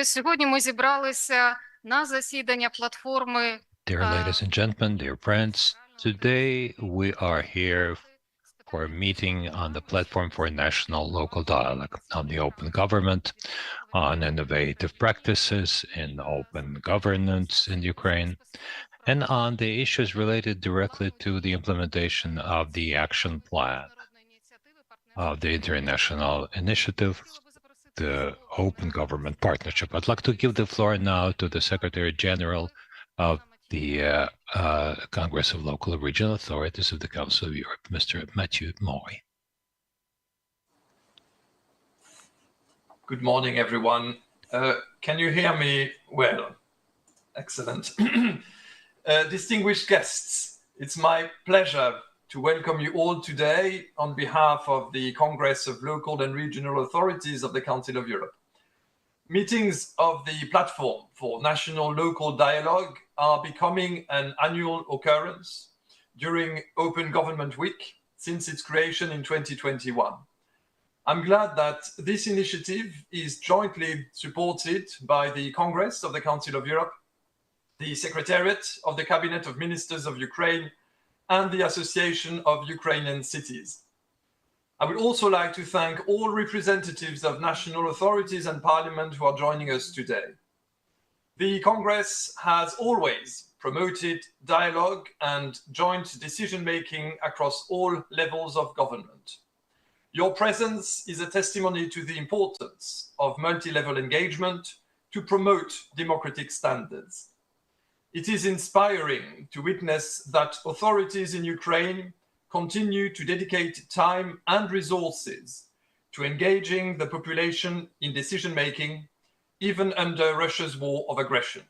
Сьогодні ми зібралися на засідання платформи. Dear ladies and gentlemen, dear friends, today we are here for a meeting on the platform for national local dialogue on the open government, on innovative practices in open governance in Ukraine, and on the issues related directly to the implementation of the action plan of the international initiative, the Open Government Partnership. I'd like to give the floor now to the Secretary General of the Congress of Local and Regional Authorities of the Council of Europe, Mr. Mathieu Moy. Good morning, everyone. Can you hear me well? Excellent. Distinguished guests, it's my pleasure to welcome you all today on behalf of the Congress of Local and Regional Authorities of the Council of Europe. Meetings of the Platform for National Local Dialogue are becoming an annual occurrence during Open Government Week since its creation in 2021. I'm glad that this initiative is jointly supported by the Congress of the Council of Europe, the Secretariat of the Cabinet of Ministers of Ukraine, and the Association of Ukrainian Cities. I would also like to thank all representatives of national authorities and parliament who are joining us today. The Congress has always promoted dialogue and joint decision-making across all levels of government. Your presence is a testimony to the importance of multi-level engagement to promote democratic standards. It is inspiring to witness that authorities in Ukraine continue to dedicate time and resources to engaging the population in decision-making, even under Russia's war of aggression.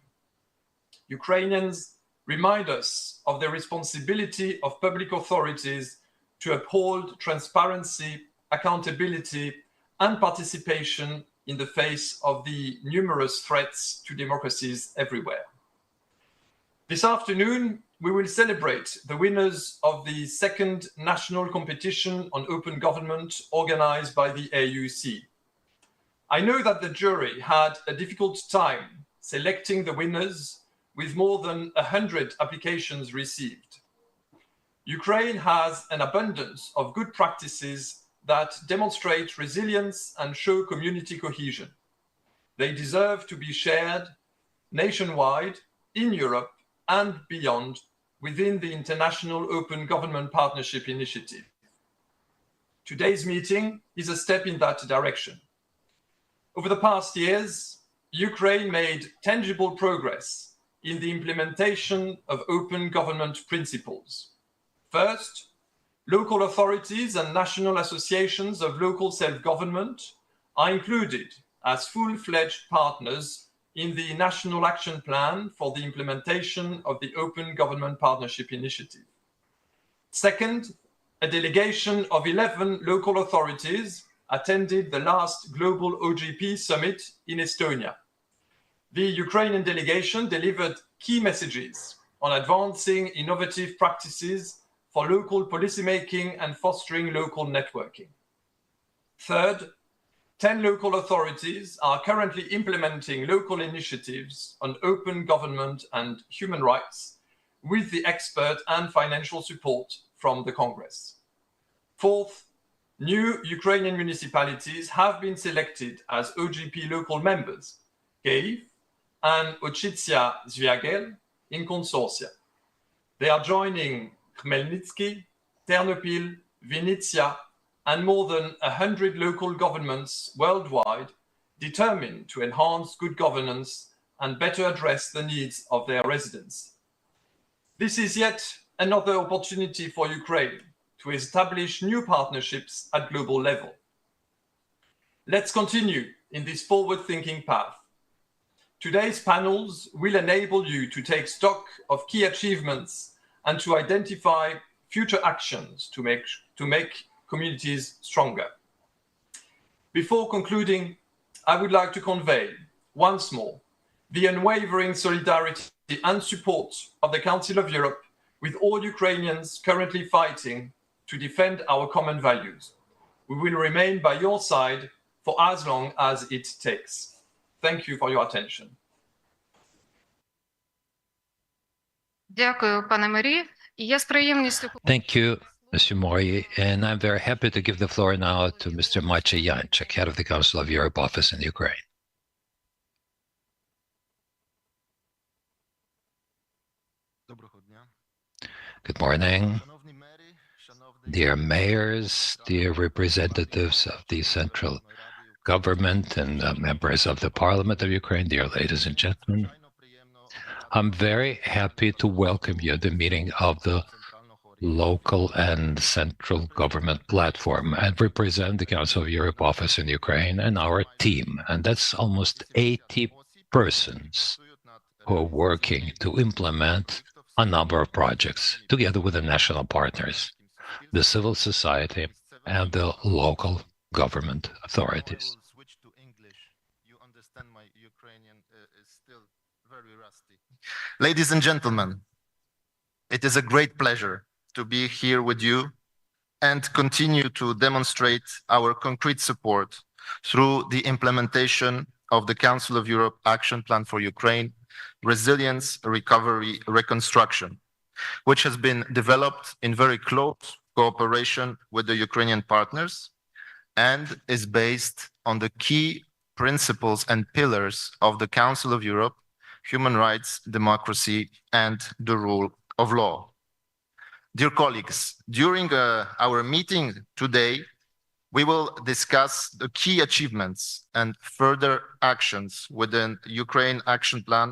Ukrainians remind us of the responsibility of public authorities to uphold transparency, accountability, and participation in the face of the numerous threats to democracies everywhere. This afternoon, we will celebrate the winners of the second national competition on open government organized by the AUC. I know that the jury had a difficult time selecting the winners with more than 100 applications received. Ukraine has an abundance of good practices that demonstrate resilience and show community cohesion. They deserve to be shared nationwide, in Europe, and beyond within the International Open Government Partnership Initiative. Today's meeting is a step in that direction. Over the past years, Ukraine made tangible progress in the implementation of open government principles. First, local authorities and national associations of local self-government are included as full-fledged partners in the National Action Plan for the implementation of the Open Government Partnership Initiative. Second, a delegation of 11 local authorities attended the last Global OGP Summit in Estonia. The Ukrainian delegation delivered key messages on advancing innovative practices for local policymaking and fostering local networking. Third, 10 local authorities are currently implementing local initiatives on open government and human rights with the expert and financial support from the Congress. Fourth, new Ukrainian municipalities have been selected as OGP local members, Kyiv and Ochitsia Zviagel in consortia. They are joining Khmelnytsky, Ternopil, Vinnytsia, and more than 100 local governments worldwide determined to enhance good governance and better address the needs of their residents. This is yet another opportunity for Ukraine to establish new partnerships at global level. Let's continue in this forward-thinking path. Today's panels will enable you to take stock of key achievements and to identify future actions to make communities stronger. Before concluding, I would like to convey once more the unwavering solidarity and support of the Council of Europe with all Ukrainians currently fighting to defend our common values. We will remain by your side for as long as it takes. Thank you for your attention. Дякую, пане Марі. І я з приємністю Thank you, Mr. Mori. And I'm very happy to give the floor now to Mr. Maciej Janczyk, head of the Council of Europe office in Ukraine. Good morning, dear mayors, dear representatives of the central government and members of the Parliament of Ukraine, dear ladies and gentlemen. I'm very happy to welcome you at the meeting of the local and central government platform and represent the Council of Europe office in Ukraine and our team. And that's almost 80 persons who are working to implement a number of projects together with the national partners, the civil society, and the local government authorities. Ladies and gentlemen, it is a great pleasure to be here with you and continue to demonstrate our concrete support through the implementation of the Council of Europe Action Plan for Ukraine, Resilience, Recovery, Reconstruction, which has been developed in very close cooperation with the Ukrainian partners and is based on the key principles and pillars of the Council of Europe: human rights, democracy, and the rule of law. Dear colleagues, during our meeting today, we will discuss the key achievements and further actions within Ukraine Action Plan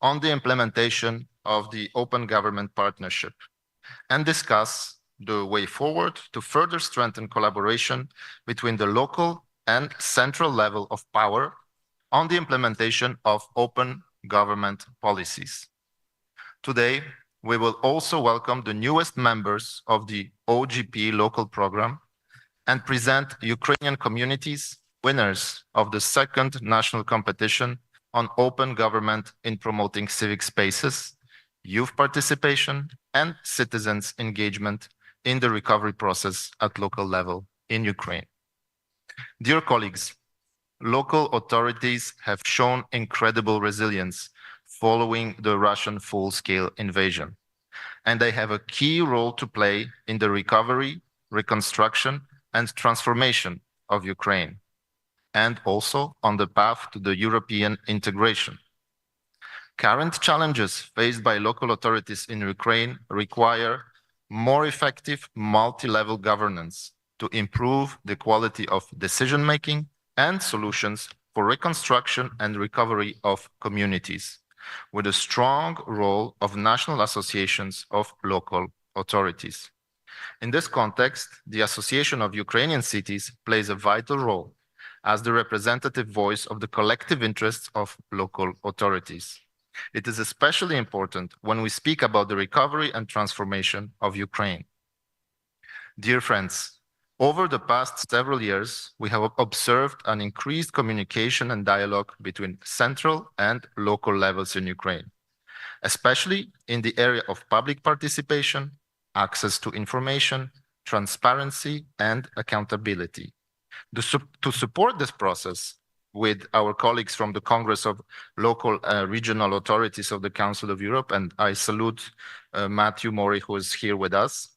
on the implementation of the Open Government Partnership, and discuss the way forward to further strengthen collaboration between the local and central level of power on the implementation of open government policies. Today, we will also welcome the newest members of the OGP local program and present Ukrainian communities winners of the second national competition on open government in promoting civic spaces, youth participation, and citizens' engagement in the recovery process at local level in Ukraine. Dear colleagues, local authorities have shown incredible resilience following the Russian full-scale invasion, and they have a key role to play in the recovery, reconstruction, and transformation of Ukraine, and also on the path to the European integration. Current challenges faced by local authorities in Ukraine require more effective multi-level governance to improve the quality of decision-making and solutions for reconstruction and recovery of communities, with a strong role of national associations of local authorities. In this context, the Association of Ukrainian Cities plays a vital role as the representative voice of the collective interests of local authorities. It is especially important when we speak about the recovery and transformation of Ukraine. Dear friends, over the past several years, we have observed an increased communication and dialogue between central and local levels in Ukraine, especially in the area of public participation, access to information, transparency, and accountability. To support this process, with our colleagues from the Congress of Local Regional Authorities of the Council of Europe, and I salute Matthew Mori, who is here with us,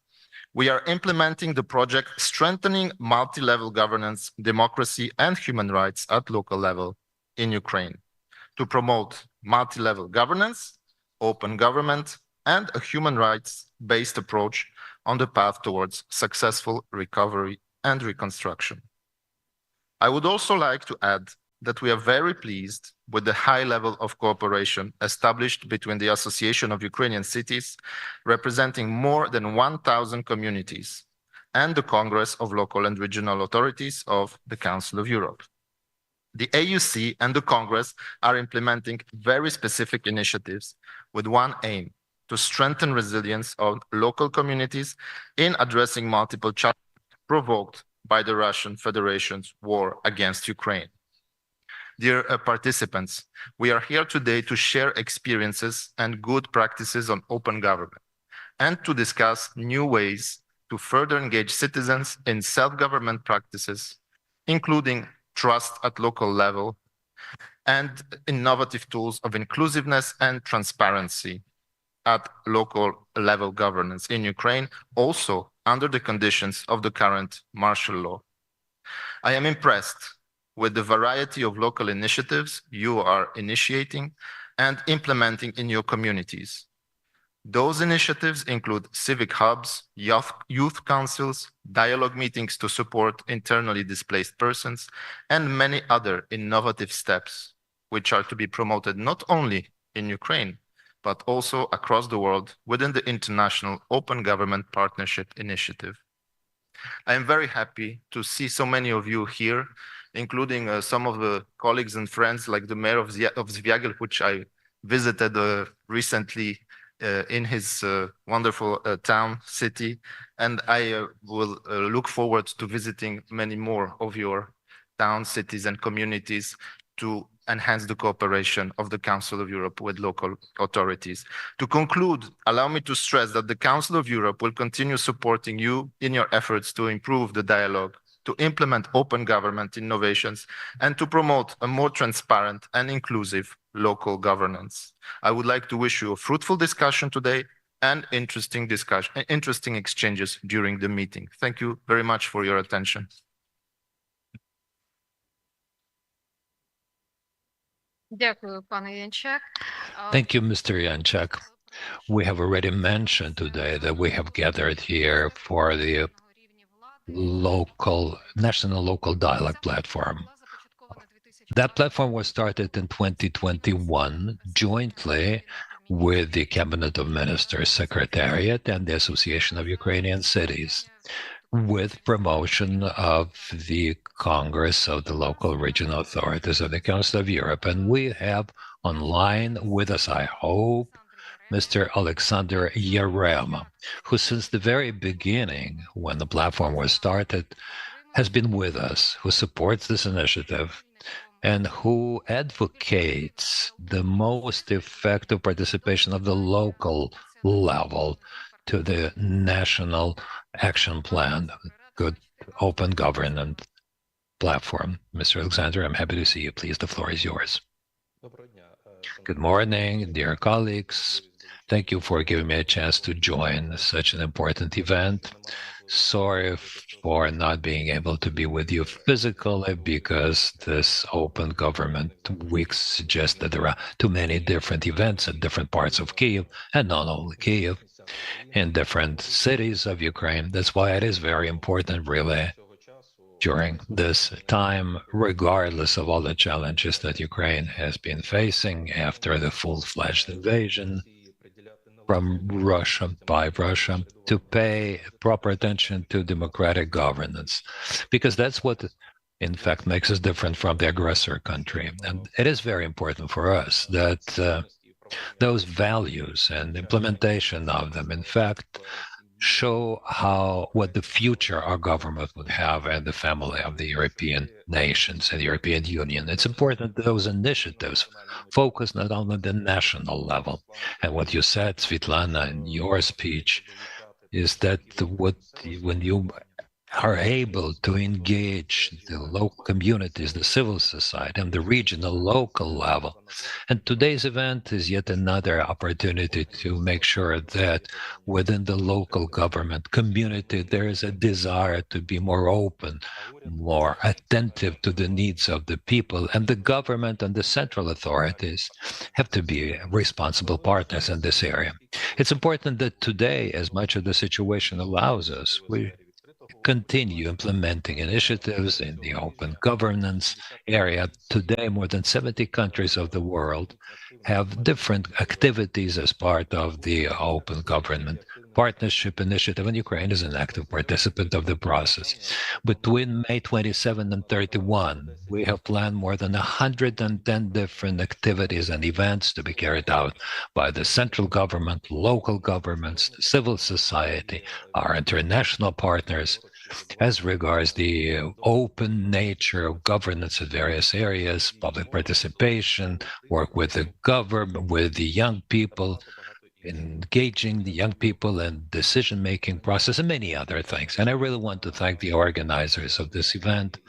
we are implementing the project Strengthening Multi-Level Governance, Democracy, and Human Rights at Local Level in Ukraine to promote multi-level governance, open government, and a human rights-based approach on the path towards successful recovery and reconstruction. I would also like to add that we are very pleased with the high level of cooperation established between the Association of Ukrainian Cities, representing more than 1,000 communities, and the Congress of Local and Regional Authorities of the Council of Europe. The AUC and the Congress are implementing very specific initiatives with one aim: to strengthen resilience of local communities in addressing multiple challenges provoked by the Russian Federation's war against Ukraine. Dear participants, we are here today to share experiences and good practices on open government and to discuss new ways to further engage citizens in self-government practices, including trust at local level, and innovative tools of inclusiveness and transparency at local level governance in Ukraine, also under the conditions of the current martial law. I am impressed with the variety of local initiatives you are initiating and implementing in your communities. Those initiatives include civic hubs, youth councils, dialogue meetings to support internally displaced persons, and many other innovative steps, which are to be promoted not only in Ukraine, but also across the world within the International Open Government Partnership Initiative. I am very happy to see so many of you here, including some of the colleagues and friends like the mayor of Zviagel, which I visited recently in his wonderful town, city. And I will look forward to visiting many more of your towns, cities, and communities to enhance the cooperation of the Council of Europe with local authorities. To conclude, allow me to stress that the Council of Europe will continue supporting you in your efforts to improve the dialogue, to implement open government innovations, and to promote a more transparent and inclusive local governance. I would like to wish you a fruitful discussion today and interesting exchanges during the meeting. Thank you very much for your attention. Дякую, пане Янчак. Thank you, Mr. Yanchak. We have already mentioned today that we have gathered here for the national local dialogue platform. That platform was started in 2021 jointly with the Cabinet of Ministers Secretariat and the Association of Ukrainian Cities, with promotion of the Congress of the Local Regional Authorities of the Council of Europe. And we have online with us, I hope, Mr. Alexander Yarema, who since the very beginning, when the platform was started, has been with us, who supports this initiative, and who advocates the most effective participation of the local level to the national action plan, good open governance platform. Mr. Alexander, I'm happy to see you. Please, the floor is yours. Good morning, dear colleagues. Thank you for giving me a chance to join such an important event. Sorry for not being able to be with you physically because this open government week suggests that there are too many different events at different parts of Kyiv, and not only Kyiv, in different cities of Ukraine. That's why it is very important, really, during this time, regardless of all the challenges that Ukraine has been facing after the full-fledged invasion from Russia, by Russia, to pay proper attention to democratic governance, because that's what, in fact, makes us different from the aggressor country. And it is very important for us that those values and implementation of them, in fact, show what the future our government would have and the family of the European nations and the European Union. It's important that those initiatives focus not only on the national level. And what you said, Svetlana, in your speech, is that when you are able to engage the local communities, the civil society, and the regional, local level. And today's event is yet another opportunity to make sure that within the local government community, there is a desire to be more open, more attentive to the needs of the people, and the government and the central authorities have to be responsible partners in this area. It's important that today, as much as the situation allows us, we continue implementing initiatives in the open governance area. Today, more than 70 countries of the world have different activities as part of the Open Government Partnership Initiative, and Ukraine is an active participant of the process. Between May 27 and 31, we have planned more than 110 different activities and events to be carried out by the central government, local governments, civil society, our international partners, as regards the open nature of governance in various areas, public participation, work with the government, with the young people, engaging the young people in decision-making process and many other things. And I really want to thank the organizers of this event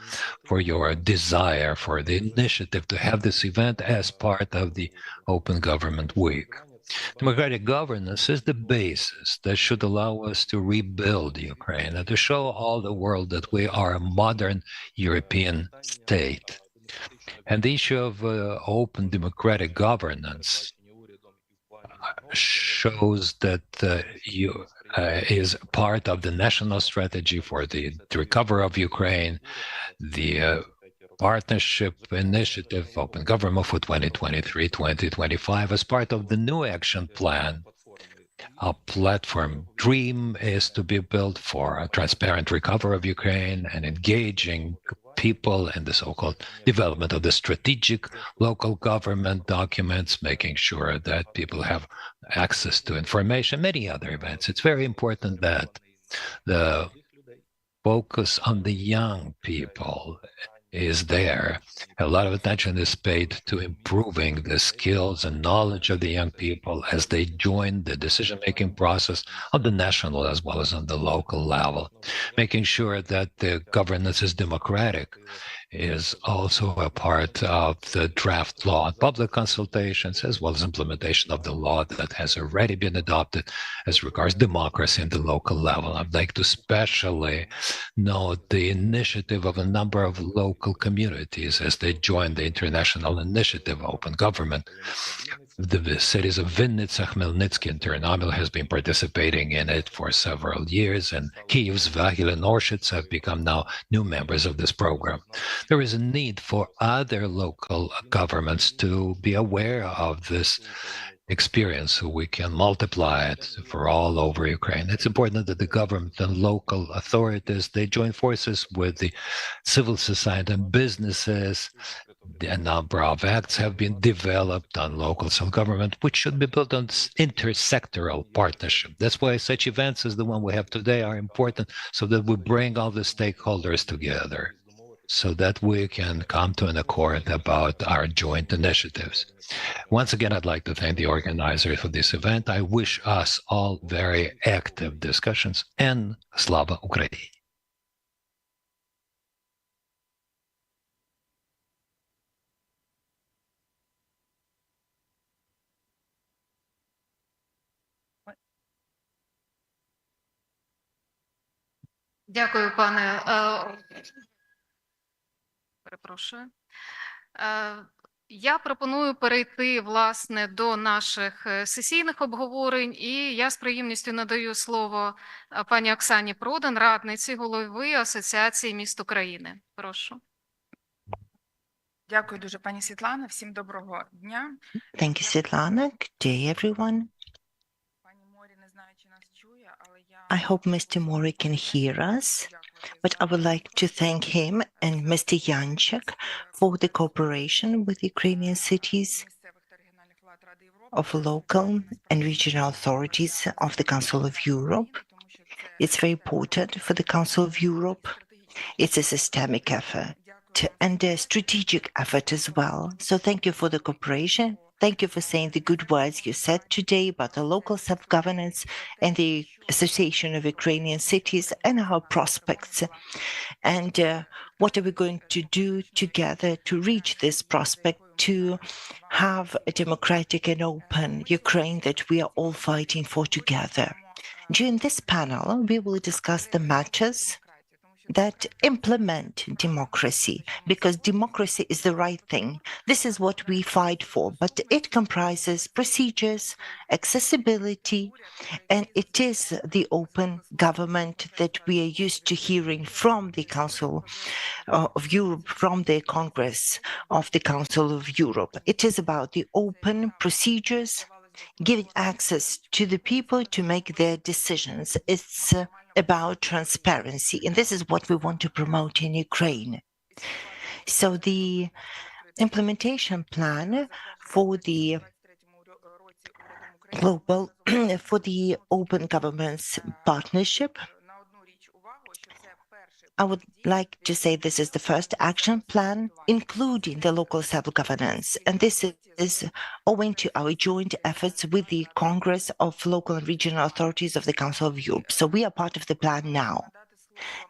for your desire, for the initiative to have this event as part of the Open Government Week. Democratic governance is the basis that should allow us to rebuild Ukraine and to show all the world that we are a modern European state. And the issue of open democratic governance shows that is part of the national strategy for the recovery of Ukraine, the partnership initiative, Open Government for 2023-2025, as part of the new action plan. Our platform dream is to be built for a transparent recovery of Ukraine and engaging people in the so-called development of the strategic local government documents, making sure that people have access to information, many other events. It's very important that the focus on the young people is there. A lot of attention is paid to improving the skills and knowledge of the young people as they join the decision-making process on the national as well as on the local level. Making sure that the governance is democratic is also a part of the draft law and public consultations, as well as implementation of the law that has already been adopted as regards democracy in the local level. I'd like to especially note the initiative of a number of local communities as they join the international initiative Open Government. The cities of Vinnytsia, Khmelnytsky, and Ternopil has been participating in it for several years, and Kyiv, Zvagil, and Orshits have become now new members of this program. There is a need for other local governments to be aware of this experience so we can multiply it for all over Ukraine. It's important that the government and local authorities, they join forces with the civil society and businesses. A number of acts have been developed on local self-government, which should be built on intersectoral partnership. That's why such events as the one we have today are important, so that we bring all the stakeholders together, so that we can come to an accord about our joint initiatives. Once again, I'd like to thank the organizers for this event. I wish us all very active discussions, and Slava Ukraini. Дякую, пане. Перепрошую. Я пропоную перейти, власне, до наших сесійних обговорень, і я з приємністю надаю слово пані Оксані Продан, радниці голови Асоціації міст України. Прошу. Дякую дуже, пані Світлана. Всім доброго дня. Thank you, Svetlana. Good day, everyone. Пані Морі, не знаю, чи нас чує, але я... I hope Mr. Mori can hear us, but I would like to thank him and Mr. Yanchek for the cooperation with Ukrainian cities, of local and regional authorities of the Council of Europe. It's very important for the Council of Europe. It's a systemic effort and a strategic effort as well. So thank you for the cooperation. Thank you for saying the good words you said today about the local self-governance and the Association of Ukrainian Cities and our prospects. And what are we going to do together to reach this prospect, to have a democratic and open Ukraine that we are all fighting for together? During this panel, we will discuss the matters that implement democracy, because democracy is the right thing. This is what we fight for, but it comprises procedures, accessibility, and it is the open government that we are used to hearing from the Council of Europe, from the Congress of the Council of Europe. It is about the open procedures, giving access to the people to make their decisions. It's about transparency, and this is what we want to promote in Ukraine. So the implementation plan for the global, for the open governance partnership I would like to say this is the first action plan, including the local self-governance, and this is owing to our joint efforts with the Congress of Local and Regional Authorities of the Council of Europe. So we are part of the plan now.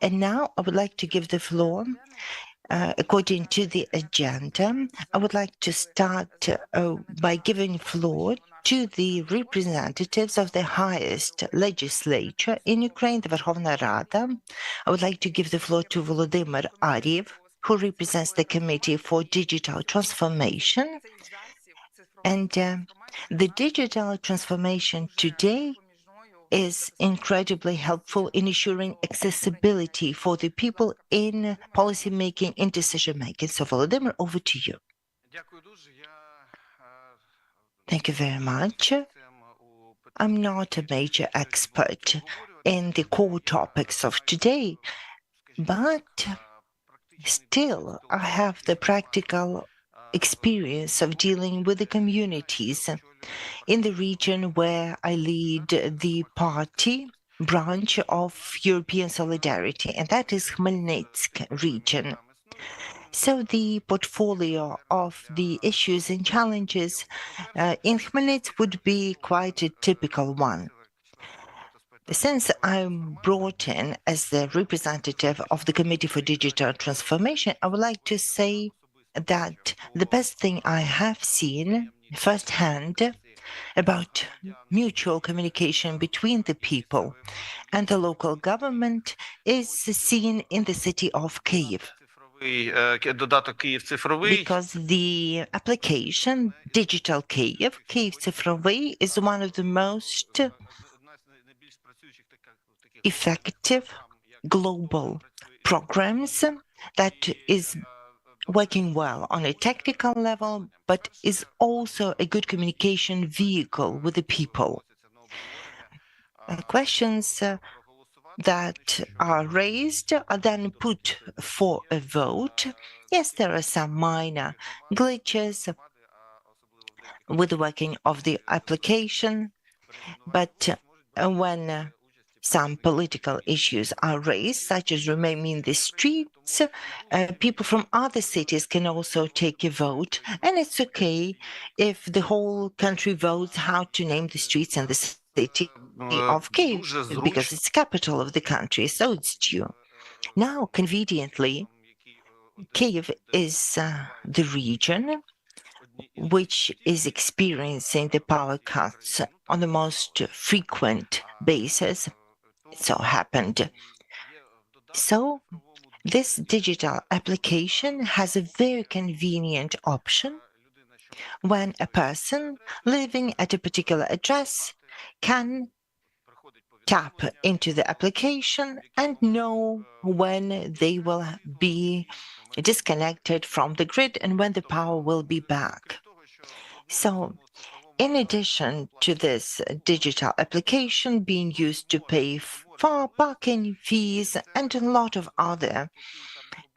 And now I would like to give the floor, according to the agenda, I would like to start by giving floor to the representatives of the highest legislature in Ukraine, the Verkhovna Rada. I would like to give the floor to Volodymyr Ariev, who represents the Committee for Digital Transformation. And the digital transformation today is incredibly helpful in ensuring accessibility for the people in policymaking, in decision-making. So Volodymyr, over to you. Thank you very much. I'm not a major expert in the core topics of today, but still I have the practical experience of dealing with the communities in the region where I lead the party branch of European Solidarity, and that is Khmelnytsk region. So the portfolio of the issues and challenges in Khmelnytsk would be quite a typical one. Since I'm brought in as the representative of the Committee for Digital Transformation, I would like to say that the best thing I have seen firsthand about mutual communication between the people and the local government is seen in the city of Kyiv. Because the application Digital Kyiv, Kyiv Цифровий, is one of the most effective global programs that is working well on a technical level, but is also a good communication vehicle with the people. Questions that are raised are then put for a vote. Yes, there are some minor glitches with the working of the application, but when some political issues are raised, such as renaming the streets, people from other cities can also take a vote, and it's okay if the whole country votes how to name the streets in the city of Kyiv, because it's capital of the country, so it's due. Now, conveniently, Kyiv is the region which is experiencing the power cuts on the most frequent basis. It so happened. So this digital application has a very convenient option when a person living at a particular address can tap into the application and know when they will be disconnected from the grid and when the power will be back. So in addition to this digital application being used to pay for parking fees and a lot of other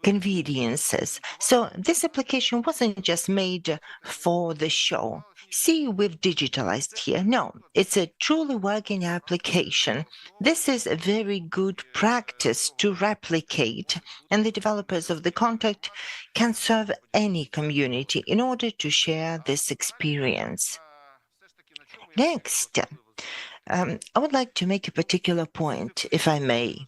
conveniences. So this application wasn't just made for the show. See, we've digitalized here. No, it's a truly working application. This is a very good practice to replicate, and the developers of the content can serve any community in order to share this experience. Next, I would like to make a particular point, if I may.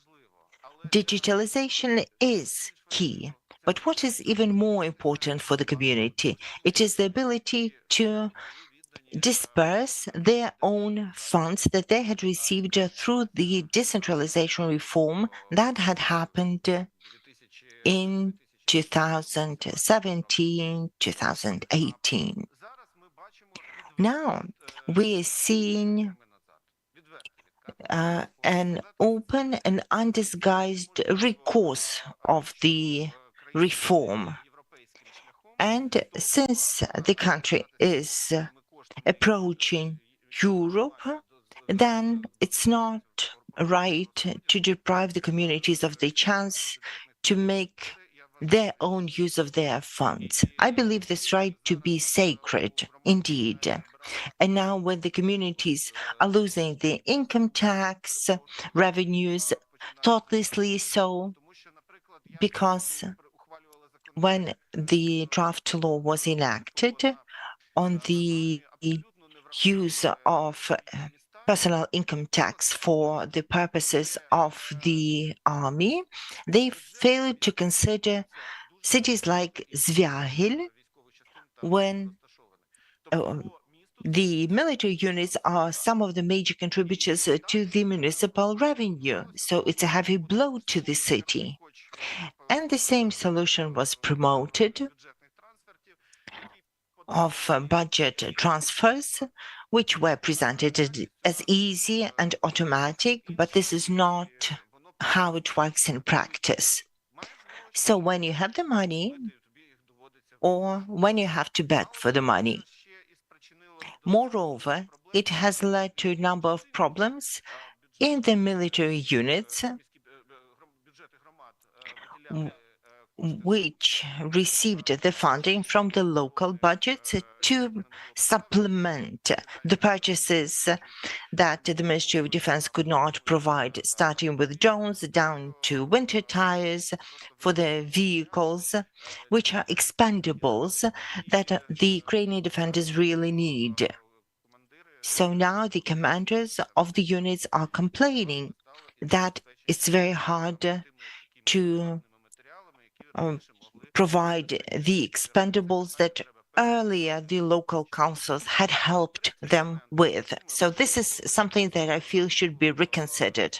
Digitalization is key, but what is even more important for the community? It is the ability to disperse their own funds that they had received through the decentralization reform that had happened in 2017, 2018. Now, we are seeing an open and undisguised recourse of the reform. And since the country is approaching Europe, then it's not right to deprive the communities of the chance to make their own use of their funds. I believe this right to be sacred, indeed. And now when the communities are losing their income tax revenues, thoughtlessly so, because when the draft law was enacted on the use of personal income tax for the purposes of the army, they failed to consider cities like Zviahil, when the military units are some of the major contributors to the municipal revenue. So it's a heavy blow to the city. And the same solution was promoted of budget transfers, which were presented as easy and automatic, but this is not how it works in practice. So when you have the money, or when you have to beg for the money. Moreover, it has led to a number of problems in the military units, which received the funding from the local budgets to supplement the purchases that the Ministry of Defense could not provide, starting with drones down to winter tires for the vehicles, which are expendables that the Ukrainian defenders really need. So now the commanders of the units are complaining that it's very hard to provide the expendables that earlier the local councils had helped them with. So this is something that I feel should be reconsidered.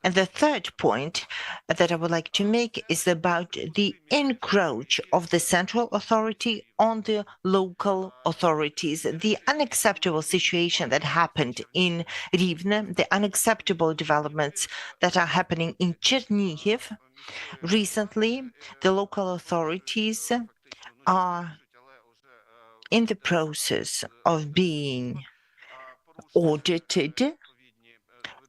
And the third point that I would like to make is about the encroach of the central authority on the local authorities, the unacceptable situation that happened in Rivne, the unacceptable developments that are happening in Chernihiv. Recently, the local authorities are in the process of being audited,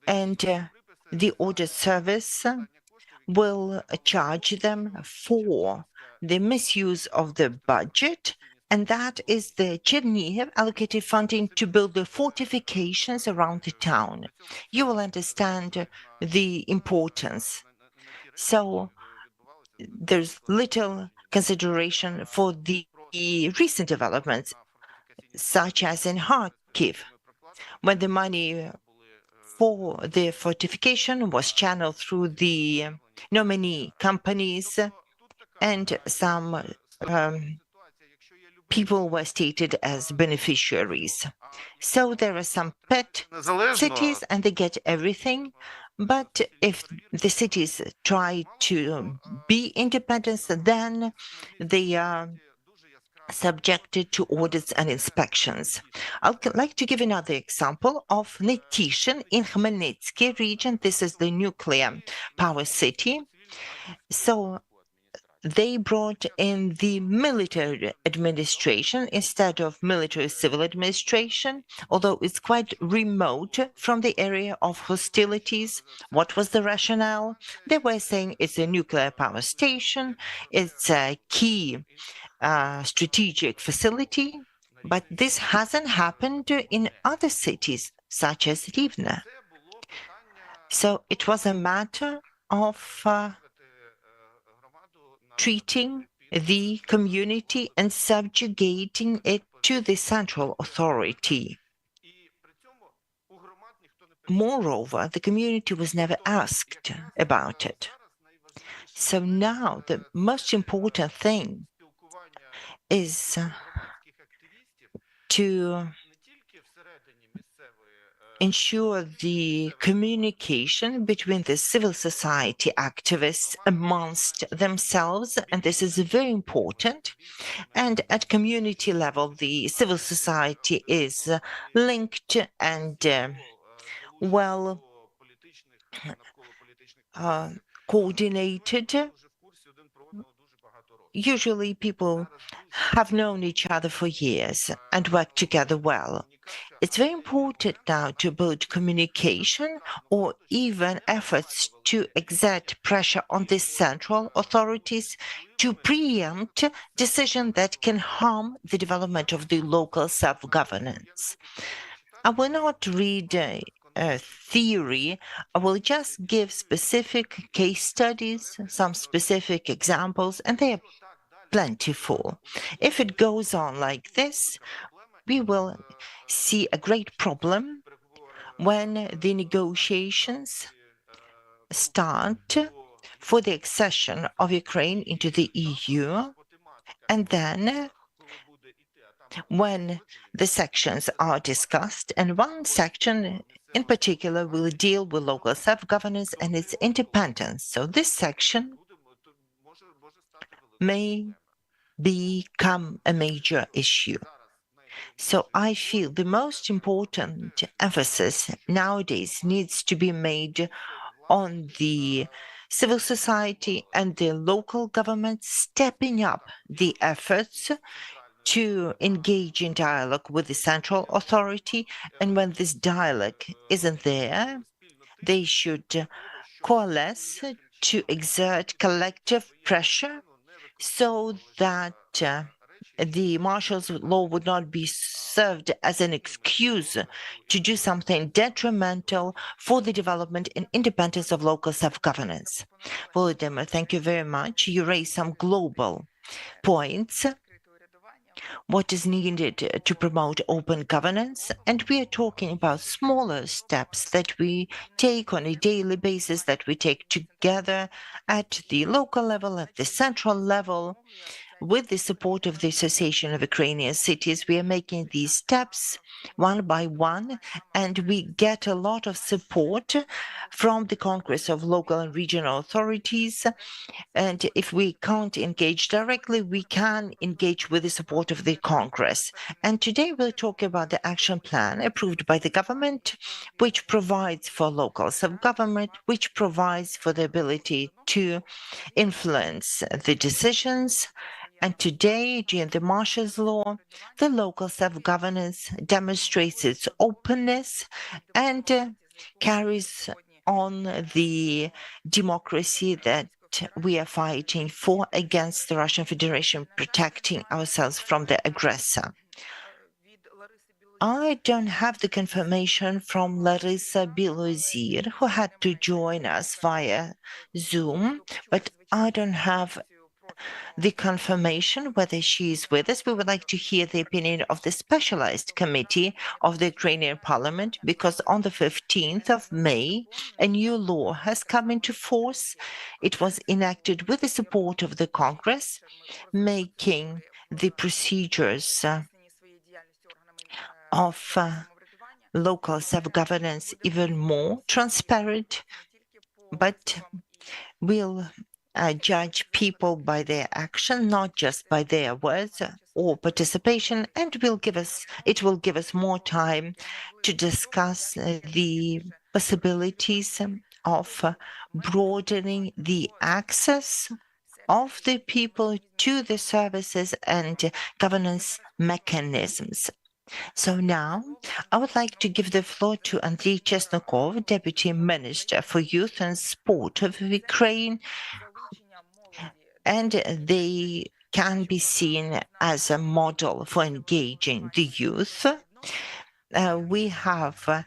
and the audit service will charge them for the misuse of the budget, and that is the Chernihiv allocated funding to build the fortifications around the town. You will understand the importance. So there's little consideration for the recent developments, such as in Kharkiv, when the money for the fortification was channeled through the nominee companies, and some people were stated as beneficiaries. So there are some pet cities and they get everything. But if the cities try to be independent, then they are subjected to audits and inspections. I'd like to give another example of Netyshin in Khmelnytsky region. This is the nuclear power city. So they brought in the military administration instead of military civil administration, although it's quite remote from the area of hostilities. What was the rationale? They were saying it's a nuclear power station, it's a key strategic facility, but this hasn't happened in other cities such as Rivne. So it was a matter of treating the community and subjugating it to the central authority. Moreover, the community was never asked about it. So now the most important thing is to ensure the communication between the civil society activists amongst themselves, and this is very important. And at community level, the civil society is linked and well coordinated. Usually people have known each other for years and work together well. It's very important now to build communication or even efforts to exert pressure on the central authorities to preempt decisions that can harm the development of the local self-governance. I will not read theory. I will just give specific case studies, some specific examples, and they are plentiful. If it goes on like this, we will see a great problem when the negotiations start for the accession of Ukraine into the EU, and then when the sections are discussed, and one section in particular will deal with local self-governance and its independence. So this section may become a major issue. So I feel the most important emphasis nowadays needs to be made on the civil society and the local government stepping up the efforts to engage in dialogue with the central authority. And when this dialogue isn't there, they should coalesce to exert collective pressure so that the martial law would not be served as an excuse to do something detrimental for the development and independence of local self-governance. Volodymyr, thank you very much. You raised some global points. What is needed to promote open governance, and we are talking about smaller steps that we take on a daily basis, that we take together at the local level, at the central level. With the support of the Association of Ukrainian Cities, we are making these steps one by one, and we get a lot of support from the Congress of Local and Regional Authorities. And if we can't engage directly, we can engage with the support of the Congress. And today we'll talk about the action plan approved by the government, which provides for local self-government, which provides for the ability to influence the decisions. And today, during the martial law, the local self-governance demonstrates its openness and carries on the democracy that we are fighting for against the Russian Federation, protecting ourselves from the aggressor. I don't have the confirmation from Larissa Bilozir, who had to join us via Zoom, but I don't have the confirmation whether she is with us. We would like to hear the opinion of the specialized committee of the Ukrainian parliament, because on the 15th of May, a new law has come into force. It was enacted with the support of the Congress, making the procedures of local self-governance even more transparent, but we'll judge people by their action, not just by their words or participation, and it will give us more time to discuss the possibilities of broadening the access of the people to the services and governance mechanisms. So now I would like to give the floor to Andriy Chesnokov, Deputy Minister for Youth and Sport of Ukraine, and they can be seen as a model for engaging the youth. We have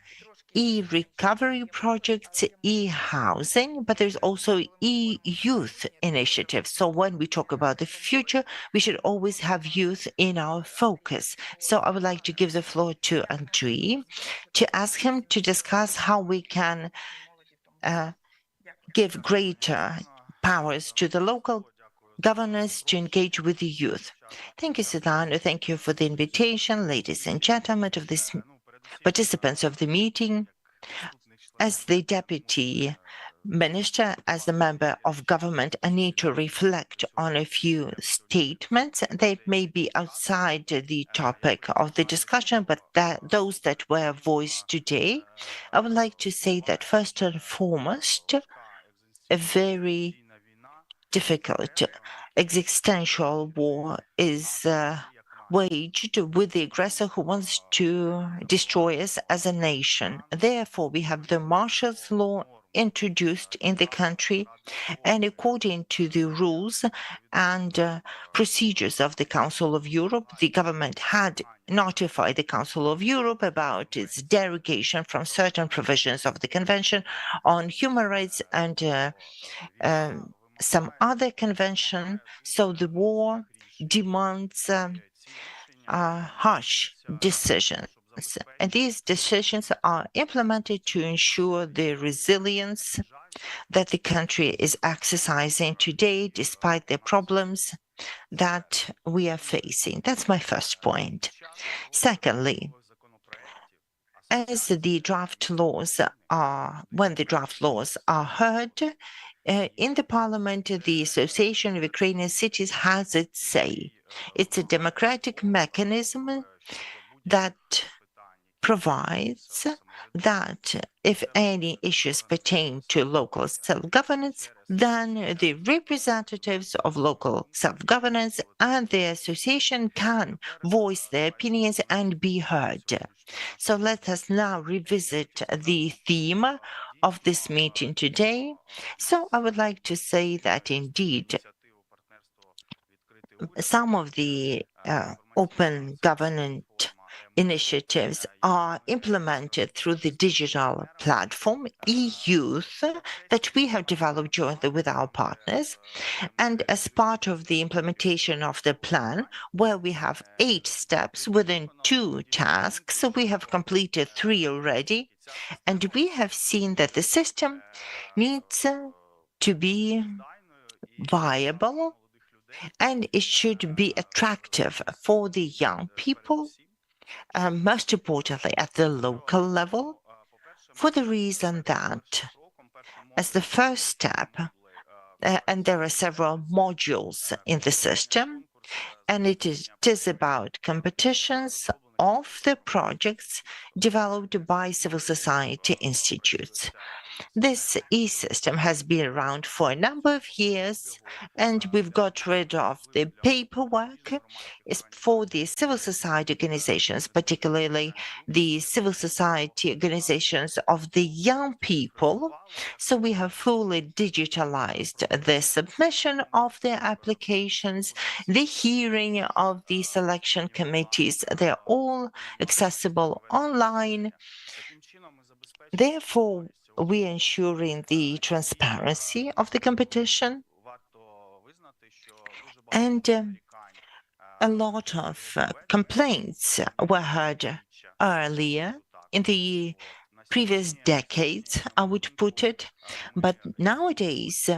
e-recovery projects, e-housing, but there's also e-youth initiatives. So when we talk about the future, we should always have youth in our focus. So I would like to give the floor to Andriy to ask him to discuss how we can give greater powers to the local governance to engage with the youth. Thank you, Svetlana. Thank you for the invitation, ladies and gentlemen, of this participants of the meeting. As the deputy minister, as a member of government, I need to reflect on a few statements that may be outside the topic of the discussion, but those that were voiced today. I would like to say that first and foremost, a very difficult existential war is waged with the aggressor who wants to destroy us as a nation. Therefore, we have the martial law introduced in the country, and according to the rules and procedures of the Council of Europe, the government had notified the Council of Europe about its derogation from certain provisions of the Convention on Human Rights and some other convention. So the war demands harsh decisions. And these decisions are implemented to ensure the resilience that the country is exercising today, despite the problems that we are facing. That's my first point. Secondly, as the draft laws are, when the draft laws are heard, in the parliament, the Association of Ukrainian Cities has its say. It's a democratic mechanism that provides that if any issues pertain to local self-governance, then the representatives of local self-governance and the association can voice their opinions and be heard. So let us now revisit the theme of this meeting today. So I would like to say that indeed some of the open government initiatives are implemented through the digital platform e-Youth that we have developed jointly with our partners. And as part of the implementation of the plan, where we have 8 steps within 2 tasks, so we have completed 3 already, and we have seen that the system needs to be viable and it should be attractive for the young people, most importantly at the local level, for the reason that as the first step, and there are several modules in the system, and it is about competitions of the projects developed by civil society institutes. This e-system has been around for a number of years, and we've got rid of the paperwork for the civil society organizations, particularly the civil society organizations of the young people. So we have fully digitalized the submission of their applications, the hearing of the selection committees. They're all accessible online. Therefore, we are ensuring the transparency of the competition, and a lot of complaints were heard earlier in the previous decades, I would put it, but nowadays,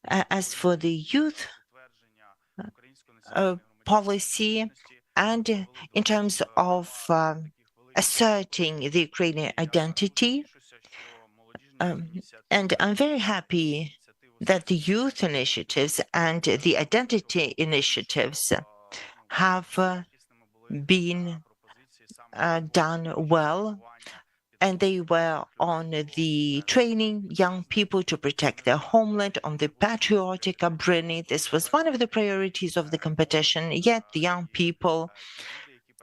as for the youth policy and in terms of asserting the Ukrainian identity, and I'm very happy that the youth initiatives and the identity initiatives have been done well, and they were on the training young people to protect their homeland, on the patriotic upbringing. This was one of the priorities of the competition, yet the young people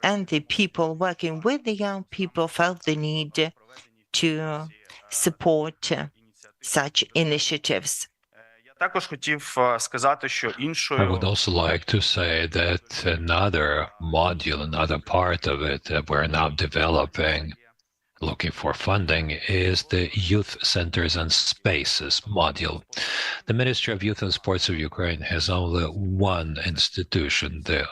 and the people working with the young people felt the need to support such initiatives. Також хотів сказати, що I іншою would also like to say that another module, another part of it that we're now developing, looking for funding, is the Youth Centers and Spaces module. The Ministry of Youth and Sports of Ukraine has only one institution, the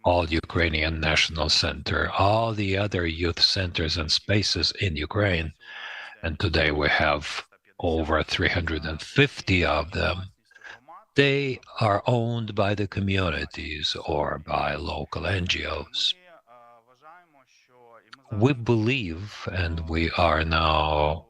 All Ukrainian National Center. All the other youth centers and spaces in Ukraine, and today we have over 350 of them, they are owned by the communities or by local NGOs. We believe, and we are now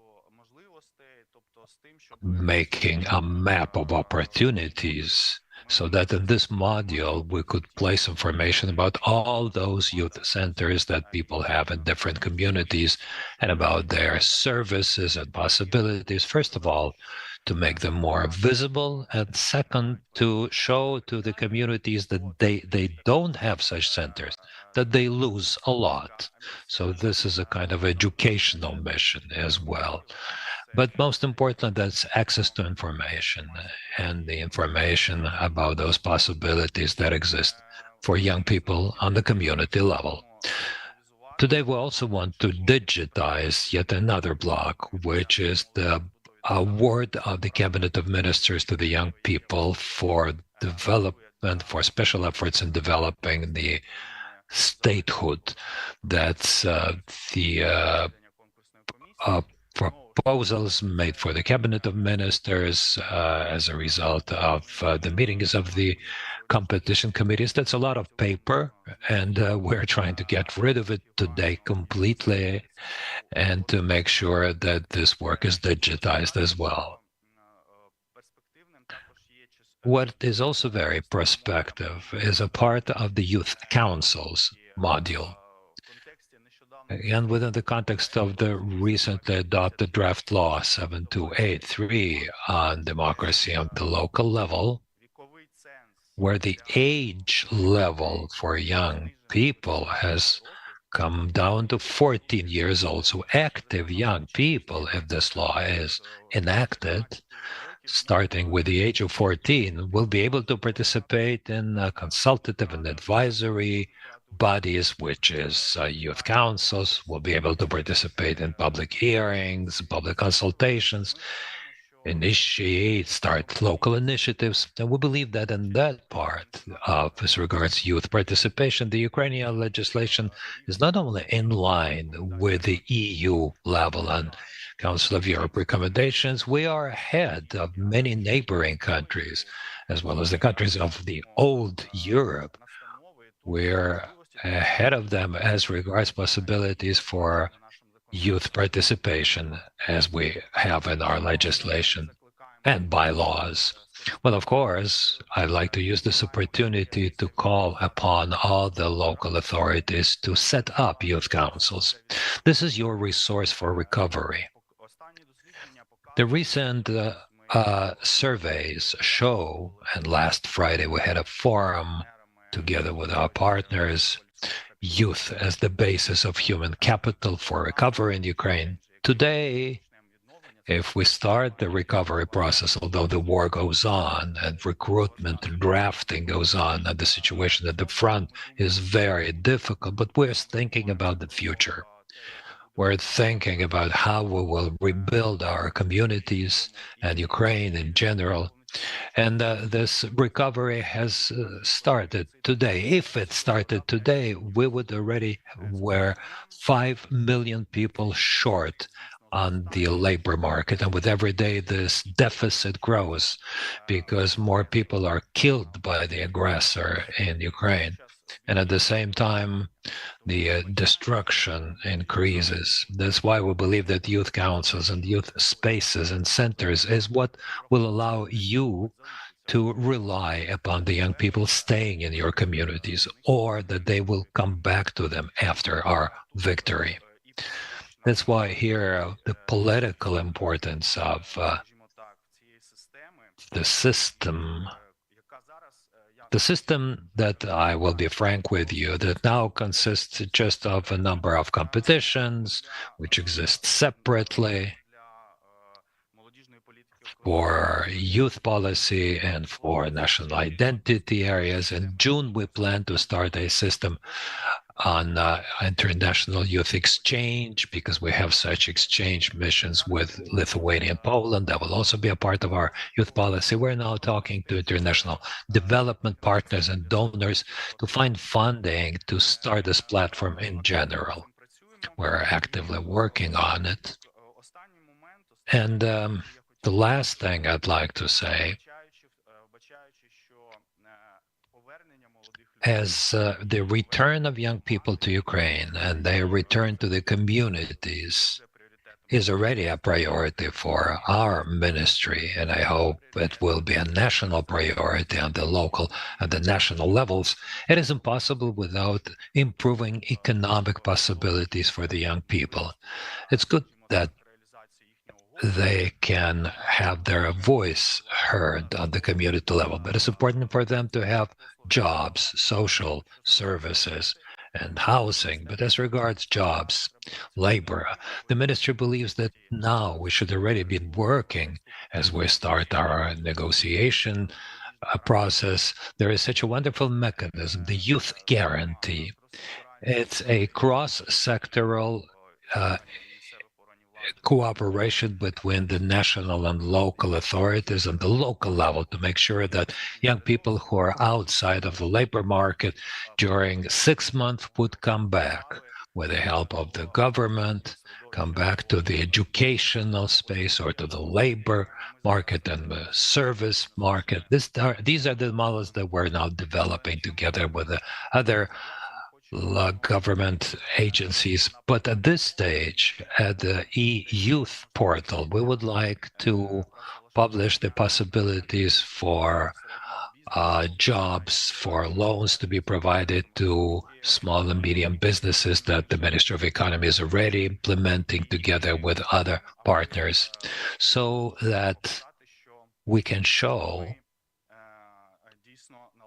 making a map of opportunities so that in this module we could place information about all those youth centers that people have in different communities and about their services and possibilities. First of all, to make them more visible, and second, to show to the communities that they don't have such centers, that they lose a lot. So this is a kind of educational mission as well. But most important, that's access to information and the information about those possibilities that exist for young people on the community level. Today, we also want to digitize yet another block, which is the award of the Cabinet of Ministers to the young people for development, for special efforts in developing the statehood. That's the proposals made for the Cabinet of Ministers as a result of the meetings of the competition committees. That's a lot of paper, and we're trying to get rid of it today completely and to make sure that this work is digitized as well. What is also very prospective is a part of the Youth Councils module. And within the context of the recently adopted draft law 7283 on democracy on the local level, where the age level for young people has come down to 14 years old. So active young people, if this law is enacted, starting with the age of 14, will be able to participate in consultative and advisory bodies, which is youth councils, will be able to participate in public hearings, public consultations, start local initiatives. And we believe that in that part of, as regards youth participation, the Ukrainian legislation is not only in line with the EU level and Council of Europe recommendations, we are ahead of many neighboring countries, as well as the countries of the old Europe. We're ahead of them as regards possibilities for youth participation, as we have in our legislation and bylaws. Well, of course, I'd like to use this opportunity to call upon all the local authorities to set up youth councils. This is your resource for recovery. The recent surveys show, and last Friday we had a forum together with our partners, youth as the basis of human capital for recovery in Ukraine. Today, if we start the recovery process, although the war goes on and recruitment and drafting goes on, and the situation at the front is very difficult, but we're thinking about the future. We're thinking about how we will rebuild our communities and Ukraine in general. And this recovery has started today. If it started today, we would already were 5 million people short on the labor market. And with every day, this deficit grows because more people are killed by the aggressor in Ukraine. And at the same time, the destruction increases. That's why we believe that youth councils and youth spaces and centers is what will allow you to rely upon the young people staying in your communities, or that they will come back to them after our victory. That's why here the political importance of the system that, I will be frank with you, that now consists just of a number of competitions which exist separately for youth policy and for national identity areas. In June, we plan to start a system on international youth exchange, because we have such exchange missions with Lithuania and Poland. That will also be a part of our youth policy. We're now talking to international development partners and donors to find funding to start this platform in general. We're actively working on it. And the last thing I'd like to say, as the return of young people to Ukraine and their return to the communities is already a priority for our ministry, and I hope it will be a national priority on the local and the national levels. It is impossible without improving economic possibilities for the young people. It's good that they can have their voice heard on the community level, but it's important for them to have jobs, social services, and housing. But as regards jobs, labor, the ministry believes that now we should already be working as we start our negotiation process. There is such a wonderful mechanism, the Youth Guarantee. It's a cross-sectoral cooperation between the national and local authorities on the local level to make sure that young people who are outside of the labor market during 6 months would come back with the help of the government, come back to the educational space or to the labor market and the service market. These are the models that we're now developing together with the other government agencies. But at this stage, at the e-youth portal, we would like to publish the possibilities for jobs, for loans to be provided to small and medium businesses that the Ministry of Economy is already implementing together with other partners, so that we can show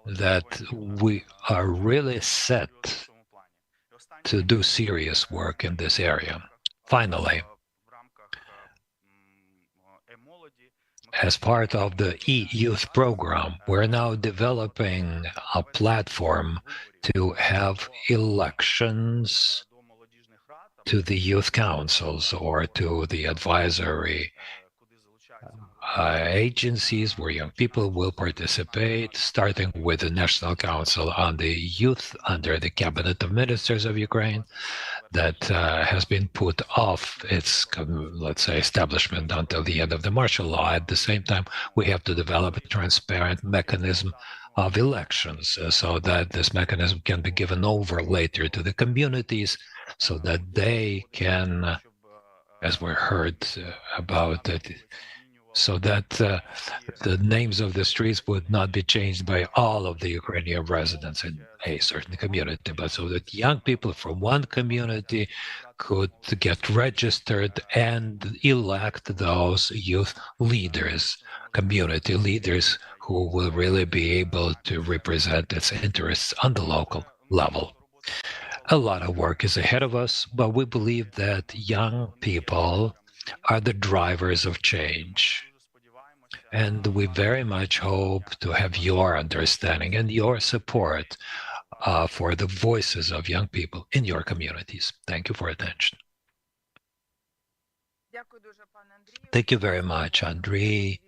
that we are really set to do serious work in this area. Finally, as part of the e-youth program, we're now developing a platform to have elections to the youth councils or to the advisory agencies where young people will participate, starting with the National Council on the Youth under the Cabinet of Ministers of Ukraine that has been put off its, let's say, establishment until the end of the martial law. At the same time, we have to develop a transparent mechanism of elections so that this mechanism can be given over later to the communities so that they can, as we heard about it, so that the names of the streets would not be changed by all of the Ukrainian residents in a certain community, but so that young people from one community could get registered and elect those youth leaders, community leaders who will really be able to represent its interests on the local level. A lot of work is ahead of us, but we believe that young people are the drivers of change. And we very much hope to have your understanding and your support for the voices of young people in your communities. Thank you for attention. Thank you very much, Andriy.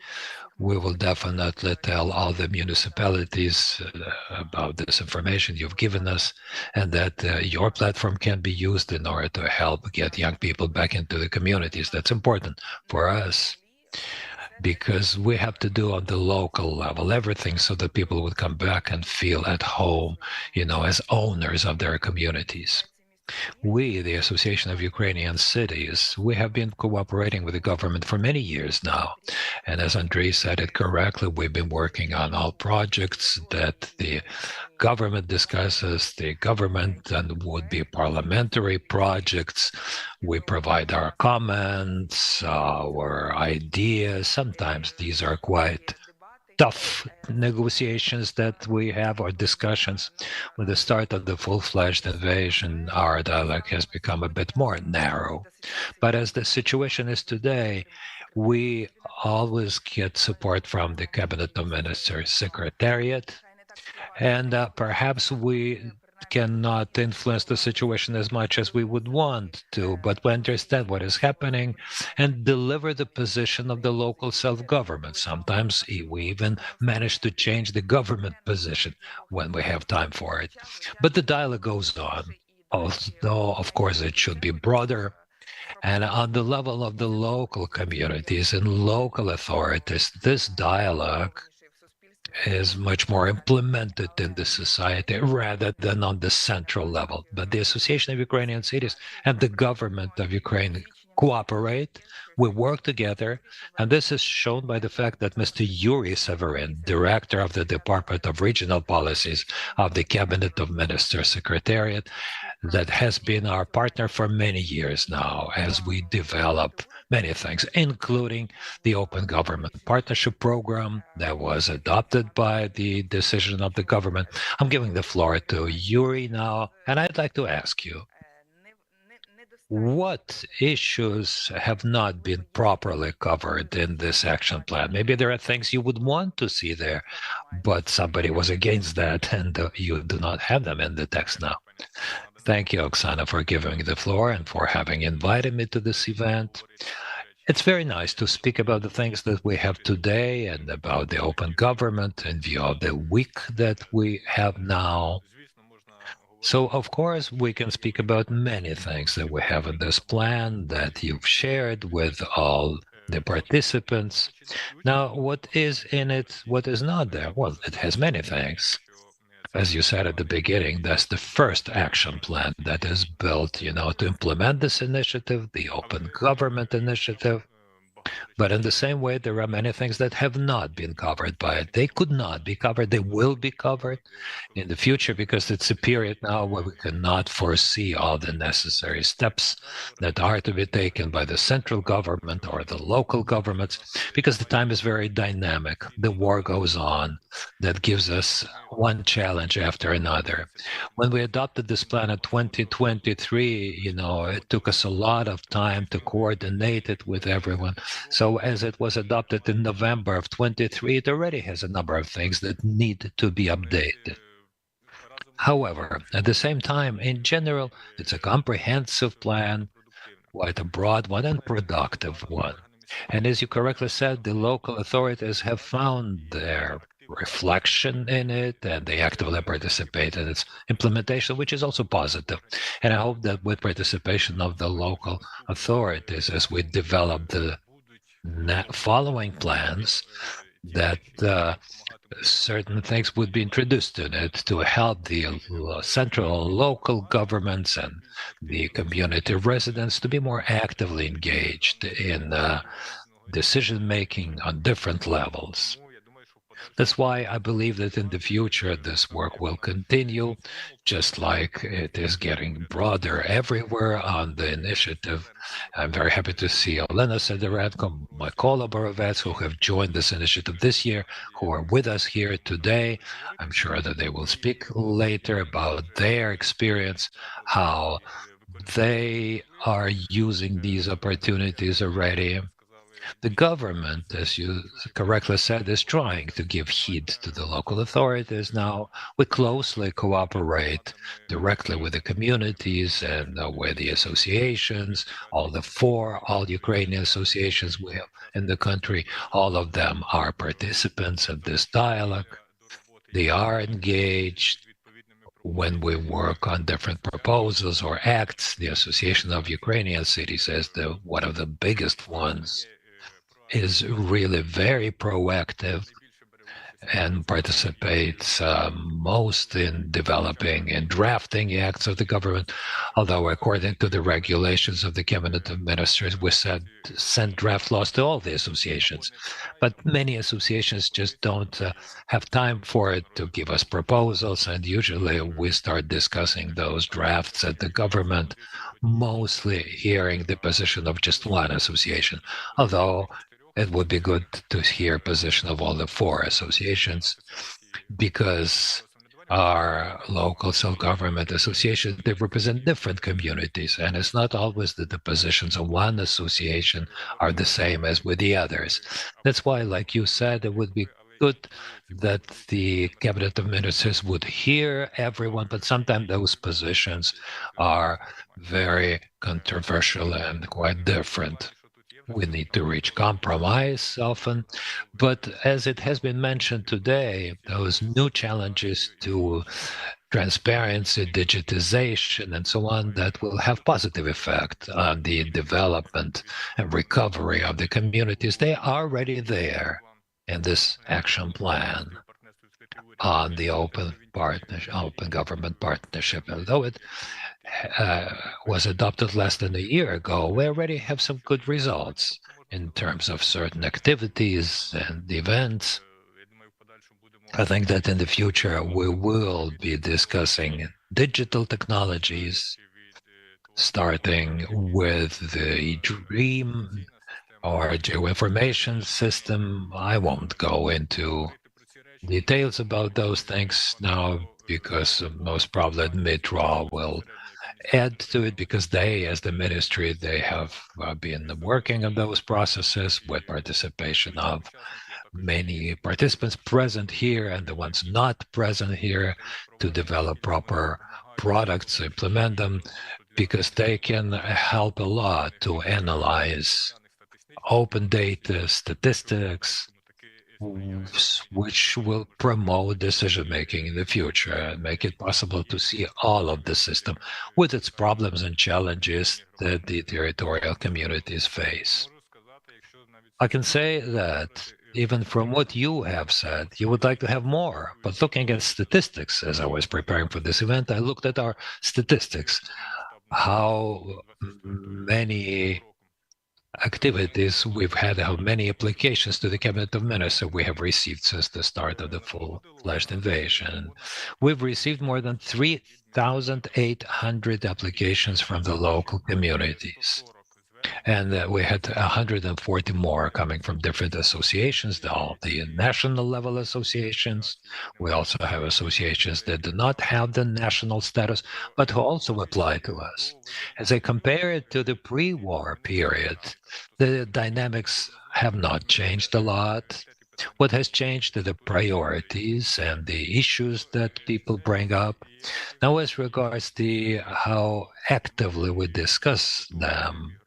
We will definitely tell all the municipalities about this information you've given us, and that your platform can be used in order to help get young people back into the communities. That's important for us, because we have to do on the local level everything so that people would come back and feel at home, as owners of their communities. We, the Association of Ukrainian Cities, we have been cooperating with the government for many years now. And as Andriy said it correctly, we've been working on all projects that the government discusses, the government and would-be parliamentary projects. We provide our comments, our ideas. Sometimes these are quite tough negotiations that we have, or discussions. With the start of the full-fledged invasion, our dialogue has become a bit more narrow. But as the situation is today, we always get support from the Cabinet of Ministers Secretariat, and perhaps we cannot influence the situation as much as we would want to, but we understand what is happening and deliver the position of the local self-government. Sometimes we even manage to change the government position when we have time for it. But the dialogue goes on, although, of course, it should be broader. And on the level of the local communities and local authorities, this dialogue is much more implemented in the society rather than on the central level. But the Association of Ukrainian Cities and the government of Ukraine cooperate. We work together, and this is shown by the fact that Mr. Yuri Severin, director of the Department of Regional Policies of the Cabinet of Ministers Secretariat, that has been our partner for many years now as we develop many things, including the Open Government Partnership Program that was adopted by the decision of the government. I'm giving the floor to Yuri now, and I'd like to ask you, what issues have not been properly covered in this action plan? Maybe there are things you would want to see there, but somebody was against that, and you do not have them in the text now. Thank you, Oksana, for giving me the floor and for having invited me to this event. It's very nice to speak about the things that we have today and about the open government in view of the week that we have now. So, of course, we can speak about many things that we have in this plan that you've shared with all the participants. Now, what is in it, what is not there? Well, it has many things. As you said at the beginning, that's the first action plan that is built, to implement this initiative, the Open Government Initiative. But in the same way, there are many things that have not been covered by it. They could not be covered. They will be covered in the future because it's a period now where we cannot foresee all the necessary steps that are to be taken by the central government or the local governments because the time is very dynamic. The war goes on. That gives us one challenge after another. When we adopted this plan in 2023, it took us a lot of time to coordinate it with everyone. So as it was adopted in November of 23, it already has a number of things that need to be updated. However, at the same time, in general, it's a comprehensive plan, quite a broad one and productive one. And as you correctly said, the local authorities have found their reflection in it, and they actively participate in its implementation, which is also positive. And I hope that with participation of the local authorities, as we develop the following plans, that certain things would be introduced in it to help the central local governments and the community residents to be more actively engaged in decision-making on different levels. That's why I believe that in the future, this work will continue, just like it is getting broader everywhere on the initiative. I'm very happy to see Olena Sederenko, Mykola Borovets, who have joined this initiative this year, who are with us here today. I'm sure that they will speak later about their experience, how they are using these opportunities already. The government, as you correctly said, is trying to give heed to the local authorities now. We closely cooperate directly with the communities and with the associations, all Ukrainian associations we have in the country. All of them are participants in this dialogue. They are engaged when we work on different proposals or acts. The Association of Ukrainian Cities, as one of the biggest ones, is really very proactive and participates most in developing and drafting acts of the government, although according to the regulations of the Cabinet of Ministers, we send draft laws to all the associations. But many associations just don't have time for it to give us proposals, and usually we start discussing those drafts at the government, mostly hearing the position of just one association, although it would be good to hear position of all the four associations, because our local self-government associations, they represent different communities, and it's not always that the positions of one association are the same as with the others. That's why, like you said, it would be good that the Cabinet of Ministers would hear everyone, but sometimes those positions are very controversial and quite different. We need to reach compromise often, but as it has been mentioned today, those new challenges to transparency, digitization, and so on, that will have positive effect on the development and recovery of the communities. They are already there in this action plan on the open government partnership. Although it was adopted less than a year ago, we already have some good results in terms of certain activities and events. I think that in the future we will be discussing digital technologies, starting with the DREAM our geoinformation system. I won't go into details about those things now because most probably MITRA will add to it because they, as the ministry, they have been working on those processes with participation of many participants present here and the ones not present here to develop proper products, implement them, because they can help a lot to analyze open data, statistics, which will promote decision making in the future and make it possible to see all of the system with its problems and challenges that the territorial communities face. I can say that even from what you have said, you would like to have more. But looking at statistics, as I was preparing for this event, I looked at our statistics, how many activities we've had, how many applications to the Cabinet of Ministers we have received since the start of the full-fledged invasion. We've received more than 3,800 applications from the local communities. And we had 140 more coming from different associations, all the national level associations. We also have associations that do not have the national status, but who also apply to us. As I compare it to the pre-war period, the dynamics have not changed a lot. What has changed are the priorities and the issues that people bring up. Now, as regards to how actively we discuss them,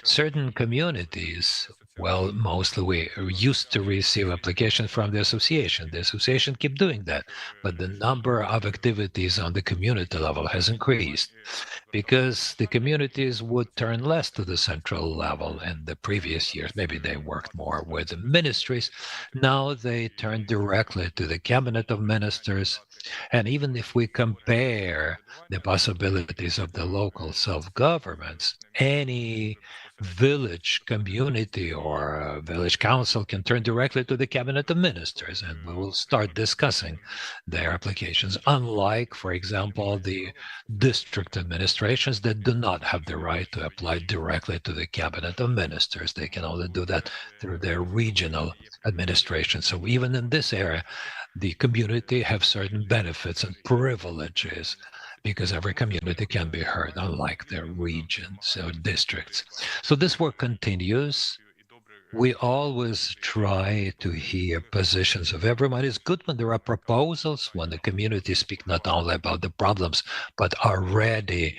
certain communities, well, mostly we used to receive applications from the association. The association keep doing that, but the number of activities on the community level has increased because the communities would turn less to the central level in the previous years. Maybe they worked more with the ministries. Now they turn directly to the Cabinet of Ministers. And even if we compare the possibilities of the local self-governments, any village community or village council can turn directly to the Cabinet of Ministers, and we will start discussing their applications, unlike, for example, the district administrations that do not have the right to apply directly to the Cabinet of Ministers. They can only do that through their regional administration. So even in this area, the community have certain benefits and privileges because every community can be heard, unlike their regions or districts. So this work continues. We always try to hear positions of everyone. It's good when there are proposals, when the community speak not only about the problems, but are ready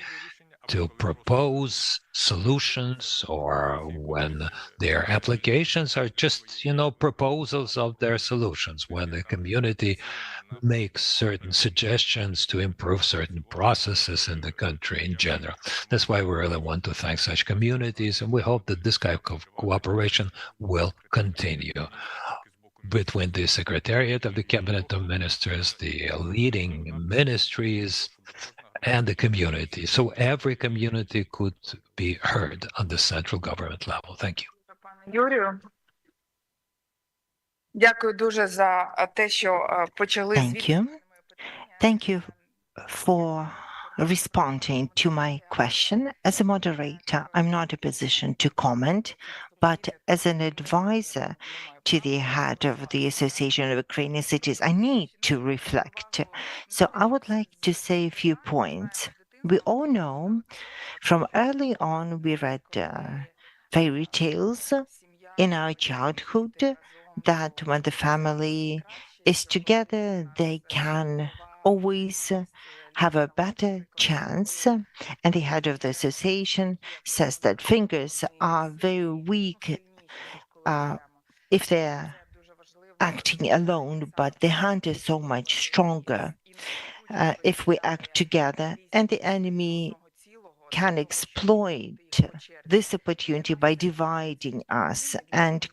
to propose solutions, or when their applications are just, proposals of their solutions, when the community makes certain suggestions to improve certain processes in the country in general. That's why we really want to thank such communities, and we hope that this kind of cooperation will continue between the Secretariat of the Cabinet of Ministers, the leading ministries, and the community. So every community could be heard on the central government level. Thank you. Пане Юрію, дякую дуже за те, що почали Thank you. Thank you for responding to my question. As a moderator, I'm not in a position to comment, but as an advisor to the head of the Association of Ukrainian Cities, I need to reflect. So I would like to say a few points. We all know from early on we read fairy tales in our childhood that when the family is together, they can always have a better chance. And the head of the association says that fingers are very weak if they're acting alone, but the hand is so much stronger if we act together, and the enemy can exploit this opportunity by dividing us and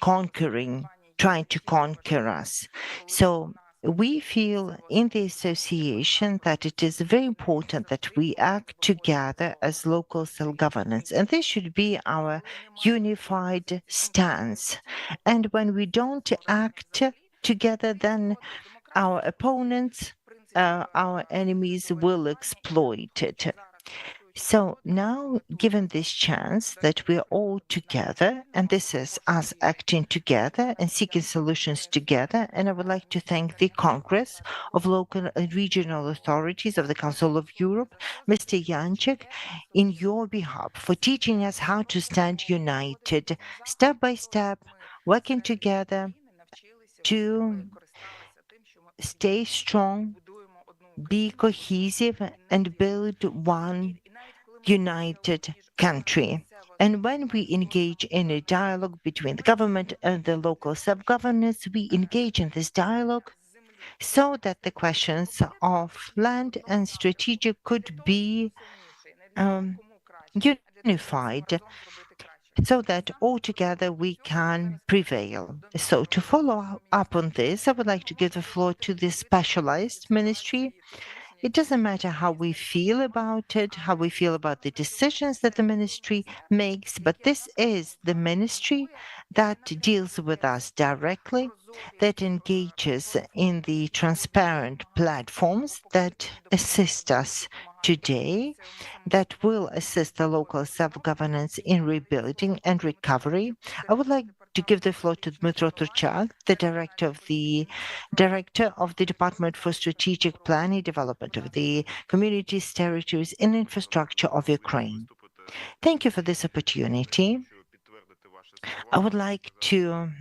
trying to conquer us. So we feel in the association that it is very important that we act together as local self-governance, and this should be our unified stance. And when we don't act together, then our opponents, our enemies will exploit it. So now, given this chance that we are all together, and this is us acting together and seeking solutions together, and I would like to thank the Congress of Local and Regional Authorities of the Council of Europe, Mr. Janček, in your behalf for teaching us how to stand united, step by step, working together to stay strong, be cohesive, and build one united country. And when we engage in a dialogue between the government and the local self-governance, we engage in this dialogue so that the questions of land and strategic could be unified, so that altogether we can prevail. So to follow up on this, I would like to give the floor to the specialized ministry. It doesn't matter how we feel about it, how we feel about the decisions that the ministry makes, but this is the ministry that deals with us directly, that engages in the transparent platforms that assist us today, that will assist the local self-governance in rebuilding and recovery. I would like to give the floor to Dmytro Turchak, the director of the Department for Strategic Planning Development of the Communities, Territories and Infrastructure of Ukraine. Thank you for this opportunity. I would like to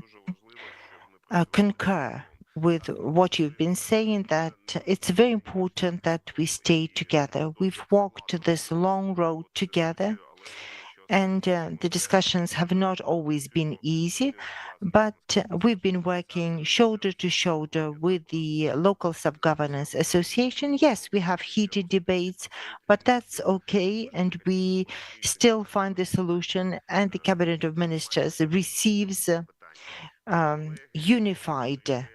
concur with what you've been saying, that it's very important that we stay together. We've walked this long road together, and the discussions have not always been easy, but we've been working shoulder to shoulder with the local self-governance association. Yes, we have heated debates, but that's okay, and we still find the solution, and the Cabinet of Ministers receives unified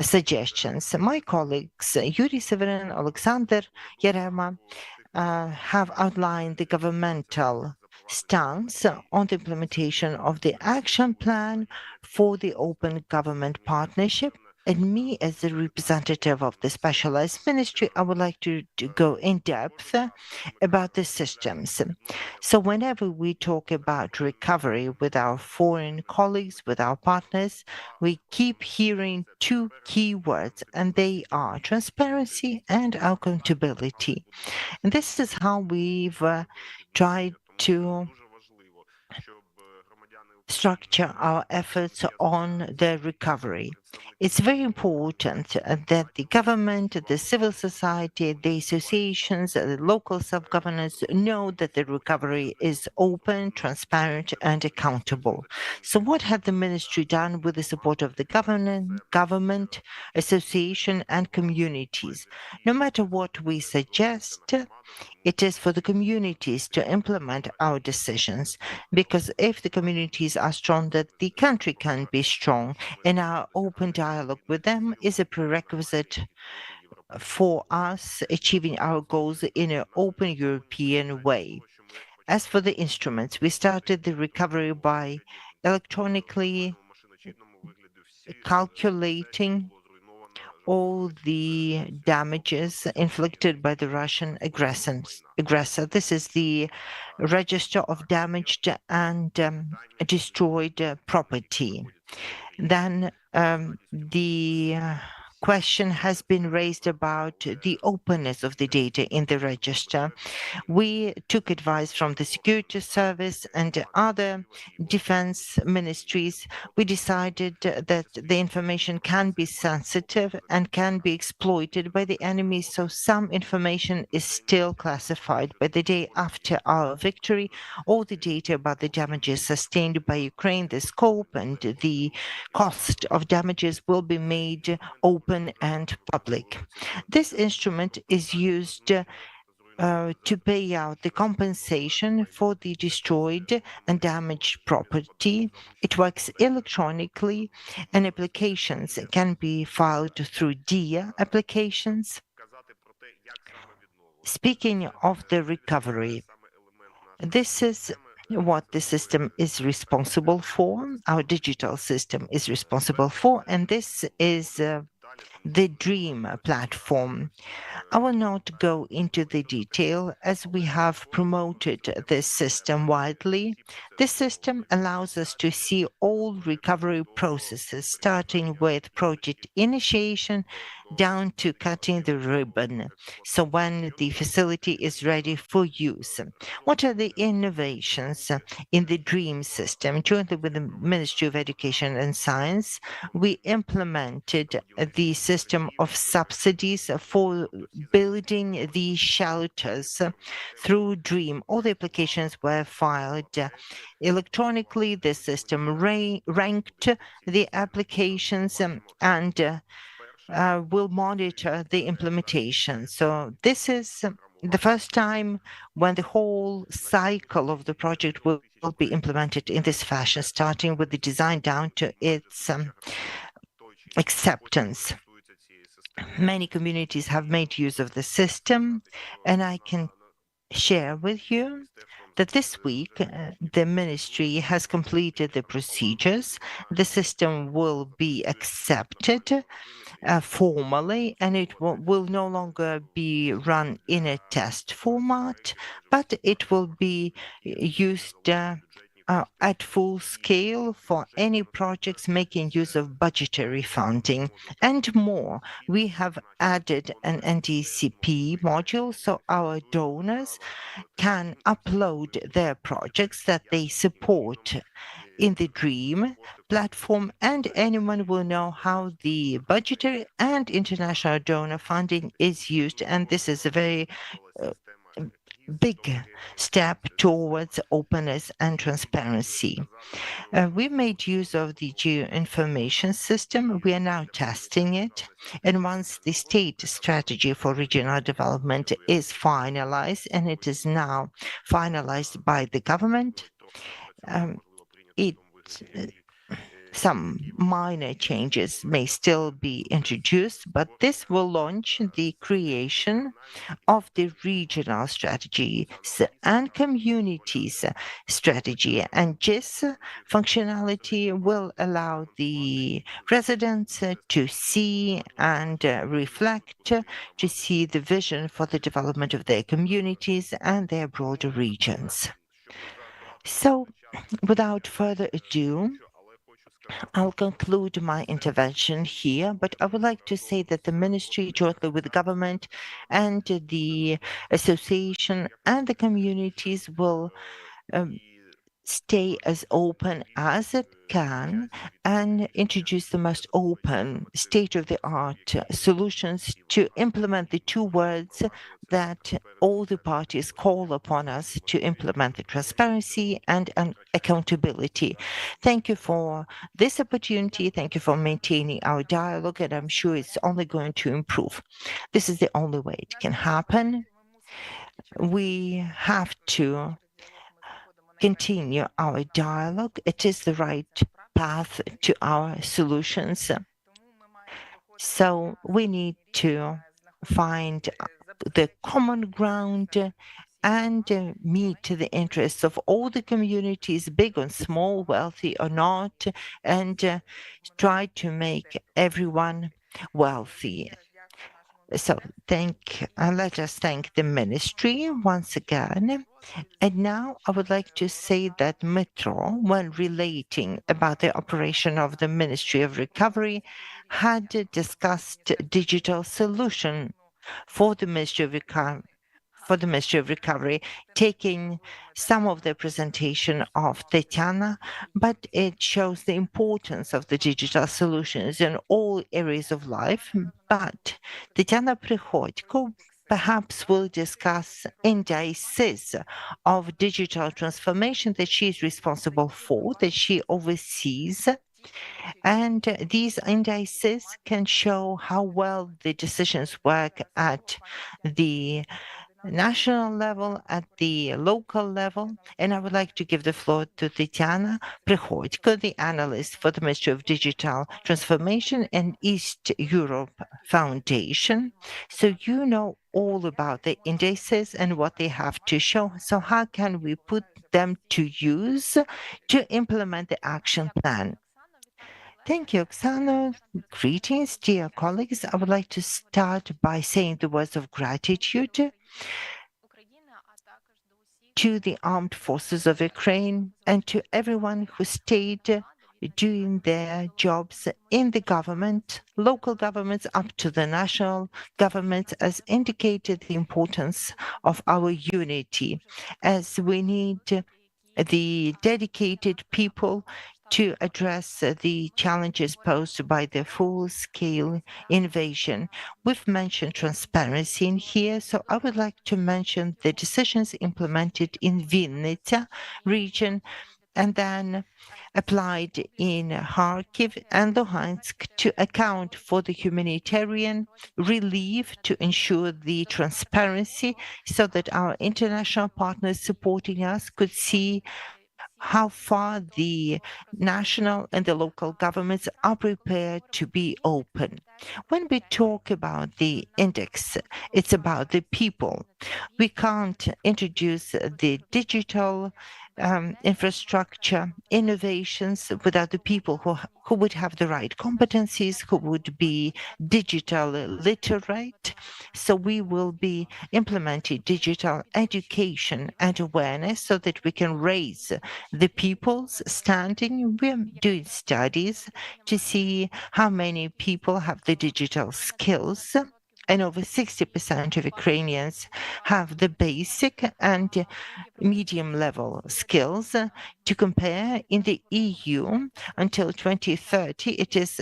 suggestions. My colleagues, Yuri Severin, Alexander Yarema, have outlined the governmental stance on the implementation of the action plan for the Open Government Partnership. And me, as the representative of the specialized ministry, I would like to go in depth about the systems. So whenever we talk about recovery with our foreign colleagues, with our partners, we keep hearing two key words, and they are transparency and accountability. And this is how we've tried to structure our efforts on the recovery. It's very important that the government, the civil society, the associations, the local self-governance know that the recovery is open, transparent, and accountable. So what had the ministry done with the support of the government, association, and communities? No matter what we suggest, it is for the communities to implement our decisions, because if the communities are strong, that the country can be strong, and our open dialogue with them is a prerequisite for us achieving our goals in an open European way. As for the instruments, we started the recovery by electronically calculating all the damages inflicted by the Russian aggressor. This is the register of damaged and destroyed property. Then the question has been raised about the openness of the data in the register. We took advice from the security service and other defense ministries. We decided that the information can be sensitive and can be exploited by the enemy, so some information is still classified. By the day after our victory, all the data about the damages sustained by Ukraine, the scope and the cost of damages will be made open and public. This instrument is used to pay out the compensation for the destroyed and damaged property. It works electronically, and applications can be filed through DIA applications. Speaking of the recovery, this is what the system is responsible for, our digital system is responsible for, and this is the DREAM platform. I will not go into the detail as we have promoted this system widely. This system allows us to see all recovery processes, starting with project initiation down to cutting the ribbon. So when the facility is ready for use. What are the innovations in the DREAM system? Jointly with the Ministry of Education and Science, we implemented the system of subsidies for building the shelters through DREAM. All the applications were filed electronically. The system ranked the applications and will monitor the implementation. So this is the first time when the whole cycle of the project will be implemented in this fashion, starting with the design down to its acceptance. Many communities have made use of the system, and I can share with you that this week the ministry has completed the procedures. The system will be accepted formally, and it will no longer be run in a test format, but it will be used at full scale for any projects making use of budgetary funding and more. We have added an NDCP module so our donors can upload their projects that they support in the DREAM platform, and anyone will know how the budgetary and international donor funding is used. And this is a very big step towards openness and transparency. We made use of the geoinformation system. We are now testing it. And once the state strategy for regional development is finalized, and it is now finalized by the government, some minor changes may still be introduced, but this will launch the creation of the regional strategies and communities strategy. And GIS functionality will allow the residents to see and reflect, to see the vision for the development of their communities and their broader regions. So, without further ado, I'll conclude my intervention here, but I would like to say that the ministry, jointly with the government and the association and the communities, will stay as open as it can and introduce the most open, state-of-the-art solutions to implement the two words that all the parties call upon us to implement: the transparency and accountability. Thank you for this opportunity. Thank you for maintaining our dialogue, and I'm sure it's only going to improve. This is the only way it can happen. We have to continue our dialogue. It is the right path to our solutions. So we need to find the common ground and meet the interests of all the communities, big and small, wealthy or not, and try to make everyone wealthy. So let us thank the ministry once again. And now I would like to say that Metro, when relating about the operation of the Ministry of Recovery, had discussed digital solution for the Ministry of Recovery, taking some of the presentation of Tatiana, but it shows the importance of the digital solutions in all areas of life. But Tatiana Prihodko perhaps will discuss indices of digital transformation that she is responsible for, that she oversees. And these indices can show how well the decisions work at the national level, at the local level. And I would like to give the floor to Tatiana Prihodko, the analyst for the Ministry of Digital Transformation and East Europe Foundation. So you know all about the indices and what they have to show. So how can we put them to use to implement the action plan? Thank you, Oksana. Greetings, dear colleagues. I would like to start by saying the words of gratitude to the armed forces of Ukraine and to everyone who stayed doing their jobs in the government, local governments up to the national government, as indicated the importance of our unity, as we need the dedicated people to address the challenges posed by the full-scale invasion. We've mentioned transparency in here, so I would like to mention the decisions implemented in Vinnytsia region and then applied in Kharkiv and Luhansk to account for the humanitarian relief to ensure the transparency so that our international partners supporting us could see how far the national and the local governments are prepared to be open. When we talk about the index, it's about the people. We can't introduce the digital infrastructure, innovations without the people who would have the right competencies, who would be digital literate. So we will be implementing digital education and awareness so that we can raise the people's standing. We're doing studies to see how many people have the digital skills. And over 60% of Ukrainians have the basic and medium level skills. To compare, in the EU until 2030, it is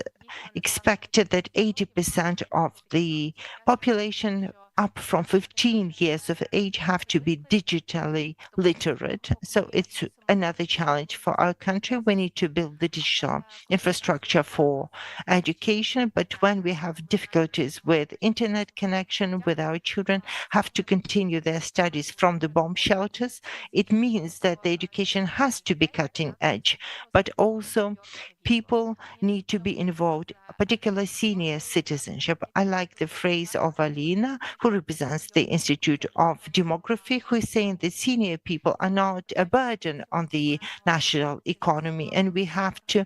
expected that 80% of the population up from 15 years of age have to be digitally literate. So it's another challenge for our country. We need to build the digital infrastructure for education, but when we have difficulties with internet connection, with our children have to continue their studies from the bomb shelters, it means that the education has to be cutting edge, but also people need to be involved, particularly senior citizenship. I like the phrase of Alina, who represents the Institute of Demography, who is saying that senior people are not a burden on the national economy, and we have to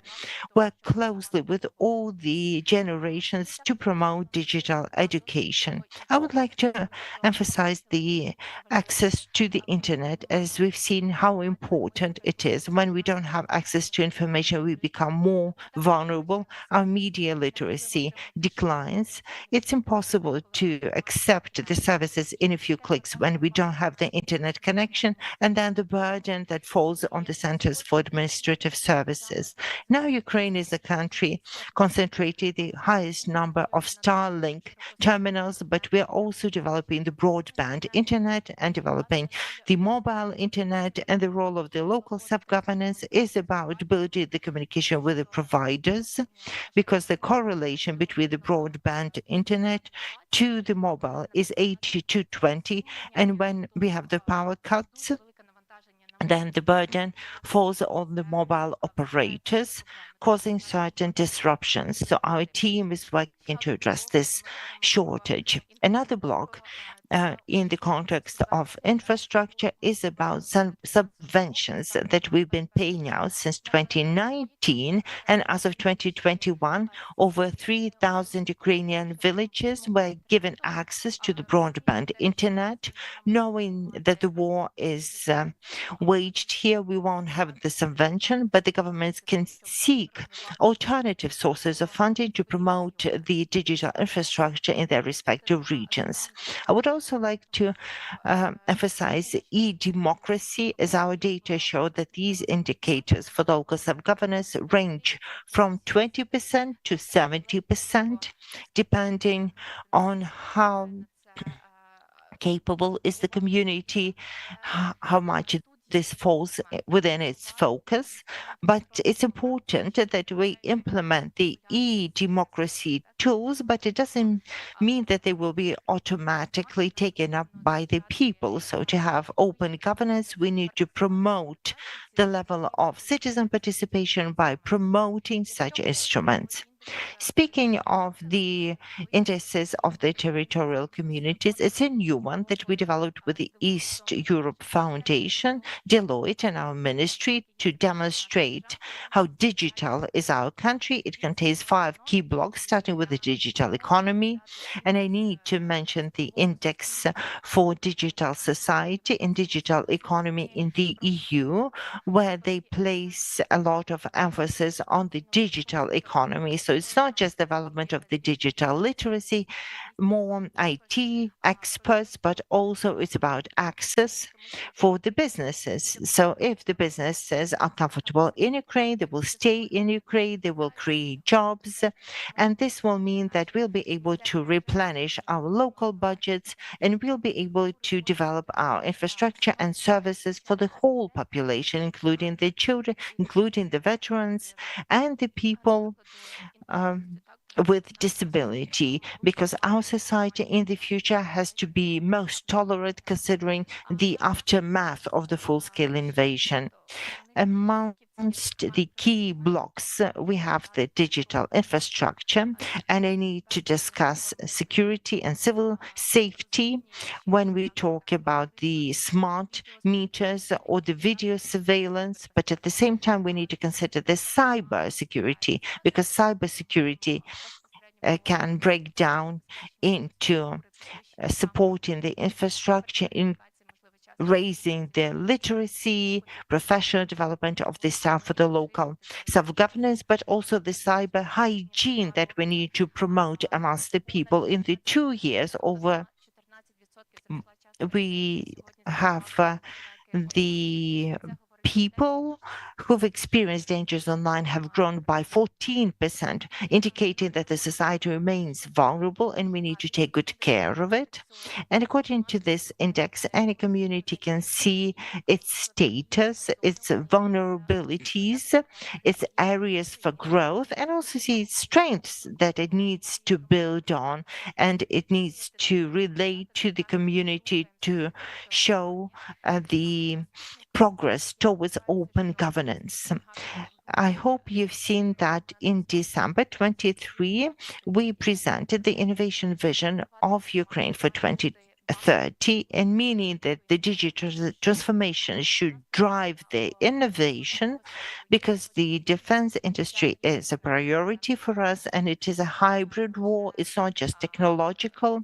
work closely with all the generations to promote digital education. I would like to emphasize the access to the internet, as we've seen how important it is. When we don't have access to information, we become more vulnerable. Our media literacy declines. It's impossible to accept the services in a few clicks when we don't have the internet connection, and then the burden that falls on the centers for administrative services. Now Ukraine is a country concentrating the highest number of Starlink terminals, but we are also developing the broadband internet and developing the mobile internet, and the role of the local self-governance is about building the communication with the providers, because the correlation between the broadband internet to the mobile is 80-20, and when we have the power cuts, then the burden falls on the mobile operators, causing certain disruptions. So our team is working to address this shortage. Another block in the context of infrastructure is about subventions that we've been paying out since 2019, and as of 2021, over 3,000 Ukrainian villages were given access to the broadband internet. Knowing that the war is waged here, we won't have the subvention, but the governments can seek alternative sources of funding to promote the digital infrastructure in their respective regions. I would also like to emphasize e-democracy, as our data show that these indicators for local self-governance range from 20% to 70%, depending on how capable is the community, how much this falls within its focus. But it's important that we implement the e-democracy tools, but it doesn't mean that they will be automatically taken up by the people. So to have open governance, we need to promote the level of citizen participation by promoting such instruments. Speaking of the indices of the territorial communities, it's a new one that we developed with the East Europe Foundation, Deloitte, and our ministry to demonstrate how digital is our country. It contains 5 key blocks, starting with the digital economy. And I need to mention the index for digital society and digital economy in the EU, where they place a lot of emphasis on the digital economy. So it's not just development of the digital literacy, more IT experts, but also it's about access for the businesses. So if the businesses are comfortable in Ukraine, they will stay in Ukraine, they will create jobs, and this will mean that we'll be able to replenish our local budgets and we'll be able to develop our infrastructure and services for the whole population, including the children, including the veterans and the people with disability, because our society in the future has to be most tolerant considering the aftermath of the full-scale invasion. Amongst the key blocks, we have the digital infrastructure, and I need to discuss security and civil safety when we talk about the smart meters or the video surveillance, but at the same time, we need to consider the cyber security, because cyber security can break down into supporting the infrastructure, in raising the literacy, professional development of the staff for the local self-governance, but also the cyber hygiene that we need to promote amongst the people. In the 2 years over, we have the people who've experienced dangers online have grown by 14%, indicating that the society remains vulnerable and we need to take good care of it. And according to this index, any community can see its status, its vulnerabilities, its areas for growth, and also see its strengths that it needs to build on, and it needs to relate to the community to show the progress towards open governance. I hope you've seen that in December 23, we presented the innovation vision of Ukraine for 2030, and meaning that the digital transformation should drive the innovation, because the defense industry is a priority for us and it is a hybrid war. It's not just technological,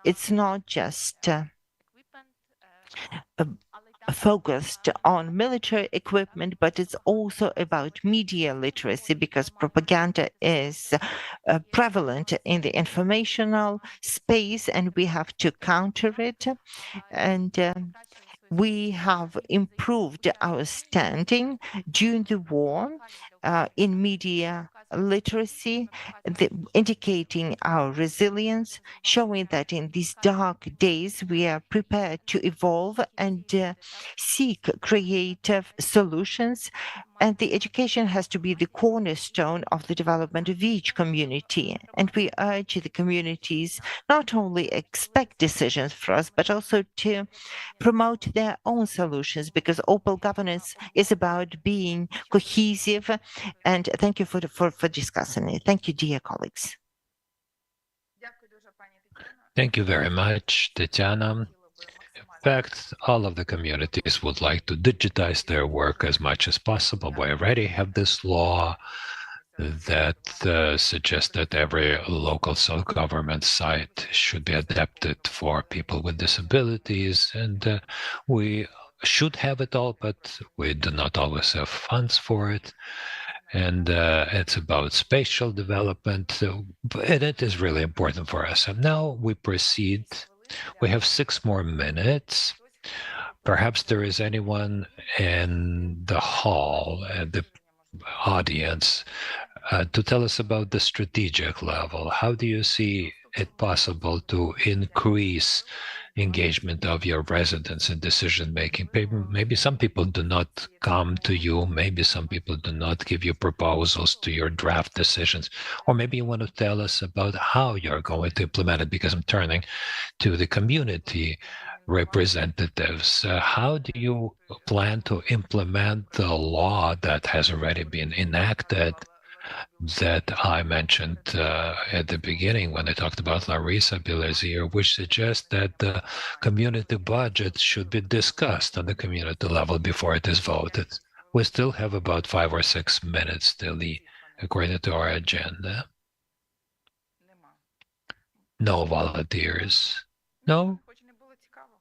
it's not just focused on military equipment, but it's also about media literacy, because propaganda is prevalent in the informational space and we have to counter it. And we have improved our standing during the war in media literacy, indicating our resilience, showing that in these dark days we are prepared to evolve and seek creative solutions. And the education has to be the cornerstone of the development of each community. And we urge the communities not only expect decisions from us, but also to promote their own solutions, because open governance is about being cohesive. And thank you for discussing it. Thank you, dear colleagues. Thank you very much, Tatiana. In fact, all of the communities would like to digitize their work as much as possible. We already have this law that suggests that every local self-government site should be adapted for people with disabilities, and we should have it all, but we do not always have funds for it. And it's about spatial development, and it is really important for us. And now we proceed. We have 6 more minutes. Perhaps there is anyone in the hall, the audience, to tell us about the strategic level. How do you see it possible to increase engagement of your residents in decision making? Maybe some people do not come to you, maybe some people do not give you proposals to your draft decisions, or maybe you want to tell us about how you're going to implement it, because I'm turning to the community representatives. How do you plan to implement the law that has already been enacted? that I mentioned at the beginning when I talked about Larissa Bilazier, which suggests that the community budget should be discussed on the community level before it is voted. We still have about 5 or 6 minutes till according to our agenda. No volunteers. No, Хоч не було цікаво.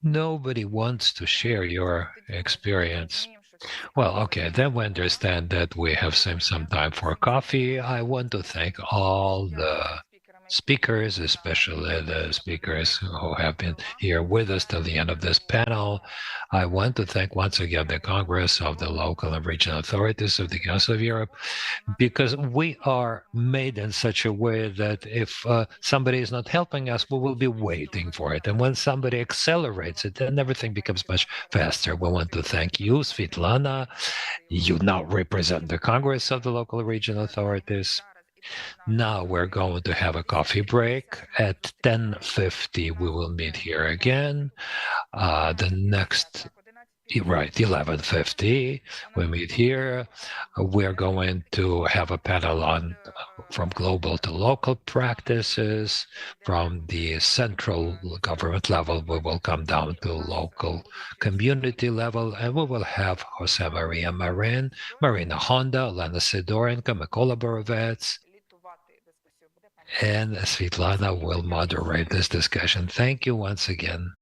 nobody wants to share your experience. Well, okay, then we understand that we have some time for coffee. I want to thank all the speakers, especially the speakers who have been here with us till the end of this panel. I want to thank once again the Congress of the Local and Regional Authorities of the Council of Europe, because we are made in such a way that if somebody is not helping us, we will be waiting for it. And when somebody accelerates it, then everything becomes much faster. We want to thank you, Svetlana. You now represent the Congress of the Local and Regional Authorities. Now we're going to have a coffee break. At 10:50, we will meet here again. The next, right, 11:50, we meet here. We're going to have a panel on from global to local practices. From the central government level, we will come down to local community level, and we will have Jose Maria Marin, Marina Honda, Lena Sidorenko, Mykola Borovets, and Svetlana will moderate this discussion. Thank you once again.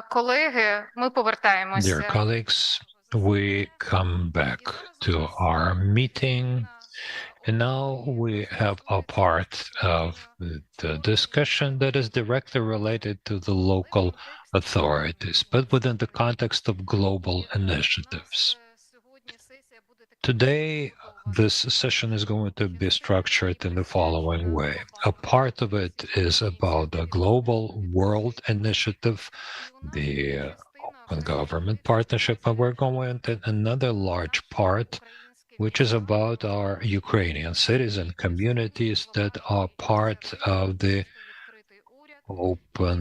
Колеги, ми повертаємося. Dear colleagues, we come back to our meeting, and now we have a part of the discussion that is directly related to the local authorities, but within the context of global initiatives. Today, this session is going to be structured in the following way. A part of it is about the global world initiative, the Open Government Partnership, and we're going to another large part, which is about our Ukrainian citizen communities that are part of the Open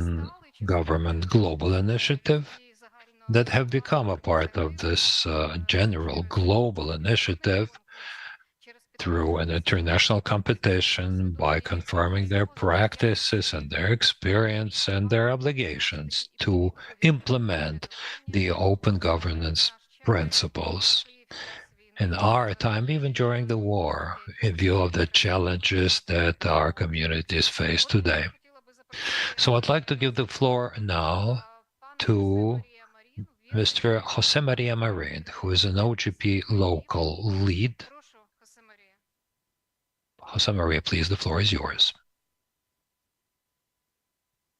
Government Global Initiative, that have become a part of this general global initiative through an international competition by confirming their practices and their experience and their obligations to implement the open governance principles. In our time, even during the war, in view of the challenges that our communities face today. So I'd like to give the floor now to Mr. Jose Maria Marin, who is an OGP local lead. Jose Maria, please, the floor is yours.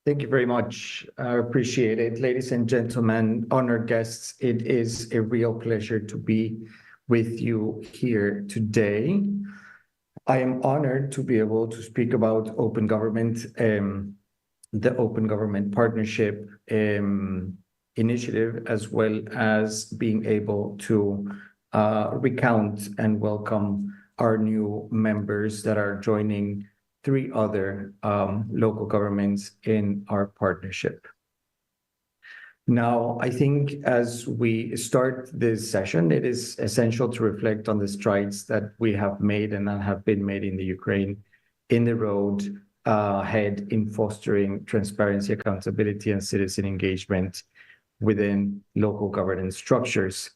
Thank you very much. I appreciate it. Ladies and gentlemen, honored guests, it is a real pleasure to be with you here today. I am honored to be able to speak about open government, the Open Government Partnership initiative, as well as being able to recount and welcome our new members that are joining 3 other local governments in our partnership. Now, I think as we start this session, it is essential to reflect on the strides that we have made and that have been made in the Ukraine in the road ahead in fostering transparency, accountability, and citizen engagement within local governance structures.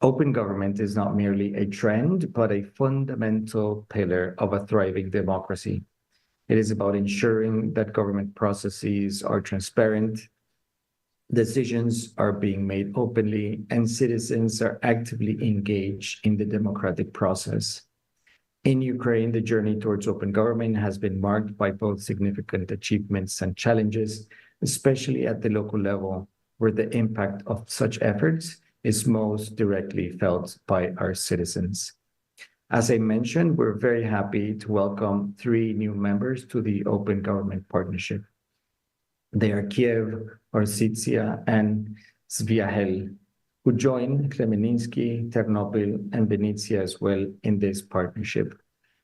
Open government is not merely a trend, but a fundamental pillar of a thriving democracy. It is about ensuring that government processes are transparent, decisions are being made openly, and citizens are actively engaged in the democratic process. In Ukraine, the journey towards open government has been marked by both significant achievements and challenges, especially at the local level, where the impact of such efforts is most directly felt by our citizens. As I mentioned, we're very happy to welcome 3 new members to the Open Government Partnership. They are Kiev, Orsitsia, and Zviahel, who join Khmelnytsky, Ternopil, and Vinnytsia as well in this partnership.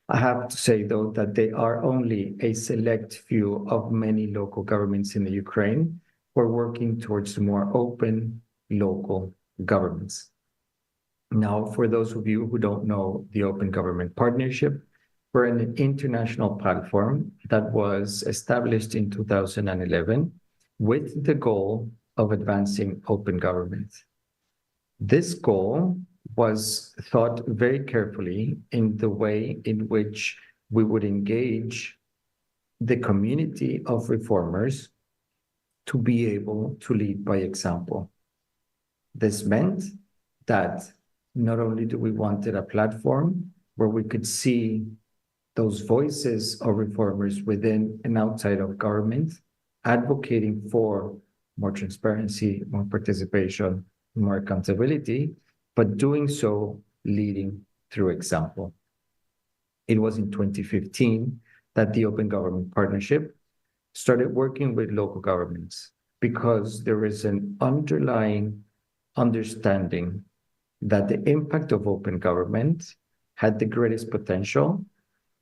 I have to say, though, that they are only a select few of many local governments in the Ukraine who are working towards more open local governments. Now, for those of you who don't know the Open Government Partnership, we're an international platform that was established in 2011 with the goal of advancing open government. This goal was thought very carefully in the way in which we would engage the community of reformers to be able to lead by example. This meant that not only do we wanted a platform where we could see those voices of reformers within and outside of government advocating for more transparency, more participation, more accountability, but doing so leading through example. It was in 2015 that the Open Government Partnership started working with local governments because there is an underlying understanding that the impact of open government had the greatest potential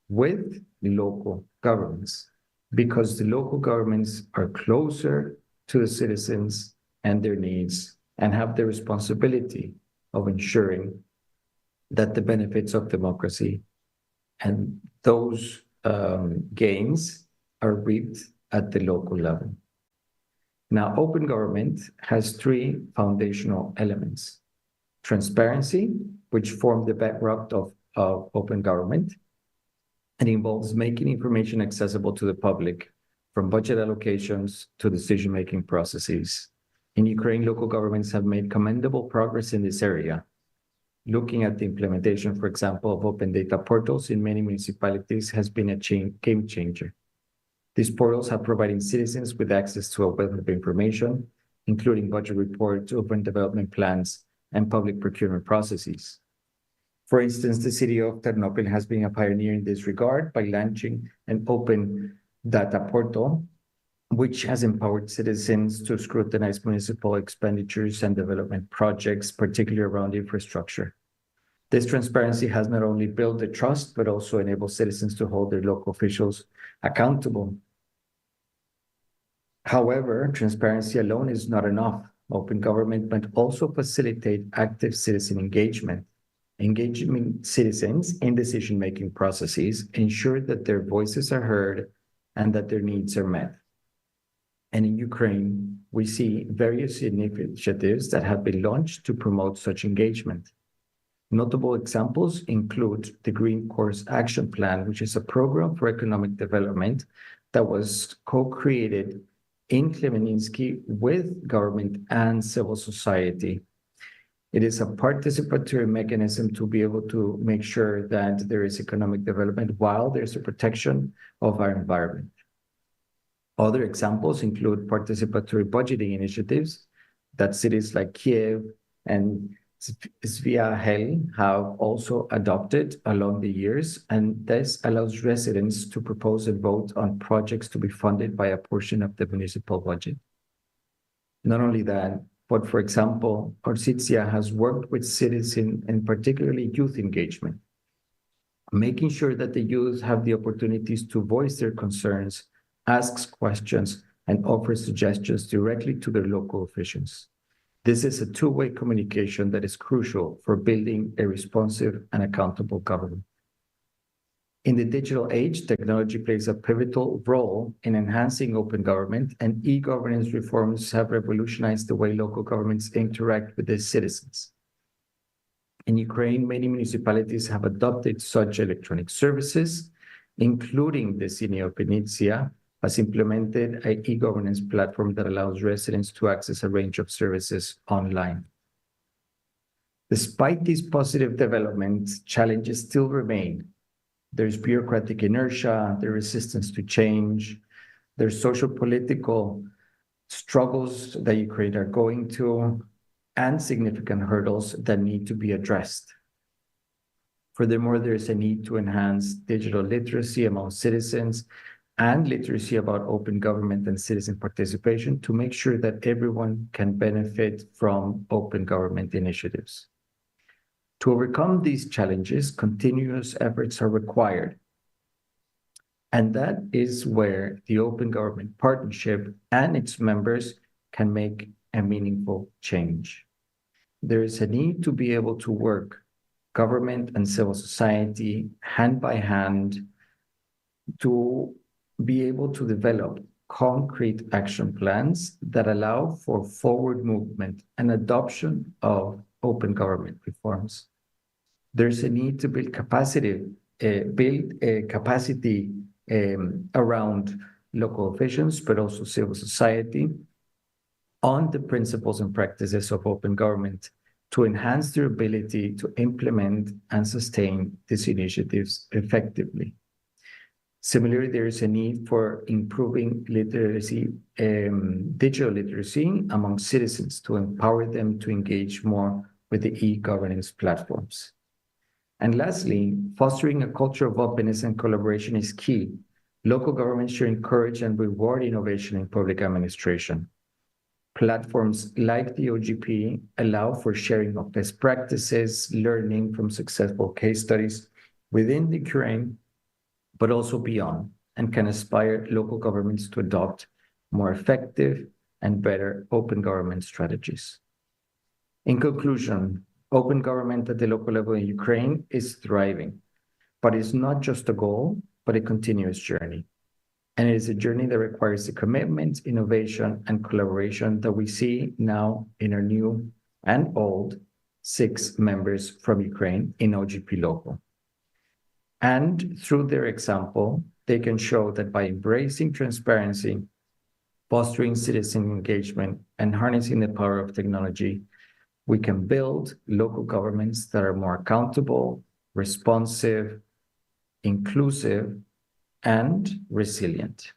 with local governments, because the local governments are closer to the citizens and their needs and have the responsibility of ensuring that the benefits of democracy and those gains are reaped at the local level. Now, open government has 3 foundational elements: transparency, which form the bedrock of open government, and involves making information accessible to the public, from budget allocations to decision-making processes. In Ukraine, local governments have made commendable progress in this area. Looking at the implementation, for example, of open data portals in many municipalities has been a game changer. These portals have provided citizens with access to a wealth of information, including budget reports, open development plans, and public procurement processes. For instance, the city of Ternopil has been a pioneer in this regard by launching an open data portal, which has empowered citizens to scrutinize municipal expenditures and development projects, particularly around infrastructure. This transparency has not only built the trust, but also enabled citizens to hold their local officials accountable. However, transparency alone is not enough. Open government must also facilitate active citizen engagement. Engaging citizens in decision-making processes ensure that their voices are heard and that their needs are met. And in Ukraine, we see various initiatives that have been launched to promote such engagement. Notable examples include the Green Course Action Plan, which is a program for economic development that was co-created in Khmelnytsky with government and civil society. It is a participatory mechanism to be able to make sure that there is economic development while there's a protection of our environment. Other examples include participatory budgeting initiatives that cities like Kiev and Sviahel have also adopted along the years, and this allows residents to propose and vote on projects to be funded by a portion of the municipal budget. Not only that, but for example, Orsitsia has worked with citizens and particularly youth engagement, making sure that the youth have the opportunities to voice their concerns, ask questions, and offer suggestions directly to their local officials. This is a two-way communication that is crucial for building a responsive and accountable government. In the digital age, technology plays a pivotal role in enhancing open government, and e-governance reforms have revolutionized the way local governments interact with their citizens. In Ukraine, many municipalities have adopted such electronic services, including the City of Vinnytsia, has implemented an e-governance platform that allows residents to access a range of services online. Despite these positive developments, challenges still remain. There's bureaucratic inertia, the resistance to change, there's social political struggles that Ukraine are going to, and significant hurdles that need to be addressed. Furthermore, there's a need to enhance digital literacy among citizens and literacy about open government and citizen participation to make sure that everyone can benefit from open government initiatives. To overcome these challenges, continuous efforts are required. And that is where the Open Government Partnership and its members can make a meaningful change. There is a need to be able to work government and civil society hand by hand to be able to develop concrete action plans that allow for forward movement and adoption of open government reforms. There's a need to build capacity around local officials, but also civil society on the principles and practices of open government to enhance their ability to implement and sustain these initiatives effectively. Similarly, there is a need for improving literacy, digital literacy among citizens to empower them to engage more with the e-governance platforms. And lastly, fostering a culture of openness and collaboration is key. Local governments should encourage and reward innovation in public administration. Platforms like the OGP allow for sharing of best practices, learning from successful case studies within the Ukraine, but also beyond, and can inspire local governments to adopt more effective and better open government strategies. In conclusion, open government at the local level in Ukraine is thriving, but it's not just a goal, but a continuous journey. And it is a journey that requires the commitment, innovation, and collaboration that we see now in our new and old 6 members from Ukraine in OGP Local. And through their example, they can show that by embracing transparency, fostering citizen engagement, and harnessing the power of technology, we can build local governments that are more accountable, responsive, inclusive, and resilient.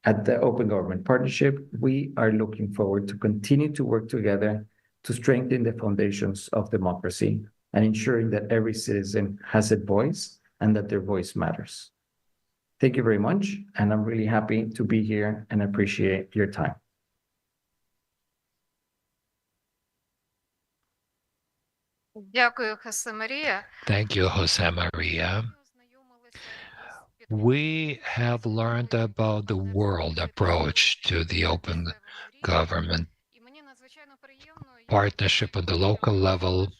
At the Open Government Partnership, we are looking forward to continue to work together to strengthen the foundations of democracy and ensuring that every citizen has a voice and that their voice matters. Thank you very much, and I'm really happy to be here and appreciate your time. Дякую, Хосе Марія. Thank you, Jose Maria. We have learned about the world approach to the open government partnership on the local level.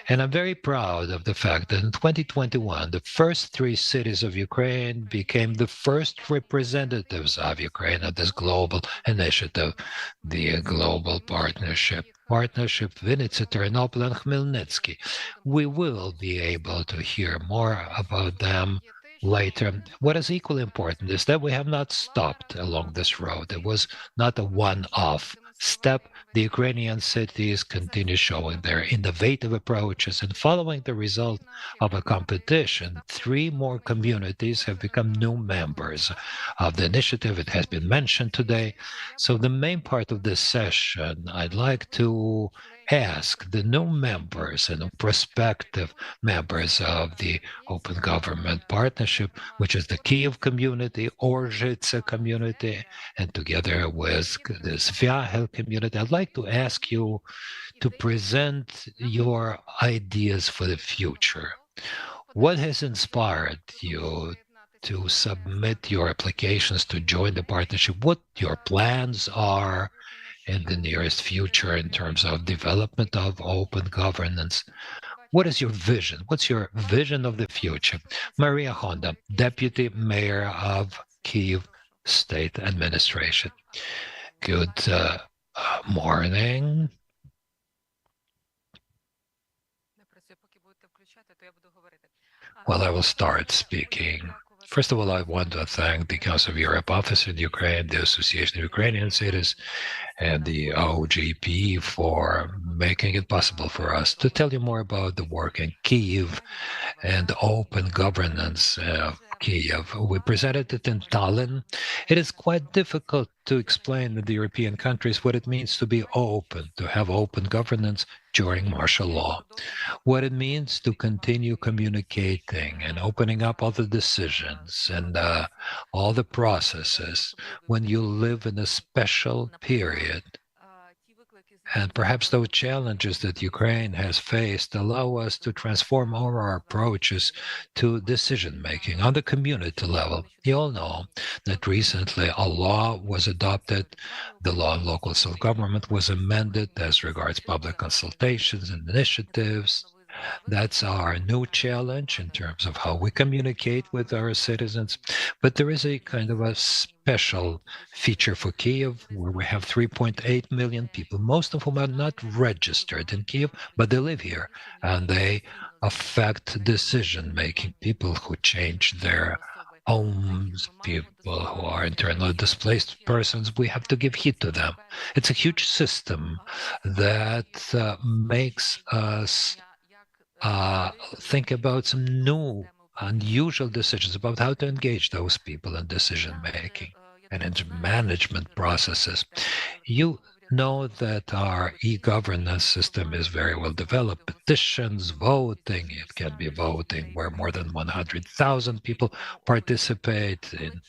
And I'm very proud of the fact that in 2021, the first 3 cities of Ukraine became the first representatives of Ukraine at this global initiative, the Global Partnership Vinnytsia, Ternopil, and Khmelnytsky. We will be able to hear more about them later. What is equally important is that we have not stopped along this road. It was not a one-off step. The Ukrainian cities continue showing their innovative approaches, and following the result of a competition, 3 more communities have become new members of the initiative. It has been mentioned today. So the main part of this session, I'd like to ask the new members and prospective members of the Open Government Partnership, which is the Kyiv community, Orzhitsa community, and together with the Svyahel community, I'd like to ask you to present your ideas for the future. What has inspired you to submit your applications to join the partnership? What your plans are in the nearest future in terms of development of open governance? What is your vision? What's your vision of the future? Maria Honda, Deputy Mayor of Kyiv State Administration. Good morning. Well, I will start speaking. First of all, I want to thank the Council of Europe office in Ukraine, the Association of Ukrainian Cities, and the OGP for making it possible for us to tell you more about the work in Kyiv and open governance of Kyiv. We presented it in Tallinn. It is quite difficult to explain to the European countries what it means to be open, to have open governance during martial law, what it means to continue communicating and opening up all the decisions and all the processes when you live in a special period. And perhaps those challenges that Ukraine has faced allow us to transform our approaches to decision-making on the community level. You all know that recently a law was adopted. The law on local self-government was amended as regards public consultations and initiatives. That's our new challenge in terms of how we communicate with our citizens. But there is a kind of a special feature for Kyiv where we have 3.8 million people, most of whom are not registered in Kyiv, but they live here and they affect decision-making. People who change their homes, people who are internally displaced persons, we have to give heed to them. It's a huge system that makes us think about some new, unusual decisions about how to engage those people in decision-making and in management processes. You know that our e-governance system is very well developed. Petitions, voting, it can be voting where more than 100,000 people participate in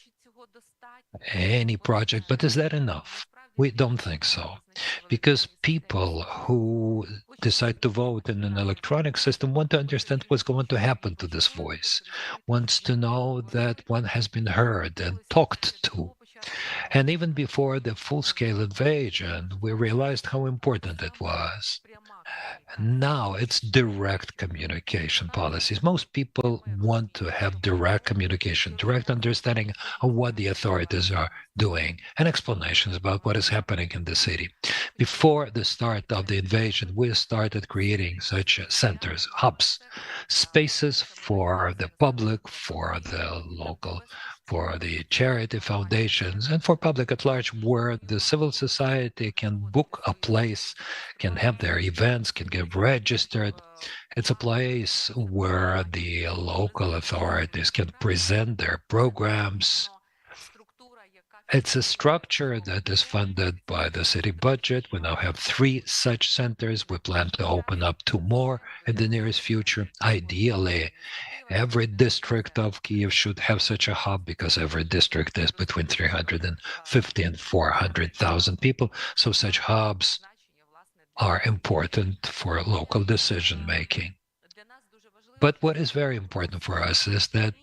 any project. But is that enough? We don't think so, because people who decide to vote in an electronic system want to understand what's going to happen to this voice, wants to know that one has been heard and talked to. And even before the full-scale invasion, we realized how important it was. Now it's direct communication policies. Most people want to have direct communication, direct understanding of what the authorities are doing, and explanations about what is happening in the city. Before the start of the invasion, we started creating such centers, hubs, spaces for the public, for the local, for the charity foundations, and for public at large, where the civil society can book a place, can have their events, can get registered. It's a place where the local authorities can present their programs. It's a structure that is funded by the city budget. We now have 3 such centers. We plan to open up 2 more in the nearest future. Ideally, every district of Kyiv should have such a hub, because every district is between 350 and 400,000 people. So such hubs are important for local decision making. But what is very important for us is that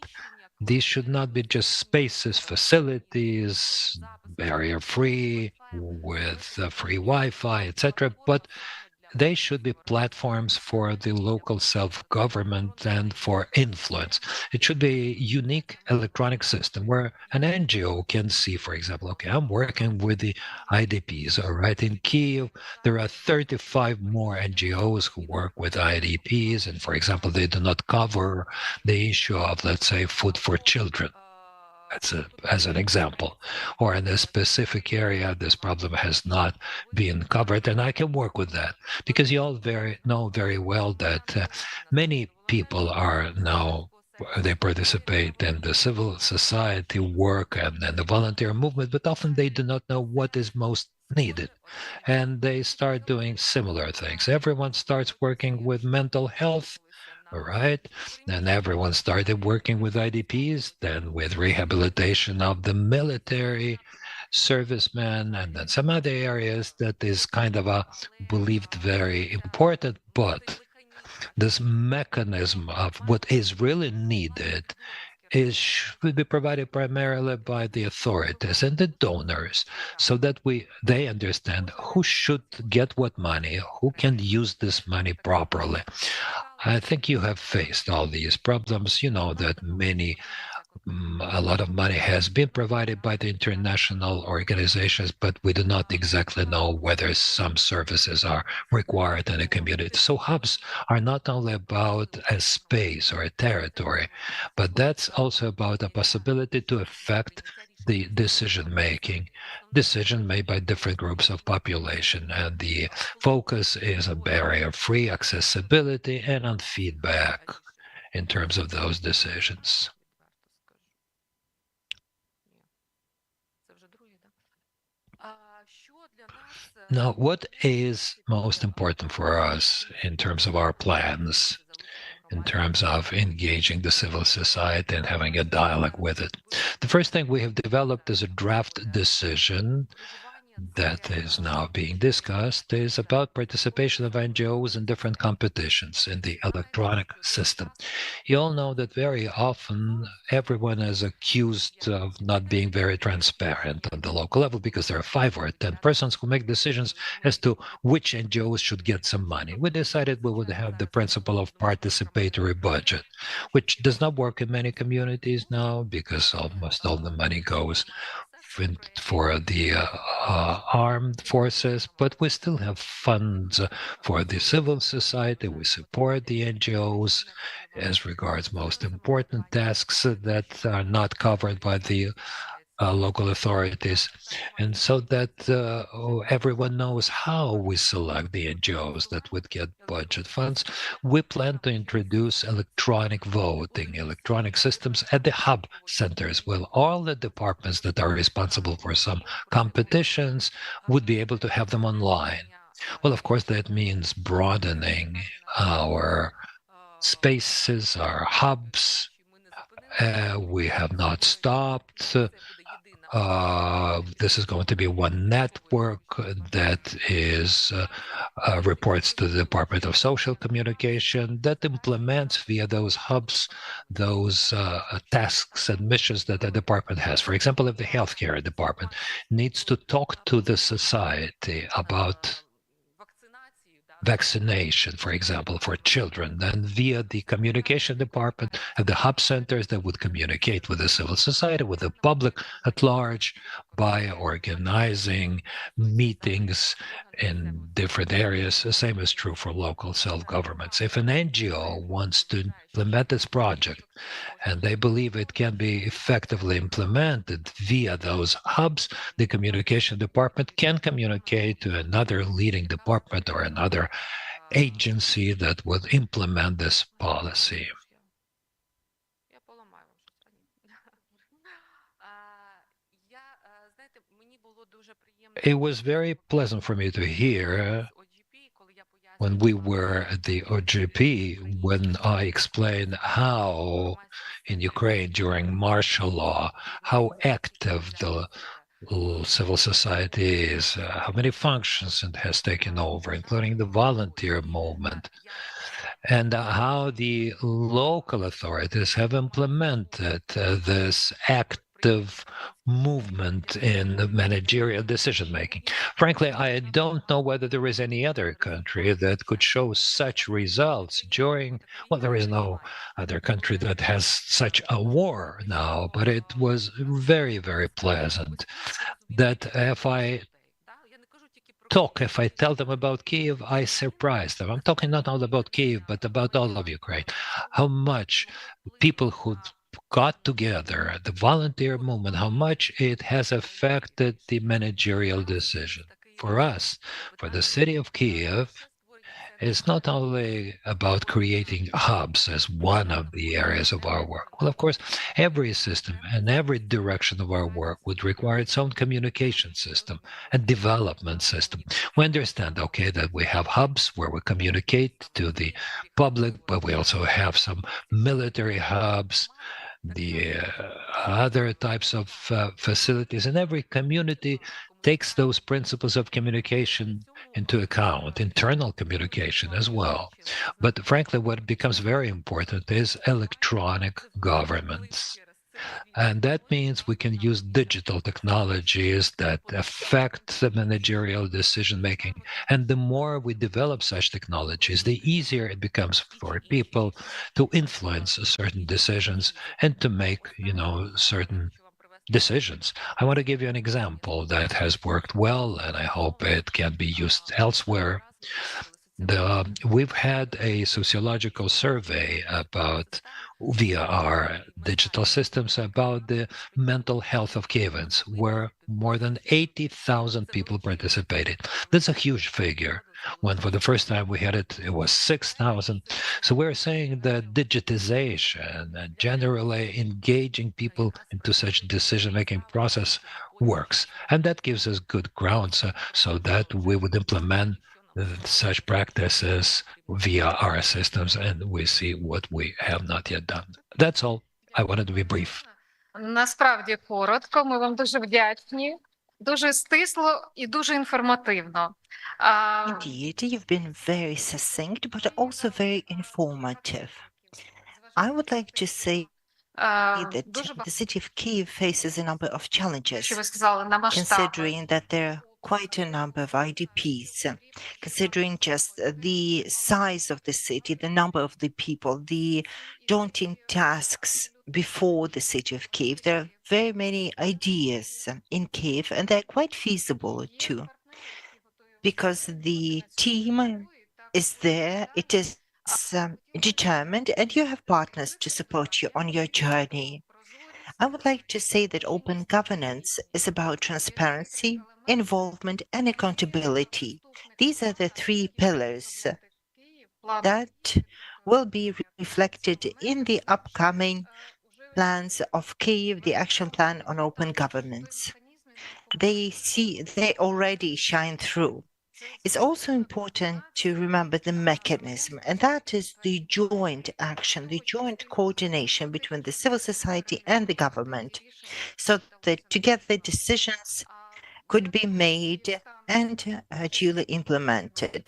these should not be just spaces, facilities, barrier-free, with free Wi-Fi, etc., but they should be platforms for the local self-government and for influence. It should be a unique electronic system where an NGO can see, for example, okay, I'm working with the IDPs, all right, in Kyiv, there are 35 more NGOs who work with IDPs, and for example, they do not cover the issue of, let's say, food for children. As an example, or in a specific area, this problem has not been covered, and I can work with that, because you all know very well that many people are now, they participate in the civil society work and the volunteer movement, but often they do not know what is most needed, and they start doing similar things. Everyone starts working with mental health. All right. Then everyone started working with IDPs, then with rehabilitation of the military servicemen, and then some other areas that is kind of believed very important. But this mechanism of what is really needed should be provided primarily by the authorities and the donors, so that they understand who should get what money, who can use this money properly. I think you have faced all these problems. You know that a lot of money has been provided by the international organizations, but we do not exactly know whether some services are required in a community. So hubs are not only about a space or a territory, but that's also about a possibility to affect the decision made by different groups of population, and the focus is on barrier-free accessibility and on feedback in terms of those decisions. Now, what is most important for us in terms of our plans, in terms of engaging the civil society and having a dialogue with it? The first thing we have developed is a draft decision that is now being discussed, is about participation of NGOs in different competitions in the electronic system. You all know that very often everyone is accused of not being very transparent on the local level, because there are 5 or 10 persons who make decisions as to which NGOs should get some money. We decided we would have the principle of participatory budget, which does not work in many communities now, because almost all the money goes for the armed forces, but we still have funds for the civil society. We support the NGOs as regards most important tasks that are not covered by the local authorities, and so that everyone knows how we select the NGOs that would get budget funds. We plan to introduce electronic voting, electronic systems at the hub centers, where all the departments that are responsible for some competitions would be able to have them online. Well, of course, that means broadening our spaces, our hubs. We have not stopped. This is going to be one network that is reports to the Department of Social Communication, that implements via those hubs those tasks and missions that the department has. For example, if the healthcare department needs to talk to the society about vaccination, for example, for children, then via the communication department and the hub centers that would communicate with the civil society, with the public at large, by organizing meetings in different areas. The same is true for local self-governments. If an NGO wants to implement this project and they believe it can be effectively implemented via those hubs, the communication department can communicate to another leading department or another agency that would implement this policy. It was very pleasant for me to hear when we were at the OGP, when I explained how in Ukraine during martial law, how active the civil society is, how many functions it has taken over, including the volunteer movement, and how the local authorities have implemented this active movement in the managerial decision-making. Frankly, I don't know whether there is any other country that could show such results during, well, there is no other country that has such a war now, but it was very, very pleasant that if I tell them about Kyiv, I surprise them. I'm talking not only about Kyiv, but about all of Ukraine. How much people who got together, the volunteer movement, how much it has affected the managerial decision. For us, for the city of Kyiv, it's not only about creating hubs as one of the areas of our work. Well, of course, every system and every direction of our work would require its own communication system and development system. We understand, okay, that we have hubs where we communicate to the public, but we also have some military hubs, the other types of facilities, and every community takes those principles of communication into account, internal communication as well. But frankly, what becomes very important is electronic governments. And that means we can use digital technologies that affect the managerial decision-making. And the more we develop such technologies, the easier it becomes for people to influence certain decisions and to make, certain decisions. I want to give you an example that has worked well, and I hope it can be used elsewhere. We've had a sociological survey about, via our digital systems, about the mental health of Kyivans, where more than 80,000 people participated. That's a huge figure. When for the first time we had it, it was 6,000. So we're saying that digitization and generally engaging people into such decision-making process works. And that gives us good grounds so that we would implement such practices via our systems, and we see what we have not yet done. That's all. I wanted to be brief. Насправді коротко, ми вам дуже вдячні, дуже стисло і дуже інформативно. Indeed, you've been very succinct, but also very informative. I would like to say that the city of Kyiv faces a number of challenges, Що ви сказали, на масштаби. considering that there are quite a number of IDPs, considering just the size of the city, the number of the people, the daunting tasks before the city of Kyiv. There are very many ideas in Kyiv, and they're quite feasible too, because the team is there, it is determined, and you have partners to support you on your journey. I would like to say that open governance is about transparency, involvement, and accountability. These are the three pillars that will be reflected in the upcoming plans of Kyiv, the action plan on open governance. They already shine through. It's also important to remember the mechanism, and that is the joint action, the joint coordination between the civil society and the government, so that together decisions could be made and duly implemented.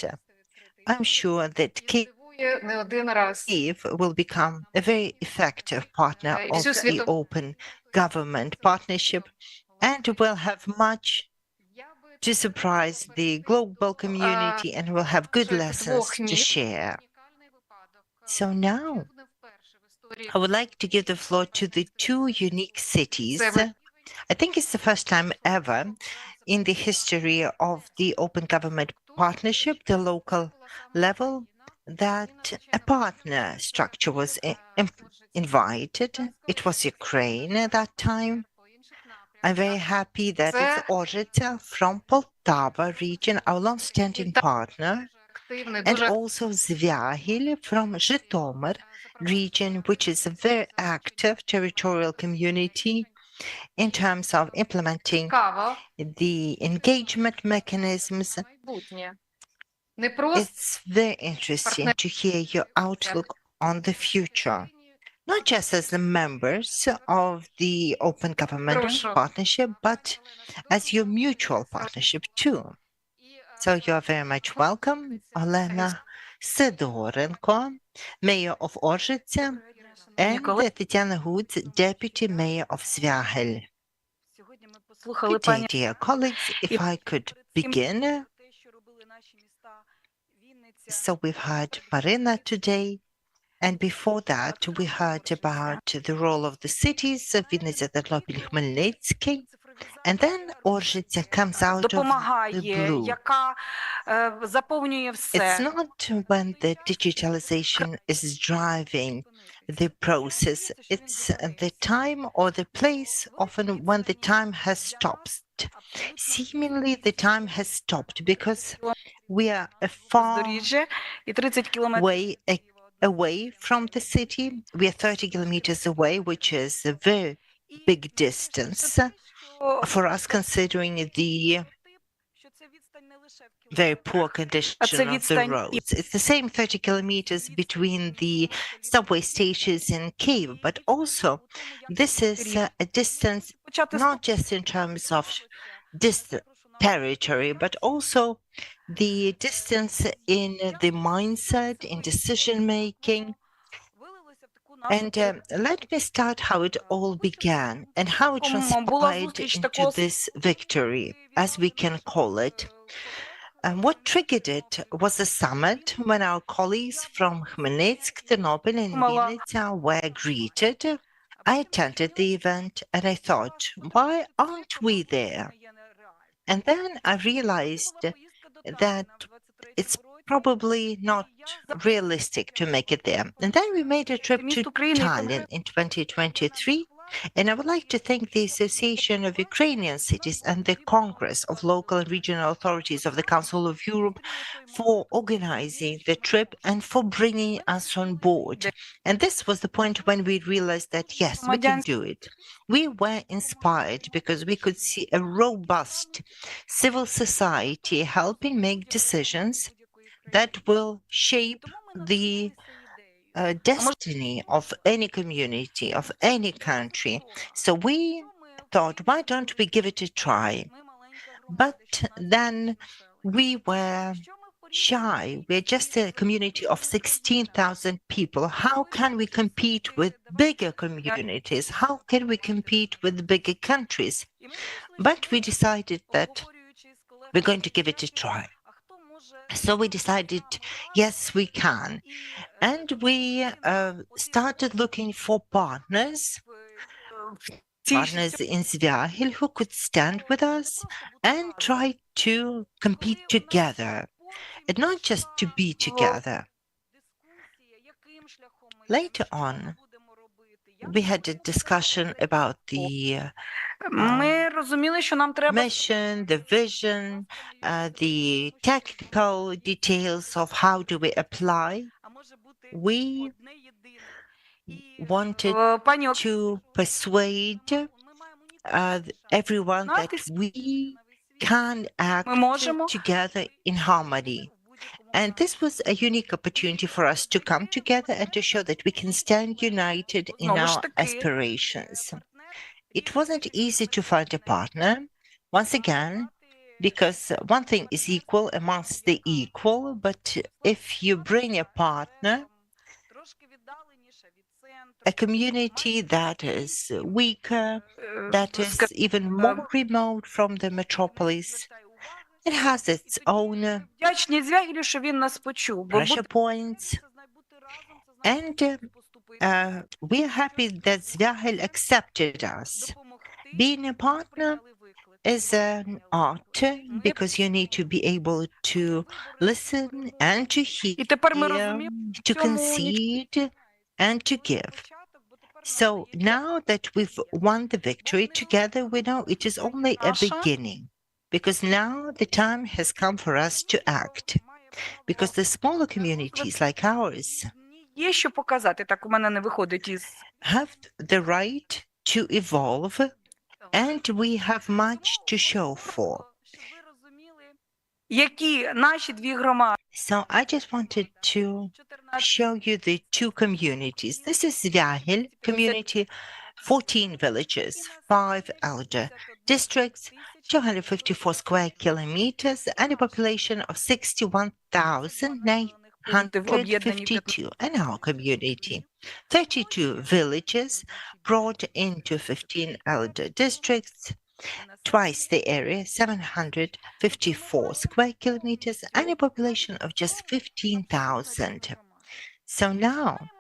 I'm sure that Kyiv will become a very effective partner of the open government partnership and will have much to surprise the global community and will have good Наших lessons двох to міст. share. Унікальний випадок. So now Це не вперше в історії I would like to give the floor to the two unique cities. Це ви- I think it's the first time ever in the history of the Open Government Partnership, the local level, that a partner structure was invited. It was Ukraine at that time. I'm very happy that it's Orzyca from Poltava region, our long-standing partner, активний, and дуже also Zvyagil from Zhytomyr region, which is a very active territorial community in terms of implementing цікаво. the engagement mechanisms. Майбутнє. Не просто It's very interesting to hear your outlook on the future, not just as the members of the Open Government Прошу. Partnership, but as your mutual partnership too. So you are very much welcome, Olena Sidorenko, Mayor of Orzyca, and Tetiana Hoods, Deputy Mayor of Zvyagil. Сьогодні ми послухали Good day, пані dear colleagues. If I could begin, те, що робили наші міста Вінниця. so we've heard Marina today, and before that we heard about the role of the cities of Vinnytsia, Ternopil, Khmelnytsky, and then Orzyca comes out of the Допомагає, blue. яка заповнює It's все. not when the digitalization is driving the process, it's the time or the place, often when the time has stopped. Seemingly the time has stopped because we are a far Роздоріжжя і 30 кілометрів. way away from the city. We are 30 kilometers away, which is a very big distance for us, considering the very poor condition of the roads. It's the same 30 kilometers between the subway stations in Kyiv, but also this is a distance not just in terms of distant territory, but also the distance in the mindset, in decision making. And let me start how it all began and how it transpired into this victory, as we can call it. And what triggered it was a summit when our colleagues from Khmelnytsk, Ternopil, and Vinnytsia were greeted. I attended the event and I thought, why aren't we there? And then I realized that it's probably not realistic to make it there. And then we made a trip to Tallinn in 2023. And I would like to thank the Association of Ukrainian Cities and the Congress of Local and Regional Authorities of the Council of Europe for organizing the trip and for bringing us on board. And this was the point when we realized that, yes, we can do it. We were inspired because we could see a robust civil society helping make decisions that will shape the destiny of any community, of any country. So we thought, why don't we give it a try? But then we were shy. We're just a community of 16,000 people. How can we compete with bigger communities? How can we compete with bigger countries? But we decided that we're going to give it a try. So we decided, yes, we can. And we started looking for partners in Zvyagil who could stand with us and try to compete together, and not just to be together. Later on, we had a discussion about the Ми розуміли, що нам треба mission, the vision, the technical details of how do we apply. We wanted пані to persuade everyone that we can act together in harmony. And this was a unique opportunity for us to come together and to show that we can stand united in our aspirations. It wasn't easy to find a partner, once again, because one thing is equal amongst the equal, but if you bring a partner, a community that is weaker, that is even more remote from the metropolis, It has its own Вдячні Звягілю, що він нас почув. Бо pressure points, and we are happy that Zviagil accepted us. Being a partner is an art because you need to be able to listen and to hear, І тепер ми розуміємо, to concede and to give. So now that we've won the victory together, we know it is only a beginning, because now the time has come for us to act. Because the smaller communities like ours є що показати. Так у мене не виходить із... have the right to evolve, and we have much to show for. Щоб ви розуміли, які наші дві громади. So I just wanted to show you the two communities. This is Zviagil community, 14 villages, 5 elder districts, 254 square kilometers, and a population of 61,952. And our community, 32 villages brought into 15 elder districts, twice the area, 754 square kilometers, and a population of just 15,000. So now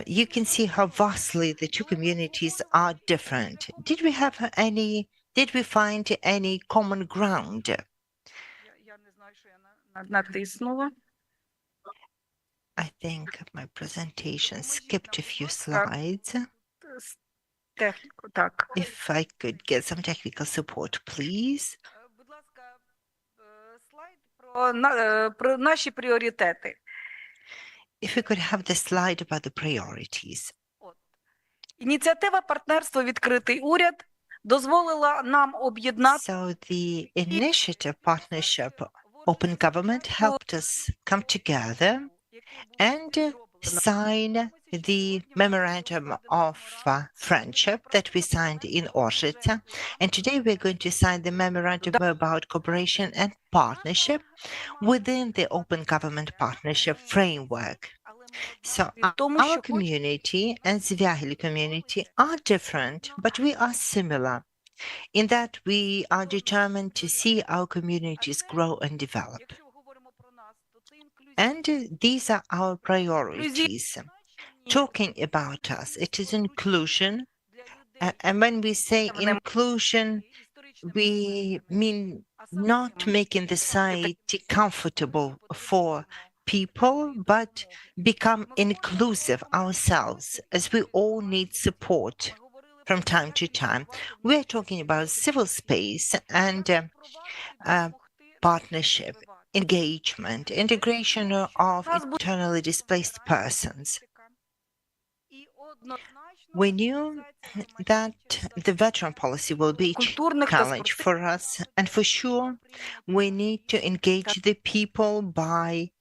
you can see how vastly the two communities are different. Did we find any common ground? Я не знаю, що я натиснула. I think my presentation skipped a few slides. Техніку, так. If I could get some technical support, please. Будь ласка, слайд про наші пріоритети. If we could have the slide about the priorities. Ініціатива партнерство «Відкритий уряд» дозволила нам об'єднати So the initiative partnership Open Government helped us come together and sign the memorandum of friendship that we signed in Orshita. And today we're going to sign the memorandum about cooperation and partnership within the Open Government Partnership framework. So our community and Zviagil community are different, but we are similar in that we are determined to see our communities grow and develop. And these are our priorities. Talking about us, it is inclusion. And when we say inclusion, we mean not making the society comfortable for people, but become inclusive ourselves, as we all need support from time to time. We're talking about civil space and partnership, engagement, integration of internally displaced persons. We knew that the veteran policy will be a challenge for us, and for sure, we need to engage the people by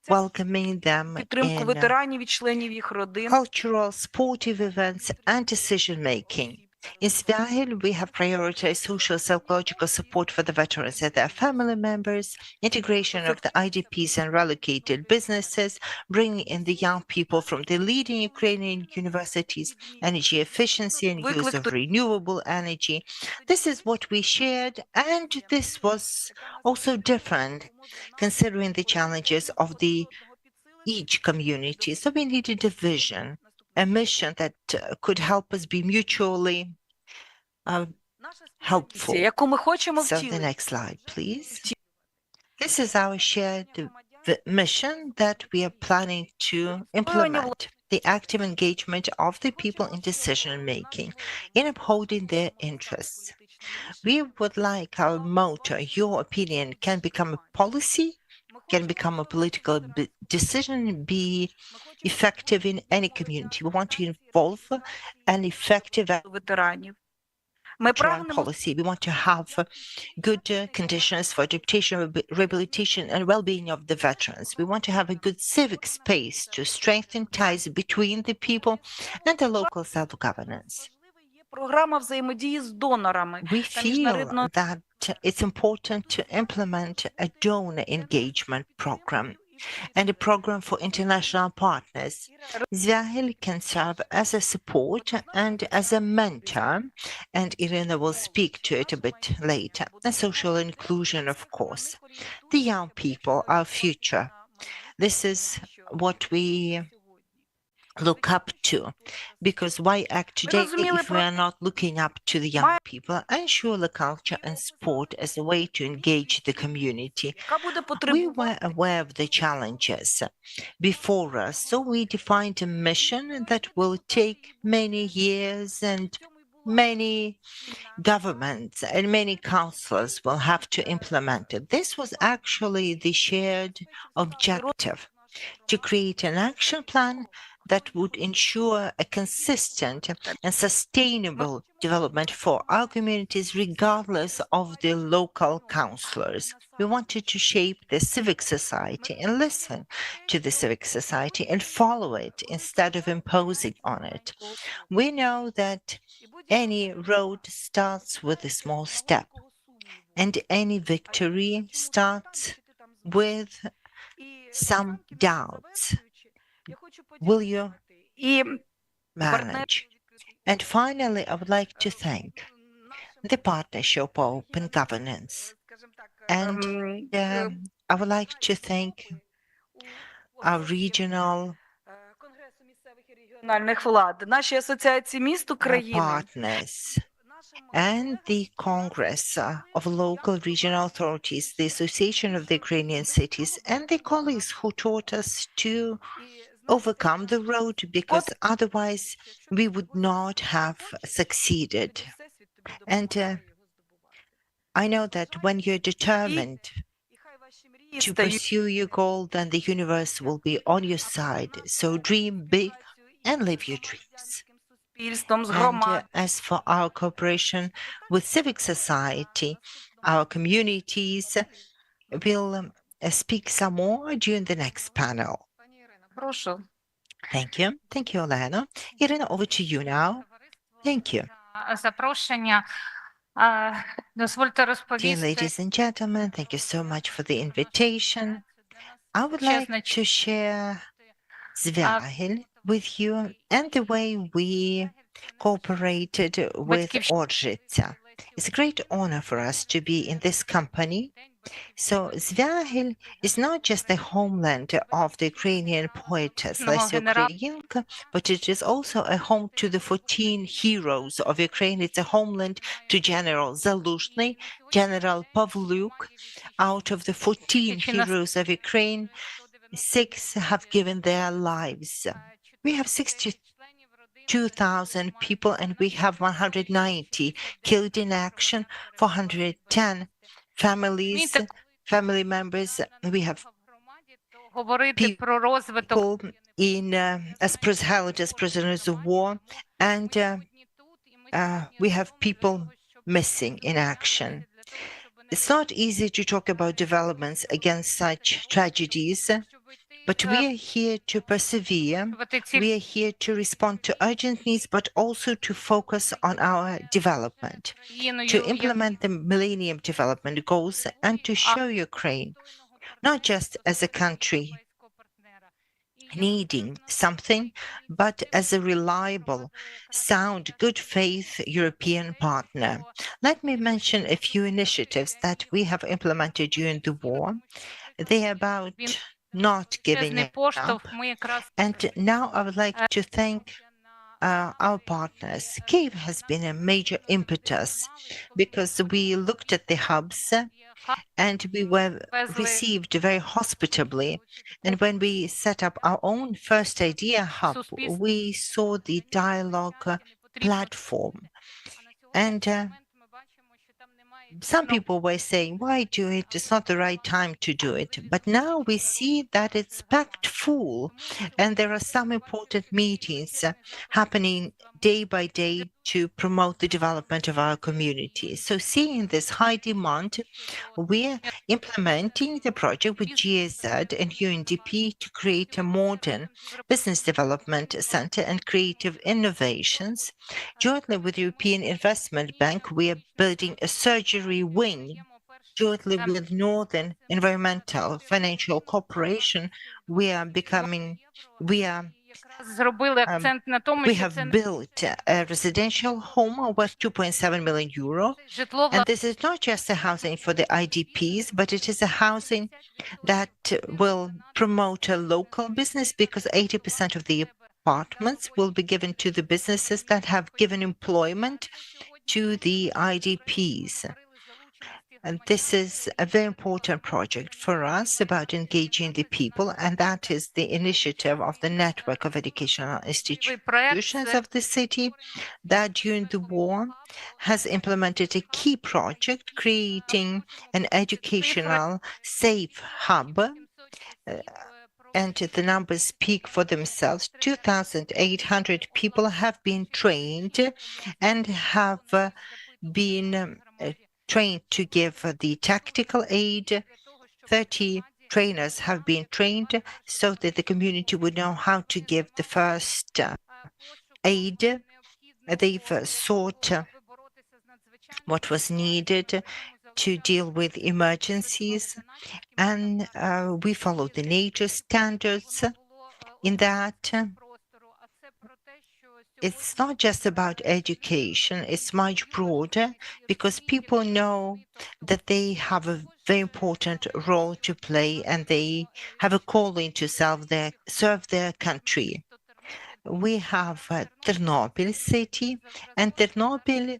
welcoming them підтримку in ветеранів і членів їх родин. cultural, sportive events, and decision-making. In Zviagil, we have prioritized social psychological support for the veterans and their family members, integration of the IDPs and relocated businesses, bringing in the young people from the leading Ukrainian universities, energy efficiency and use of renewable energy. This is what we shared, and this was also different considering the challenges of each community. So we needed a vision, a mission that could help us be mutually helpful. Яку ми хочемо So the втілити. next slide, please. This is our shared mission that we are planning to implement. The active engagement of the people in decision-making, in upholding their interests. We would like our motto, your opinion can become a policy, can become a political decision, be effective in any community. We want to involve an effective ветеранів. Ми veteran прагнемо policy. We want to have good conditions for adaptation, rehabilitation, and well-being of the veterans. We want to have a good civic space to strengthen ties between the people and the local self-governance. є програма взаємодії з донорами. We feel that it's important to implement a donor engagement program and a program for international partners. Zviahil can serve as a support and as a mentor, and Irina will speak to it a bit later. And social inclusion, of course. The young people, our future. This is what we look up to, because why act today if we are not looking up to the young people? Ensure the culture and sport as a way to engage the community. We were aware of the challenges before us, so we defined a mission that will take many years, and many governments and many councillors will have to implement it. This was actually the shared objective, to create an action plan that would ensure a consistent and sustainable development for our communities, regardless of the local councillors. We wanted to shape the civic society and listen to the civic society and follow it instead of imposing on it. We know that any road starts with a small step, and any victory starts with some doubts. Will you manage? And finally, I would like to thank the Partnership for Open Governance. And I would like to thank our regional partners and the Congress of Local Regional Authorities, the Association of the Ukrainian Cities, and the colleagues who taught us to overcome the road, because otherwise we would not have succeeded. And I know that when you're determined to pursue your goal, then the universe will be on your side. So dream big and live your dreams. And as for our cooperation with civic society, our communities will speak some more during the next panel. Прошу. Thank you. Thank you, Olena. Irina, over to you now. Thank you. Запрошення. Дозвольте Dear розповісти. ladies and gentlemen, thank you so much for the invitation. I would like to share Zviahil with you and the way we cooperated with Odrzyca. It's a great honor for us to be in this company. So Zviahil is not just the homeland of the Ukrainian poetess Lesya Ukrayenko, but it is also a home to the 14 heroes of Ukraine. It's a homeland to General Zaluzhny, General Pavlyuk. Out of the 14 heroes of Ukraine, 6 have given their lives. We have 62,000 people, and we have 190 killed in action, 410 family members. We have people in as held as prisoners of war, and we have people missing in action. It's not easy to talk about developments against such tragedies, but we are here to persevere. We are here to respond to urgent needs, but also to focus on our development, to implement the Millennium Development Goals, and to show Ukraine not just as a country needing something, but as a reliable, sound, good faith European partner. Let me mention a few initiatives that we have implemented during the war. They are about not giving up. And now I would like to thank our partners. Kyiv has been a major impetus because we looked at the hubs and we were received very hospitably. And when we set up our own First Idea Hub, we saw the dialogue platform. And some people were saying, why do it? It's not the right time to do it. But now we see that it's packed full, and there are some important meetings happening day by day to promote the development of our community. So seeing this high demand, we're implementing the project with GIZ and UNDP to create a modern business development center and creative innovations. Jointly with the European Investment Bank, we are building a surgery wing jointly with Northern Environmental Financial Corporation, we are Зробили акцент на тому, we що have це built a residential home worth 2.7 million euro. житло And this is not just a housing for the IDPs, but it is a housing that will promote a local business because 80% of the apartments will be given to the businesses that have given employment to the IDPs. And this is a very important project for us about engaging the people, and that is the initiative of the network of educational institutions of the city that during the war has implemented a key project creating an educational safe hub. And the numbers speak for themselves. 2,800 people have been trained and have been trained to give the tactical aid. 30 trainers have been trained so that the community would know how to give the first aid. They've sought what was needed to deal with emergencies, and we follow the nature standards in that. It's not just about education, it's much broader because people know that they have a very important role to play and they have a calling to serve their country. We have Ternopil city, and Ternopil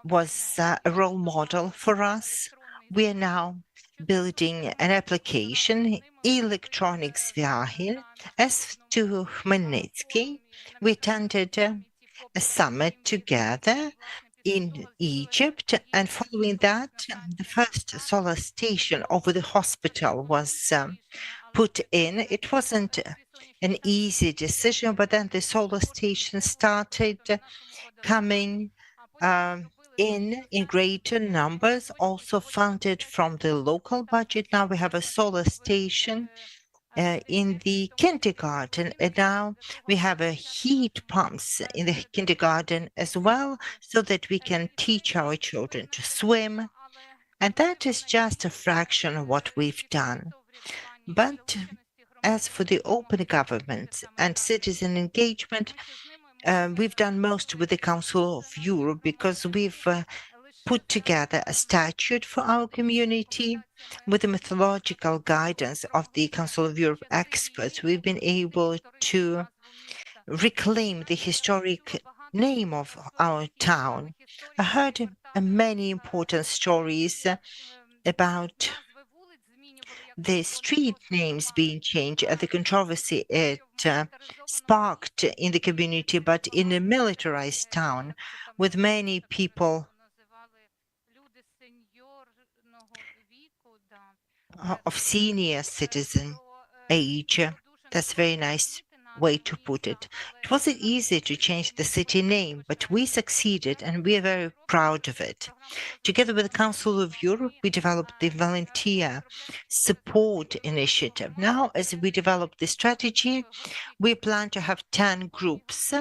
was a role model for us. We are now building an application, Electronic Svyahil. As to Khmelnytsky, we attended a summit together in Egypt, and following that, the first solar station over the hospital was put in. It wasn't an easy decision, but then the solar station started coming in greater numbers, also funded from the local budget. Now we have a solar station in the kindergarten, and now we have a heat pumps in the kindergarten as well, so that we can teach our children to swim. And that is just a fraction of what we've done. But as for the open government and citizen engagement, we've done most with the Council of Europe because we've put together a statute for our community with the methodological guidance of the Council of Europe experts. We've been able to reclaim the historic name of our town. I heard many important stories about the street names being changed and the controversy it sparked in the community, but in a militarized town with many people of senior citizen age. That's a very nice way to put it. It wasn't easy to change the city name, but we succeeded and we are very proud of it. Together with the Council of Europe, we developed the Volunteer Support Initiative. Now, as we develop the strategy, we plan to have 10 groups,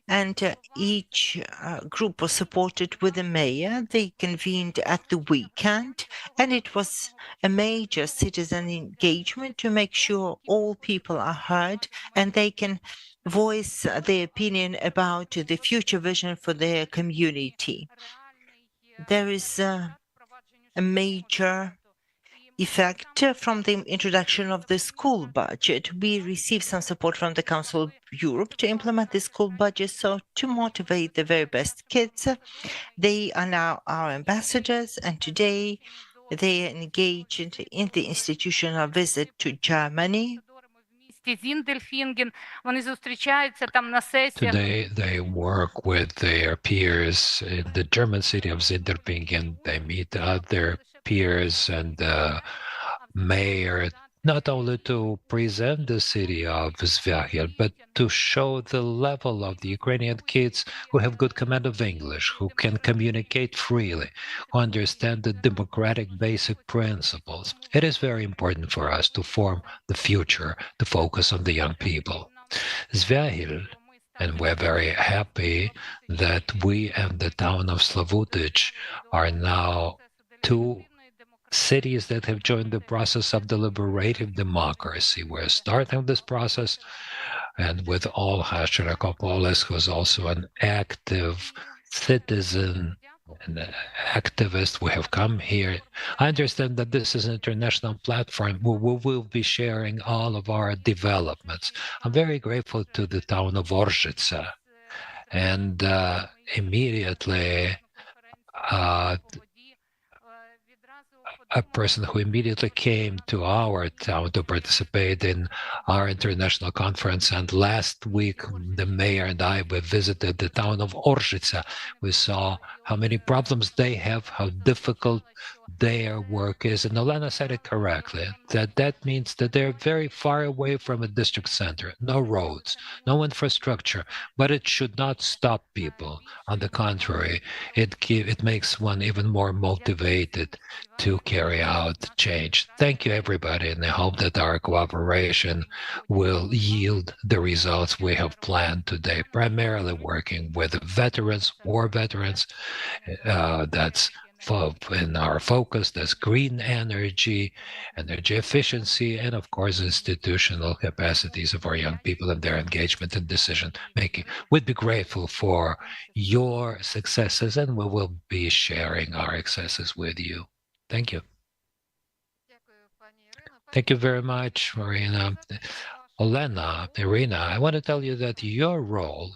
and each group was supported with a mayor. They convened at the weekend, and it was a major citizen engagement to make sure all people are heard and they can voice their opinion about the future vision for their community. There is a major effect from the introduction of the school budget. We received some support from the Council of Europe to implement the school budget, so to motivate the very best kids. They are now our ambassadors, and today they are engaged in the institutional visit to Germany. Today, they work with their peers in the German city of Sindelfingen. They meet other peers and the mayor, not only to present the city of Svyahil, but to show the level of the Ukrainian kids who have good command of English, who can communicate freely, who understand the democratic basic principles. It is very important for us to form the future, to focus on the young people. Svyahil, and we're very happy that we and the town of Slavutich are now two cities that have joined the process of deliberative democracy. We're starting this process, and with Olha Shirakopoulos, who's also an active citizen and an activist, we have come here. I understand that this is an international platform where we will be sharing all of our developments. I'm very grateful to the town of Orzica, and immediately a person who immediately came to our town to participate in our international conference. And last week, the mayor and I, we visited the town of Orzica. We saw how many problems they have, how difficult their work is. And Olena said it correctly, that means that they're very far away from a district center, no roads, no infrastructure, but it should not stop people. On the contrary, it makes one even more motivated to carry out change. Thank you, everybody, and I hope that our cooperation will yield the results we have planned today, primarily working with veterans, war veterans. That's in our focus. That's green energy, energy efficiency, and of course, institutional capacities of our young people and their engagement in decision making. We'd be grateful for your successes, and we will be sharing our successes with you. Thank you. Thank you very much, Marina. Olena, Irina, I want to tell you that your role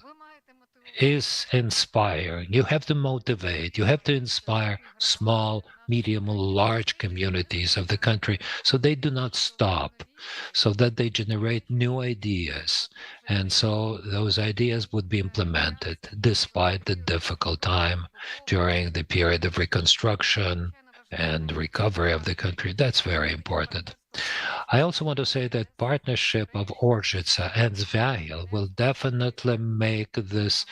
is inspiring. You have to motivate, you have to inspire small, medium, large communities of the country so they do not stop, so that they generate new ideas. And so those ideas would be implemented despite the difficult time during the period of reconstruction and recovery of the country. That's very important. I also want to say that partnership of Orzica and Zviahil will definitely make this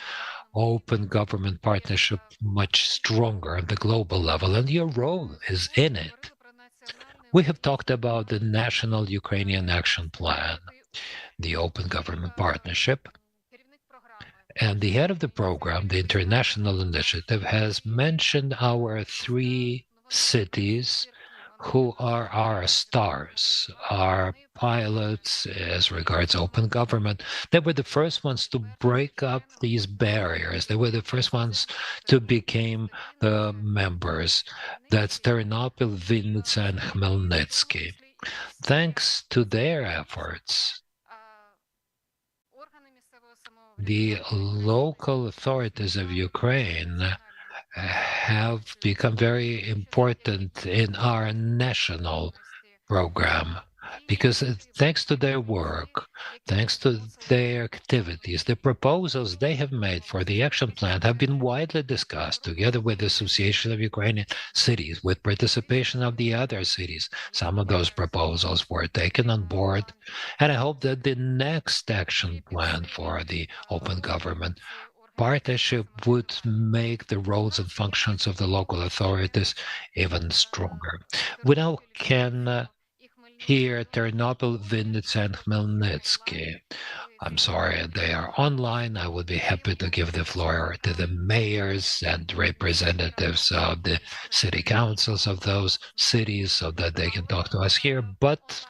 open government partnership much stronger at the global level, and your role is in it. We have talked about the National Ukrainian Action Plan, the open government partnership, and the head of the program, the international initiative, has mentioned our 3 cities who are our stars, our pilots as regards open government. They were the first ones to break up these barriers. They were the first ones to become the members. That's Ternopil, Vinnytsia, and Khmelnytsky. Thanks to their efforts, the local authorities of Ukraine have become very important in our national program, because thanks to their work, thanks to their activities, the proposals they have made for the action plan have been widely discussed together with the Association of Ukrainian Cities, with participation of the other cities. Some of those proposals were taken on board, and I hope that the next action plan for the open government partnership would make the roles and functions of the local authorities even stronger. We now can hear Ternopil, Vinnytsia, and Khmelnytsky. I'm sorry, they are online. I would be happy to give the floor to the mayors and representatives of the city councils of those cities so that they can talk to us here, but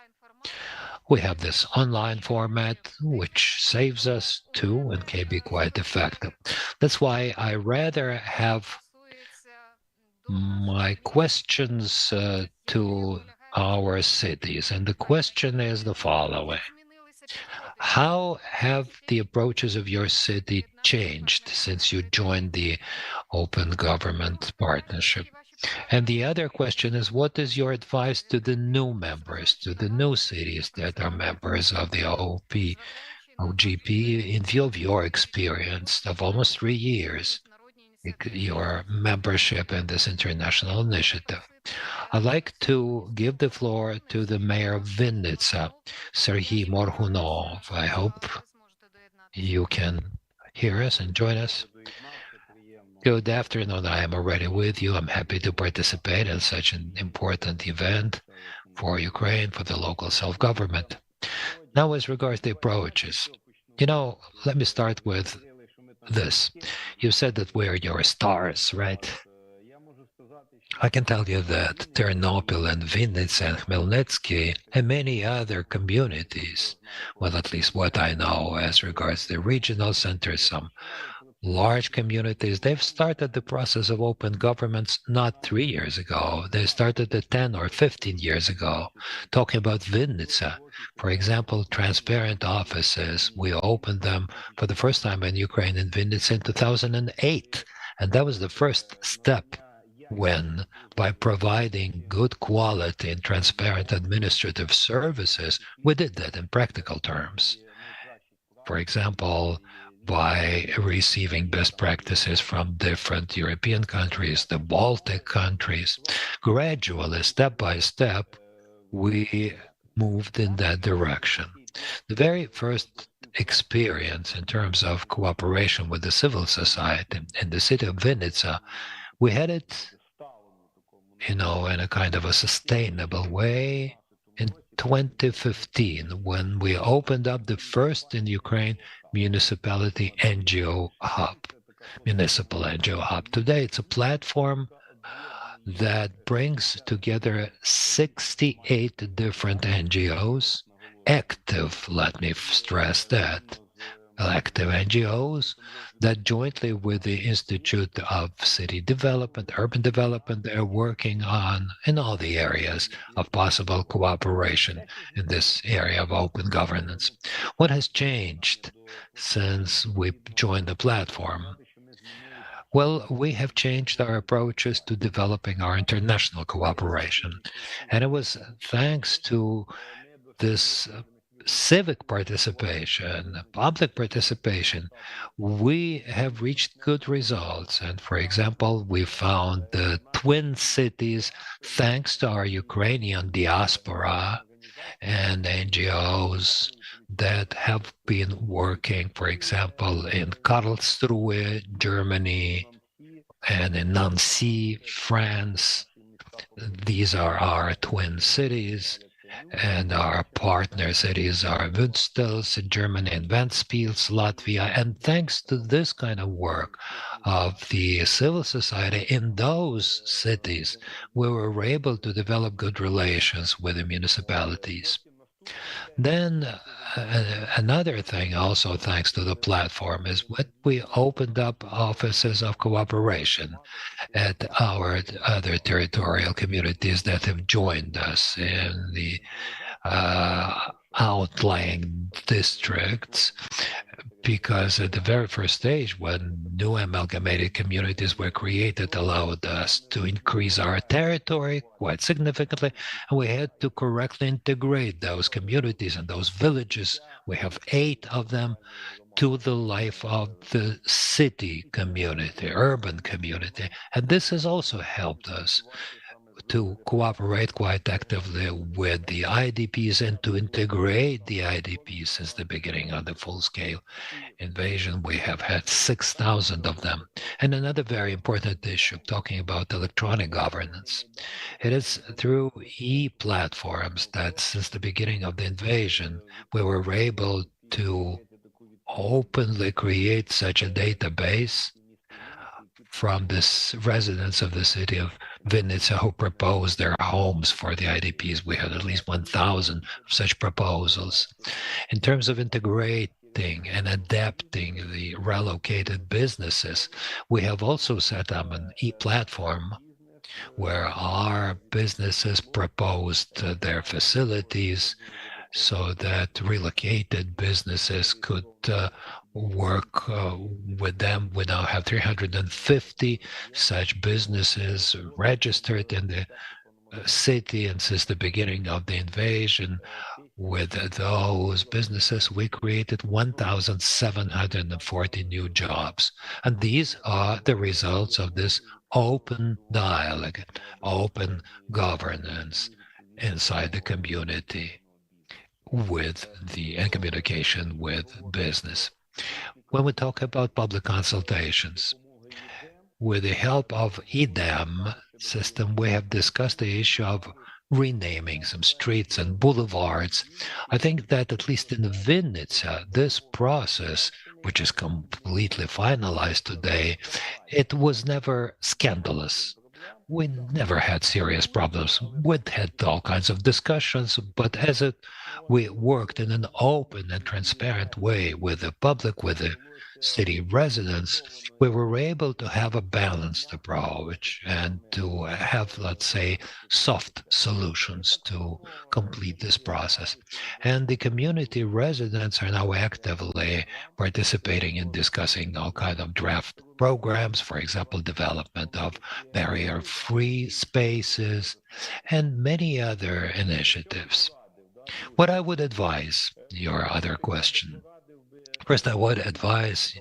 we have this online format, which saves us too and can be quite effective. That's why I rather have my questions to our cities. And the question is the following. How have the approaches of your city changed since you joined the Open Government Partnership? And the other question is, what is your advice to the new members, to the new cities that are members of the OGP, in view of your experience of almost 3 years, your membership in this international initiative? I'd like to give the floor to the mayor of Vinnytsia, Serhiy Morhunov. I hope you can hear us and join us. Good afternoon. I am already with you. I'm happy to participate in such an important event for Ukraine, for the local self-government. Now, as regards the approaches, let me start with this. You said that we're your stars, right? I can tell you that Ternopil and Vinnytsia and Khmelnytsky and many other communities, well, at least what I know as regards the regional centers, some large communities, they've started the process of open governments not 3 years ago. They started it 10 or 15 years ago. Talking about Vinnytsia, for example, transparent offices, we opened them for the first time in Ukraine in Vinnytsia in 2008. And that was the first step when, by providing good quality and transparent administrative services, we did that in practical terms. For example, by receiving best practices from different European countries, the Baltic countries. Gradually, step by step, we moved in that direction. The very first experience in terms of cooperation with the civil society in the city of Vinnytsia, we had it, in a kind of a sustainable way in 2015 when we opened up the first in Ukraine municipality NGO hub, municipal NGO hub. Today, it's a platform that brings together 68 different NGOs, active, let me stress that, active NGOs that jointly with the Institute of City Development, Urban Development, they're working on in all the areas of possible cooperation in this area of open governance. What has changed since we joined the platform? Well, we have changed our approaches to developing our international cooperation. And it was thanks to this civic participation, public participation, we have reached good results. And for example, we found the twin cities thanks to our Ukrainian diaspora and NGOs that have been working, for example, in Karlsruhe, Germany, and in Nancy, France. These are our twin cities. And our partner cities are Münsters in Germany and Ventspils, Latvia. And thanks to this kind of work of the civil society in those cities, we were able to develop good relations with the municipalities. Then another thing also thanks to the platform is what we opened up offices of cooperation at our other territorial communities that have joined us in the outlying districts, because at the very first stage when new amalgamated communities were created allowed us to increase our territory quite significantly, and we had to correctly integrate those communities and those villages, we have 8 of them, to the life of the city community, urban community. And this has also helped us to cooperate quite actively with the IDPs and to integrate the IDPs since the beginning of the full-scale invasion. We have had 6,000 of them. And another very important issue, talking about electronic governance, it is through e-platforms that since the beginning of the invasion, we were able to openly create such a database from the residents of the city of Vinnytsia who proposed their homes for the IDPs. We had at least 1,000 of such proposals. In terms of integrating and adapting the relocated businesses, we have also set up an e-platform where our businesses proposed their facilities so that relocated businesses could work with them. We now have 350 such businesses registered in the city, and since the beginning of the invasion, with those businesses, we created 1,740 new jobs. And these are the results of this open dialogue, open governance inside the community and communication with business. When we talk about public consultations, with the help of EDAM system, we have discussed the issue of renaming some streets and boulevards. I think that at least in Vinnytsia, this process, which is completely finalized today, it was never scandalous. we never had serious problems. We'd had all kinds of discussions, but we worked in an open and transparent way with the public, with the city residents, we were able to have a balanced approach and to have, let's say, soft solutions to complete this process. And the community residents are now actively participating in discussing all kinds of draft programs, for example, development of barrier-free spaces, and many other initiatives. What I would advise, your other question. First, I would advise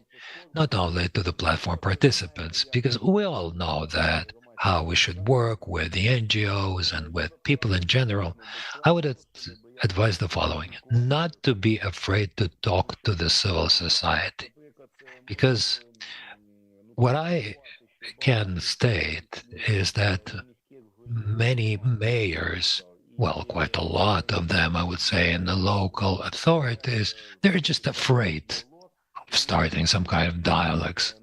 not only to the platform participants, because we all know that how we should work with the NGOs and with people in general. I would advise the following: not to be afraid to talk to the civil society, because what I can state is that many mayors, well, quite a lot of them, I would say, in the local authorities, they're just afraid of starting some kind of dialogues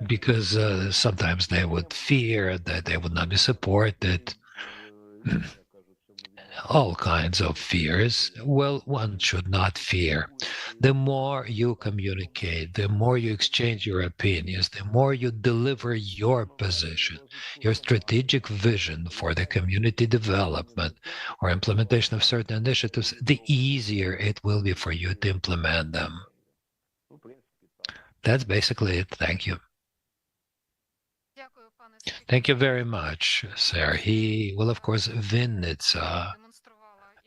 because sometimes they would fear that they would not be supported. All kinds of fears. Well, one should not fear. The more you communicate, the more you exchange your opinions, the more you deliver your position, your strategic vision for the community development or implementation of certain initiatives, the easier it will be for you to implement them. That's basically it. Thank you. Thank you very much, sir. Well, of course, Vinnytsia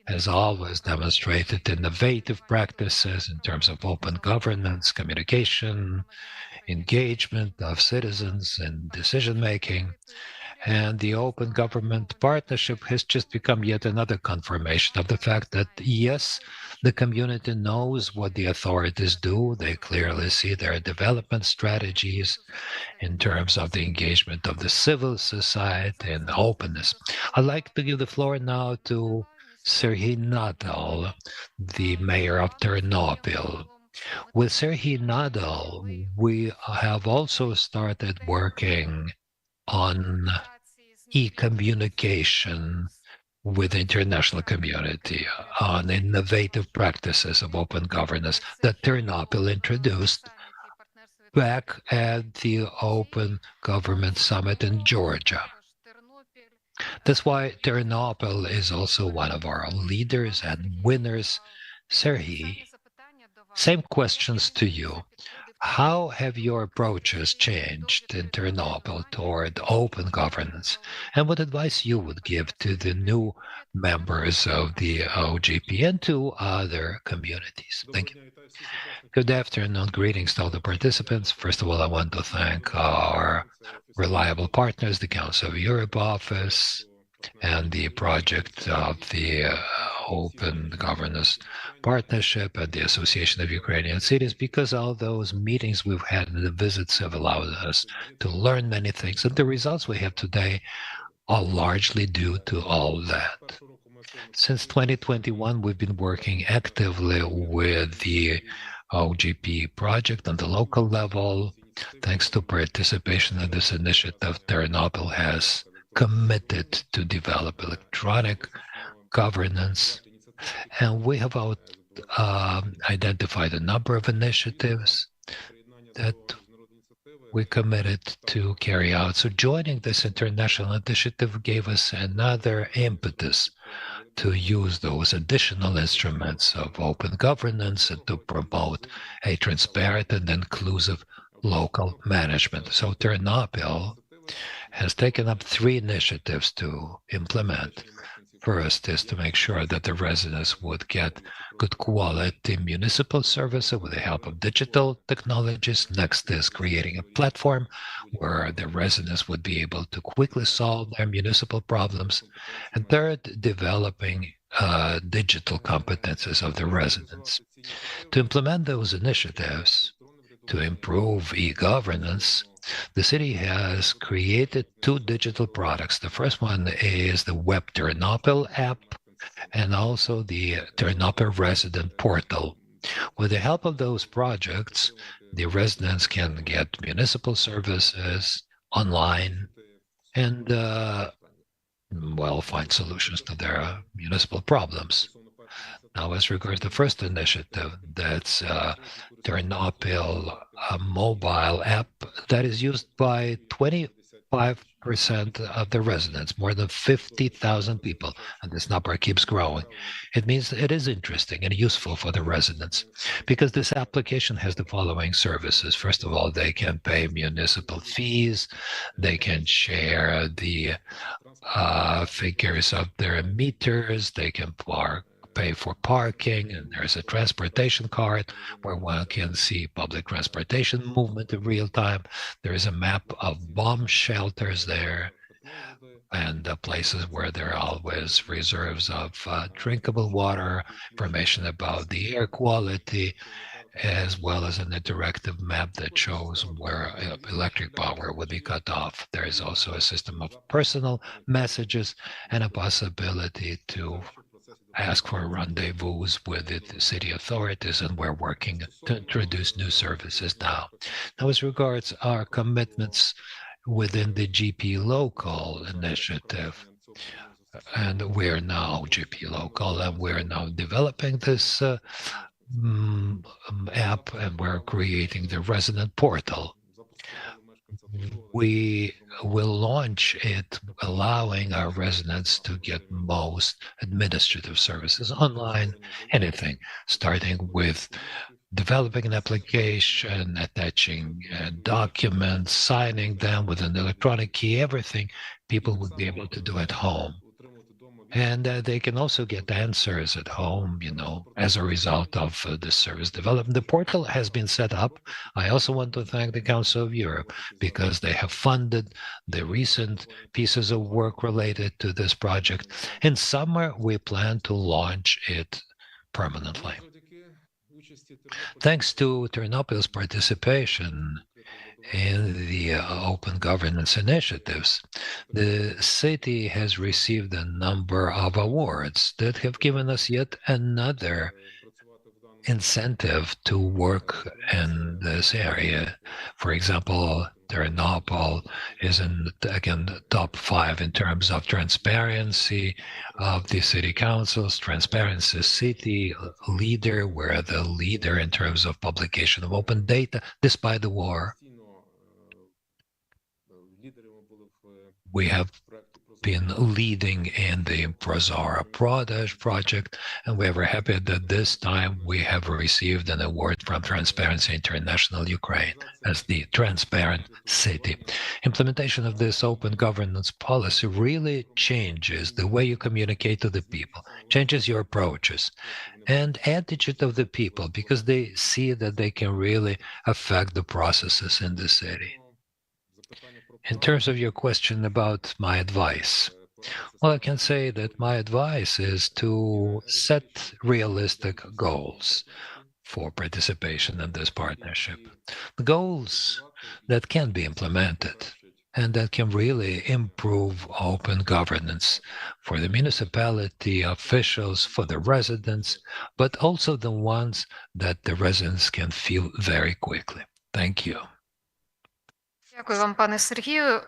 has always demonstrated innovative practices in terms of open governance, communication, engagement of citizens in decision-making. And the Open Government Partnership has just become yet another confirmation of the fact that, yes, the community knows what the authorities do. They clearly see their development strategies in terms of the engagement of the civil society and openness. I'd like to give the floor now to Serhiy Nadal, the mayor of Ternopil. With Serhiy Nadal, we have also started working on e-communication with the international community on innovative practices of open governance that Ternopil introduced back at the Open Government Summit in Georgia. That's why Ternopil is also one of our leaders and winners. Serhiy, same questions to you. How have your approaches changed in Ternopil toward open governance? And what advice you would give to the new members of the OGP and to other communities? Thank you. Good afternoon. Greetings to all the participants. First of all, I want to thank our reliable partners, the Council of Europe office, and the project of the Open Governance Partnership and the Association of Ukrainian Cities, because all those meetings we've had and the visits have allowed us to learn many things. And the results we have today are largely due to all that. Since 2021, we've been working actively with the OGP project on the local level. Thanks to participation in this initiative, Ternopil has committed to develop electronic governance, and we have identified a number of initiatives that we committed to carry out. So joining this international initiative gave us another impetus to use those additional instruments of open governance and to promote a transparent and inclusive local management. So Ternopil has taken up 3 initiatives to implement. First is to make sure that the residents would get good quality municipal services with the help of digital technologies. Next is creating a platform where the residents would be able to quickly solve their municipal problems. And third, developing digital competences of the residents. To implement those initiatives, to improve e-governance, the city has created 2 digital products. The first one is the Web Ternopil app and also the Ternopil Resident Portal. With the help of those projects, the residents can get municipal services online and find solutions to their municipal problems. Now, as regards the first initiative, that's Ternopil, a mobile app that is used by 25% of the residents, more than 50,000 people, and this number keeps growing. It means it is interesting and useful for the residents because this application has the following services. First of all, they can pay municipal fees, they can share the figures of their meters, they can pay for parking, and there's a transportation card where one can see public transportation movement in real time. There is a map of bomb shelters there and places where there are always reserves of drinkable water, information about the air quality, as well as an interactive map that shows where electric power would be cut off. There is also a system of personal messages and a possibility to ask for rendezvous with the city authorities, and we're working to introduce new services now. Now, as regards our commitments within the GP Local initiative, and we're now GP Local, and we're now developing this app, and we're creating the resident portal. We will launch it, allowing our residents to get most administrative services online, anything, starting with developing an application, attaching documents, signing them with an electronic key, everything people would be able to do at home. And they can also get answers at home, as a result of this service development. The portal has been set up. I also want to thank the Council of Europe because they have funded the recent pieces of work related to this project. In summer, we plan to launch it permanently. Thanks to Ternopil's participation in the open governance initiatives, the city has received a number of awards that have given us yet another incentive to work in this area. For example, Ternopil is again top 5 in terms of transparency of the city councils. Transparency City leader, we're the leader in terms of publication of open data despite the war. We have been leading in the Prozora project, and we're very happy that this time we have received an award from Transparency International Ukraine as the Transparent City. Implementation of this open governance policy really changes the way you communicate to the people, changes your approaches and attitude of the people, because they see that they can really affect the processes in the city. In terms of your question about my advice, well, I can say that my advice is to set realistic goals for participation in this partnership. The goals that can be implemented and that can really improve open governance for the municipality officials, for the residents, but also the ones that the residents can feel very quickly. Thank you. Дякую вам, пане Сергію.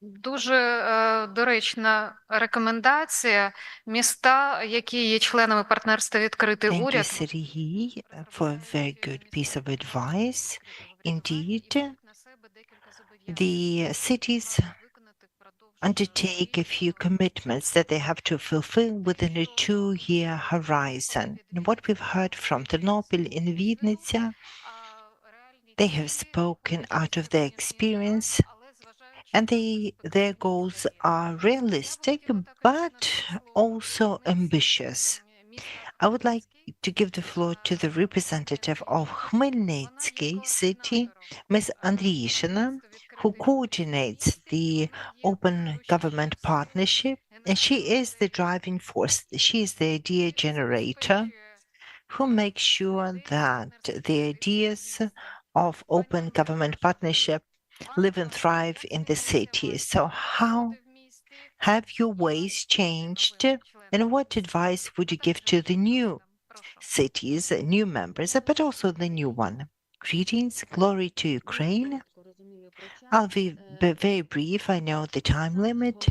Дуже доречна рекомендація. Міста, які є членами партнерства «Відкритий Thank you, уряд», Sergei, for a very good piece of advice. Indeed, the cities undertake a few commitments that they have to fulfill within a 2-year horizon. And what we've heard from Ternopil in Vinnytsia, they have spoken out of their experience, and their goals are realistic, but also ambitious. I would like to give the floor to the representative of Khmelnytsky city, Ms. Andriishina, who coordinates the Open Government Partnership, and she is the driving force. She is the idea generator who makes sure that the ideas of Open Government Partnership live and thrive in the city. So how have your ways changed, and what advice would you give to the new cities, new members, but also the new one? Greetings, glory to Ukraine. I'll be very brief. I know the time limit.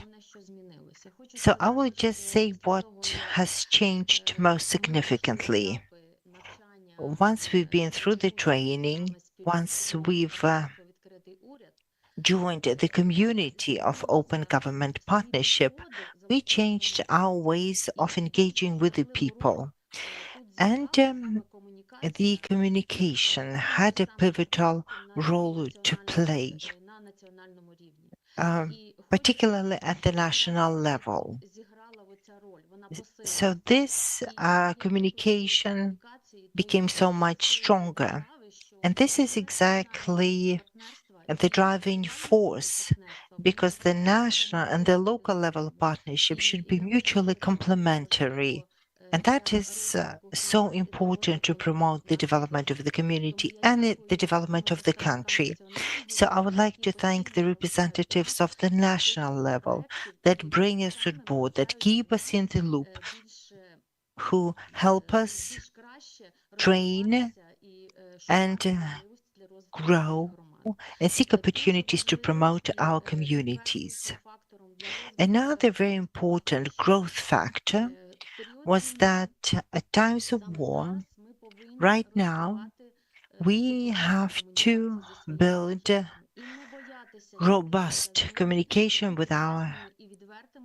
So I will just say what has changed most significantly. Once we've been through the training, once we've joined the community of open government partnership, we changed our ways of engaging with the people. And the communication had a pivotal role to play, particularly at the national level. So this communication became so much stronger. And this is exactly the driving force, because the national and the local level partnership should be mutually complementary. And that is so important to promote the development of the community and the development of the country. So I would like to thank the representatives of the national level that bring us on board, that keep us in the loop, who help us train and grow and seek opportunities to promote our communities. Another very important growth factor was that at times of war, right now, we have to build robust communication with our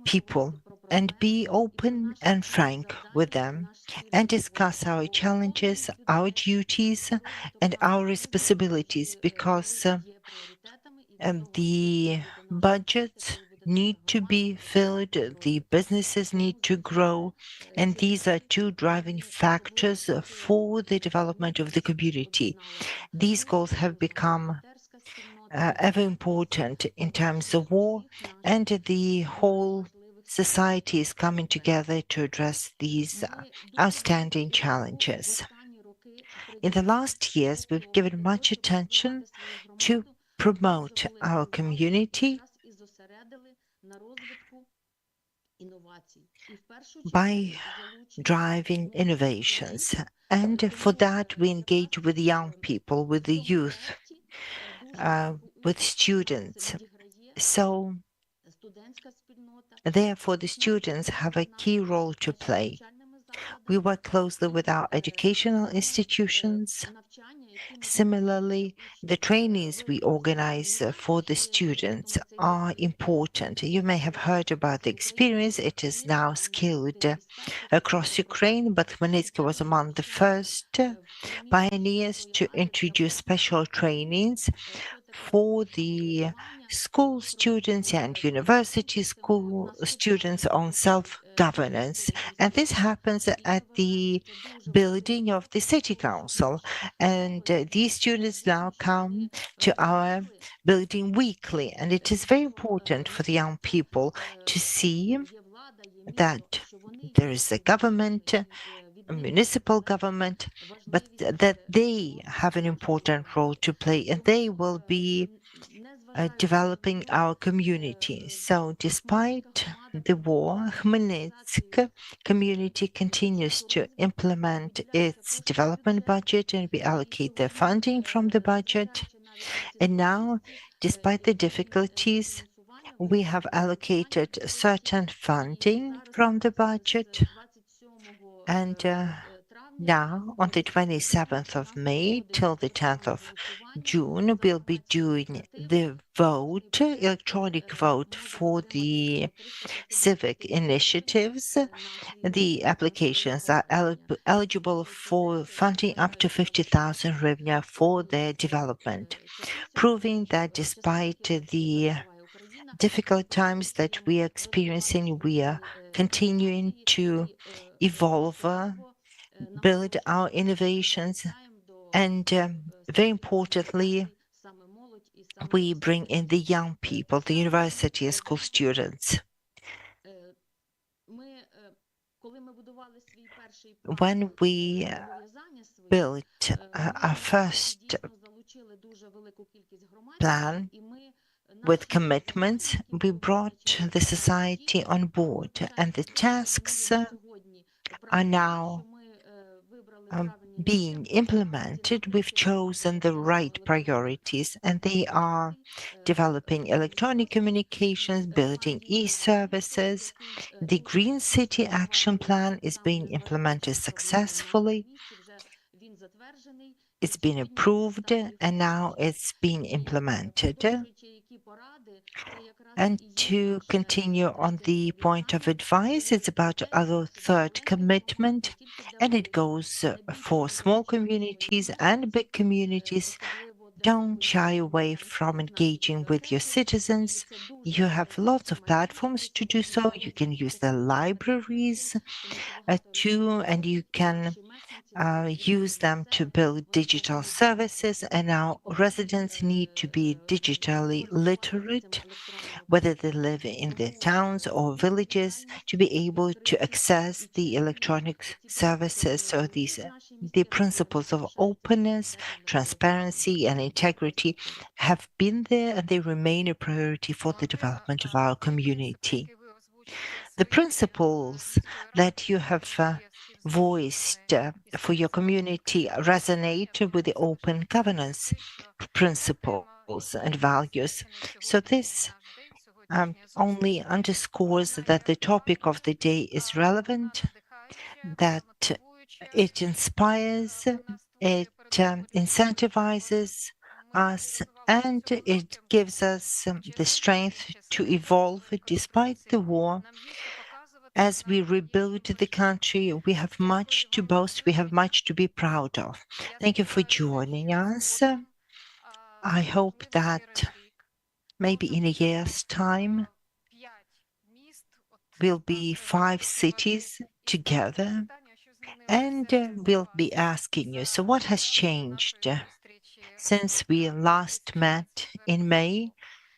people and be open and frank with them and discuss our challenges, our duties, and our responsibilities, because the budgets need to be filled, the businesses need to grow, and these are two driving factors for the development of the community. These goals have become ever important in times of war, and the whole society is coming together to address these outstanding challenges. In the last years, we've given much attention to promote our community by driving innovations. And for that, we engage with young people, with the youth, with students. So therefore, the students have a key role to play. We work closely with our educational institutions. Similarly, the trainings we organize for the students are important. You may have heard about the experience. It is now scaled across Ukraine, but Khmelnytsky was among the first pioneers to introduce special trainings for the school students and university school students on self-governance. And this happens at the building of the city council. And these students now come to our building weekly. And it is very important for the young people to see that there is a government, a municipal government, but that they have an important role to play, and they will be developing our community. So despite the war, Khmelnytsk community continues to implement its development budget, and we allocate the funding from the budget. And now, despite the difficulties, we have allocated certain funding from the budget. And now, on the 27th of May till the 10th of June, we'll be doing the vote, electronic vote for the civic initiatives. The applications are eligible for funding up to 50,000 hryvnia for their development, proving that despite the difficult times that we are experiencing, we are continuing to evolve, build our innovations, and very importantly, we bring in the young people, the university and school students. When we built our first plan with commitments, we brought the society on board, and the tasks are now being implemented, we've chosen the right priorities, and they are developing electronic communications, building e-services. The Green City Action Plan is being implemented successfully. It's been approved and now it's being implemented. And to continue on the point of advice, it's about our third commitment, and it goes for small communities and big communities. Don't shy away from engaging with your citizens. You have lots of platforms to do so. You can use the libraries too, and you can use them to build digital services. And now residents need to be digitally literate, whether they live in the towns or villages, to be able to access the electronic services. So the principles of openness, transparency, and integrity have been there, and they remain a priority for the development of our community. The principles that you have voiced for your community resonate with the open governance principles and values. So this only underscores that the topic of the day is relevant, that it inspires, it incentivizes us, and it gives us the strength to evolve despite the war. As we rebuild the country, we have much to boast, we have much to be proud of. Thank you for joining us. I hope that maybe in a year's time, we'll be 5 cities together, and we'll be asking you, so what has changed since we last met in May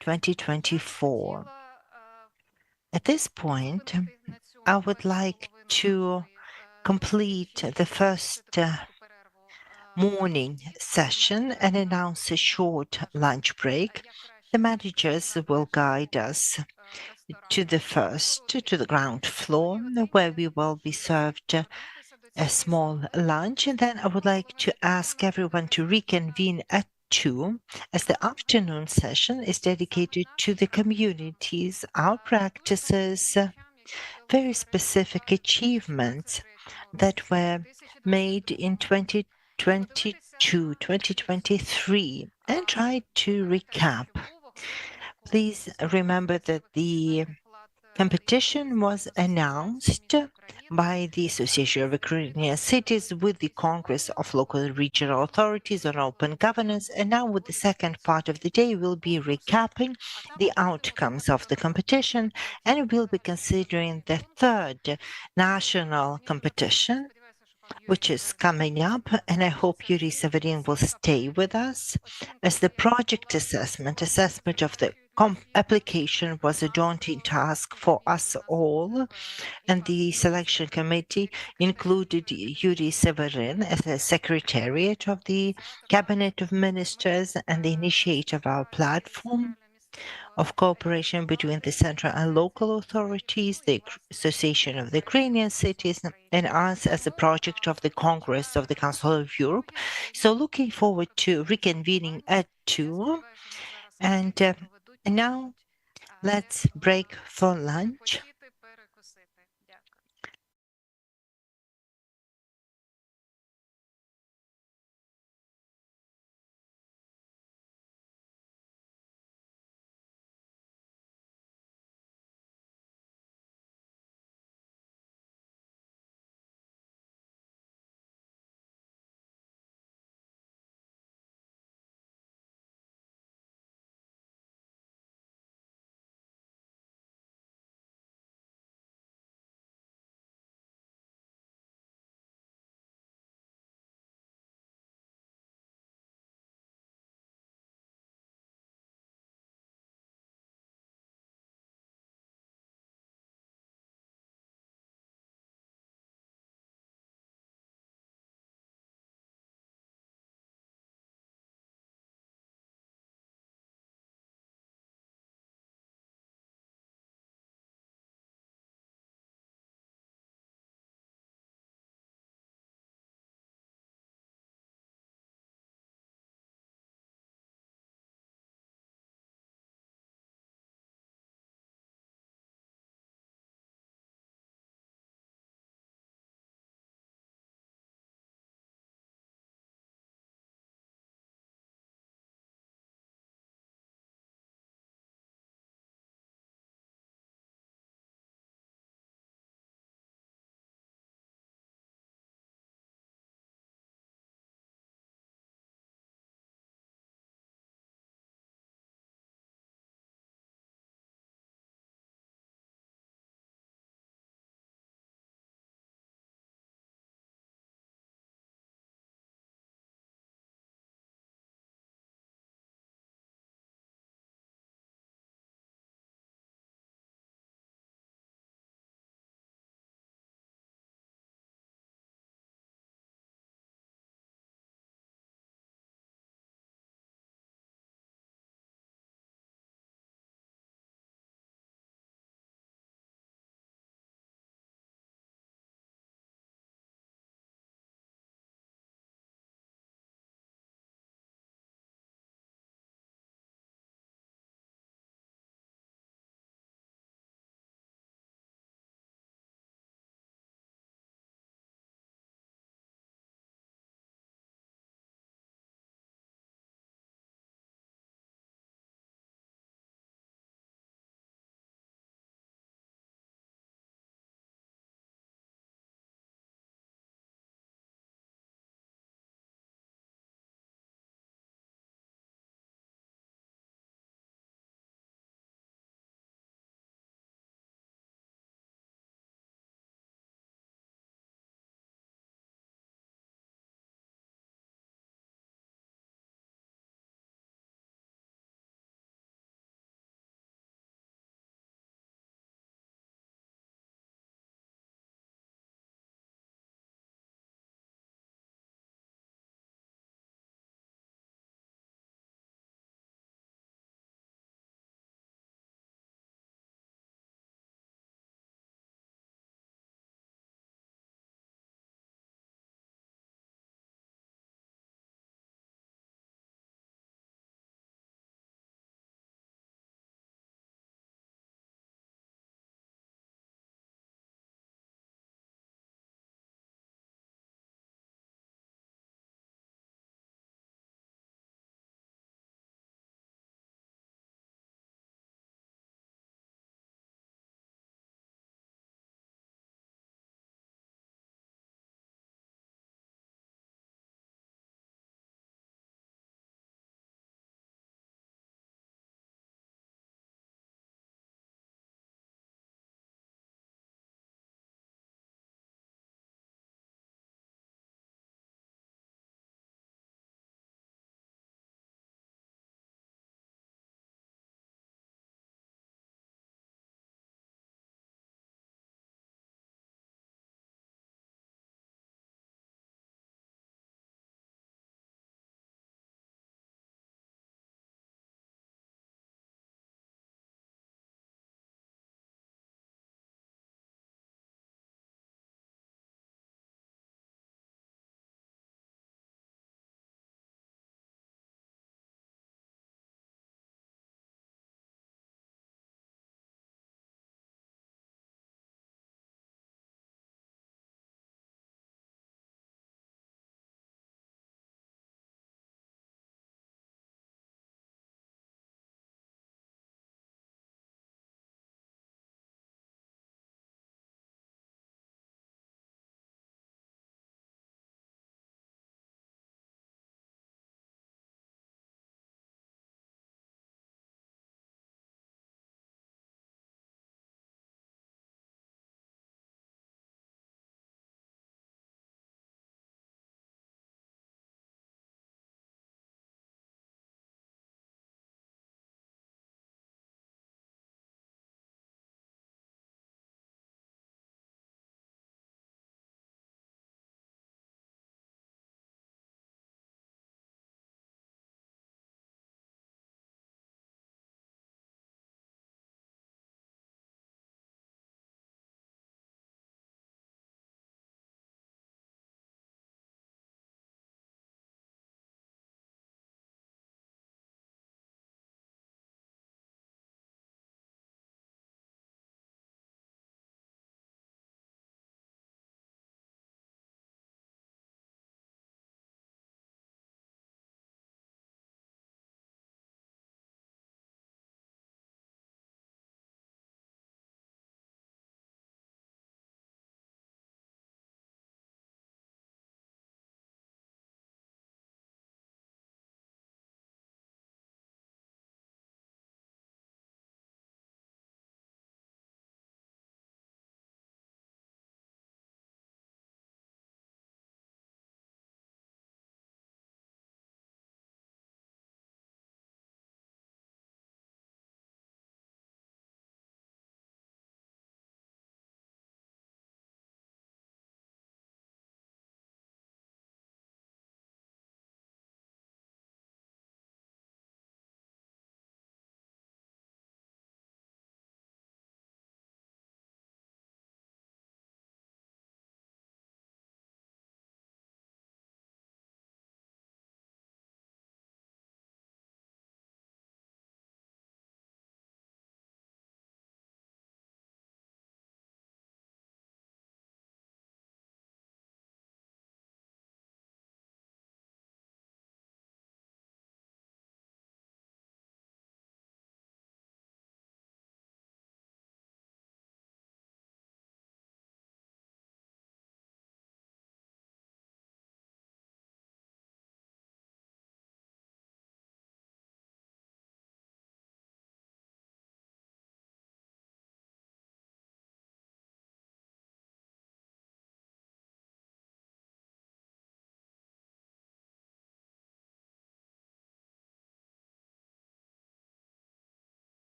2024? At this point, I would like to complete the first morning session and announce a short lunch break. The managers will guide us to the ground floor, where we will be served a small lunch. And then I would like to ask everyone to reconvene at 2, as the afternoon session is dedicated to the communities, our practices, very specific achievements that were made in 2022, 2023, and try to recap. Please remember that the competition was announced by the Association of Ukrainian Cities with the Congress of Local and Regional Authorities on Open Governance. And now with the second part of the day, we'll be recapping the outcomes of the competition, and we'll be considering the third national competition, which is coming up. And I hope Yuri Severin will stay with us, as the project assessment of the application was a daunting task for us all, and the selection committee included Yuri Severin as the secretariat of the Cabinet of Ministers and the initiator of our platform of cooperation between the central and local authorities, the Association of the Ukrainian Cities, and us as a project of the Congress of the Council of Europe. So looking forward to reconvening at 2. And now let's break for lunch.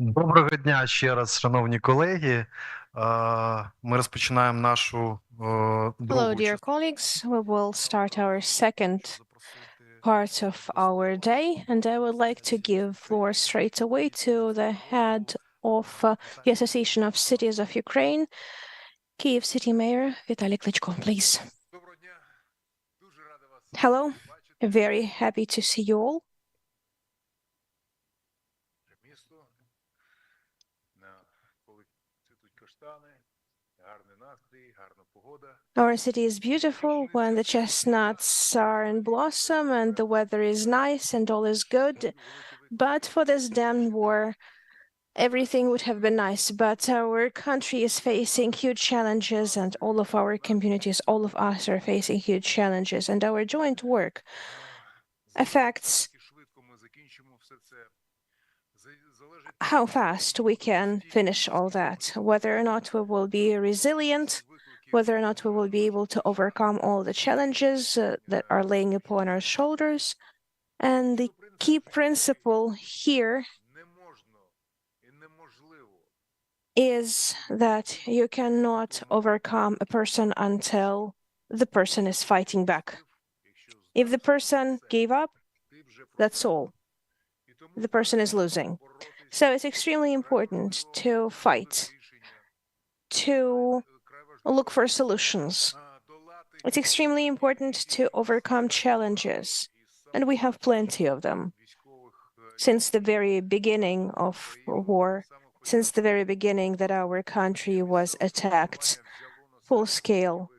Доброго дня ще раз, шановні колеги. Ми розпочинаємо нашу Hello, другу dear colleagues. We will start our second part of our day, and I would like to give floor straight away to the head of the Association of Cities of Ukraine, Kyiv City Mayor Vitaly Klitschko, please. Hello, very happy to see you all. Our city is beautiful when the chestnuts are in blossom and the weather is nice and all is good. But for this damn war, everything would have been nice. But our country is facing huge challenges, and all of our communities, all of us are facing huge challenges. And our joint work affects how fast we can finish all that, whether or not we will be resilient, whether or not we will be able to overcome all the challenges that are laying upon our shoulders. And the key principle here is that you cannot overcome a person until the person is fighting back. If the person gave up, that's all. The person is losing. So it's extremely important to fight, to look for solutions. It's extremely important to overcome challenges, and we have plenty of them. Since the very beginning of war, since the very beginning that our country was attacked full scale,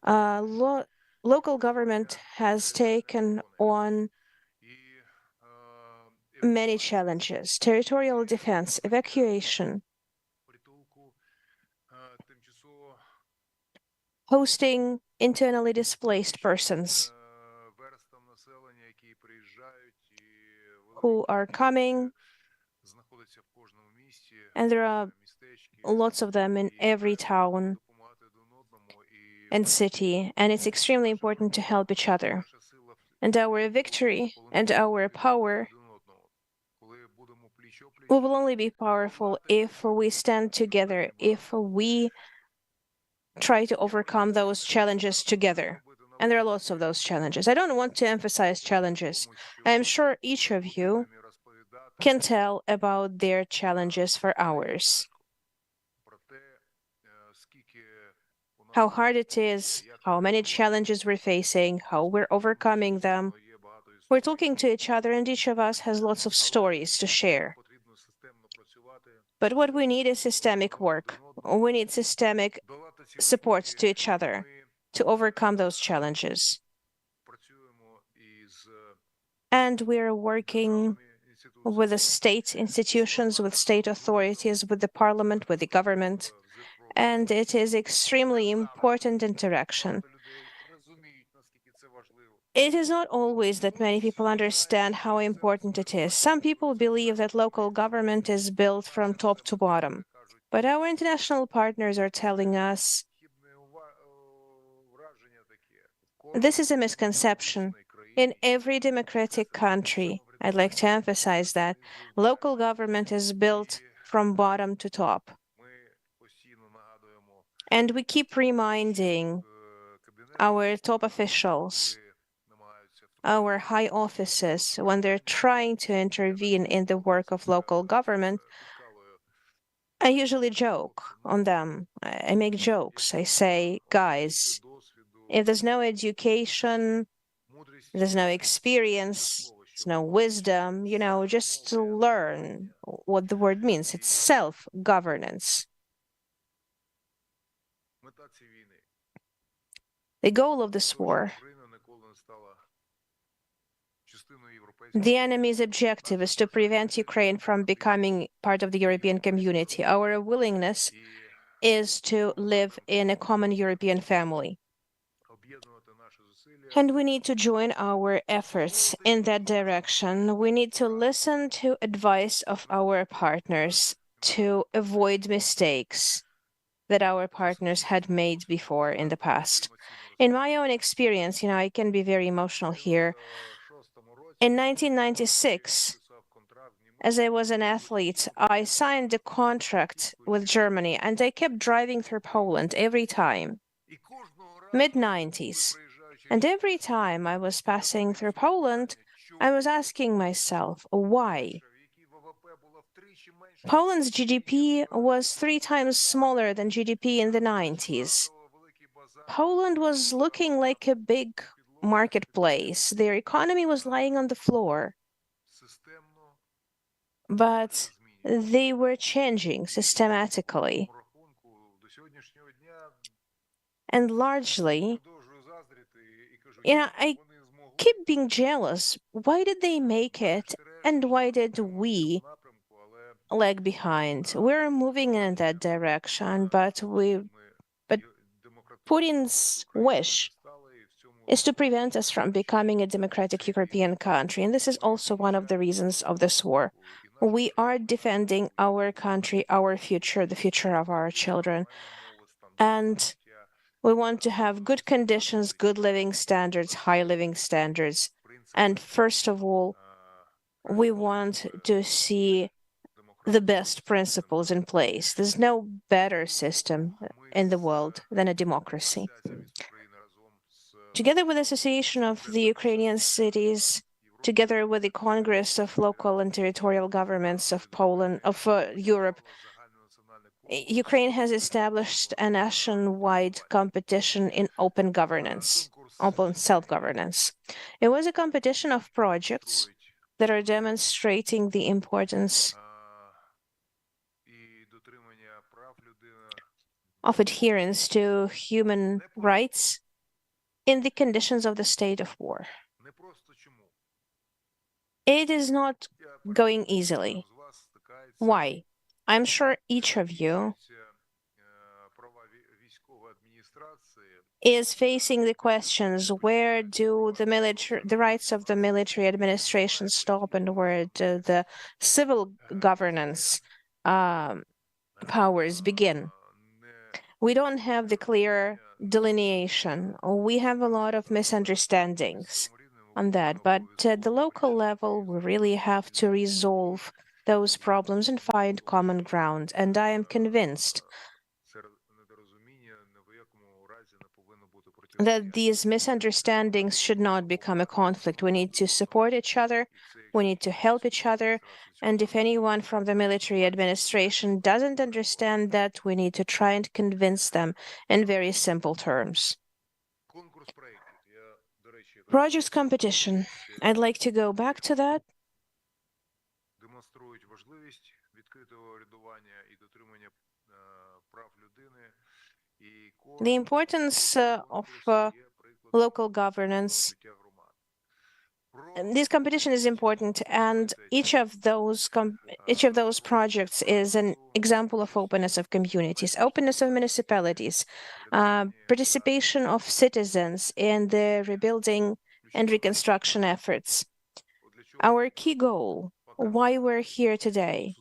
local government has taken on many challenges: territorial defense, evacuation, hosting internally displaced persons who are coming, and there are lots of them in every town and city, and it's extremely important to help each other. And our victory and our power will only be powerful if we stand together, if we try to overcome those challenges together. And there are lots of those challenges. I don't want to emphasize challenges. I am sure each of you can tell about their challenges for hours. How hard it is, how many challenges we're facing, how we're overcoming them. We're talking to each other, and each of us has lots of stories to share. But what we need is systemic work. We need systemic support to each other to overcome those challenges. And we're working with the state institutions, with state authorities, with the parliament, with the government. And it is extremely important interaction. It is not always that many people understand how important it is. Some people believe that local government is built from top to bottom. But our international partners are telling us this is a misconception. In every democratic country, I'd like to emphasize that local government is built from bottom to top. And we keep reminding our top officials, our high offices, when they're trying to intervene in the work of local government. I usually joke on them. I make jokes. I say, guys, if there's no education, there's no experience, there's no wisdom, just learn what the word means. It's self-governance. The goal of this war, the enemy's objective, is to prevent Ukraine from becoming part of the European community. Our willingness is to live in a common European family. And we need to join our efforts in that direction. We need to listen to advice of our partners to avoid mistakes that our partners had made before in the past. In my own experience, I can be very emotional here. In 1996, as I was an athlete, I signed a contract with Germany and I kept driving through Poland every time, mid-90s. And every time I was passing through Poland, I was asking myself, why? Poland's GDP was 3 times smaller than GDP in the 90s. Poland was looking like a big marketplace. Their economy was lying on the floor. But they were changing systematically. And largely, I keep being jealous. Why did they make it? And why did we lag behind? We're moving in that direction, but Putin's wish is to prevent us from becoming a democratic European country. And this is also one of the reasons of this war. We are defending our country, our future, the future of our children. And we want to have good conditions, good living standards, high living standards. And first of all, we want to see the best principles in place. There's no better system in the world than a democracy. Together with the Association of the Ukrainian Cities, together with the Congress of Local and Territorial Governments of Europe, Ukraine has established a nationwide competition in open governance, open self-governance. It was a competition of projects that are demonstrating the importance of adherence to human rights in the conditions of the state of war. It is not going easily. Why? I'm sure each of you is facing the questions, where do the rights of the military administration stop and where do the civil governance powers begin? We don't have the clear delineation. We have a lot of misunderstandings on that, but at the local level, we really have to resolve those problems and find common ground. And I am convinced that these misunderstandings should not become a conflict. We need to support each other. We need to help each other. And if anyone from the military administration doesn't understand that, we need to try and convince them in very simple terms. Projects competition. I'd like to go back to that. The importance of local governance. This competition is important, and each of those projects is an example of openness of communities, openness of municipalities, participation of citizens in the rebuilding and reconstruction efforts. Our key goal, why we're here today,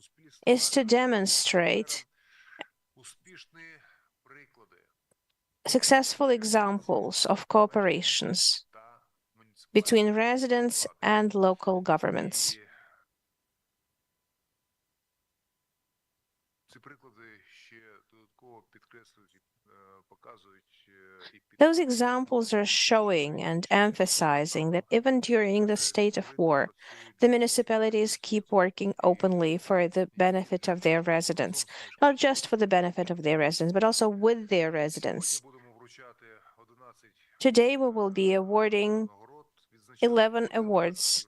is to demonstrate successful examples of cooperations between residents and local governments. Those examples are showing and emphasizing that even during the state of war, the municipalities keep working openly for the benefit of their residents, not just for the benefit of their residents, but also with their residents. Today, we will be awarding 11 awards.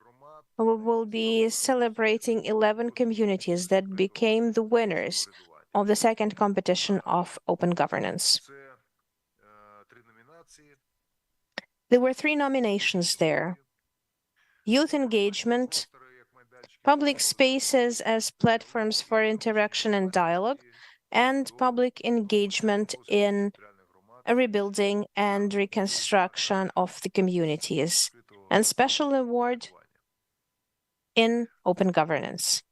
We will be celebrating 11 communities that became the winners of the second competition of open governance. There were 3 nominations there: youth engagement, public spaces as platforms for interaction and dialogue, and public engagement in a rebuilding and reconstruction of the communities, and special award in open governance.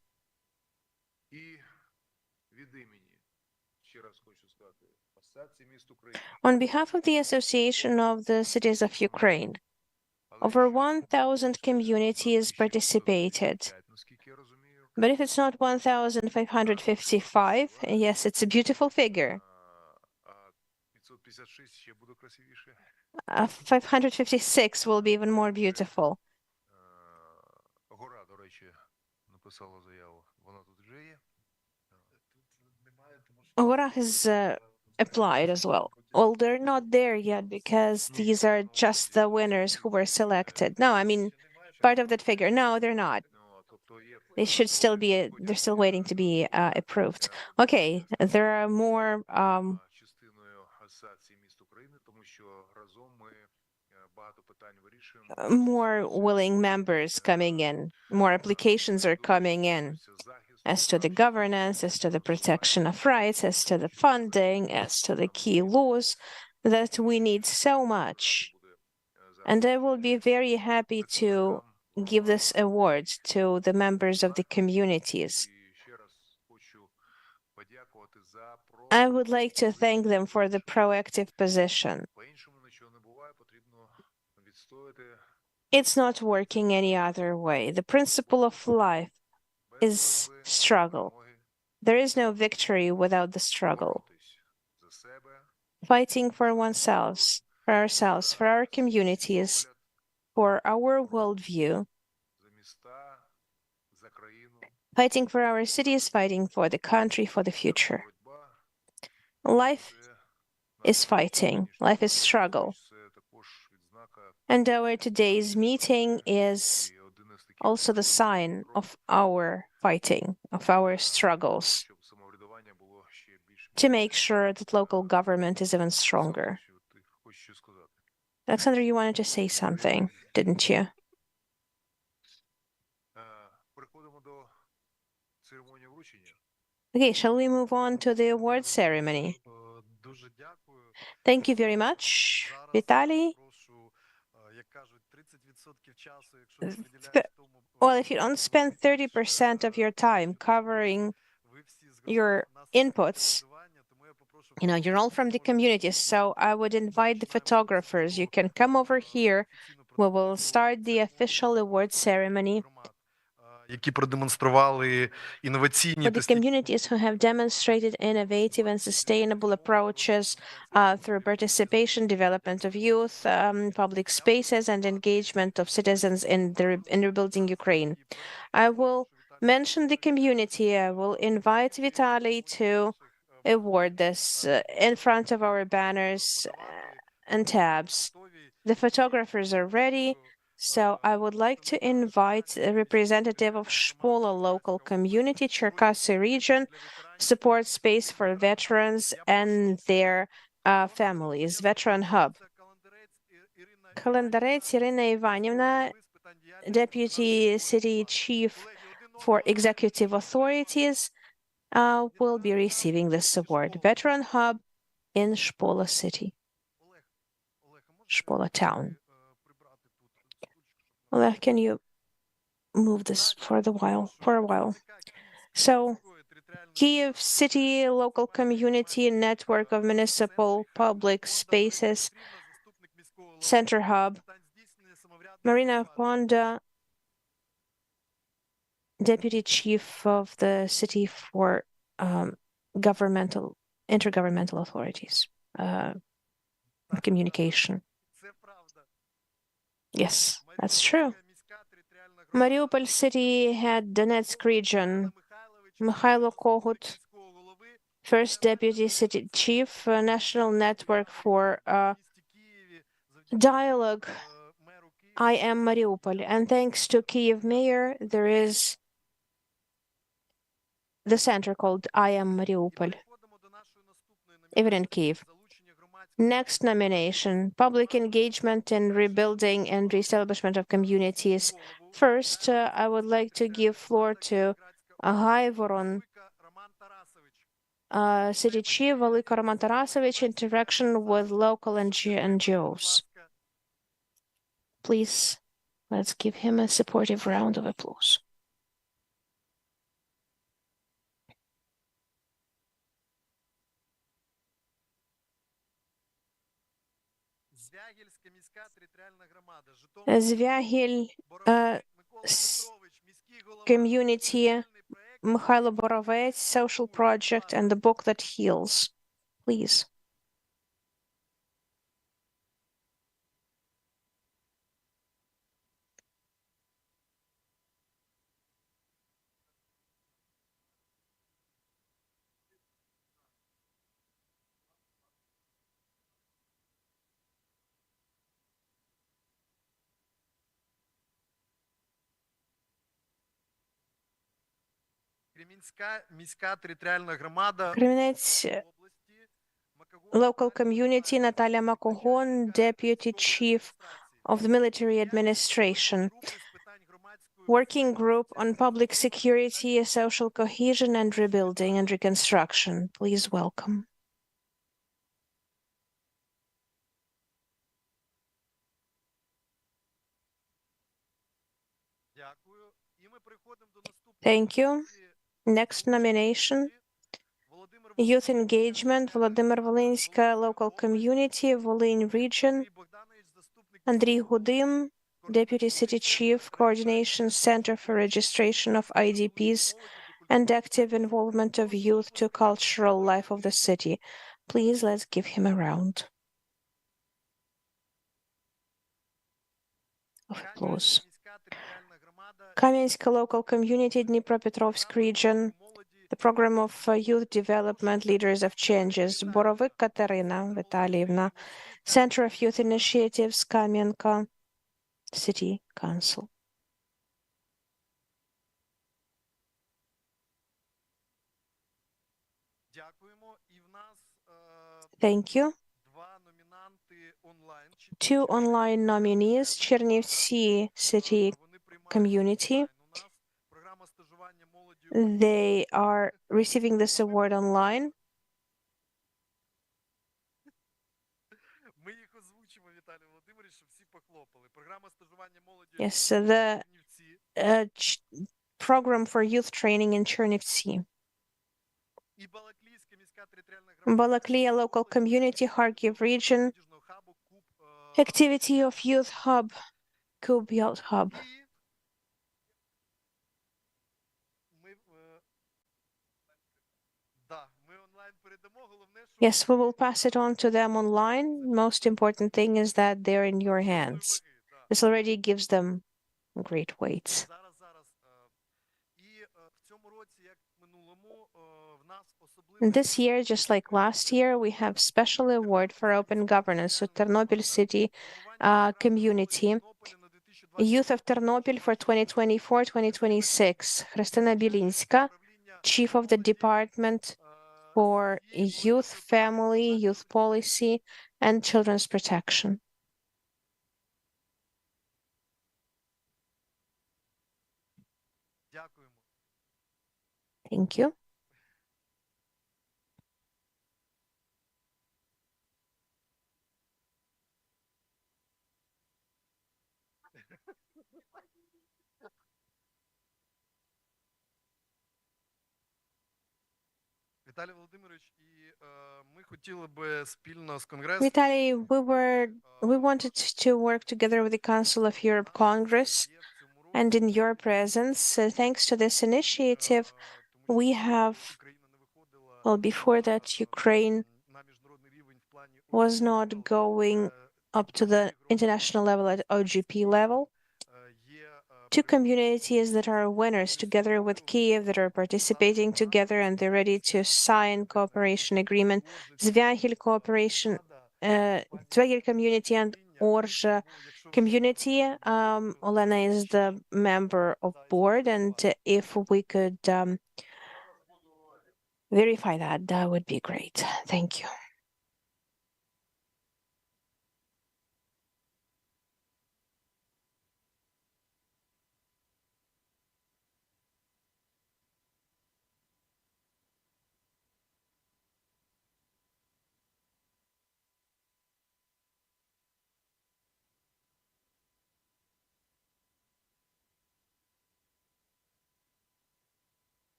On behalf of the Association of the Cities of Ukraine, over 1,000 communities participated. But if it's not 1,555, yes, it's a beautiful figure. 556 will be even more beautiful. Гора, до речі, написала заяву. Вона тут вже є. Gora has applied as well. Well, they're not there yet because these are just the winners who were selected. No, I mean, part of that figure. No, they're not. They should still be, they're still waiting to be approved. Okay, there are more Частиною асоціації міст України, тому що разом ми багато питань вирішуємо. more willing members coming in, more applications are coming in as to the governance, as to the protection of rights, as to the funding, as to the key laws that we need so much. And I will be very happy to give this award to the members of the communities. I would like to thank them for the proactive position. It's not working any other way. The principle of life is struggle. There is no victory without the struggle. Fighting for oneself, for ourselves, for our communities, for our worldview, fighting for our cities, fighting for the country, for the future. Life is fighting, life is struggle. And our today's meeting is also the sign of our fighting, of our struggles, to make sure that local government is even stronger. Alexander, you wanted to say something, didn't you? Okay, shall we move on to the award ceremony? Thank you very much, Vitaly. Well, if you don't spend 30% of your time covering your inputs, you're all from the community, so I would invite the photographers. You can come over here. We will start the official award ceremony. Які продемонстрували інноваційні For the communities who have demonstrated innovative and sustainable approaches through participation, development of youth, public spaces, and engagement of citizens in rebuilding Ukraine. I will mention the community. I will invite Vitaly to award this in front of our banners and tabs. The photographers are ready. So I would like to invite a representative of Shpola local community, Cherkasy region, support space for veterans and their families, Veteran Hub. Kalendareць Irina Ivanivna, Deputy City Chief for Executive Authorities, will be receiving this award. Veteran Hub in Shpola City, Shpola Town. Oleg, can you move this for a while? So, Kyiv City Local Community Network of Municipal Public Spaces, Center Hub, Marina Ponda, Deputy Chief of the City for Intergovernmental Authorities, Communication. Yes, that's true. Mariupol City Head, Donetsk Region, Mikhailo Kohut, First Deputy City Chief, National Network for Dialogue, I Am Mariupol. And thanks to Kyiv Mayor, there is the center called I Am Mariupol, even in Kyiv. Next nomination, public engagement in rebuilding and reestablishment of communities. First, I would like to give floor to Gaivoron City Chief, Veliko Roman Tarasovich, interaction with local NGOs. Please, let's give him a supportive round of applause. Звягіль Community, Mikhailo Borovets, Social Project, and the Book That Heals. Please. Кремінець local community, Natalia Makogon, Deputy Chief of the Military Administration. Working Group on Public Security, Social Cohesion and Rebuilding and Reconstruction. Please welcome. Thank you. Next nomination. Youth Engagement, Volodymyr Volynska, Local Community, Volyn Region. Andriy Gudym, Deputy City Chief, Coordination Center for Registration of IDPs and Active Involvement of Youth to Cultural Life of the City. Please, let's give him a round of applause. Кам'янська Local Community, Dnipropetrovsk Region, the Program of Youth Development Leaders of Changes, Боровик Катерина Виталіївна, Center of Youth Initiatives, Кам'янка City Council. Thank you. Two online nominees, Чернівці City Community. They are receiving this award online. Yes, the program for youth training in Chernivtsi. Balaklia Local Community, Kharkiv Region, Activity of Youth Hub, Kub Youth Hub. Yes, we will pass it on to them online. Most important thing is that they're in your hands. This already gives them great weight. This year, just like last year, we have special award for open governance to Ternopil City community. Youth of Ternopil for 2024-2026. Христина Білінська, Chief of the Department for Youth, Family, Youth Policy, and Children's Protection. Thank you. Vitaly, we wanted to work together with the Council of Europe Congress, and in your presence, thanks to this initiative, we have, well, before that, Ukraine was not going up to the international level at OGP level. Two communities that are winners together with Kiev that are participating together and they're ready to sign cooperation agreement. Zvyagil cooperation, Zvyagil community and Orzha community. Olena is the member of board, and if we could verify that, that would be great. Thank you.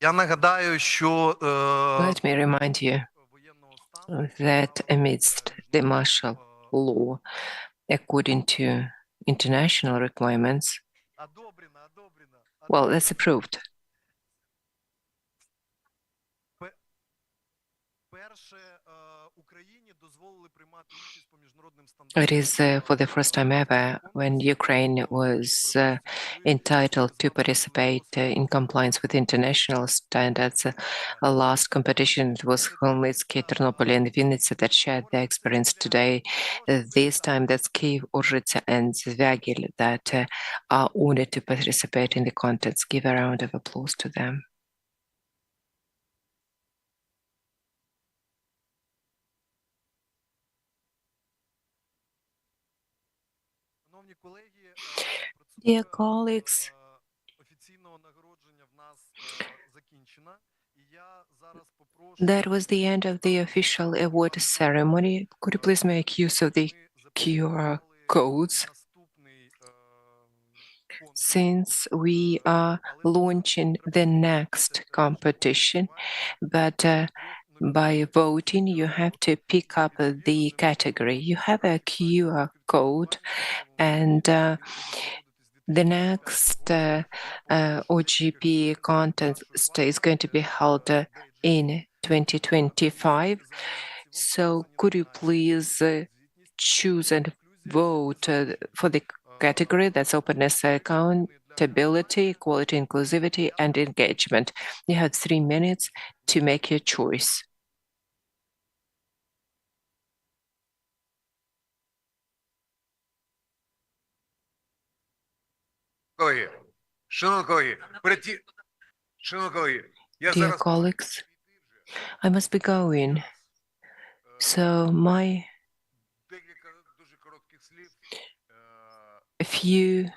Я нагадаю, що Let me remind you that amidst the martial law, according to international requirements, well, that's approved. It is for the first time ever when Ukraine was entitled to participate in compliance with international standards. Last competition it was Khmelnytsky, Ternopil, and Vinnytsia that shared their experience today. This time that's Kyiv, Urzhitsa, and Zvagil that are honored to participate in the contest. Give a round of applause to them. Dear colleagues, that was the end of the official award ceremony. Could you please make use of the QR codes? Since we are launching the next competition, but by voting, you have to pick up the category. You have a QR code, and the next OGP contest is going to be held in 2025. So could you please choose and vote for the category that's openness, accountability, equality, inclusivity, and engagement. You have 3 minutes to make your choice. Dear colleagues, I must be going. So a few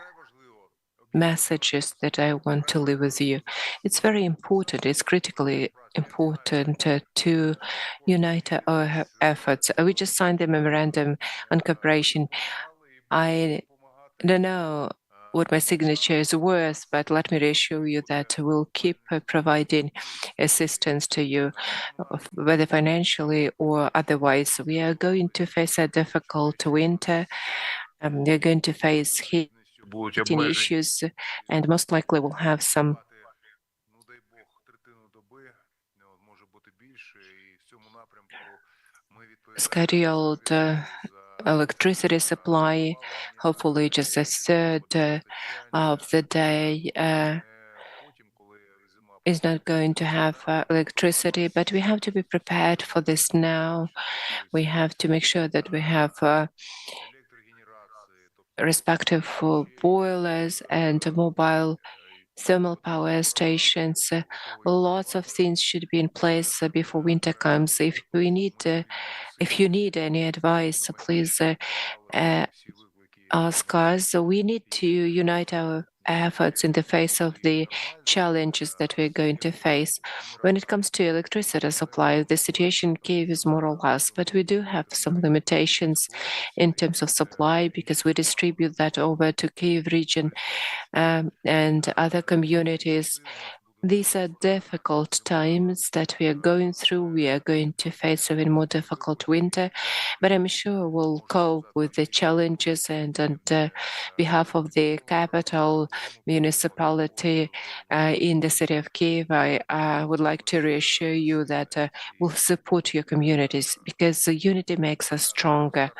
messages that I want to leave with you. It's very important, it's critically important to unite our efforts. We just signed the memorandum on cooperation. I don't know what my signature is worth, but let me reassure you that we'll keep providing assistance to you, whether financially or otherwise. We are going to face a difficult winter. We're going to face heating issues, and most likely we'll have some scheduled electricity supply, hopefully just a third of the day is not going to have electricity, but we have to be prepared for this now. We have to make sure that we have respective boilers and mobile thermal power stations. Lots of things should be in place before winter comes. If you need any advice, please ask us. We need to unite our efforts in the face of the challenges that we're going to face. When it comes to electricity supply, the situation in Kyiv is more or less, but we do have some limitations in terms of supply because we distribute that over to Kyiv region and other communities. These are difficult times that we are going through. We are going to face an even more difficult winter, but I'm sure we'll cope with the challenges. And on behalf of the capital municipality in the city of Kyiv, I would like to reassure you that we'll support your communities because unity makes us stronger.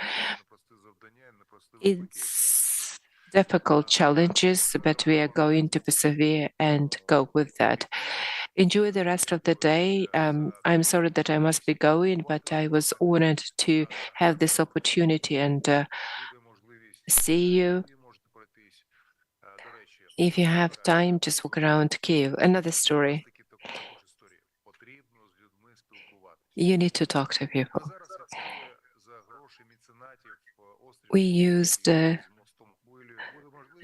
It's difficult challenges, but we are going to persevere and cope with that. Enjoy the rest of the day. I'm sorry that I must be going, but I was honored to have this opportunity and see you. If you have time, just walk around Kyiv. Another story. You need to talk to people. We used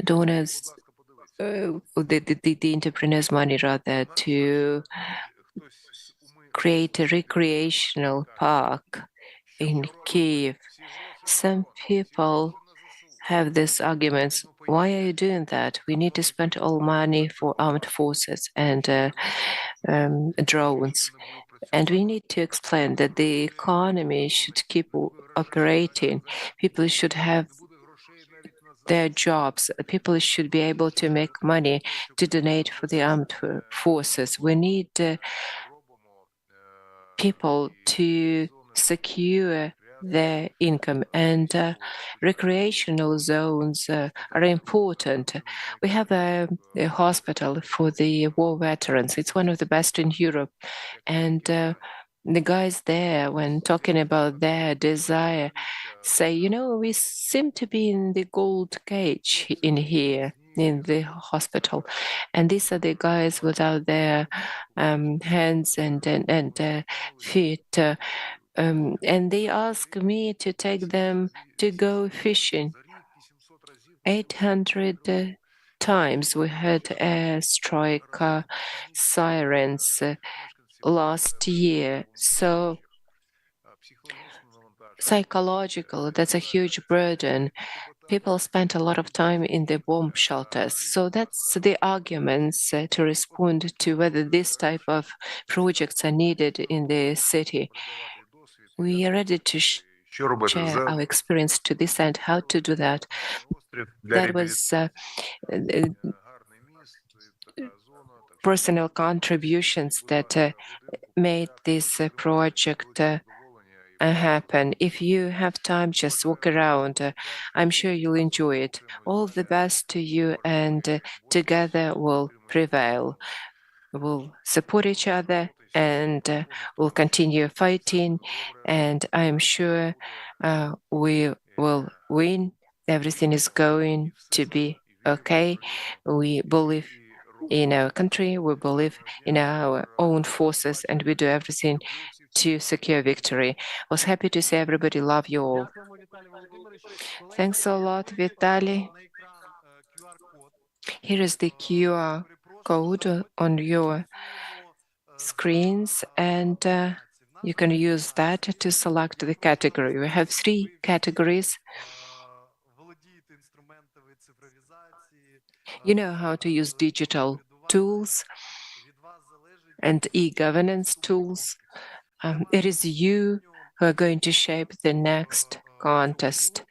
donors, the entrepreneurs' money rather, to create a recreational park in Kyiv. Some people have these arguments. Why are you doing that? We need to spend all money for armed forces and drones. And we need to explain that the economy should keep operating. People should have their jobs. People should be able to make money to donate for the armed forces. We need people to secure their income, and recreational zones are important. We have a hospital for the war veterans. It's one of the best in Europe, and the guys there, when talking about their desire, say, you know, we seem to be in the gold cage in here in the hospital, and these are the guys without their hands and feet, and they ask me to take them to go fishing. 800 times we heard airstrike sirens last year. So psychological, that's a huge burden. People spend a lot of time in the bomb shelters. So that's the arguments to respond to whether this type of projects are needed in the city. We are ready to share our experience to this end, how to do that. That was personal contributions that made this project happen. If you have time, just walk around. I'm sure you'll enjoy it. All the best to you, and together we'll prevail. We'll support each other, and we'll continue fighting. And I'm sure we will win. Everything is going to be okay. We believe in our country, we believe in our own forces, and we do everything to secure victory. Was happy to see everybody. Love you all. Thanks a lot, Vitaly. Here is the QR code on your screens, and you can use that to select the category. We have 3 categories. You know how to use digital tools and e-governance tools. It is you who are going to shape the next contest.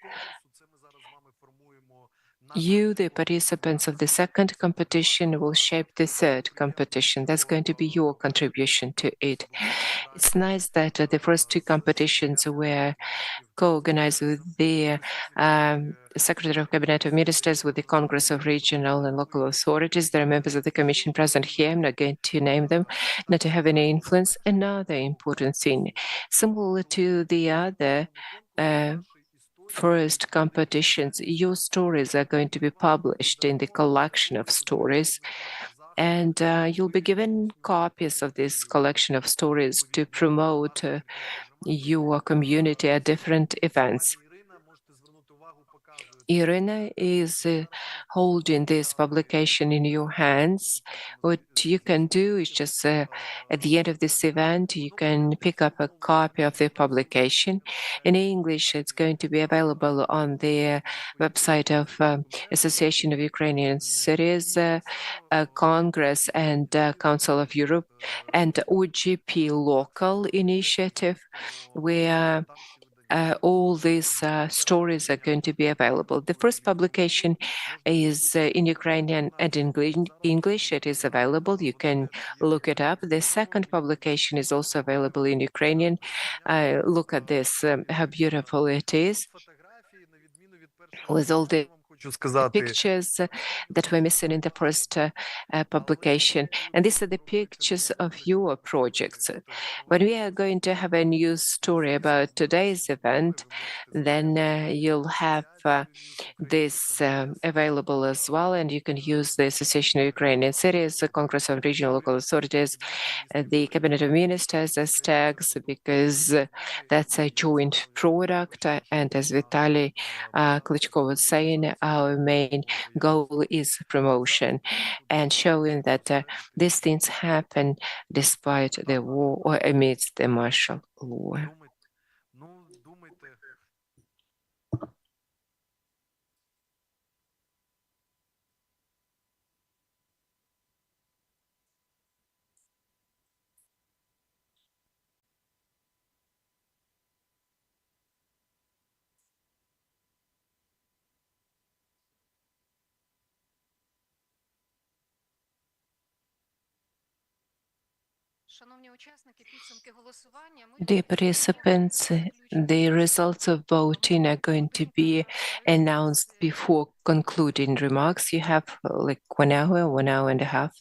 You, the participants of the second competition, will shape the third competition. That's going to be your contribution to it. It's nice that the first 2 competitions were co-organized with the Secretary of Cabinet of Ministers, with the Congress of Regional and Local Authorities. There are members of the Commission present here. I'm not going to name them, not to have any influence. Another important thing, similar to the other first competitions, your stories are going to be published in the collection of stories, and you'll be given copies of this collection of stories to promote your community at different events. Irina is holding this publication in your hands. What you can do is just at the end of this event, you can pick up a copy of the publication. In English, it's going to be available on the website of Association of Ukrainian Cities, Congress and Council of Europe, and OGP Local Initiative, where all these stories are going to be available. The first publication is in Ukrainian and English. It is available. You can look it up. The second publication is also available in Ukrainian. Look at this, how beautiful it is, with all the pictures that were missing in the first publication. And these are the pictures of your projects. When we are going to have a news story about today's event, then you'll have this available as well, and you can use the Association of Ukrainian Cities, the Congress of Regional Local Authorities, the Cabinet of Ministers as tags, because that's a joint product. And as Vitaly Klitschko was saying, our main goal is promotion and showing that these things happen despite the war or amidst the martial law. Dear participants, the results of voting are going to be announced before concluding remarks. You have like 1 hour, 1 hour and a half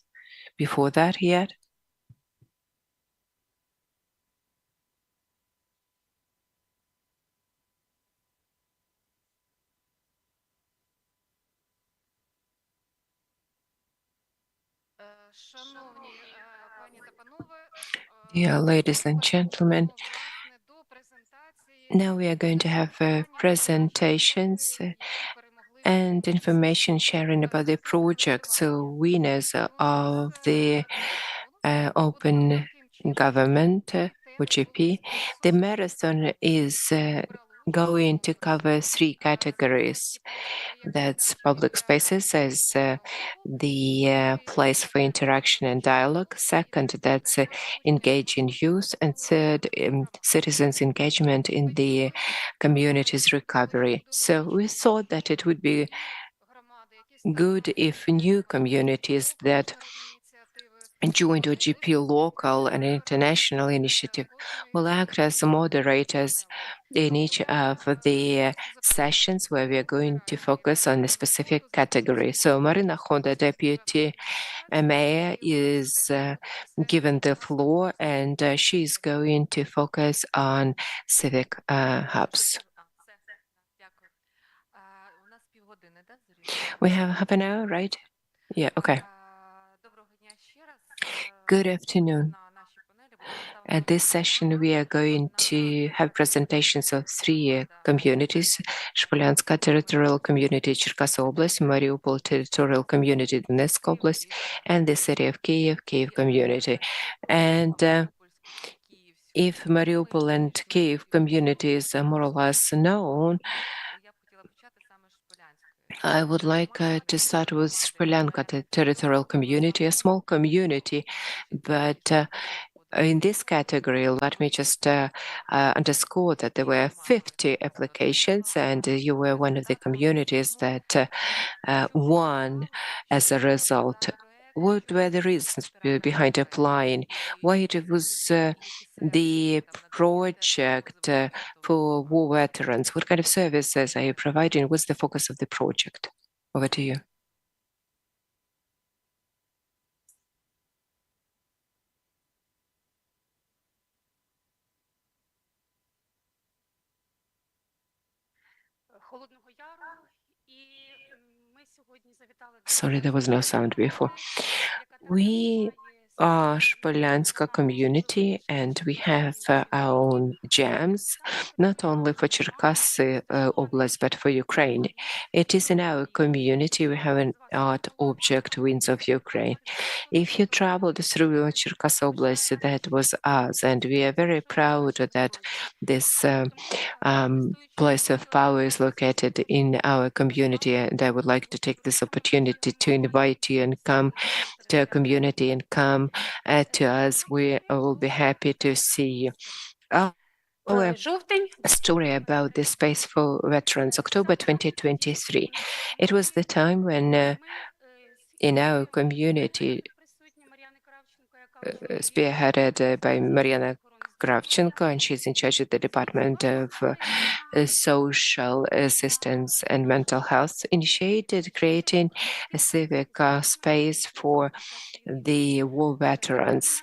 before that yet. Dear ladies and gentlemen, now we are going to have presentations and information sharing about the projects, winners of the Open Government, OGP. The marathon is going to cover 3 categories. That's public spaces as the place for interaction and dialogue. Second, that's engaging youth. And third, citizens' engagement in the community's recovery. So we thought that it would be good if new communities that joined OGP local and international initiative will act as moderators in each of the sessions where we are going to focus on a specific category. So Marina Honda, Deputy Mayor, is given the floor, and she is going to focus on civic hubs. We have half an hour, right? Yeah, okay. Good afternoon. At this session, we are going to have presentations of 3 communities: Shpolyanska Territorial Community, Cherkasy Oblast, Mariupol Territorial Community, Donetsk Oblast, and the city of Kyiv, Kyiv Community. And if Mariupol and Kyiv communities are more or less known, I would like to start with Shpolyanska Territorial Community, a small community, but in this category, let me just underscore that there were 50 applications, and you were one of the communities that won as a result. What were the reasons behind applying? Why it was the project for war veterans? What kind of services are you providing? What's the focus of the project? Over to you. Sorry, there was no sound before. We are Shpolyanska community, and we have our own jams, not only for Cherkasy Oblast, but for Ukraine. It is in our community we have an art object, Winds of Ukraine. If you traveled through Cherkasy Oblast, that was us, and we are very proud that this place of power is located in our community, and I would like to take this opportunity to invite you and come to our community and come to us. We will be happy to see you. Our story about the space for veterans, October 2023. It was the time when in our community, spearheaded by Mariana Kravchenko, and she's in charge of the Department of Social Assistance and Mental Health, initiated creating a civic space for the war veterans.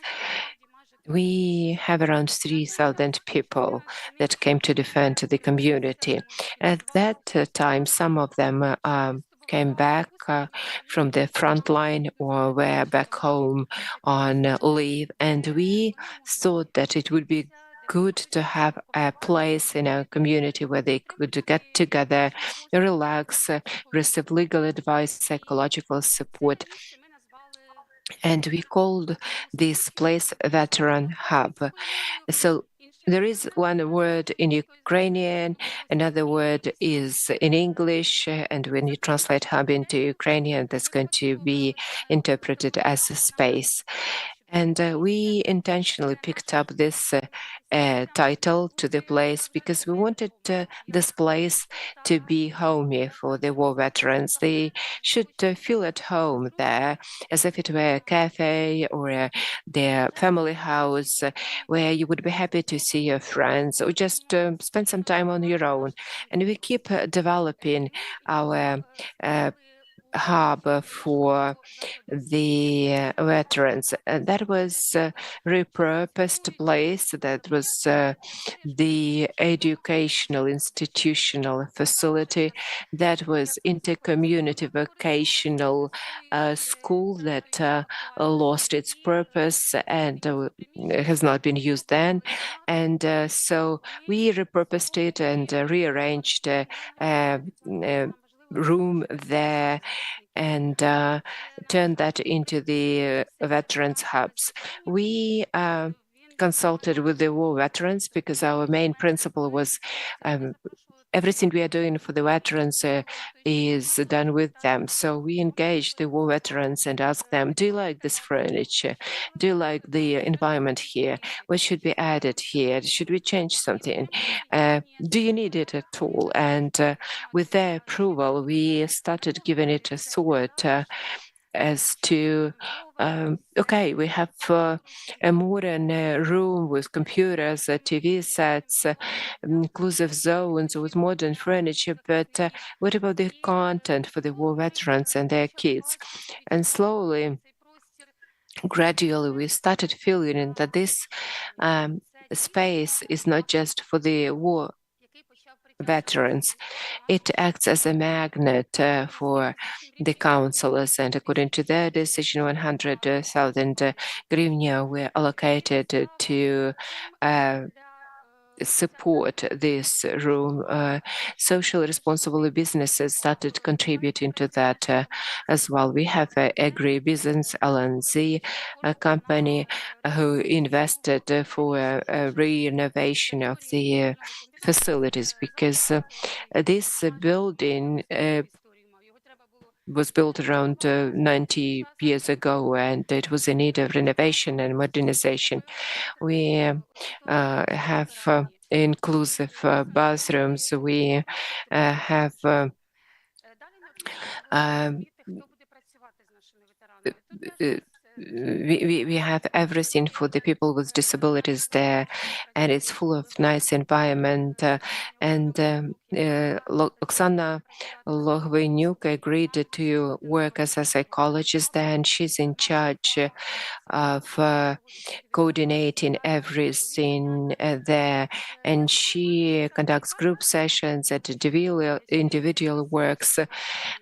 We have around 3,000 people that came to defend the community. At that time, some of them came back from the front line or were back home on leave, and we thought that it would be good to have a place in our community where they could get together, relax, receive legal advice, psychological support. And we called this place Veteran Hub. So there is one word in Ukrainian, another word is in English, and when you translate hub into Ukrainian, that's going to be interpreted as a space. And we intentionally picked up this title to the place because we wanted this place to be homey for the war veterans. They should feel at home there, as if it were a cafe or their family house where you would be happy to see your friends or just spend some time on your own. And we keep developing our hub for the veterans. And that was a repurposed place. That was the educational institutional facility. That was intercommunity vocational school that lost its purpose and has not been used then. And so we repurposed it and rearranged room there and turned that into the veterans hubs. We consulted with the war veterans because our main principle was everything we are doing for the veterans is done with them. So we engaged the war veterans and asked them, do you like this furniture? Do you like the environment here? What should be added here? Should we change something? Do you need it at all? And with their approval, we started giving it a thought as to, okay, we have a modern room with computers, TV sets, inclusive zones with modern furniture, but what about the content for the war veterans and their kids? And slowly, gradually, we started feeling that this space is not just for the war veterans. It acts as a magnet for the councillors, and according to their decision, 100,000 hryvnia were allocated to support this room. Socially responsible businesses started contributing to that as well. We have Agribusiness LNZ, a company who invested for a renovation of the facilities because this building was built around 90 years ago, and it was in need of renovation and modernization. We have inclusive bathrooms. We have we have everything for the people with disabilities there, and it's full of nice environment. And Oksana Lokhvenyuk agreed to work as a psychologist there, and she's in charge of coordinating everything there. And she conducts group sessions at individual works.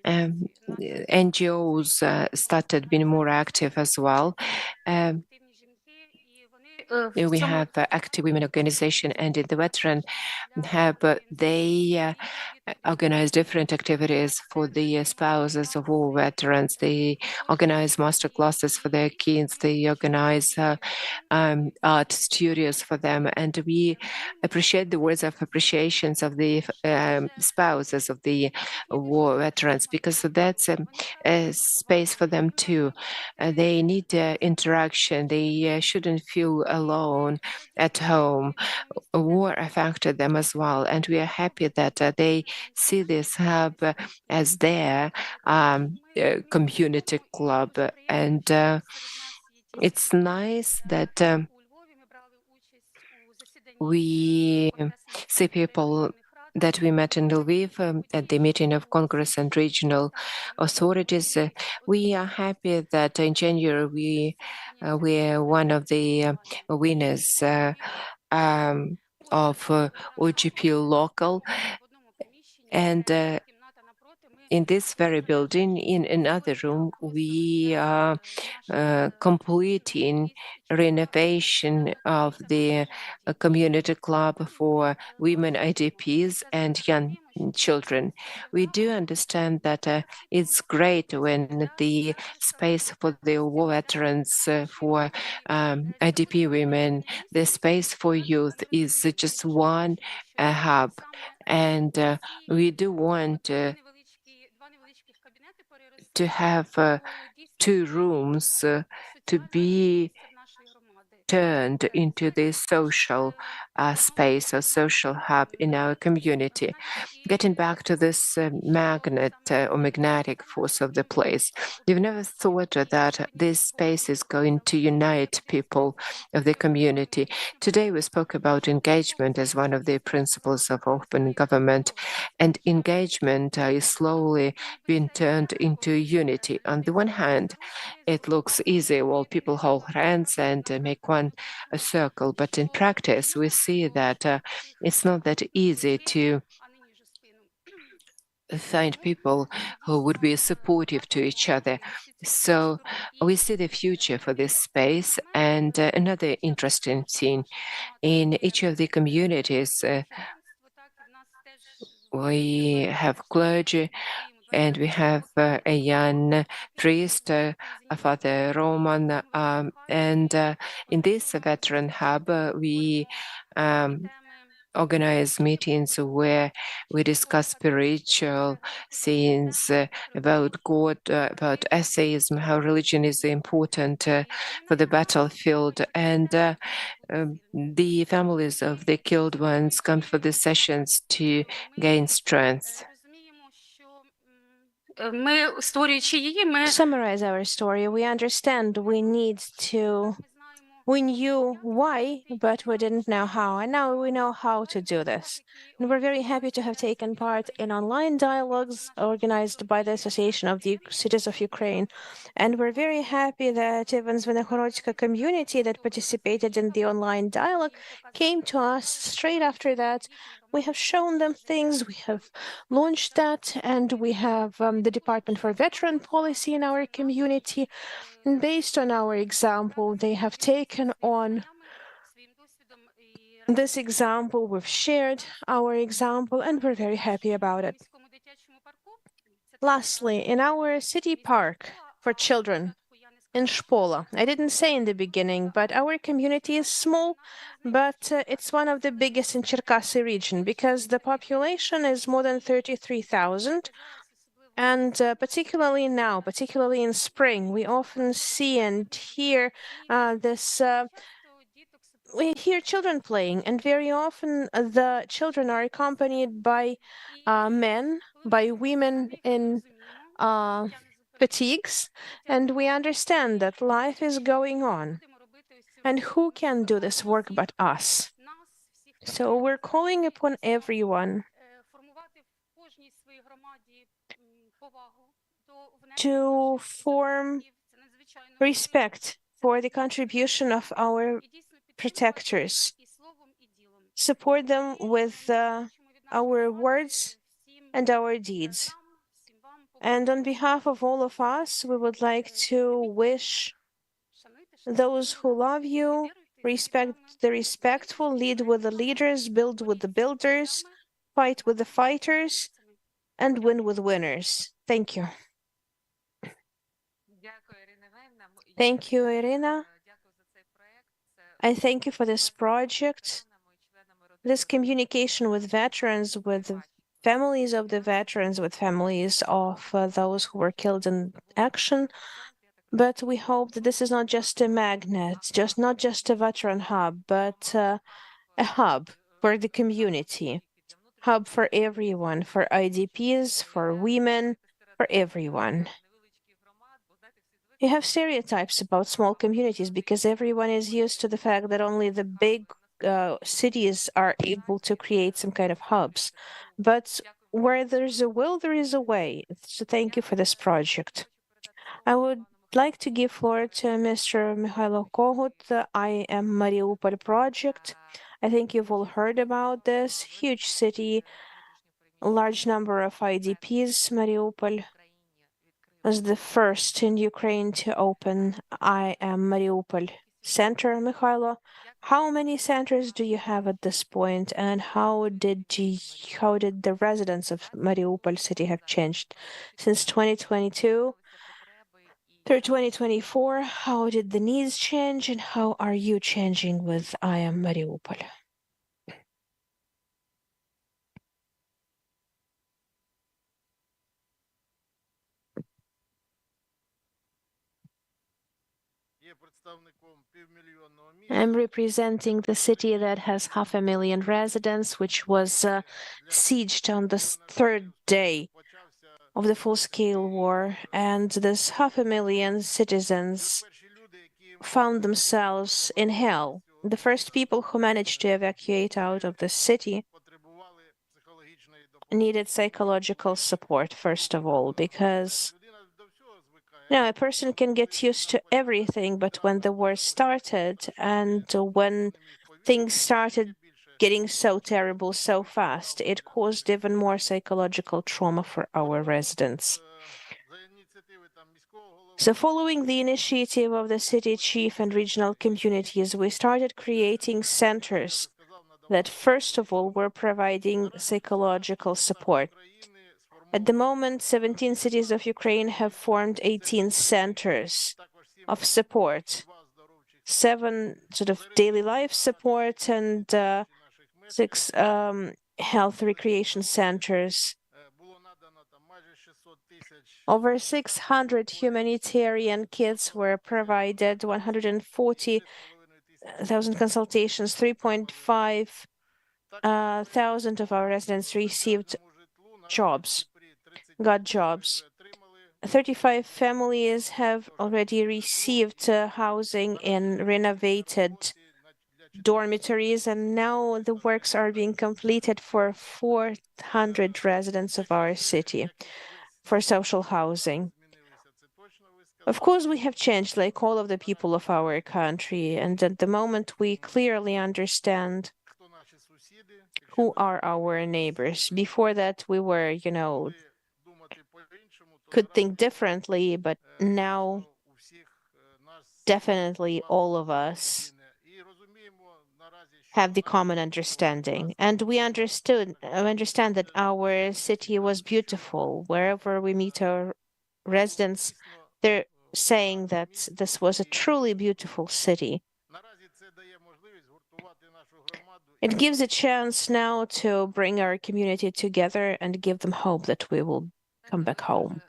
NGOs started being more active as well. We have active women organization, and in the veteran hub, they organize different activities for the spouses of all veterans. They organize master classes for their kids. They organize art studios for them, and we appreciate the words of appreciations of the spouses of the war veterans, because that's a space for them too. They need interaction. They shouldn't feel alone at home. War affected them as well, and we are happy that they see this hub as their community club. And it's nice that we see people that we met in Lviv at the meeting of Congress and regional authorities. We are happy that in January we were one of the winners of OGP Local. And in this very building, in another room, we are completing renovation of the community club for women IDPs and young children. We do understand that it's great when the space for the war veterans, for IDP women, the space for youth is just one hub. And we do want to have 2 rooms to be turned into this social space or social hub in our community. Getting back to this magnet or magnetic force of the place, we've never thought that this space is going to unite people of the community. Today we spoke about engagement as one of the principles of open government, and engagement is slowly being turned into unity. On the one hand, it looks easy, well, people hold hands and make a circle, but in practice we see that it's not that easy to find people who would be supportive to each other. So we see the future for this space. And another interesting thing, in each of the communities, we have clergy and we have a young priest, Father Roman, and in this veteran hub, we organize meetings where we discuss spiritual things, about God, about atheism, how religion is important for the battlefield. And the families of the killed ones come for the sessions to gain strength. To summarize our story, we understand we knew why, but we didn't know how, and now we know how to do this. And we're very happy to have taken part in online dialogues organized by the Association of the Cities of Ukraine. And we're very happy that even Zvenohorodska community that participated in the online dialogue came to us straight after that. We have shown them things, we have launched that, and we have the Department for Veteran Policy in our community. And based on our example, they have taken on this example, we've shared our example, and we're very happy about it. Lastly, in our city park for children, in Shpola, I didn't say in the beginning, but our community is small, but it's one of the biggest in Cherkasy region because the population is more than 33,000. And particularly now, particularly in spring, we often see and hear we hear children playing, and very often the children are accompanied by men, by women in fatigues, and we understand that life is going on. And who can do this work but us? So we're calling upon everyone to form respect for the contribution of our protectors, support them with our words and our deeds. And on behalf of all of us, we would like to wish those who love you, respect the respectful, lead with the leaders, build with the builders, fight with the fighters, and win with winners. Thank you. Thank you, Irina. I thank you for this project, this communication with veterans, with families of the veterans, with families of those who were killed in action. But we hope that this is not just a magnet, not just a veteran hub, but a hub for the community, hub for everyone, for IDPs, for women, for everyone. You have stereotypes about small communities because everyone is used to the fact that only the big cities are able to create some kind of hubs. But where there's a will, there is a way. So thank you for this project. I would like to give floor to Mr. Mikhailo Kohut. I am Mariupol project. I think you've all heard about this huge city, a large number of IDPs. Mariupol was the first in Ukraine to open I Am Mariupol center. Mikhailo, how many centers do you have at this point, and how did the residents of Mariupol city have changed since 2022 through 2024? How did the needs change, and how are you changing with I Am Mariupol? I'm representing the city that has 500,000 residents, which was sieged on the third day of the full-scale war. And this 500,000 citizens found themselves in hell. The first people who managed to evacuate out of the city needed psychological support, first of all, because a person can get used to everything, but when the war started and when things started getting so terrible so fast, it caused even more psychological trauma for our residents. So following the initiative of the city chief and regional communities, we started creating centers that, first of all, were providing psychological support. At the moment, 17 cities of Ukraine have formed 18 centers of support, 7 sort of daily life support and 6 health recreation centers. Over 600 humanitarian kits were provided, 140,000 consultations, 3.5 thousand of our residents received got jobs. 35 families have already received housing in renovated dormitories, and now the works are being completed for 400 residents of our city for social housing. Of course, we have changed like all of the people of our country, and at the moment we clearly understand who are our neighbors. Before that, we were, could think differently, but now definitely all of us have the common understanding. And we understand that our city was beautiful. Wherever we meet our residents, they're saying that this was a truly beautiful city. It gives a chance now to bring our community together and give them hope that we will come back home.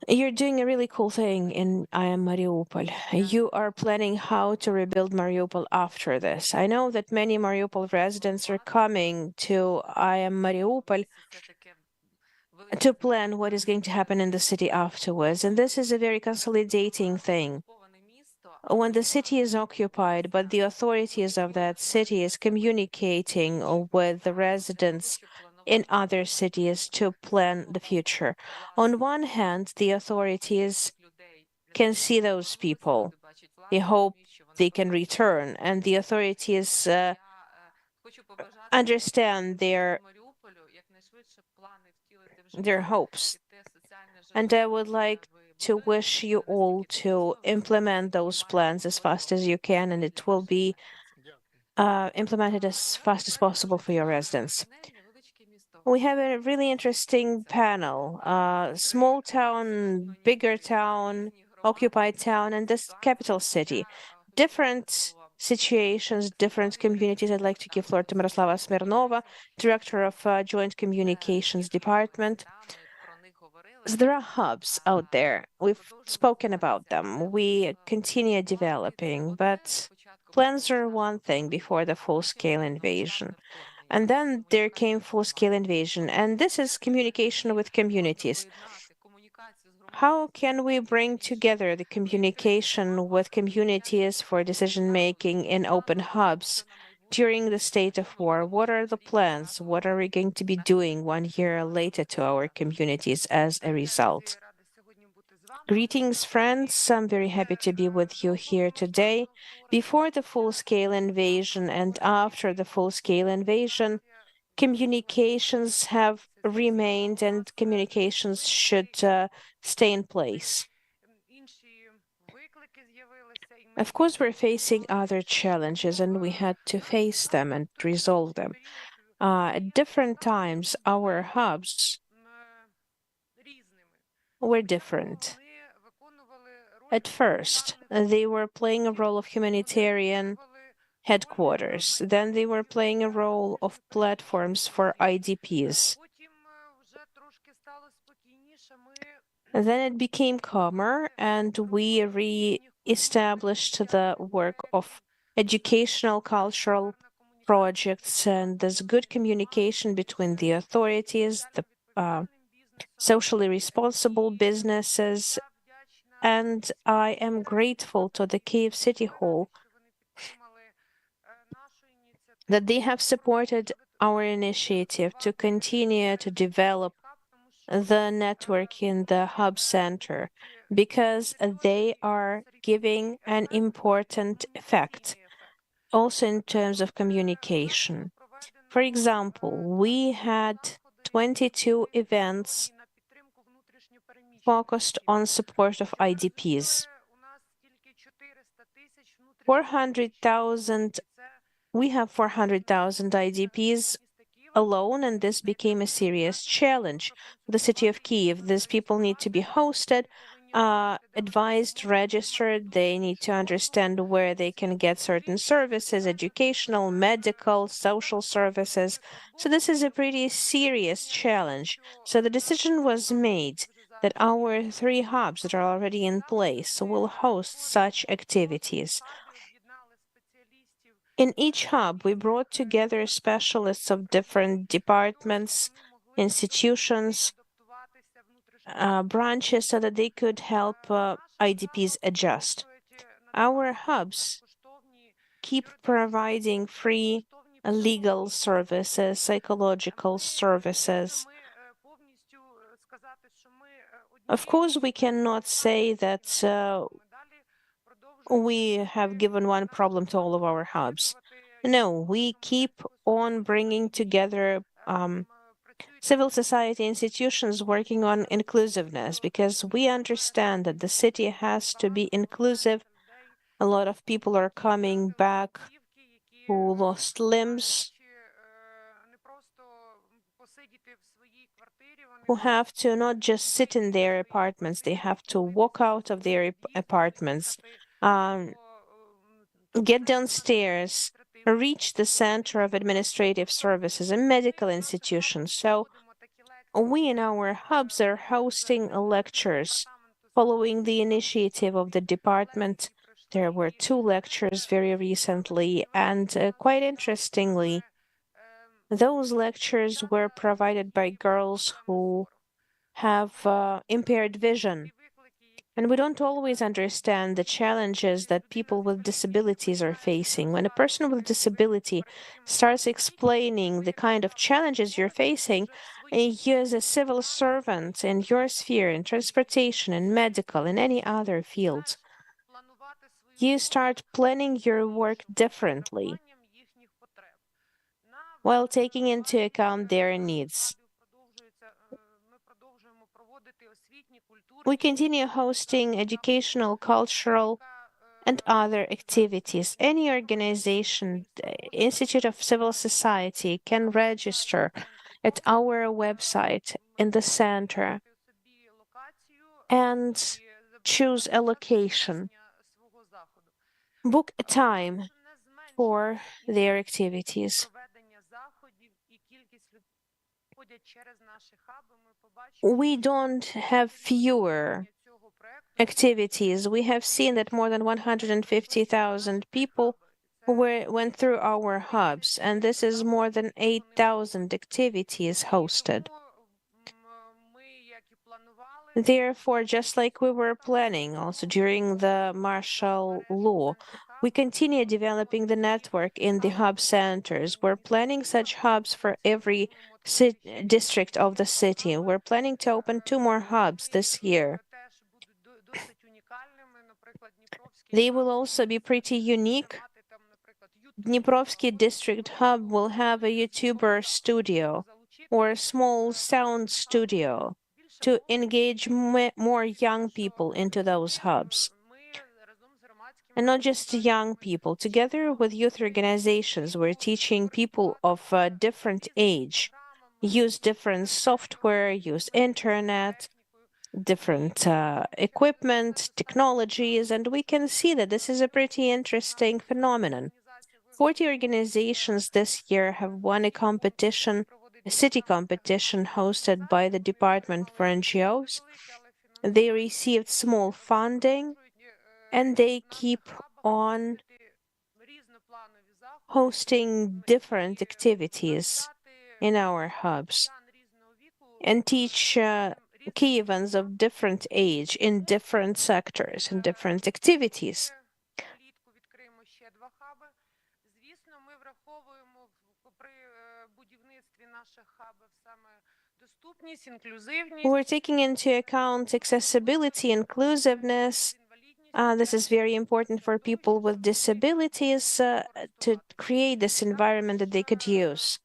You're doing a really cool thing in I Am Mariupol. You are planning how to rebuild Mariupol after this. I know that many Mariupol residents are coming to I Am Mariupol to plan what is going to happen in the city afterwards. And this is a very consolidating thing. When the city is occupied, but the authorities of that city is communicating with the residents in other cities to plan the future. On one hand, the authorities can see those people. They hope they can return, and the authorities understand their hopes. And I would like to wish you all to implement those plans as fast as you can, and it will be implemented as fast as possible for your residents. We have a really interesting panel, small town, bigger town, occupied town, and this capital city. Different situations, different communities. I'd like to give floor to Miroslava Smirnova, Director of Joint Communications Department. So there are hubs out there. We've spoken about them. We continue developing, but plans are one thing before the full-scale invasion. And then there came full-scale invasion, and this is communication with communities. How can we bring together the communication with communities for decision-making in open hubs during the state of war? What are the plans? What are we going to be doing 1 year later to our communities as a result? Greetings, friends. I'm very happy to be with you here today. Before the full-scale invasion and after the full-scale invasion, communications have remained and communications should stay in place. Of course, we're facing other challenges and we had to face them and resolve them. At different times, our hubs were different. At first, they were playing a role of humanitarian headquarters. Then they were playing a role of platforms for IDPs. Then it became calmer, and we established the work of educational, cultural projects, and there's good communication between the authorities, the socially responsible businesses, and I am grateful to the Kyiv City Hall that they have supported our initiative to continue to develop the network in the hub center, because they are giving an important effect also in terms of communication. For example, we had 22 events focused on support of IDPs. 400,000, we have 400,000 IDPs alone, and this became a serious challenge for the city of Kyiv. These people need to be hosted, advised, registered. They need to understand where they can get certain services, educational, medical, social services. So this is a pretty serious challenge. So the decision was made that our 3 hubs that are already in place will host such activities. In each hub, we brought together specialists of different departments, institutions, branches, so that they could help IDPs adjust. Our hubs keep providing free legal services, psychological services. Of course, we cannot say that we have given one problem to all of our hubs. No, we keep on bringing together civil society institutions working on inclusiveness, because we understand that the city has to be inclusive. A lot of people are coming back who lost limbs, who have to not just sit in their apartments, they have to walk out of their apartments, get downstairs, reach the center of administrative services and medical institutions. So we in our hubs are hosting lectures following the initiative of the department. There were 2 lectures very recently, and quite interestingly, those lectures were provided by girls who have impaired vision. And we don't always understand the challenges that people with disabilities are facing. When a person with disability starts explaining the kind of challenges you're facing, you as a civil servant in your sphere, in transportation, in medical, in any other field, you start planning your work differently while taking into account their needs. We continue hosting educational, cultural, and other activities. Any organization, Institute of Civil Society, can register at our website in the center and choose a location, book a time for their activities. We don't have fewer activities. We have seen that more than 150,000 people went through our hubs, and this is more than 8,000 activities hosted. Therefore, just like we were planning also during the martial law, we continue developing the network in the hub centers. We're planning such hubs for every district of the city. We're planning to open 2 more hubs this year. They will also be pretty unique. Dniprovsky district hub will have a YouTuber studio or a small sound studio to engage more young people into those hubs. And not just young people. Together with youth organizations, we're teaching people of a different age, use different software, use internet, different equipment, technologies, and we can see that this is a pretty interesting phenomenon. 40 organizations this year have won a competition, a city competition hosted by the Department for NGOs. They received small funding, and they keep on hosting different activities in our hubs and teach Kievans of different age in different sectors and different activities. We're taking into account accessibility, inclusiveness. This is very important for people with disabilities to create this environment that they could use.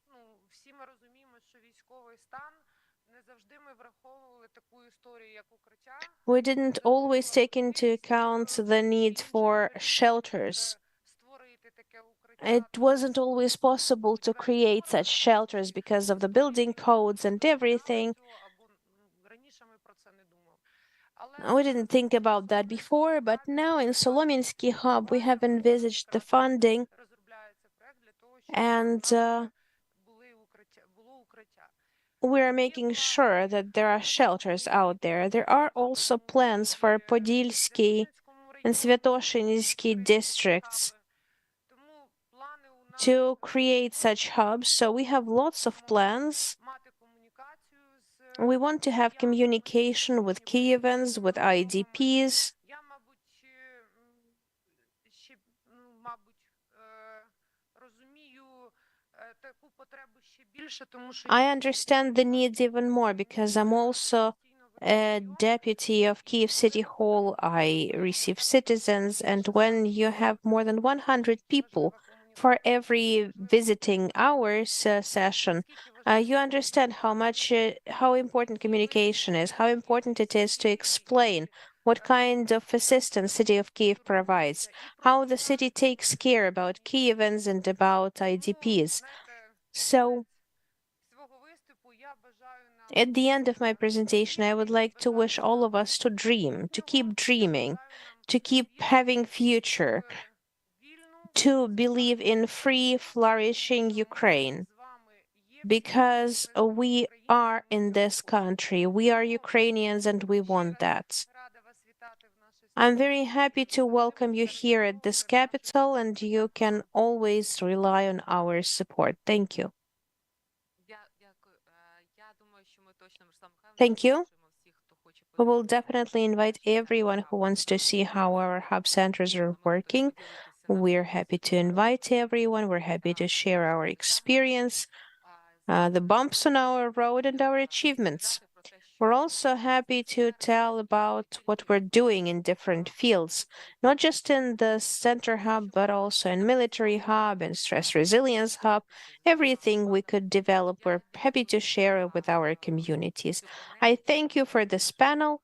We didn't always take into account the need for shelters. It wasn't always possible to create such shelters because of the building codes and everything. We didn't think about that before, but now in Solominsky Hub, we have envisaged the funding and we're making sure that there are shelters out there. There are also plans for Podilsky and Svetoshinsky districts to create such hubs. So we have lots of plans. We want to have communication with Kievans, with IDPs. I understand the needs even more because I'm also a deputy of Kiev City Hall. I receive citizens, and when you have more than 100 people for every visiting hours session, you understand how important communication is, how important it is to explain what kind of assistance City of Kiev provides, how the city takes care about Kievans and about IDPs. So, at the end of my presentation, I would like to wish all of us to dream, to keep dreaming, to keep having future, to believe in free, flourishing Ukraine. Because we are in this country, we are Ukrainians and we want that. I'm very happy to welcome you here at this capital, and you can always rely on our support. Thank you. Thank you. We will definitely invite everyone who wants to see how our hub centers are working. We're happy to invite everyone. We're happy to share our experience, the bumps on our road, and our achievements. We're also happy to tell about what we're doing in different fields, not just in the center hub, but also in military hub and stress resilience hub. Everything we could develop, we're happy to share it with our communities. I thank you for this panel,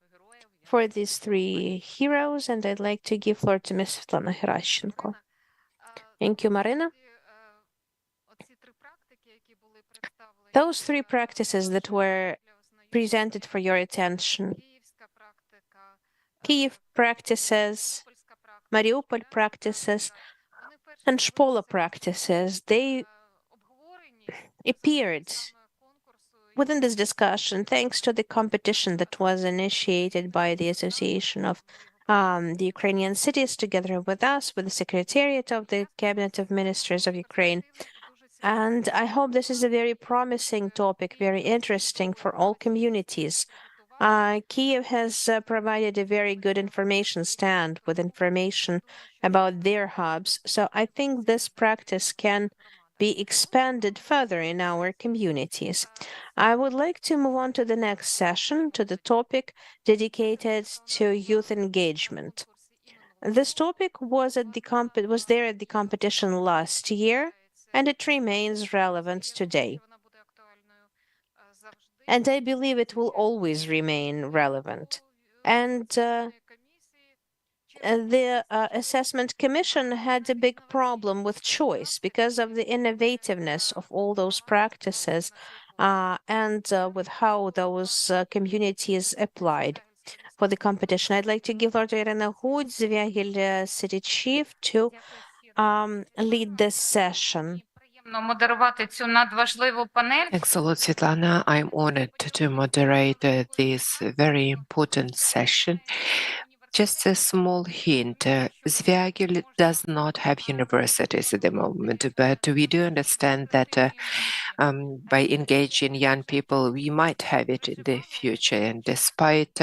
for these three heroes, and I'd like to give floor to Ms. Svetlana Gerashchenko. Thank you, Marina. Those three practices that were presented for your attention, Kyiv practices, Mariupol practices, and Shpola practices, they appeared within this discussion thanks to the competition that was initiated by the Association of the Ukrainian Cities together with us, with the Secretariat of the Cabinet of Ministers of Ukraine. And I hope this is a very promising topic, very interesting for all communities. Kyiv has provided a very good information stand with information about their hubs. So I think this practice can be expanded further in our communities. I would like to move on to the next session, to the topic dedicated to youth engagement. This topic was there at the competition last year, and it remains relevant today. And I believe it will always remain relevant. And the Assessment Commission had a big problem with choice because of the innovativeness of all those practices and with how those communities applied for the competition. I'd like to give Lord Irina Hood, Zviagil City Chief, to lead this session. Excellent, Svetlana. I'm honored to moderate this very important session. Just a small hint, Zviagil does not have universities at the moment, but we do understand that by engaging young people, we might have it in the future. And despite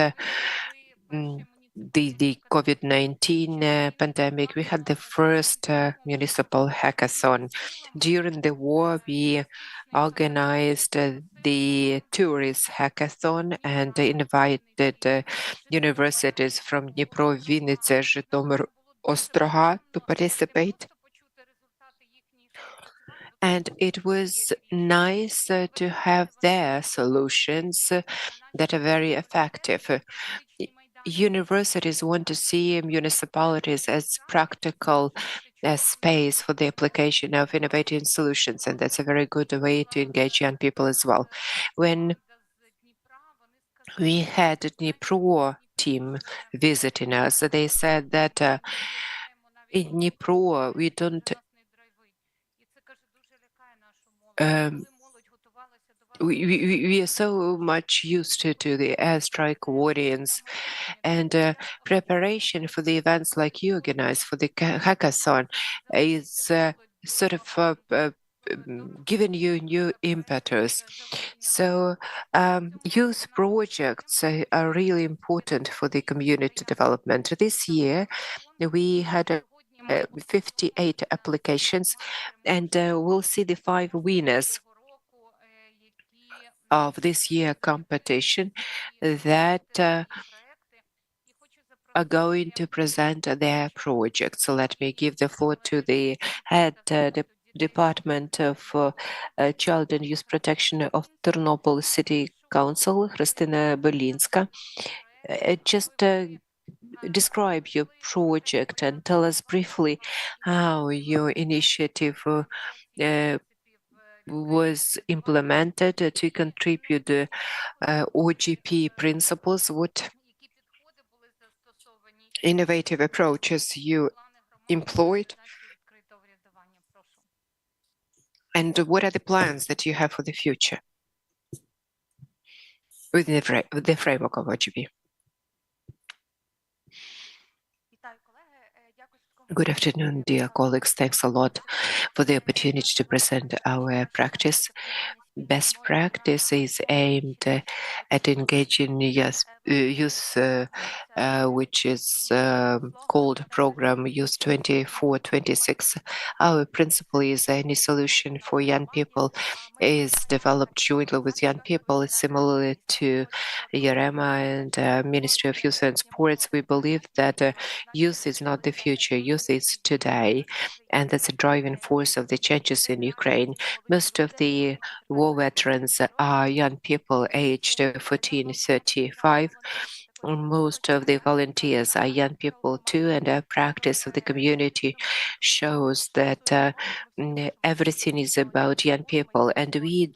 the COVID-19 pandemic, we had the first municipal hackathon. During the war, we organized the tourist hackathon and invited universities from Dnipro, Vinnytsia, Zhytomyr, Ostroga to participate. And it was nice to have their solutions that are very effective. Universities want to see municipalities as practical space for the application of innovative solutions, and that's a very good way to engage young people as well. When we had a Dnipro team visiting us, they said that in Dnipro we don't we are so much used to the airstrike warnings, and preparation for the events like you organize for the hackathon is sort of giving you new impetus. So youth projects are really important for the community development. This year we had 58 applications, and we'll see the 5 winners of this year competition that are going to present their projects. So let me give the floor to the head Department of Child and Youth Protection of Ternopil City Council, Christina Belinska. Just describe your project and tell us briefly how your initiative was implemented to contribute the OGP principles, what innovative approaches you employed, and what are the plans that you have for the future within the framework of OGP. Good afternoon, dear colleagues. Thanks a lot for the opportunity to present our practice. Best practice is aimed at engaging youth, which is called Program Youth 24-26. Our principle is any solution for young people is developed jointly with young people. Similarly to Yarema and Ministry of Youth and Sports, we believe that youth is not the future, youth is today, and that's a driving force of the changes in Ukraine. Most of the war veterans are young people aged 14-35. Most of the volunteers are young people too, and our practice of the community shows that everything is about young people, and we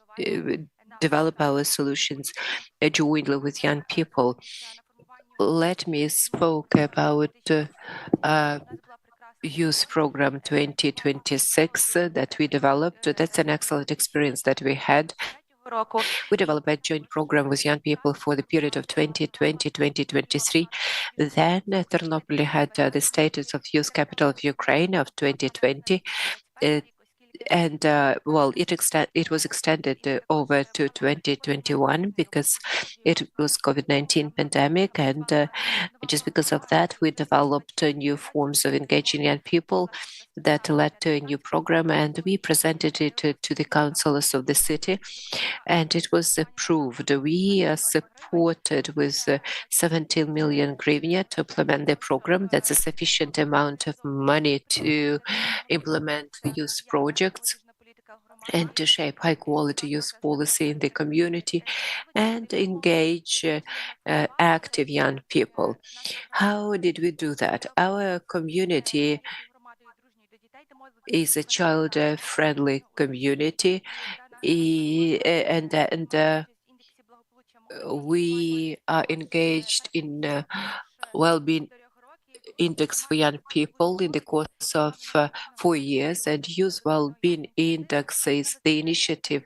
develop our solutions jointly with young people. Let me spoke about Youth Program 2026 that we developed. That's an excellent experience that we had. We developed a joint program with young people for the period of 2020-2023. Then Ternopil had the status of Youth Capital of Ukraine of 2020. And well, it was extended over to 2021 because it was COVID-19 pandemic, and just because of that, we developed new forms of engaging young people that led to a new program, and we presented it to the councillors of the city, and it was approved. We supported with 17 million hryvnia to implement the program. That's a sufficient amount of money to implement youth projects and to shape high-quality youth policy in the community and engage active young people. How did we do that? Our community is a child-friendly community, and we are engaged in well-being index for young people in the course of 4 years, and Youth Wellbeing Index is the initiative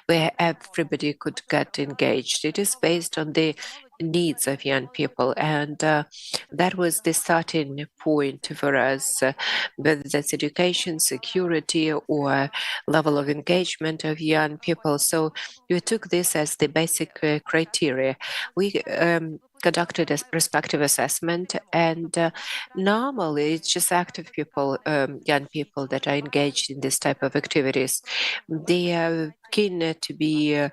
where everybody could get engaged. It is based on the needs of young people, and that was the starting point for us, whether that's education, security, or level of engagement of young people. So we took this as the basic criteria. We conducted a respective assessment, and normally it's just active people, young people that are engaged in this type of activities. They are keen to be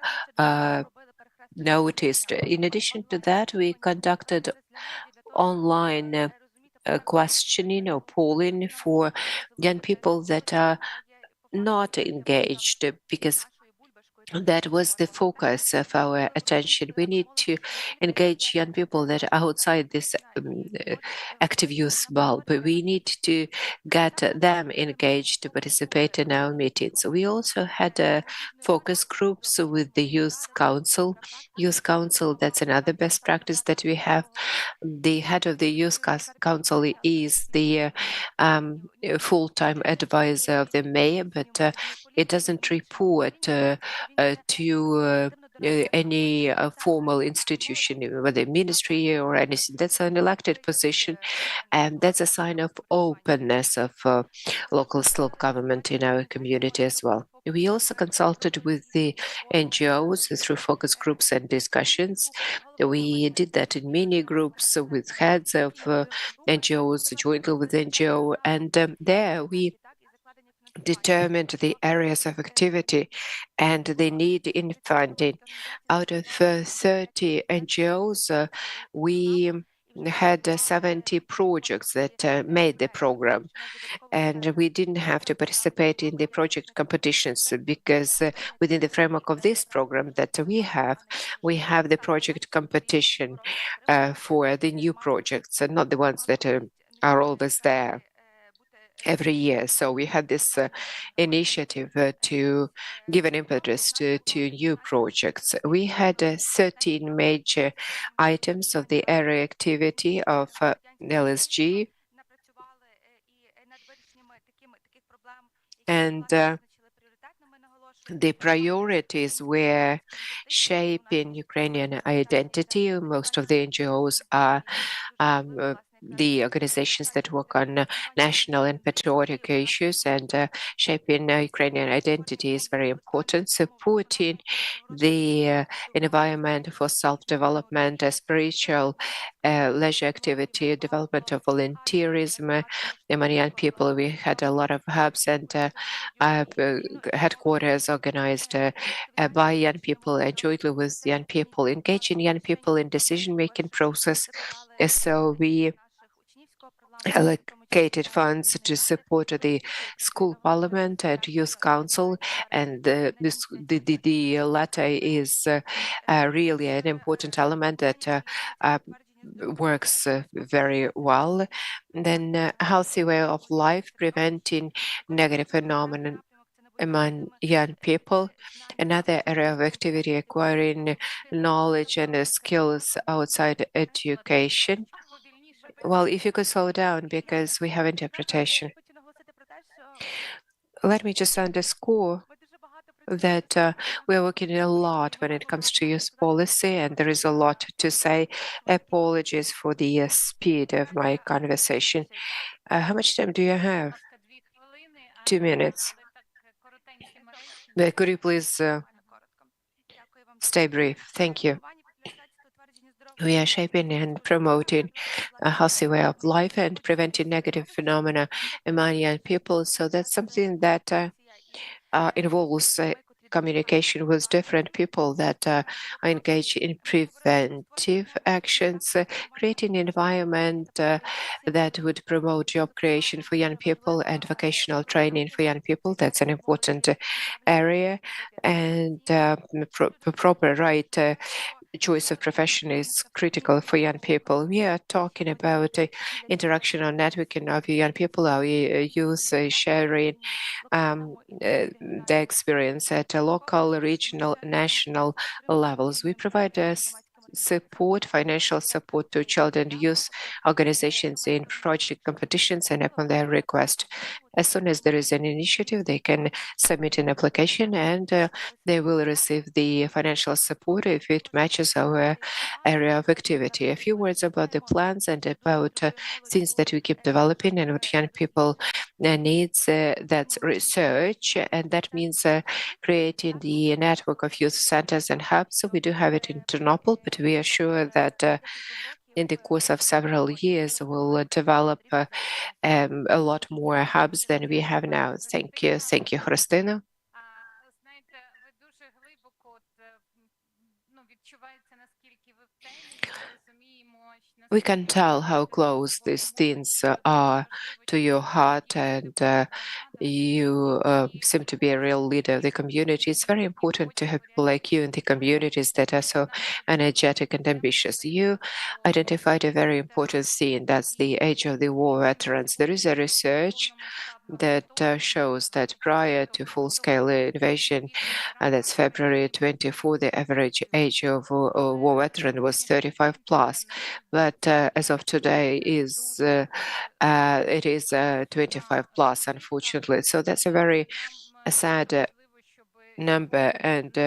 noticed. In addition to that, we conducted online questioning or polling for young people that are not engaged, because that was the focus of our attention. We need to engage young people that are outside this active youth bulb. We need to get them engaged to participate in our meetings. We also had focus groups with the Youth Council. Youth Council, that's another best practice that we have. The head of the Youth Council is the full-time advisor of the mayor, but it doesn't report to any formal institution, whether ministry or anything. That's an elected position, and that's a sign of openness of local self-government in our community as well. We also consulted with the NGOs through focus groups and discussions. We did that in mini groups with heads of NGOs, jointly with NGO, and there we determined the areas of activity and the need in funding. Out of 30 NGOs, we had 70 projects that made the program, and we didn't have to participate in the project competitions because within the framework of this program that we have the project competition for the new projects and not the ones that are always there every year. So we had this initiative to give an impetus to new projects. We had 13 major items of the area activity of LSG, and the priorities were shaping Ukrainian identity. Most of the NGOs are the organizations that work on national and patriotic issues, and shaping Ukrainian identity is very important. Supporting the environment for self-development, spiritual leisure activity, development of volunteerism among young people. We had a lot of hubs and headquarters organized by young people and jointly with young people, engaging young people in decision-making process. So we allocated funds to support the school parliament and youth council, and the latter is really an important element that works very well. Then healthy way of life, preventing negative phenomenon among young people. Another area of activity, acquiring knowledge and skills outside education. Well, if you could slow down because we have interpretation. Let me just underscore that we are working a lot when it comes to youth policy, and there is a lot to say. Apologies for the speed of my conversation. How much time do you have? 2 minutes. Could you please stay brief? Thank you. We are shaping and promoting a healthy way of life and preventing negative phenomena among young people. So that's something that involves communication with different people that are engaged in preventive actions, creating an environment that would promote job creation for young people and vocational training for young people. That's an important area, and proper right choice of profession is critical for young people. We are talking about interaction or networking of young people, our youth sharing their experience at a local, regional, national levels. We provide support, financial support to child and youth organizations in project competitions and upon their request. As soon as there is an initiative, they can submit an application and they will receive the financial support if it matches our area of activity. A few words about the plans and about things that we keep developing and what young people needs. That's research, and that means creating the network of youth centers and hubs. So we do have it in Ternopil, but we are sure that in the course of several years, we'll develop a lot more hubs than we have now. Thank you. Thank you, Христина. Знаєте, ви дуже глибоко відчувається, наскільки ви в темі, ми розуміємо, We can tell how close these things are to your heart, and you seem to be a real leader of the community. It's very important to have people like you in the communities that are so energetic and ambitious. You identified a very important theme, that's the age of the war veterans. There is a research that shows that prior to full-scale invasion, that's February 24, the average age of a war veteran was 35 plus, but as of today it is 25 plus, unfortunately. So that's a very sad number, and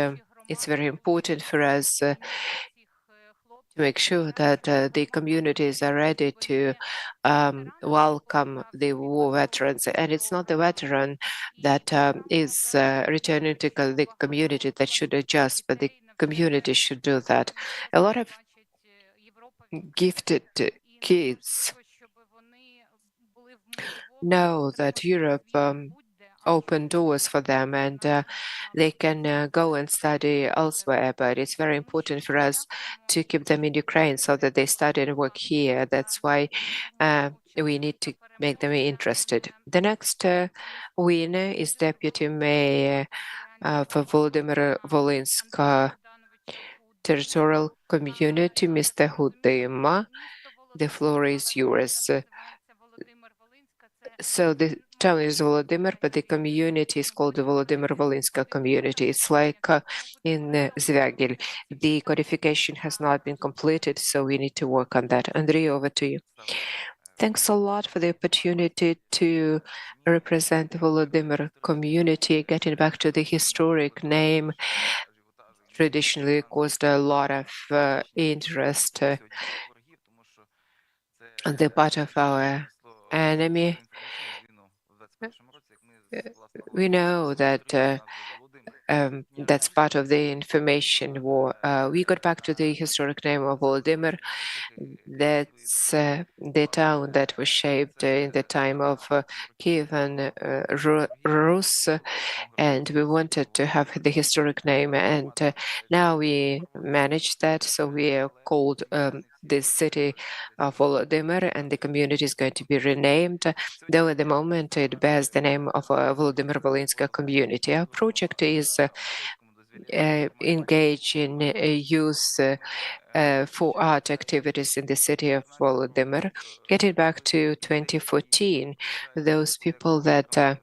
it's very important for us to make sure that the communities are ready to welcome the war veterans. And it's not the veteran that is returning to the community that should adjust, but the community should do that. A lot of gifted kids know that Europe open doors for them, and they can go and study elsewhere, but it's very important for us to keep them in Ukraine so that they study and work here. That's why we need to make them interested. The next winner is Deputy Mayor for Volodymyr Volynska Territorial Community, Mr. Hudyma. The floor is yours. So the town is Volodymyr, but the community is called the Volodymyr Volynska community. It's like in Zvyagil. The codification has not been completed, so we need to work on that. Andrei, over to you. Thanks a lot for the opportunity to represent the Volodymyr community. Getting back to the historic name, traditionally caused a lot of interest on the part of our enemy. We know that that's part of the information war. We got back to the historic name of Volodymyr. That's the town that was shaped in the time of Kievan Rus, and we wanted to have the historic name, and now we managed that, so we are called this city of Volodymyr, and the community is going to be renamed, though at the moment it bears the name of Volodymyr Volynska community. Our project is engage in youth for art activities in the city of Volodymyr. Getting back to 2014, those people that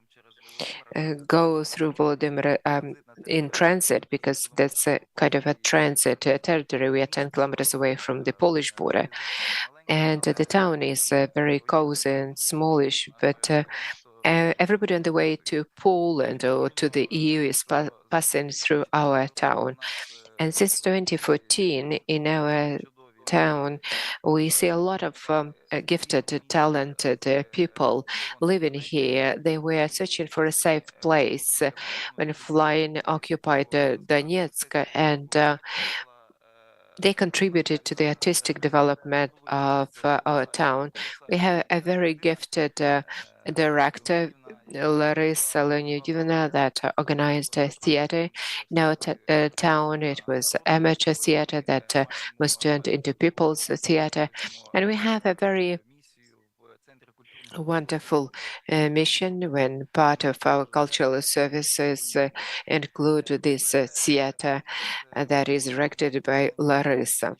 go through Volodymyr in transit, because that's a kind of a transit territory. We are 10 kilometers away from the Polish border. And the town is very cozy and smallish, but everybody on the way to Poland or to the EU is passing through our town. And since 2014, in our town, we see a lot of gifted, talented people living here. They were searching for a safe place when flying occupied Donetsk, and they contributed to the artistic development of our town. We have a very gifted director, Larissa Leonidovna, that organized a theater in our town. It was amateur theater that was turned into people's theater. And we have a very wonderful mission when part of our cultural services include this theater that is directed by Larissa.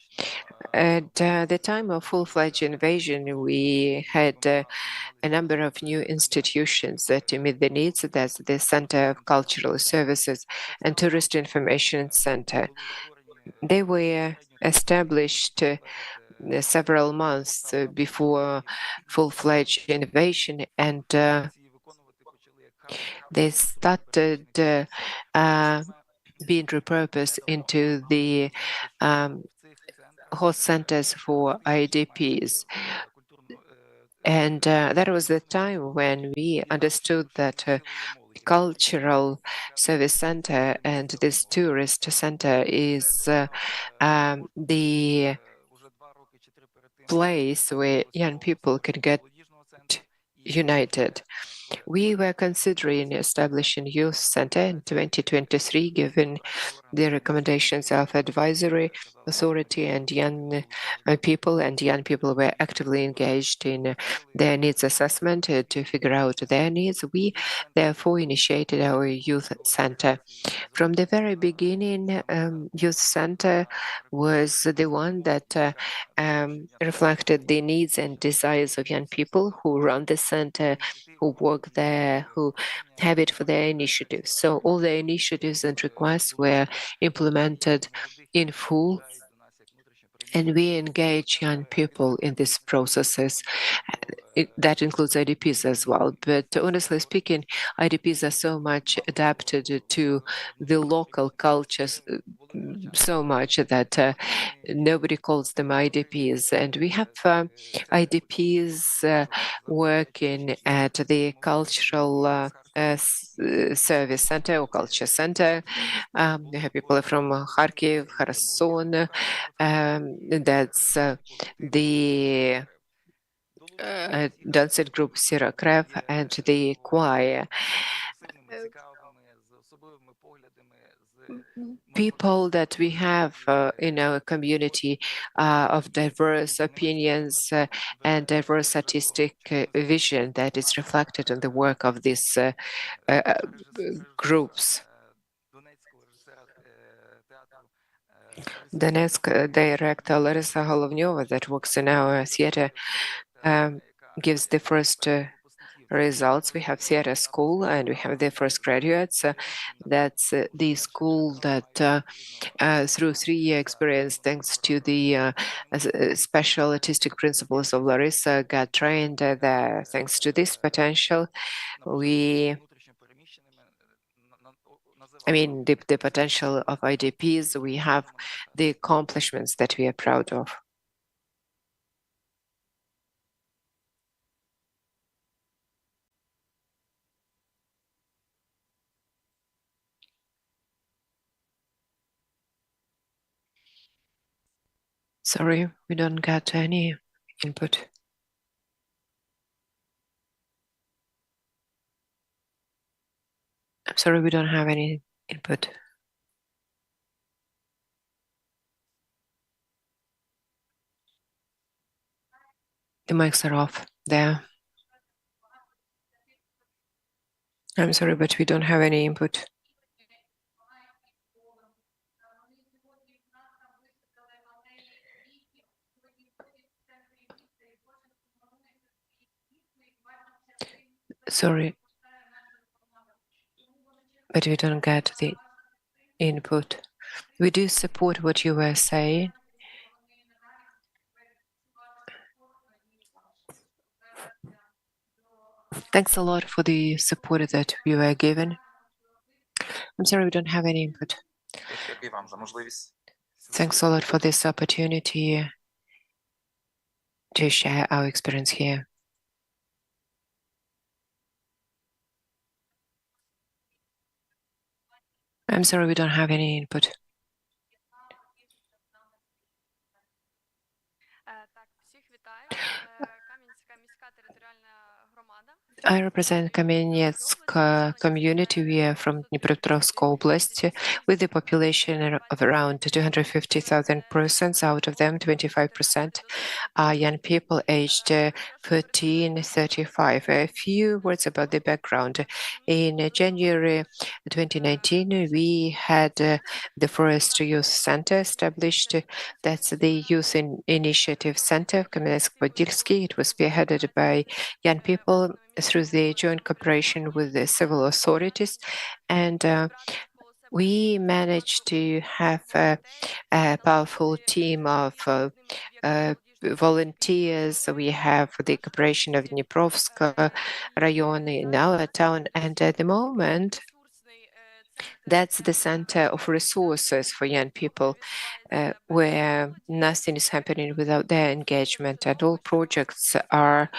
At the time of full-fledged invasion, we had a number of new institutions to meet the needs. That's the Center of Cultural Services and Tourist Information Center. They were established several months before full-fledged innovation, and they started being repurposed into the host centers for IDPs. And that was the time when we understood that cultural service center and this tourist center is the place where young people can get united. We were considering establishing youth center in 2023, given the recommendations of advisory authority and young people, and young people were actively engaged in their needs assessment to figure out their needs. We therefore initiated our youth center. From the very beginning, youth center was the one that reflected the needs and desires of young people who run the center, who work there, who have it for their initiatives. So all the initiatives and requests were implemented in full, and we engage young people in these processes. That includes IDPs as well. But honestly speaking, IDPs are so much adapted to the local cultures so much that nobody calls them IDPs. And we have IDPs working at the cultural service center or culture center. We have people from Kharkiv, Kherson. That's the dancing group Sirakrev and the choir. People that we have in our community of diverse opinions and diverse artistic vision that is reflected in the work of these groups. Donetsk director Larisa Golovnyova, that works in our theater, gives the first results. We have theater school and we have the first graduates. That's the school that through 3-year experience, thanks to the special artistic principles of Larisa, got trained there. Thanks to this potential, the potential of IDPs, we have the accomplishments that we are proud of. Sorry, we don't get any input. I'm sorry, we don't have any input. The mics are off there. I'm sorry, but we don't have any input. Sorry, but we don't get the input. We do support what you were saying. Thanks a lot for the support that we were given. I'm sorry, we don't have any input. Thanks a lot for this opportunity to share our experience here. I'm sorry, we don't have any input. I represent Kamenetsk community. We are from Dnipropetrovsk Oblast with a population of around 250,000 persons. Out of them, 25% are young people aged 13-35. A few words about the background. In January 2019, we had the first youth center established. That's the Youth Initiative Center of Kamenetsk-Podilsky. It was spearheaded by young people through the joint cooperation with the civil authorities, and We managed to have a powerful team of volunteers. We have the cooperation of Dniprovsk Rayon in our town, and at the moment, that's the center of resources for young people, where nothing is happening without their engagement, and all projects are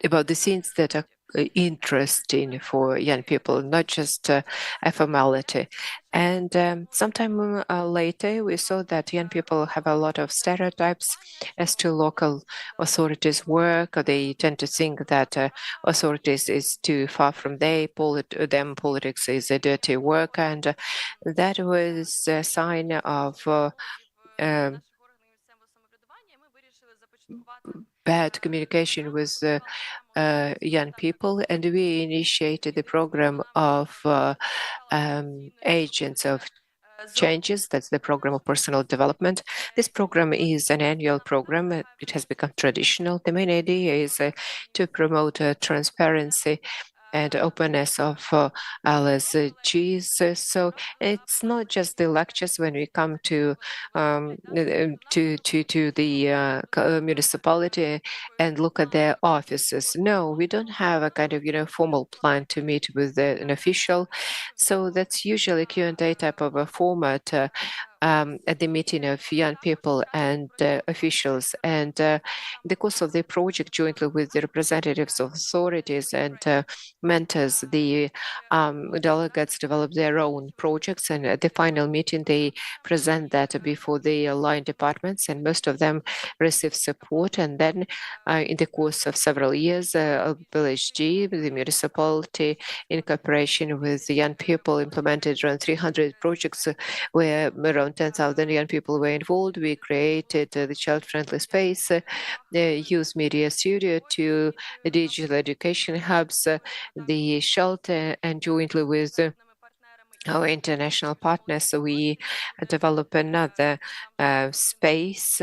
about the things that are interesting for young people, not just a formality. And sometime later, we saw that young people have a lot of stereotypes as to local authorities' work. They tend to think that authorities is too far from them. Politics is a dirty work, and that was a sign of bad communication with young people, and we initiated the program of agents of changes. That's the program of personal development. This program is an annual program. It has become traditional. The main idea is to promote transparency and openness of LSGs. So it's not just the lectures when we come to the municipality and look at their offices. No, we don't have a kind of formal plan to meet with an official. So that's usually Q&A type of a format at the meeting of young people and officials. And in the course of the project, jointly with the representatives of authorities and mentors, the delegates develop their own projects, and at the final meeting, they present that before the line departments, and most of them receive support. And then in the course of several years, LSG, the municipality, in cooperation with the young people, implemented around 300 projects where around 10,000 young people were involved. We created the child-friendly space, the youth media studio, to the digital education hubs, the shelter, and jointly with our international partners, we develop another space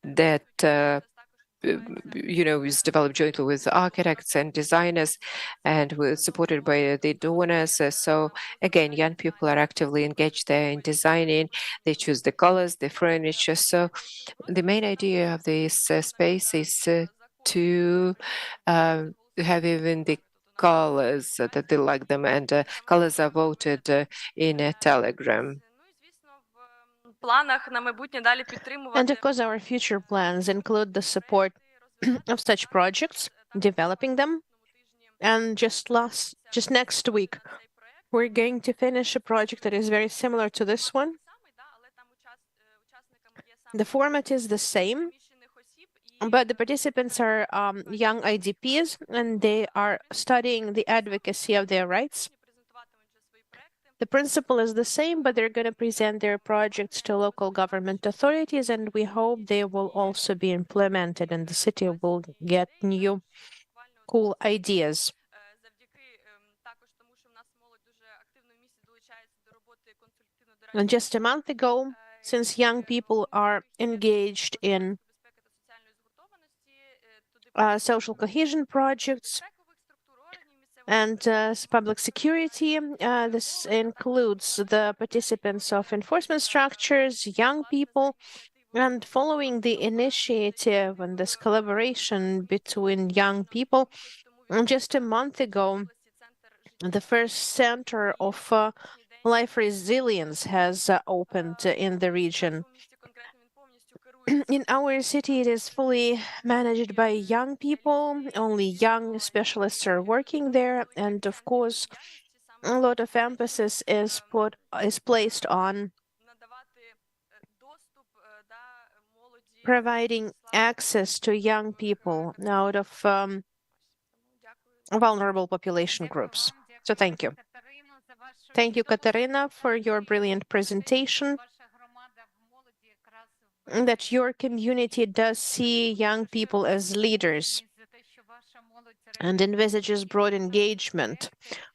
that is developed jointly with architects and designers, and was supported by the donors. So again, young people are actively engaged there in designing. They choose the colors, the furniture. So the main idea of this space is to have even the colors that they like them, and colors are voted in a telegram. And of course, our future plans include the support of such projects, developing them. And just next week, we're going to finish a project that is very similar to this one. The format is the same, but the participants are young IDPs, and they are studying the advocacy of their rights. The principle is the same, but they're going to present their projects to local government authorities, and we hope they will also be implemented, and the city will get new cool ideas. And just a month ago, since young people are engaged in social cohesion projects and public security, this includes the participants of enforcement structures, young people, and following the initiative and this collaboration between young people, just a month ago, the first center of life resilience has opened in the region. In our city, it is fully managed by young people. Only young specialists are working there, and of course, a lot of emphasis is placed on providing access to young people out of vulnerable population groups. So thank you. Thank you, Katarina, for your brilliant presentation. That your community does see young people as leaders and envisages broad engagement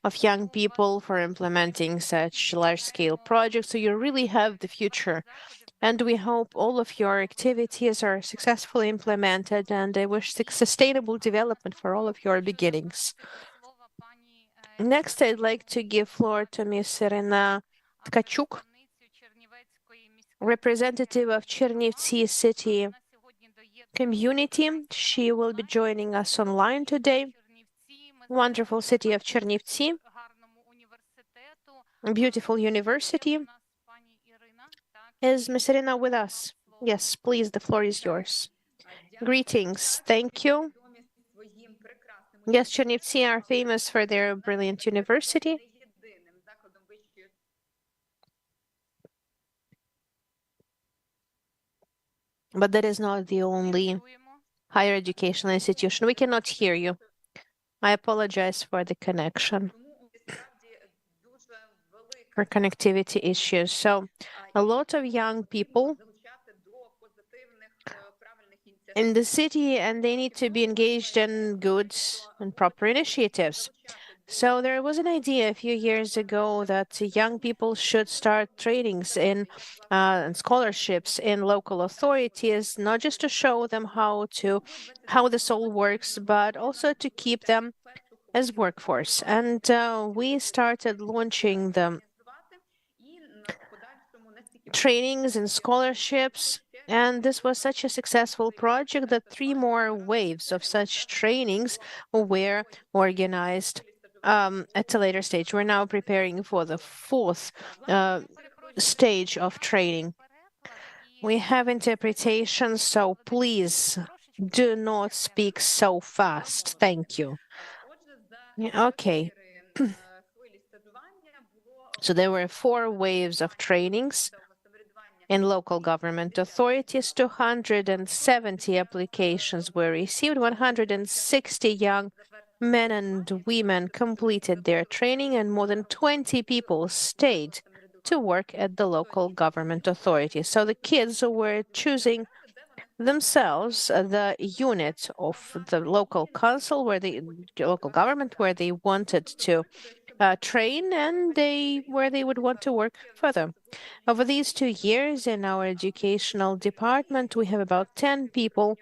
of young people for implementing such large-scale projects. So you really have the future. And we hope all of your activities are successfully implemented, and I wish sustainable development for all of your beginnings. Next, I'd like to give floor to Ms. Irina Tkachuk, representative of Chernivtsi city community. She will be joining us online today. Wonderful city of Chernivtsi, a beautiful university. Is Ms. Irina with us? Yes, please, the floor is yours. Greetings, thank you. Yes, Chernivtsi are famous for their brilliant university. But that is not the only higher educational institution. We cannot hear you. I apologize for the connection, for connectivity issues. So a lot of young people in the city, and they need to be engaged in good and proper initiatives. So there was an idea a few years ago that young people should start trainings in and scholarships in local authorities, not just to show them how this all works, but also to keep them as workforce. And we started launching the trainings and scholarships. And this was such a successful project that 3 more waves of such trainings were organized at a later stage. We're now preparing for the 4th stage of training. We have interpretation, so please do not speak so fast. Thank you. Okay. So there were 4 waves of trainings in local government authorities. 270 applications were received. 160 young men and women completed their training, and more than 20 people stayed to work at the local government authority. So the kids were choosing themselves the unit of the local council, where the local government, where they wanted to train, and where they would want to work further. Over these 2 years in our educational department, we have about 10 people.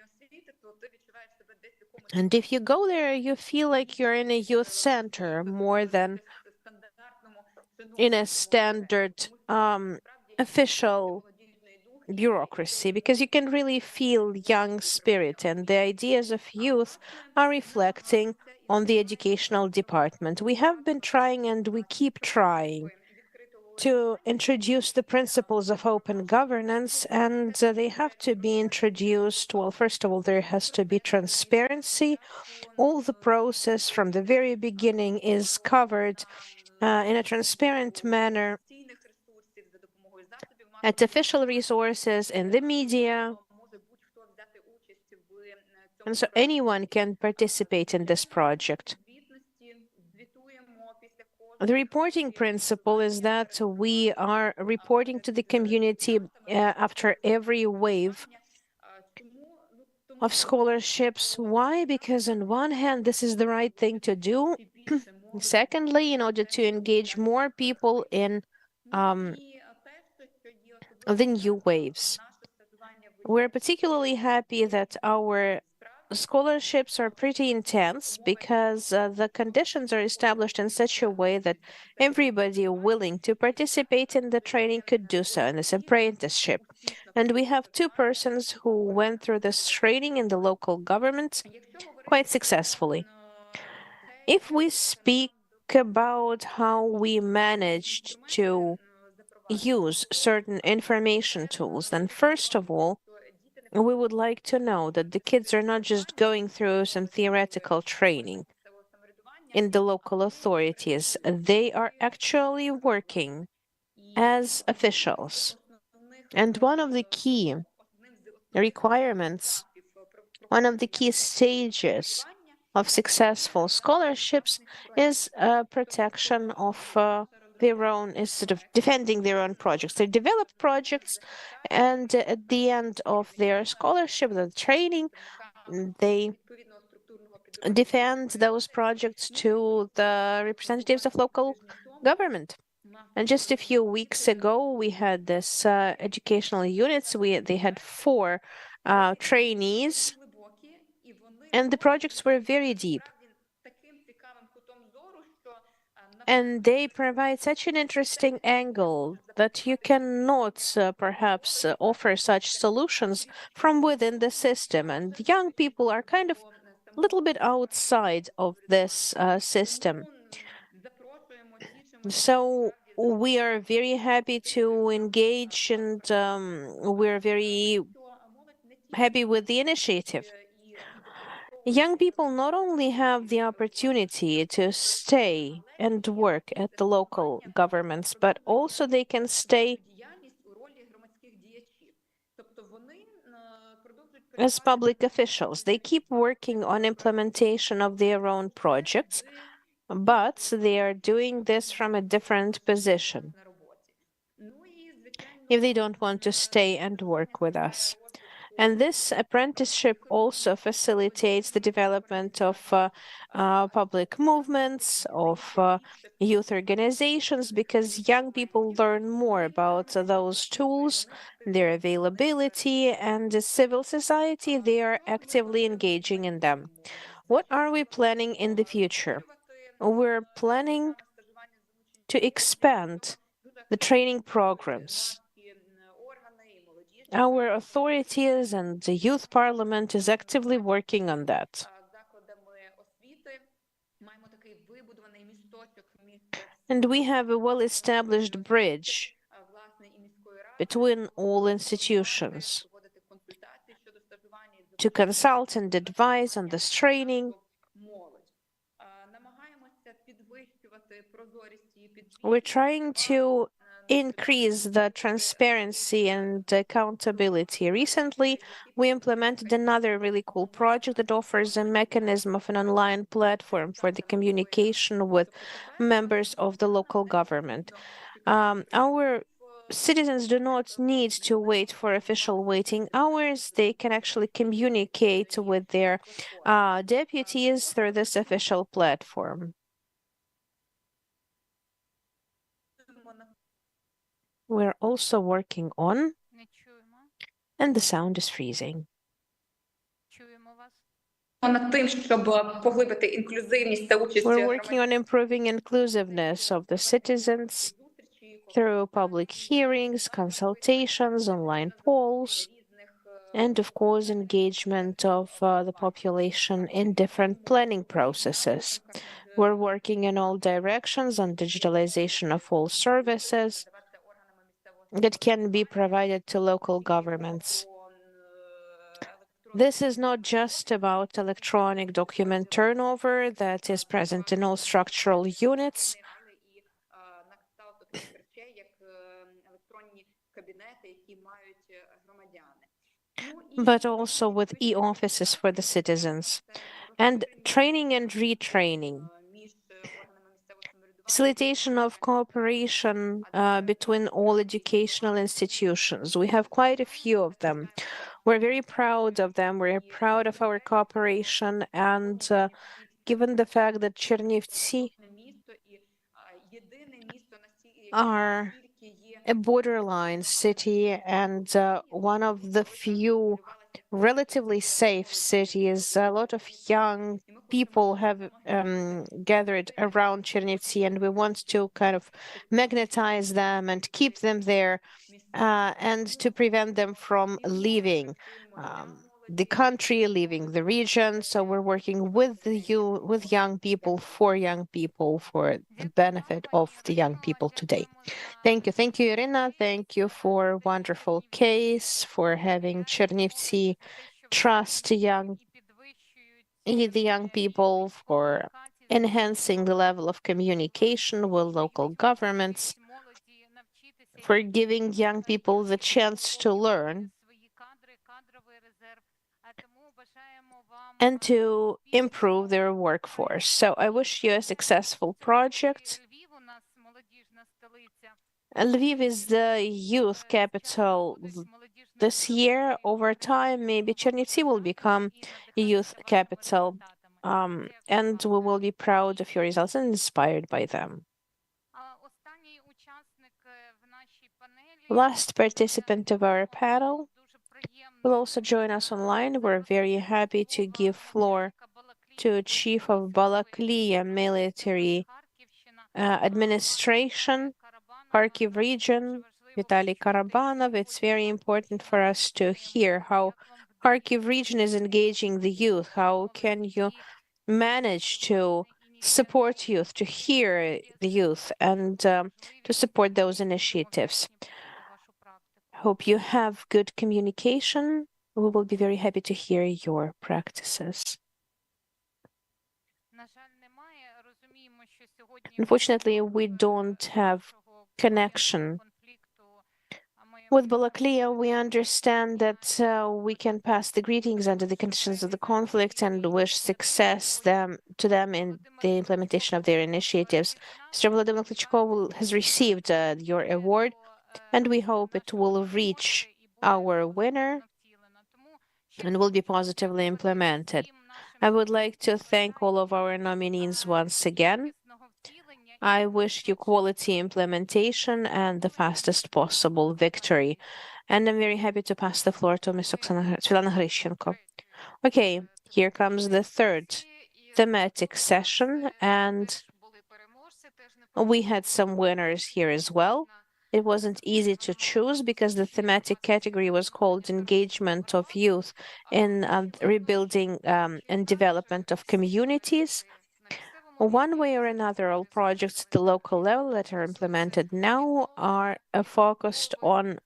And if you go there, you feel like you're in a youth center more than in a standard official bureaucracy, because you can really feel young spirit, and the ideas of youth are reflecting on the educational department. We have been trying, and we keep trying, to introduce the principles of open governance, and they have to be introduced. Well, first of all, there has to be transparency. All the process from the very beginning is covered in a transparent manner at official resources, in the media. And so anyone can participate in this project. The reporting principle is that we are reporting to the community after every wave of scholarships. Why? Because on one hand, this is the right thing to do. Secondly, in order to engage more people in the new waves. We're particularly happy that our scholarships are pretty intense, because the conditions are established in such a way that everybody willing to participate in the training could do so in this apprenticeship. And we have 2 persons who went through this training in the local government quite successfully. If we speak about how we managed to use certain information tools, then first of all, we would like to know that the kids are not just going through some theoretical training in the local authorities. They are actually working as officials. And one of the key requirements, one of the key stages of successful scholarships is protection of their own, is sort of defending their own projects. They develop projects, and at the end of their scholarship, the training, they defend those projects to the representatives of local government. And just a few weeks ago, we had this educational units. They had 4 trainees, and the projects were very deep. And they provide such an interesting angle that you cannot perhaps offer such solutions from within the system. And young people are kind of a little bit outside of this system. So we are very happy to engage, and we're very happy with the initiative. Young people not only have the opportunity to stay and work at the local governments, but also they can stay as public officials. They keep working on implementation of their own projects, but they are doing this from a different position if they don't want to stay and work with us. And this apprenticeship also facilitates the development of public movements, of youth organizations, because young people learn more about those tools, their availability, and the civil society, they are actively engaging in them. What are we planning in the future? We're planning to expand the training programs. Our authorities and the youth parliament is actively working on that. And we have a well-established bridge between all institutions to consult and advise on this training. We're trying to increase the transparency and accountability. Recently, we implemented another really cool project that offers a mechanism of an online platform for the communication with members of the local government. Our citizens do not need to wait for official waiting hours. They can actually communicate with their deputies through this official platform. We're also working on, and the sound is freezing. We're working on improving inclusiveness of the citizens through public hearings, consultations, online polls, and of course, engagement of the population in different planning processes. We're working in all directions on digitalization of all services that can be provided to local governments. This is not just about electronic document turnover that is present in all structural units, but also with e-offices for the citizens, and training and retraining. Facilitation of cooperation between all educational institutions. We have quite a few of them. We're very proud of them. We're proud of our cooperation. And given the fact that Chernivtsi are a borderline city and one of the few relatively safe cities, a lot of young people have gathered around Chernivtsi, and we want to kind of magnetize them and keep them there and to prevent them from leaving the country, leaving the region. So we're working with young people, for the benefit of the young people today. Thank you, Irina. Thank you for a wonderful case, for having Chernivtsi trust the young people, for enhancing the level of communication with local governments, for giving young people the chance to learn and to improve their workforce. So I wish you a successful project. Lviv is the youth capital this year. Over time, maybe Chernivtsi will become a youth capital, and we will be proud of your results and inspired by them. Last participant of our panel will also join us online. We're very happy to give floor to Chief of Balaklia military administration, Kharkiv region, Vitaly Karabanov. It's very important for us to hear how Kharkiv region is engaging the youth. How can you manage to support youth, to hear the youth, and to support those initiatives? Hope you have good communication. We will be very happy to hear your practices. Unfortunately, we don't have connection with Balaklia. We understand that we can pass the greetings under the conditions of the conflict and wish success to them in the implementation of their initiatives. Mr. Vladimir Klitschko has received your award, and we hope it will reach our winner and will be positively implemented. I would like to thank all of our nominees once again. I wish you quality implementation and the fastest possible victory. And I'm very happy to pass the floor to Ms. Svetlana Hrishchenko. Okay, here comes the third thematic session, and we had some winners here as well. It wasn't easy to choose because the thematic category was called Engagement of Youth in Rebuilding and Development of Communities. One way or another, all projects at the local level that are implemented now are focused on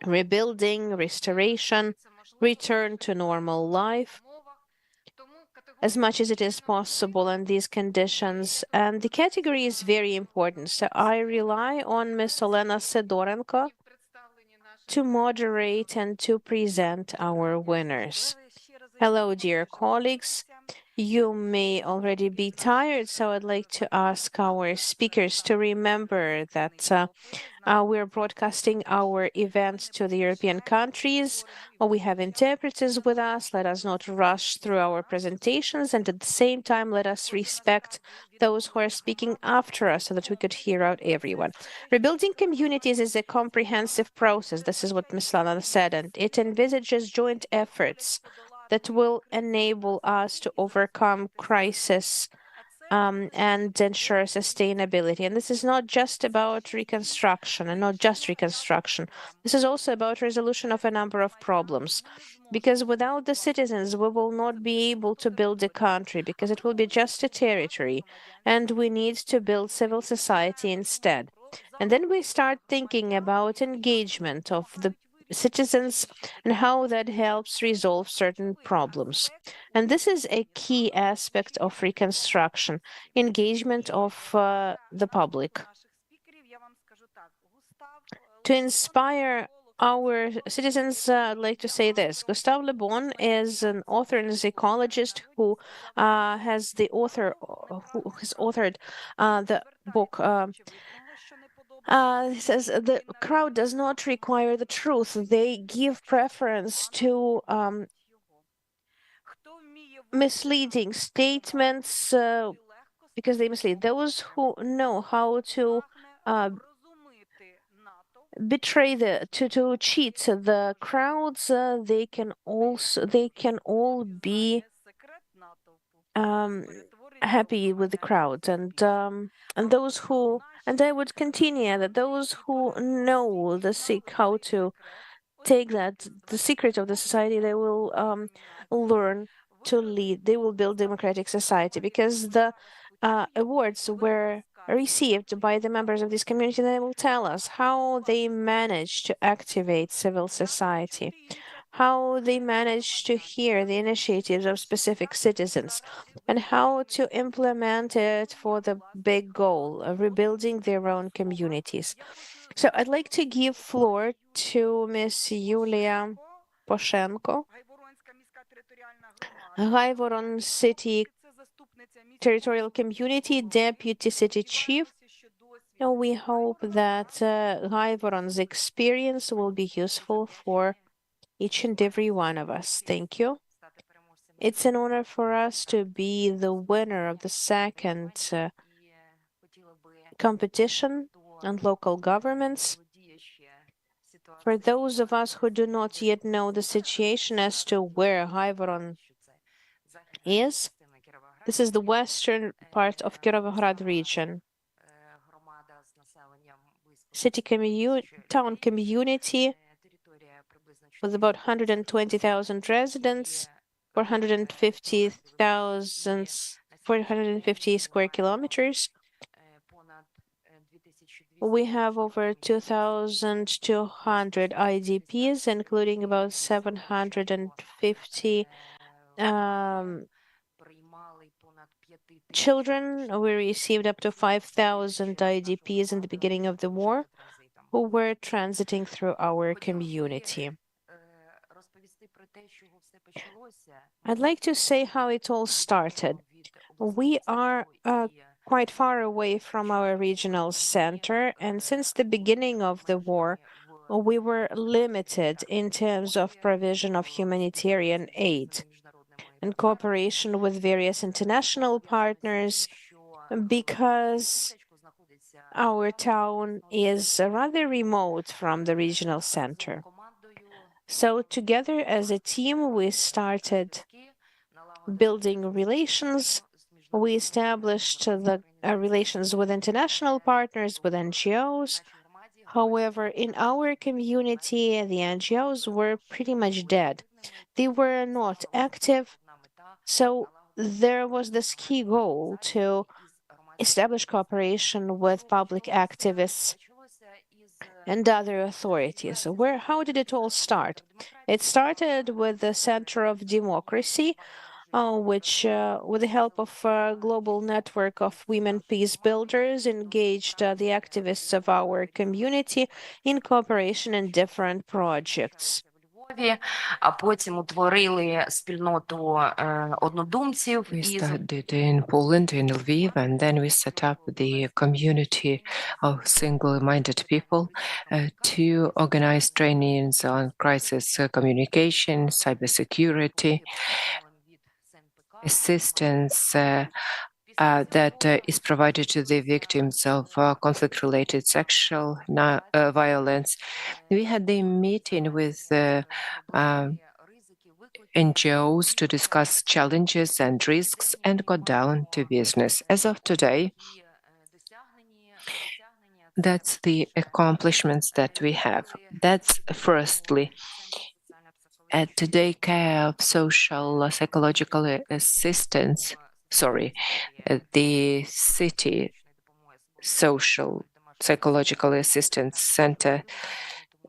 rebuilding, restoration, return to normal life, as much as it is possible in these conditions. And the category is very important. So I rely on Ms. Olena Sidorenko to moderate and to present our winners. Hello, dear colleagues. You may already be tired, so I'd like to ask our speakers to remember that we're broadcasting our event to the European countries. We have interpreters with us. Let us not rush through our presentations, and at the same time, let us respect those who are speaking after us so that we could hear out everyone. Rebuilding communities is a comprehensive process. This is what Ms. Lana said, and it envisages joint efforts that will enable us to overcome crisis and ensure sustainability. And this is not just about reconstruction and not just reconstruction. This is also about resolution of a number of problems. Because without the citizens, we will not be able to build a country, because it will be just a territory. And we need to build civil society instead. And then we start thinking about engagement of the citizens and how that helps resolve certain problems. And this is a key aspect of reconstruction, engagement of the public. To inspire our citizens, I'd like to say this. Gustave Le Bon is an author and a psychologist who has authored the book. He says the crowd does not require the truth. They give preference to misleading statements because they mislead. Those who know how to betray to cheat the crowds, they can all be happy with the crowd, and those who, and I would continue that those who know how to take the secret of the society, they will learn to lead. They will build democratic society, because the awards were received by the members of this community. They will tell us how they managed to activate civil society, how they managed to hear the initiatives of specific citizens, and how to implement it for the big goal of rebuilding their own communities. So I'd like to give floor to Ms. Yulia Poshenko, Gaivoron City Territorial Community Deputy City Chief. And we hope that Gaivoron's experience will be useful for each and every one of us. Thank you. It's an honor for us to be the winner of the second competition on local governments. For those of us who do not yet know the situation as to where Gaivoron is, This is the western part of Kirovohrad region. Town community with about 120,000 residents, 450 square kilometers. We have over 2,200 IDPs, including about 750 children. We received up to 5,000 IDPs in the beginning of the war who were transiting through our community. I'd like to say how it all started. We are quite far away from our regional center, and since the beginning of the war, we were limited in terms of provision of humanitarian aid and cooperation with various international partners because our town is rather remote from the regional center. So together as a team, we started building relations. We established the relations with international partners, with NGOs. However, in our community, the NGOs were pretty much dead. They were not active. So there was this key goal to establish cooperation with public activists and other authorities. How did it all start? It started with the Center of Democracy, which, with the help of a global network of women peace builders, engaged the activists of our community in cooperation in different projects. А потім утворили спільноту однодумців. We started in Poland, in Lviv, and then we set up the community of single-minded people to organize trainings on crisis communication, cybersecurity, assistance that is provided to the victims of conflict-related sexual violence. We had the meeting with NGOs to discuss challenges and risks and got down to business. As of today, that's the accomplishments that we have. That's firstly. At the daycare of social psychological assistance, the city social psychological assistance center,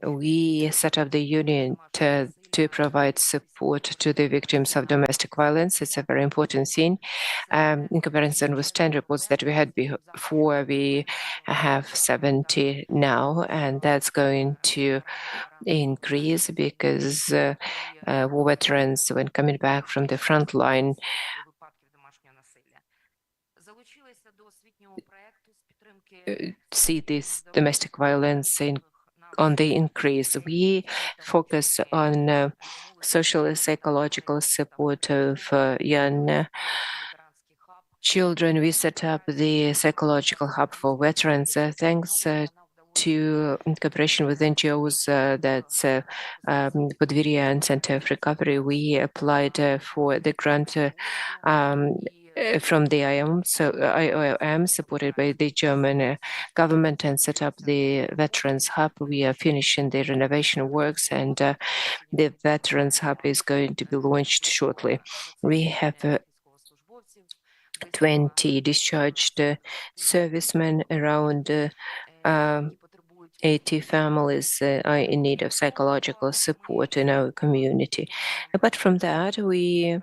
we set up the unit to provide support to the victims of domestic violence. It's a very important thing. In comparison with 10 reports that we had before, we have 70 now, and that's going to increase because war veterans, when coming back from the front line, see this domestic violence on the increase. We focus on social and psychological support of young children. We set up the psychological hub for veterans thanks to cooperation with NGOs, that's Podvirya and Center of Recovery. We applied for the grant from the IOM, supported by the German government, and set up the Veterans Hub. We are finishing the renovation works, and the Veterans Hub is going to be launched shortly. We have 20 discharged servicemen, around 80 families are in need of psychological support in our community. Apart from that, we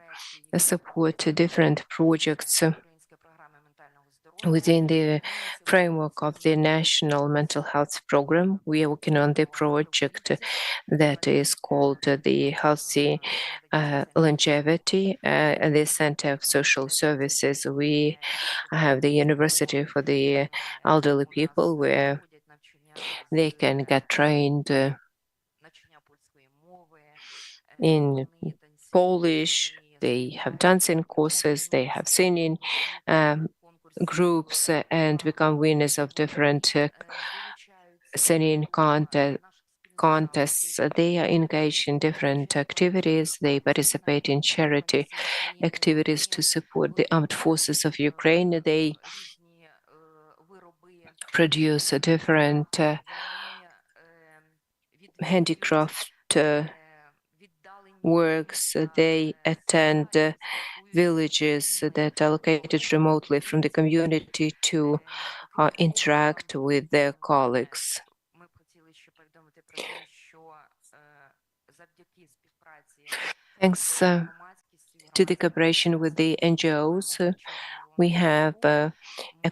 support different projects within the framework of the National Mental Health Program. We are working on the project that is called the Healthy Longevity and the Center of Social Services. We have the University for the Elderly People, where they can get trained in Polish. They have dancing courses, they have singing groups, and become winners of different singing contests. They are engaged in different activities. They participate in charity activities to support the armed forces of Ukraine. They produce different handicraft works. They attend villages that are located remotely from the community to interact with their colleagues. Thanks to the cooperation with the NGOs, we have a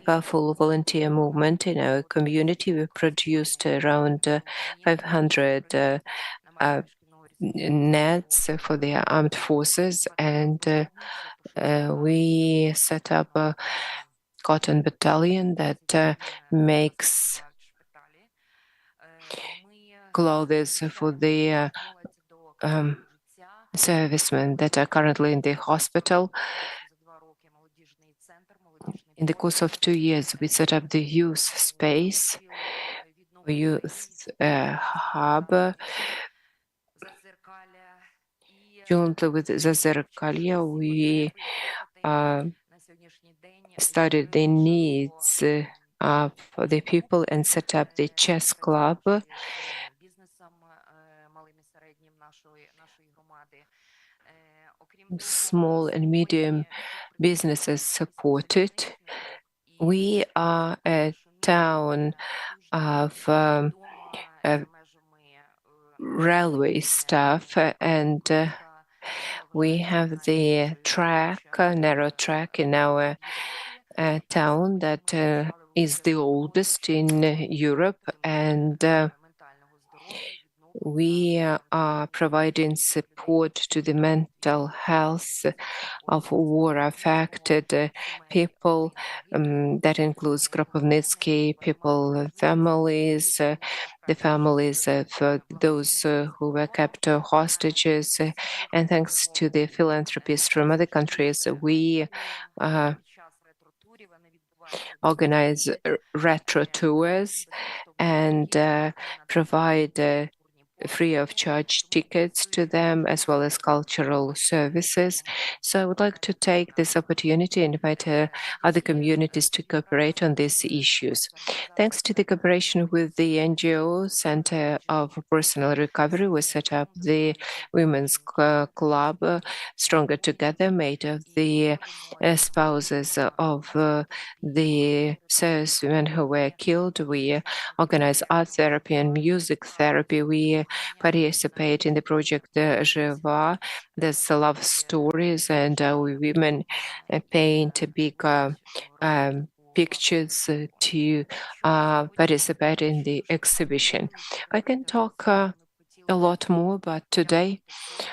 powerful volunteer movement in our community. We produced around 500 nets for the armed forces, and we set up a cotton battalion that makes clothes for the servicemen that are currently in the hospital. In the course of 2 years, we set up the youth space, youth hub. Jointly with Zazerkalya, we studied the needs of the people and set up the chess club. Small and medium businesses supported. We are a town of railway staff, and we have the track, narrow track in our town that is the oldest in Europe, and we are providing support to the mental health of war-affected people. That includes Kropivnitsky people, families, the families of those who were kept hostages. And thanks to the philanthropists from other countries, we organize retro tours and provide free of charge tickets to them, as well as cultural services. So I would like to take this opportunity and invite other communities to cooperate on these issues. Thanks to the cooperation with the NGO Center of Personal Recovery, we set up the Women's Club Stronger Together, made of the spouses of the servicemen who were killed. We organize art therapy and music therapy. We participate in the project Zhiva. There's love stories, and women paint big pictures to participate in the exhibition. I can talk a lot more, but today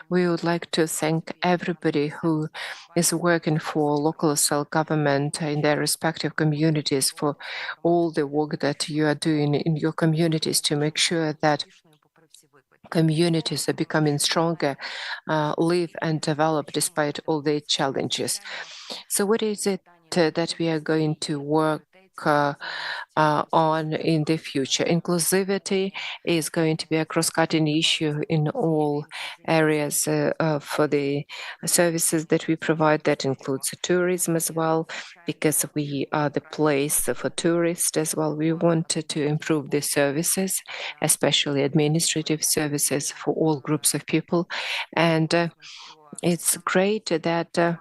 we would like to thank everybody who is working for local self-government in their respective communities for all the work that you are doing in your communities to make sure that communities are becoming stronger, live and develop despite all the challenges. So what is it that we are going to work on in the future? Inclusivity is going to be a cross-cutting issue in all areas for the services that we provide. That includes tourism as well, because we are the place for tourists as well. We wanted to improve the services, especially administrative services for all groups of people. And it's great that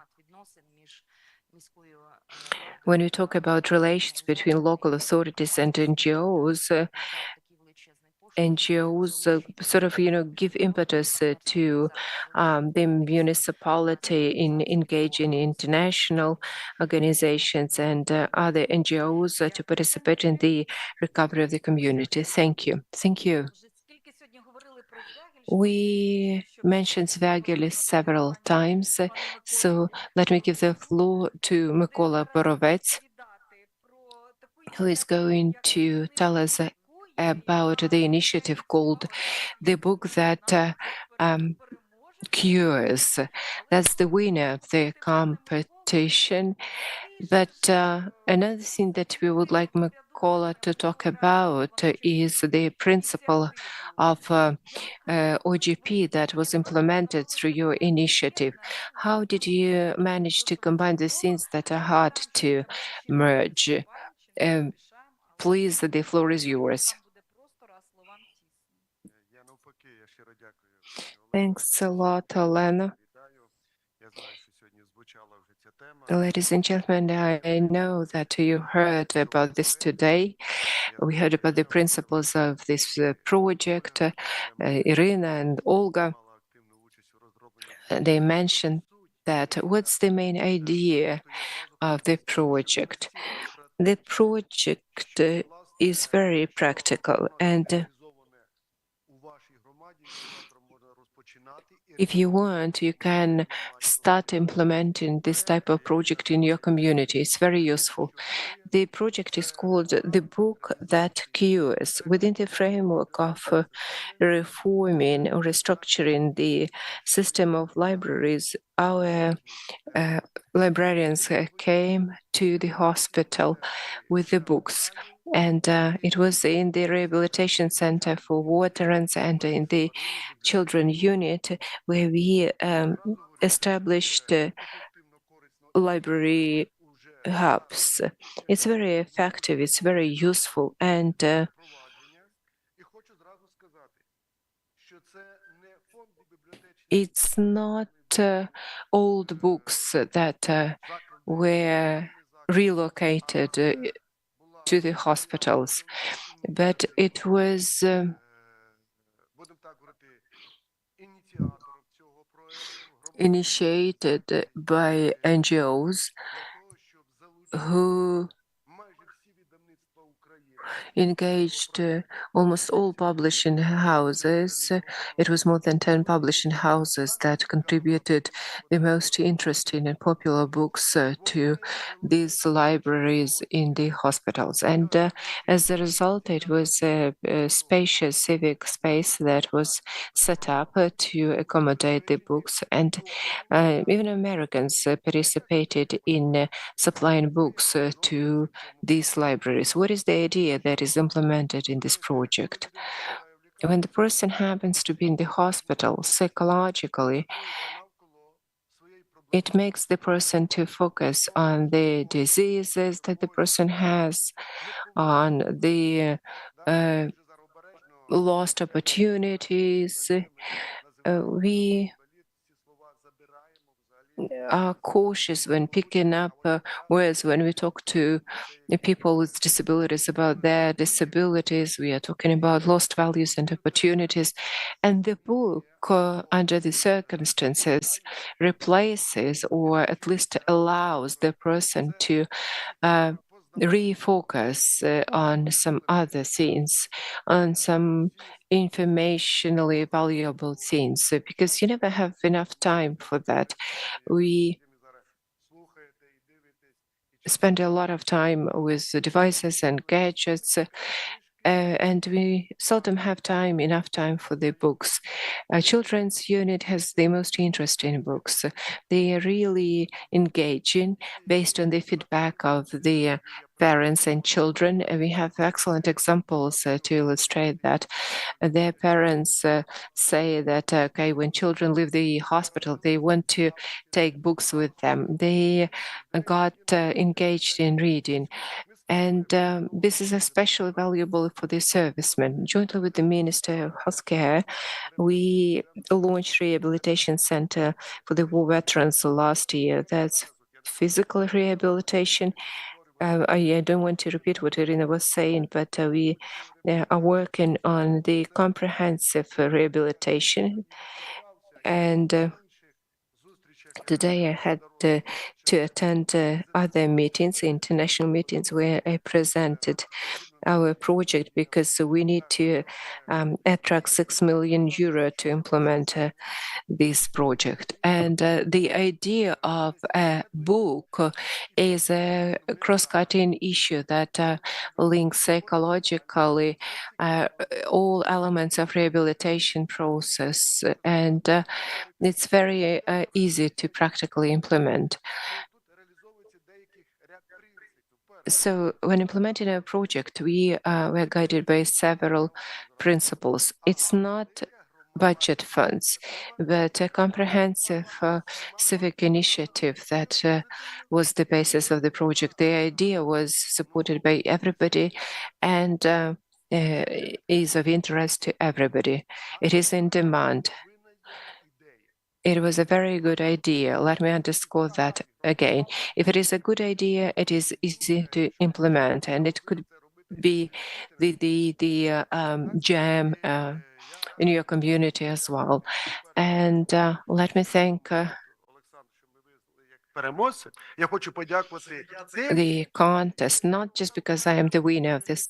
when we talk about relations between local authorities and NGOs, sort of, give impetus to the municipality in engaging international organizations and other NGOs to participate in the recovery of the community. Thank you. Thank you. We mentioned Zviagilys several times, so let me give the floor to Mykola Borovets, who is going to tell us about the initiative called The Book That Cures. That's the winner of the competition. But another thing that we would like caller to talk about is the principle of OGP that was implemented through your initiative. How did you manage to combine the things that are hard to merge? Please, the floor is yours. Thanks a lot, Olena. Ladies and gentlemen, I know that you heard about this today. We heard about the principles of this project. Irina and Olga, they mentioned that what's the main idea of the project? The project is very practical, and if you want, you can start implementing this type of project in your community. It's very useful. The project is called The Book That Cures. Within the framework of reforming or restructuring the system of libraries, our librarians came to the hospital with the books. And it was in the rehabilitation center for veterans and in the children unit where we established library hubs. It's very effective, it's very useful, and it's not old books that were relocated to the hospitals, but it was initiated by NGOs who engaged almost all publishing houses. It was more than 10 publishing houses that contributed the most interesting and popular books to these libraries in the hospitals. And as a result, it was a spacious civic space that was set up to accommodate the books. And even Americans participated in supplying books to these libraries. What is the idea that is implemented in this project? When the person happens to be in the hospital psychologically, it makes the person to focus on the diseases that the person has, on the lost opportunities. We are cautious when picking up words when we talk to people with disabilities about their disabilities. We are talking about lost values and opportunities. And the book, under the circumstances, replaces or at least allows the person to refocus on some other things, on some informationally valuable things, because you never have enough time for that. We spend a lot of time with the devices and gadgets, and we seldom have enough time for the books. Children's unit has the most interesting books. They are really engaging based on the feedback of the parents and children. We have excellent examples to illustrate that. Their parents say that, okay, when children leave the hospital, they want to take books with them. They got engaged in reading. And this is especially valuable for the servicemen. Jointly with the Minister of Healthcare, we launched Rehabilitation Center for the war veterans last year. That's physical rehabilitation. I don't want to repeat what Irina was saying, but we are working on the comprehensive rehabilitation. And today I had to attend other meetings, international meetings, where I presented our project because we need to attract 6 million euro to implement this project. And the idea of a book is a cross-cutting issue that links psychologically all elements of rehabilitation process, and it's very easy to practically implement. So when implementing a project, we were guided by several principles. It's not budget funds, but a comprehensive civic initiative that was the basis of the project. The idea was supported by everybody and is of interest to everybody. It is in demand. It was a very good idea. Let me underscore that again. If it is a good idea, it is easy to implement, and it could be the jam in your community as well. And let me thank the contest, not just because I am the winner of this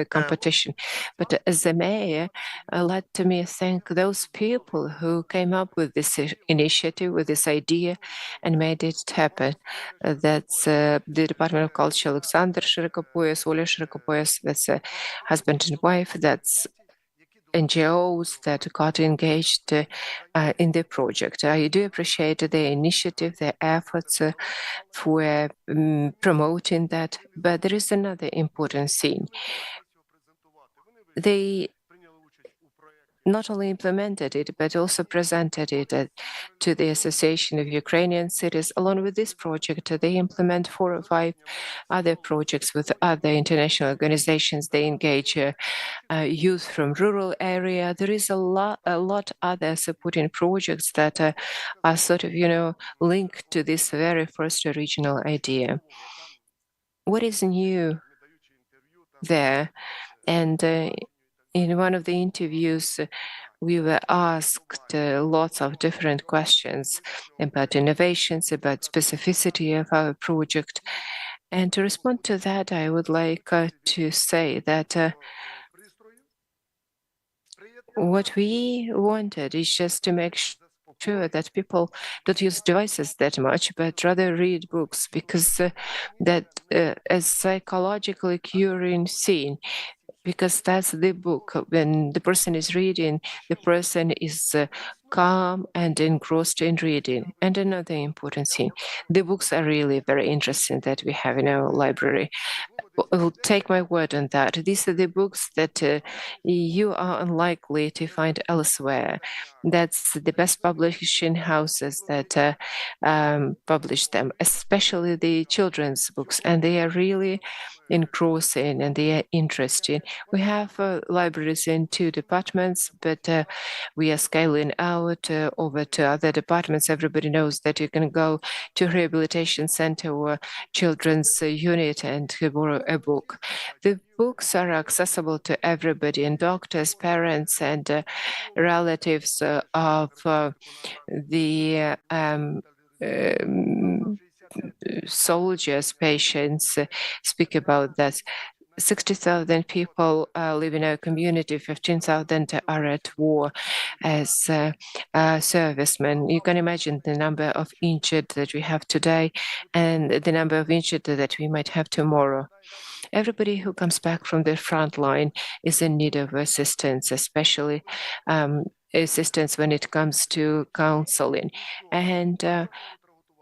competition, but as a mayor, let me thank those people who came up with this initiative, with this idea, and made it happen. That's the Department of Culture, Alexander Shirokopoulos, Oля Shirokopoulos, that's a husband and wife, that's NGOs that got engaged in the project. I do appreciate their initiative, their efforts for promoting that, but there is another important thing. They not only implemented it, but also presented it to the Association of Ukrainian Cities. Along with this project, they implement 4 or 5 other projects with other international organizations. They engage youth from rural area. There is a lot other supporting projects that are sort of, linked to this very first original idea. What is new there? And in one of the interviews, we were asked lots of different questions about innovations, about specificity of our project. And to respond to that, I would like to say that what we wanted is just to make sure that people don't use devices that much, but rather read books, because that is psychologically curing thing. Because that's the book. When the person is reading, the person is calm and engrossed in reading. And another important thing, the books are really very interesting that we have in our library. I'll take my word on that. These are the books that you are unlikely to find elsewhere. That's the best publishing houses that publish them, especially the children's books, and they are really engrossing and they are interesting. We have libraries in 2 departments, but we are scaling out over to other departments. Everybody knows that you can go to a rehabilitation center or children's unit and borrow a book. The books are accessible to everybody, and doctors, parents, and relatives of the soldiers, patients speak about that. 60,000 people live in our community, 15,000 are at war as servicemen. You can imagine the number of injured that we have today and the number of injured that we might have tomorrow. Everybody who comes back from the front line is in need of assistance, especially assistance when it comes to counseling. And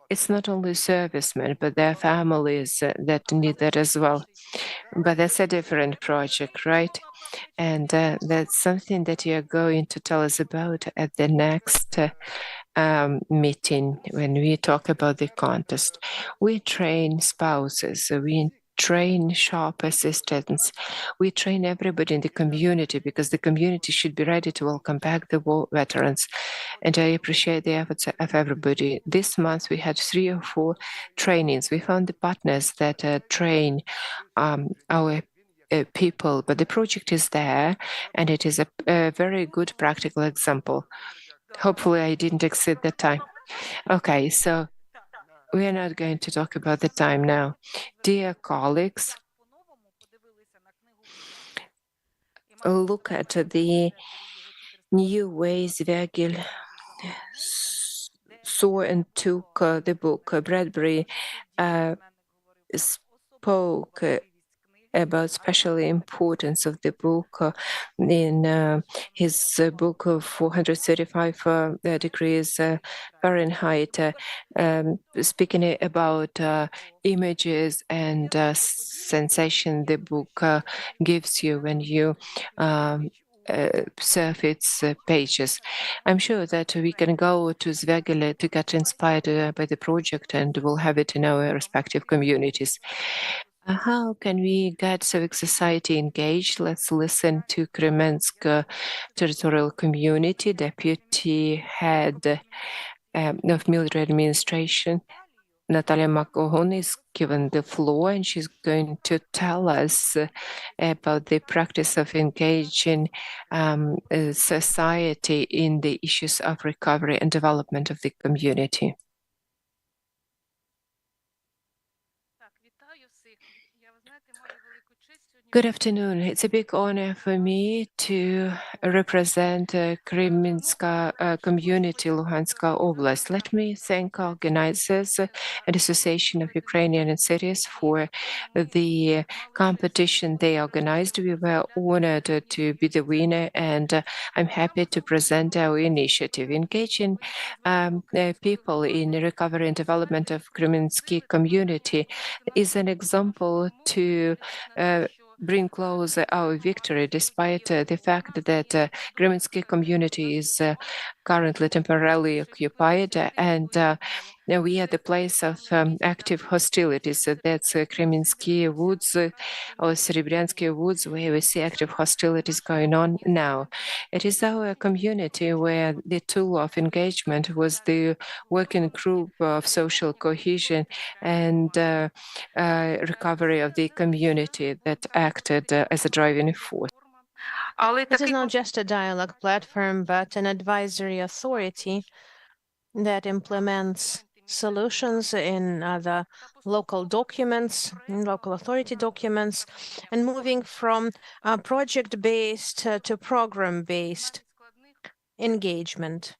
it's not only servicemen, but their families that need that as well. But that's a different project, right? And that's something that you're going to tell us about at the next meeting when we talk about the contest. We train spouses, we train shop assistants. We train everybody in the community because the community should be ready to welcome back the war veterans. And I appreciate the efforts of everybody. This month we had 3 or 4 trainings. We found the partners that train our people, but the project is there and it is a very good practical example. Hopefully I didn't exceed the time. Okay, so we are not going to talk about the time now. Dear colleagues, look at the new ways Virgil saw and took the book. Bradbury spoke about especially importance of the book in his book of 435 degrees Fahrenheit, speaking about images and sensation the book gives you when you surf its pages. I'm sure that we can go to Zvegele to get inspired by the project, and we'll have it in our respective communities. How can we get civic society engaged? Let's listen to Kremensk Territorial Community Deputy Head of Military Administration, Natalia Makohon, is given the floor, and she's going to tell us about the practice of engaging society in the issues of recovery and development of the community. Good afternoon. It's a big honor for me to represent Kremenska community, Luhanska Oblast. Let me thank organizers and Association of Ukrainian Cities for the competition they organized. We were honored to be the winner, and I'm happy to present our initiative. Engaging people in the recovery and development of Kremensky community is an example to bring close our victory, despite the fact that Kremensky community is currently temporarily occupied, and we are the place of active hostilities. That's Kremensky Woods or Serebryansky Woods, where we see active hostilities going on now. It is our community where the tool of engagement was the working group of social cohesion and recovery of the community that acted as a driving force. This is not just a dialogue platform, but an advisory authority that implements solutions in other local documents, local authority documents, and moving from project-based to program-based engagement.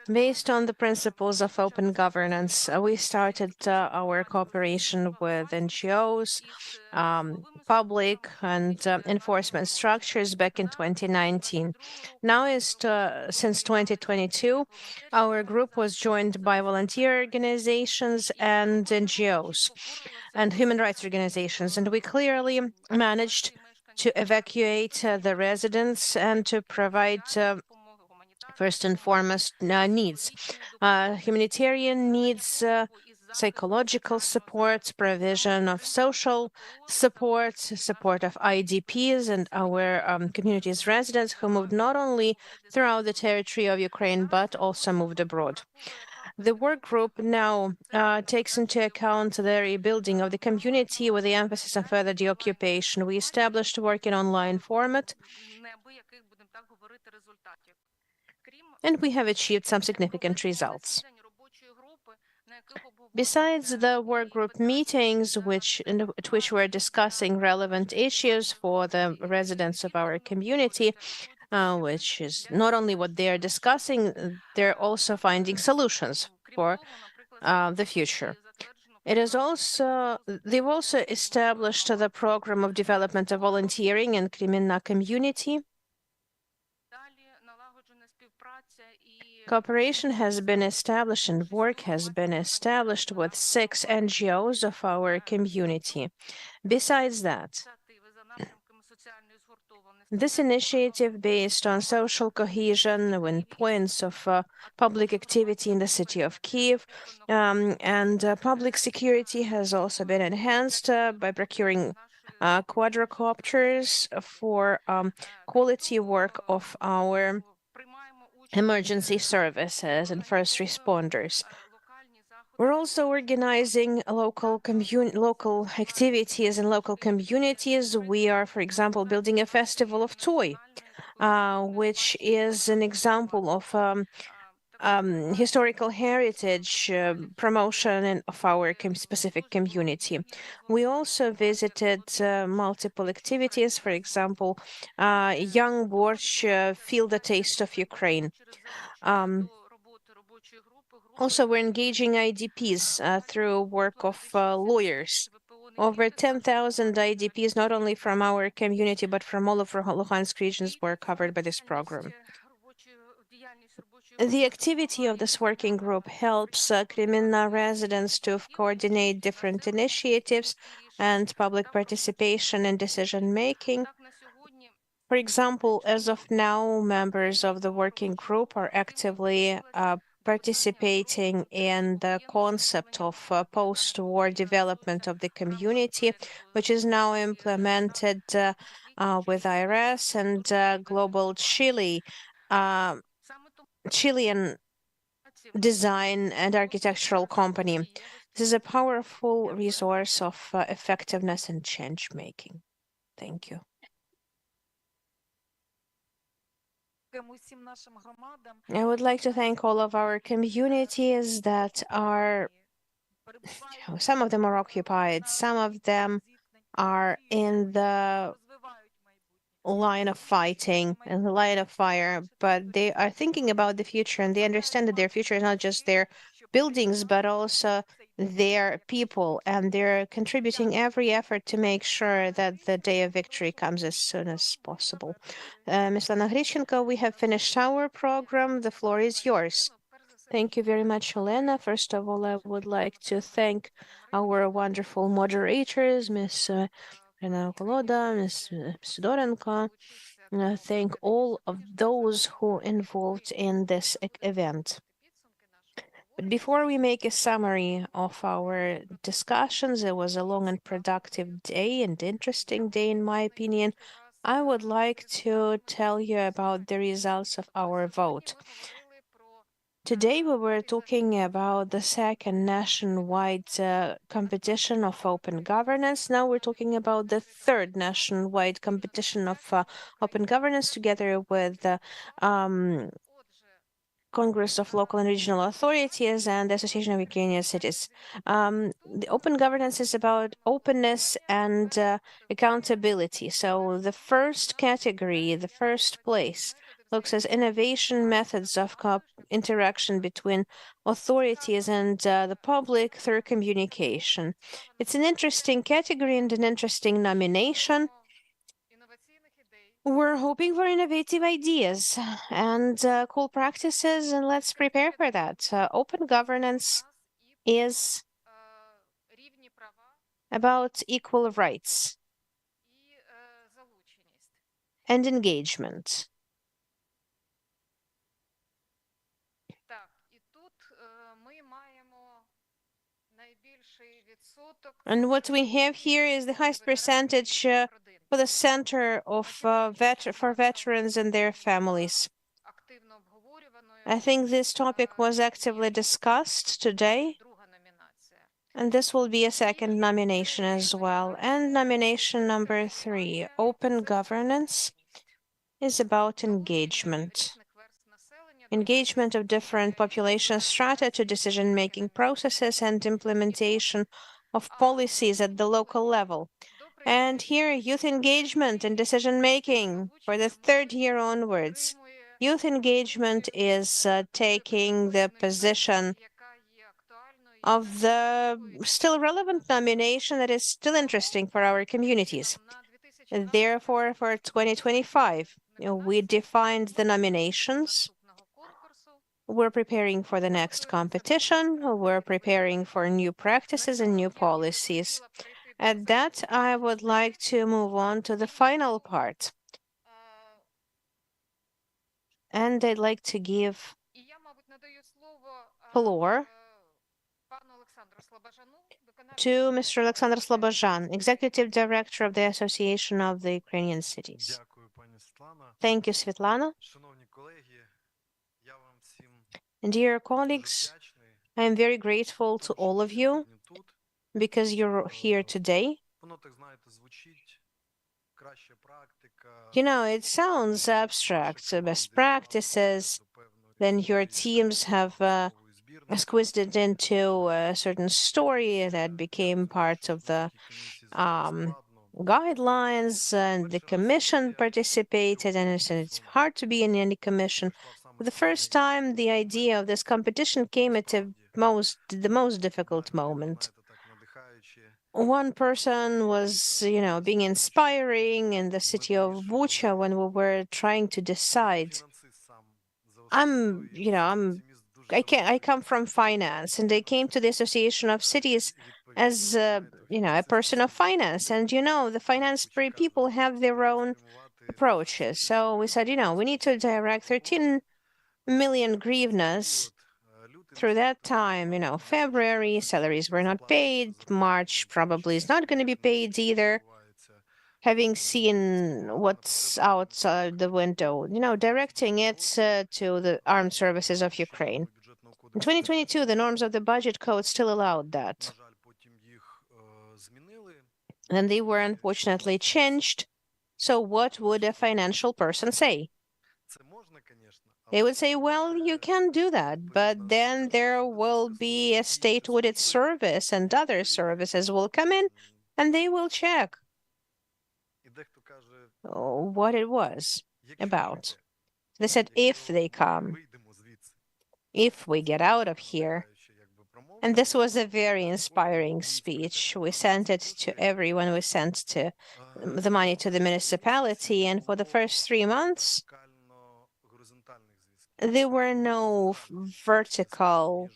Based on the principles of open governance, we started our cooperation with NGOs, public and enforcement structures back in 2019. Now, since 2022, our group was joined by volunteer organizations and NGOs and human rights organizations, and we clearly managed to evacuate the residents and to provide first and foremost needs, humanitarian needs, psychological support, provision of social support, support of IDPs and our community's residents who moved not only throughout the territory of Ukraine, but also moved abroad. The work group now takes into account the rebuilding of the community with the emphasis on further deoccupation. We established work in online format, and we have achieved some significant results. Besides the work group meetings, at which we're discussing relevant issues for the residents of our community, which is not only what they're discussing, they're also finding solutions for the future. They've also established the program of development of volunteering in Kremenna community. Cooperation has been established and work has been established with 6 NGOs of our community. Besides that, this initiative based on social cohesion and points of public activity in the city of Kyiv and public security has also been enhanced by procuring quadricopters for quality work of our emergency services and first responders. We're also organizing local activities in local communities. We are, for example, building a festival of toy, which is an example of historical heritage promotion of our specific community. We also visited multiple activities, for example, Young Borch Feel the Taste of Ukraine. Also, we're engaging IDPs through work of lawyers. Over 10,000 IDPs, not only from our community, but from all of Luhansk regions, were covered by this program. The activity of this working group helps Kreminna residents to coordinate different initiatives and public participation in decision-making. For example, as of now, members of the working group are actively participating in the concept of post-war development of the community, which is now implemented with IRS and Global Chilean design and architectural company. This is a powerful resource of effectiveness and change making. Thank you. I would like to thank all of our communities that are, some of them are occupied, some of them are in the line of fighting and the line of fire, but they are thinking about the future and they understand that their future is not just their buildings, but also their people, and they're contributing every effort to make sure that the day of victory comes as soon as possible. Ms. Lana Grichenko, we have finished our program. The floor is yours. Thank you very much, Elena. First of all, I would like to thank our wonderful moderators, Ms. Rena Koloda, Ms. Sidorenko. Thank all of those who involved in this event. But before we make a summary of our discussions, it was a long and productive day and interesting day, in my opinion. I would like to tell you about the results of our vote. Today we were talking about the second nationwide competition of open governance. Now we're talking about the third nationwide competition of open governance together with the Congress of Local and Regional Authorities and the Association of Ukrainian Cities. The open governance is about openness and accountability. So the first category, the first place, looks at innovation methods of interaction between authorities and the public through communication. It's an interesting category and an interesting nomination. We're hoping for innovative ideas and cool practices, and let's prepare for that. Open governance is about equal rights and engagement. And what we have here is the highest percentage for the Center of for Veterans and their families. I think this topic was actively discussed today, and this will be a second nomination as well. And nomination number 3, open governance, is about engagement. Engagement of different population strata to decision-making processes and implementation of policies at the local level. And here, youth engagement and decision-making for the third year onwards. Youth engagement is taking the position of the still relevant nomination that is still interesting for our communities. Therefore, for 2025, we defined the nominations. We're preparing for the next competition. We're preparing for new practices and new policies. At that, I would like to move on to the final part. And I'd like to give floor to Mr. Alexander Slobozhan, Executive Director of the Association of the Ukrainian Cities. Thank you, Svetlana. And dear colleagues, I am very grateful to all of you because you're here today. You know, it sounds abstract, best practices, then your teams have squeezed it into a certain story that became part of the guidelines, and the commission participated, and it's hard to be in any commission. The first time the idea of this competition came at the most difficult moment. One person was, being inspiring in the city of Bucha when we were trying to decide. I come from finance, and I came to the Association of Cities as, a person of finance. And, the finance people have their own approaches. So we said, we need to direct 13 million hryvnias through that time. February, salaries were not paid. March probably is not going to be paid either. Having seen what's outside the window, directing it to the armed services of Ukraine. In 2022, the norms of the budget code still allowed that. And they were unfortunately changed. So what would a financial person say? They would say, well, you can do that, but then there will be a state audit service and other services will come in and they will check what it was about. They said, if they come, if we get out of here. And this was a very inspiring speech. We sent it to everyone. We sent the money to the municipality. And for the first 3 months, there were no vertical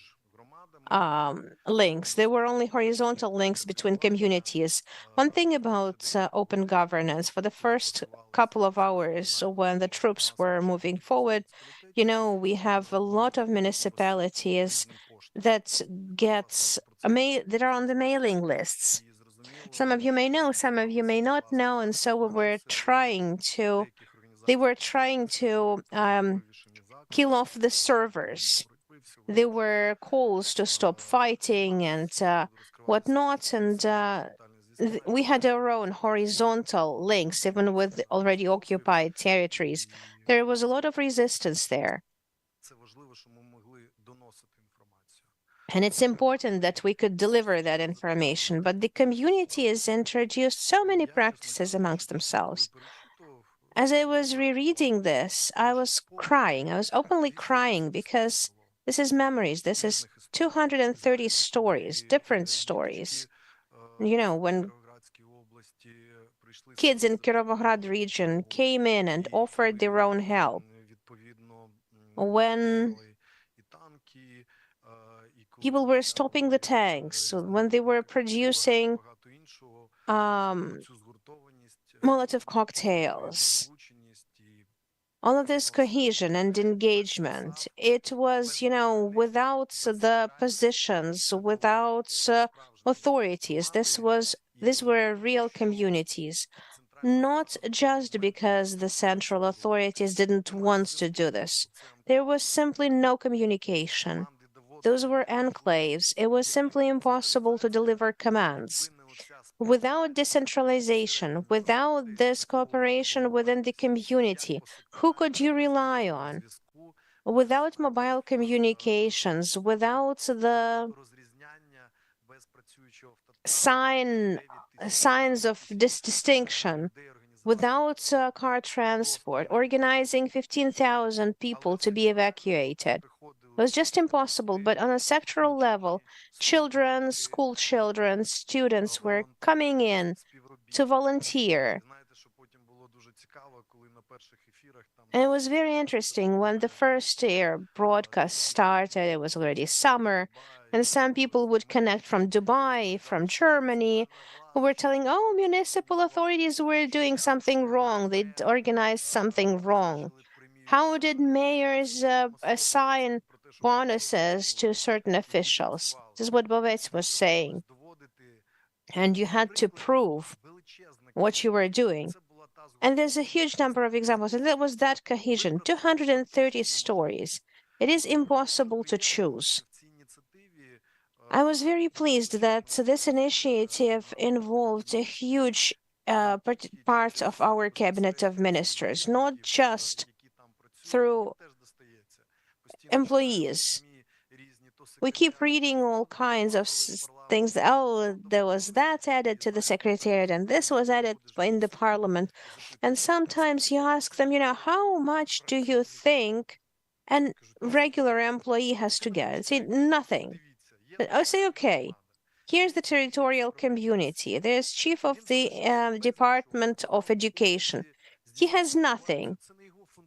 links. There were only horizontal links between communities. One thing about open governance, for the first couple of hours when the troops were moving forward, we have a lot of municipalities that that are on the mailing lists. Some of you may know, some of you may not know, and so they were trying to kill off the servers. There were calls to stop fighting and whatnot, and we had our own horizontal links, even with already occupied territories. There was a lot of resistance there. And it's important that we could deliver that information, but the community has introduced so many practices amongst themselves. As I was rereading this, I was crying. I was openly crying because this is memories. This is 230 stories, different stories. When kids in Kirovohrad region came in and offered their own help, when people were stopping the tanks, when they were producing Molotov cocktails, all of this cohesion and engagement, it was, without the positions, without authorities. These were real communities, not just because the central authorities didn't want to do this. There was simply no communication. Those were enclaves. It was simply impossible to deliver commands. Without decentralization, without this cooperation within the community, who could you rely on? Without mobile communications, without the signs of distinction, without car transport, organizing 15,000 people to be evacuated. It was just impossible, but on a sectoral level, children, school children, students were coming in to volunteer. And it was very interesting when the first air broadcast started. It was already summer, and some people would connect from Dubai, from Germany, who were telling, oh, municipal authorities were doing something wrong. They'd organized something wrong. How did mayors assign bonuses to certain officials? This is what Bovets was saying. And you had to prove what you were doing. And there's a huge number of examples, and that was that cohesion, 230 stories. It is impossible to choose. I was very pleased that this initiative involved a huge part of our cabinet of ministers, not just through employees. We keep reading all kinds of things. Oh, there was that added to the secretariat, and this was added in the parliament. And sometimes you ask them, how much do you think and regular employee has to get? Say nothing. But I say, okay, here's the territorial community. There's chief of the Department of Education. He has nothing.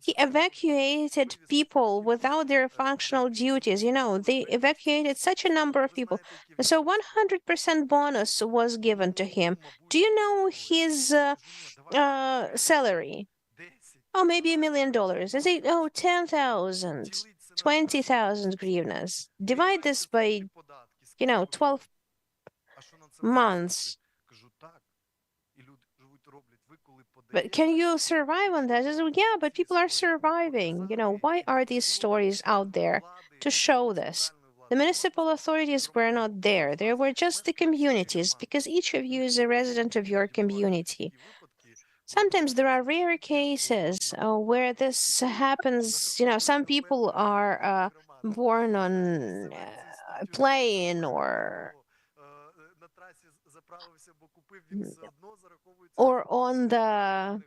He evacuated people without their functional duties. You know, they evacuated such a number of people. And so 100% bonus was given to him. Do you know his salary? Oh, maybe $1 million. I say, oh, 10,000, 20,000 hryvnias. Divide this by, 12 months. But can you survive on that? I said, yeah, but people are surviving. Why are these stories out there to show this? The municipal authorities were not there. They were just the communities, because each of you is a resident of your community. Sometimes there are rare cases where this happens. Some people are born on a plane or on the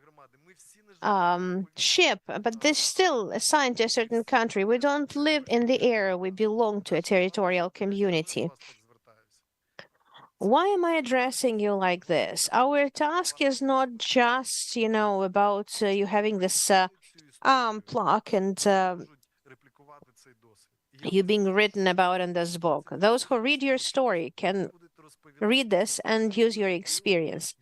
ship, but they're still assigned to a certain country. We don't live in the air. We belong to a territorial community. Why am I addressing you like this? Our task is not just, about you having this plaque and you being written about in this book. Those who read your story can read this and use your experience.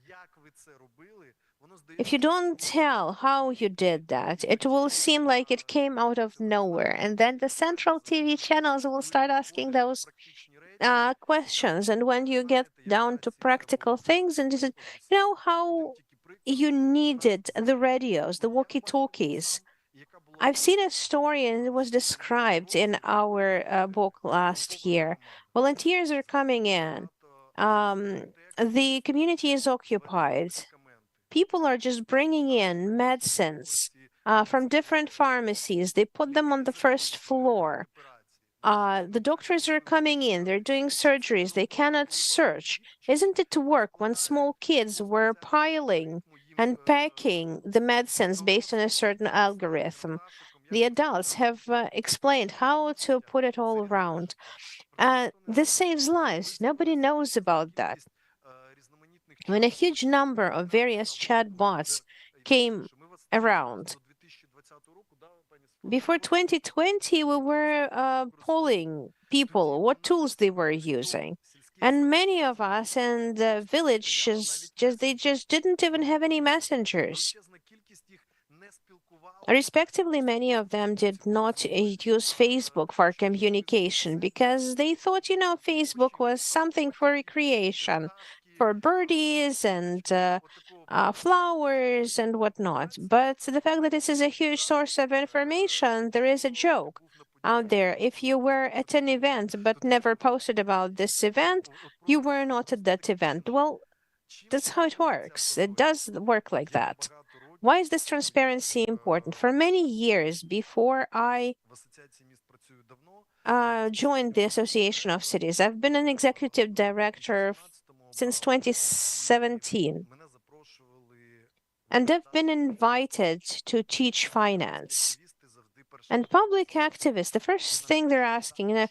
If you don't tell how you did that, it will seem like it came out of nowhere. And then the central TV channels will start asking those questions. And when you get down to practical things, and this is, how you needed the radios, the walkie-talkies. I've seen a story, and it was described in our book last year. Volunteers are coming in. The community is occupied. People are just bringing in medicines from different pharmacies. They put them on the first floor. The doctors are coming in. They're doing surgeries. They cannot search. Isn't it to work when small kids were piling and packing the medicines based on a certain algorithm? The adults have explained how to put it all around. This saves lives. Nobody knows about that. When a huge number of various chatbots came around, before 2020, we were polling people what tools they were using. And many of us in the villages, they just didn't even have any messengers. Respectively, many of them did not use Facebook for communication because they thought, Facebook was something for recreation, for birdies and flowers and whatnot. But the fact that this is a huge source of information, there is a joke out there. If you were at an event but never posted about this event, you were not at that event. Well, that's how it works. It does work like that. Why is this transparency important? For many years before I joined the Association of Cities, I've been an executive director since 2017. And I've been invited to teach finance. And public activists, the first thing they're asking,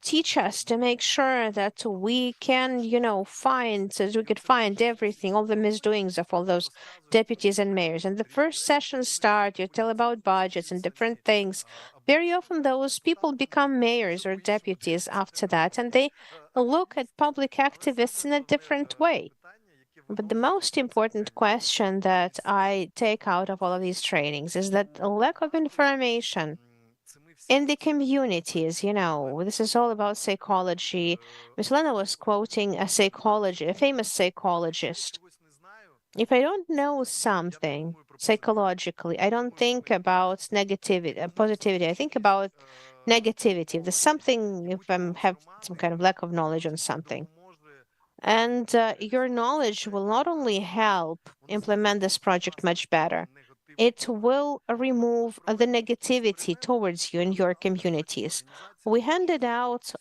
teach us to make sure that we can, find, so we could find everything, all the misdoings of all those deputies and mayors. And the first session start, you tell about budgets and different things. Very often those people become mayors or deputies after that, and they look at public activists in a different way. But the most important question that I take out of all of these trainings is that a lack of information in the communities. This is all about psychology. Ms. Lena was quoting a famous psychologist. If I don't know something psychologically, I don't think about negativity, positivity. I think about negativity. If there's something, if I have some kind of lack of knowledge on something. And your knowledge will not only help implement this project much better, it will remove the negativity towards you in your communities. We handed out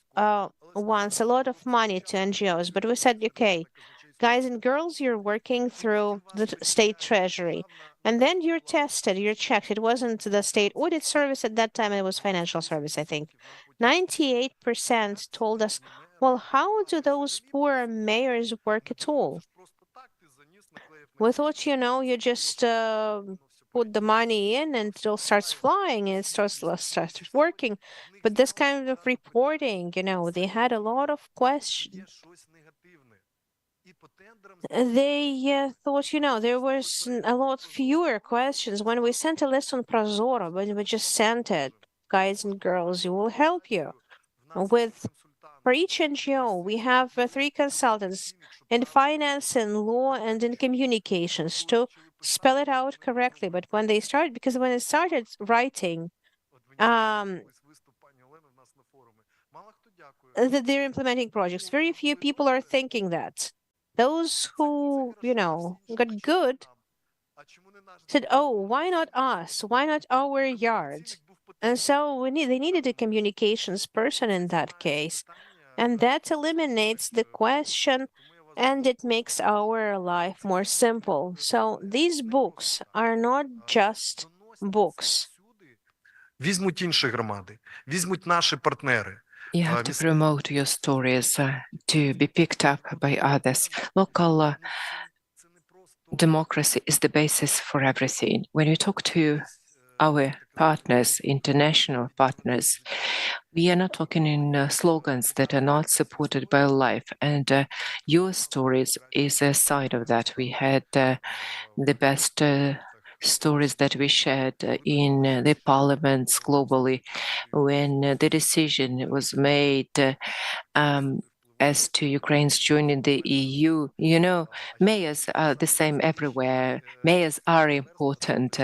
once a lot of money to NGOs, but we said, okay, Guys and girls, you're working through the state treasury. And then you're tested, you're checked. It wasn't the state audit service at that time, it was financial service, I think. 98% told us, well, how do those poor mayors work at all? We thought, you just put the money in and it all starts flying and it starts working. But this kind of reporting, they had a lot of questions. They thought, there was a lot fewer questions. When we sent a list on Prozoro, when we just sent it, guys and girls, it will help you. For each NGO, we have 3 consultants in finance, in law, and in communications to spell it out correctly. But when they started writing, that they're implementing projects, very few people are thinking that. Those who, got good said, oh, why not us? Why not our yard? And so they needed a communications person in that case. And that eliminates the question and it makes our life more simple. So these books are not just books. Візьмуть інші громади, візьмуть наші партнери. You have to promote your stories to be picked up by others. Local democracy is the basis for everything. When you talk to our partners, international partners, we are not talking in slogans that are not supported by life. And your stories is a side of that. We had the best stories that we shared in the parliaments globally when the decision was made as to Ukraine's joining the EU. Mayors are the same everywhere. Mayors are important.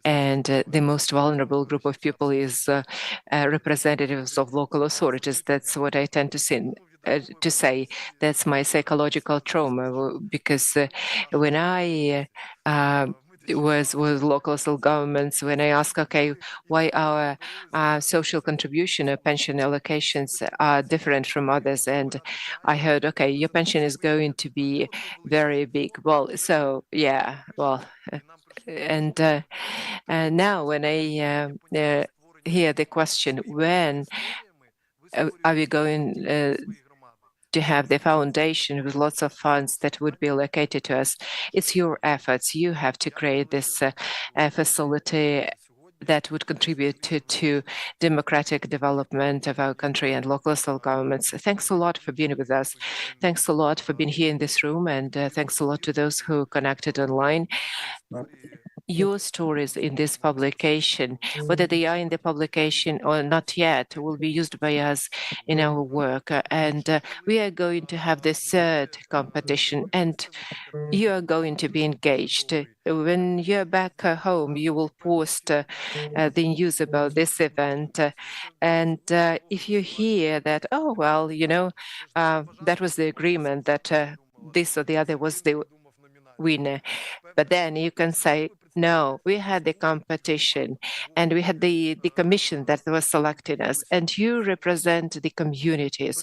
And the most vulnerable group of people is representatives of local authorities. That's what I tend to say. That's my psychological trauma, because when I was with local governments, when I ask, okay, why our social contribution or pension allocations are different from others, and I heard, okay, your pension is going to be very big. Well, so yeah, well, and now when I hear the question, when are we going to have the foundation with lots of funds that would be allocated to us? It's your efforts. You have to create this facility that would contribute to democratic development of our country and local governments. Thanks a lot for being with us. Thanks a lot for being here in this room, and thanks a lot to those who connected online. Your stories in this publication, whether they are in the publication or not yet, will be used by us in our work. And we are going to have the 3rd competition, and you are going to be engaged. When you're back home, you will post the news about this event. And if you hear that, oh, well, that was the agreement that this or the other was the winner, but then you can say, no, we had the competition and we had the commission that was selecting us, and you represent the communities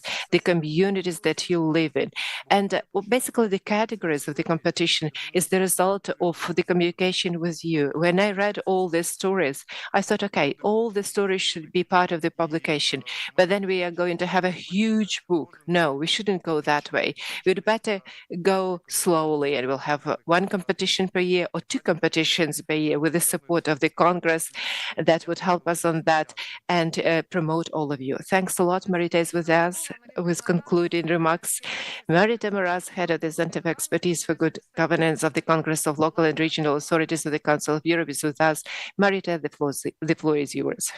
that you live in. And basically the categories of the competition is the result of the communication with you. When I read all these stories, I thought, okay, all the stories should be part of the publication, but then we are going to have a huge book. No, we shouldn't go that way. We'd better go slowly, and we'll have 1 competition per year or 2 competitions per year with the support of the Congress that would help us on that and promote all of you. Thanks a lot. Marita is with us with concluding remarks. Marita Moraz, head of the Center of Expertise for Good Governance of the Congress of Local and Regional Authorities of the Council of Europe, is with us. Marita, the floor is yours.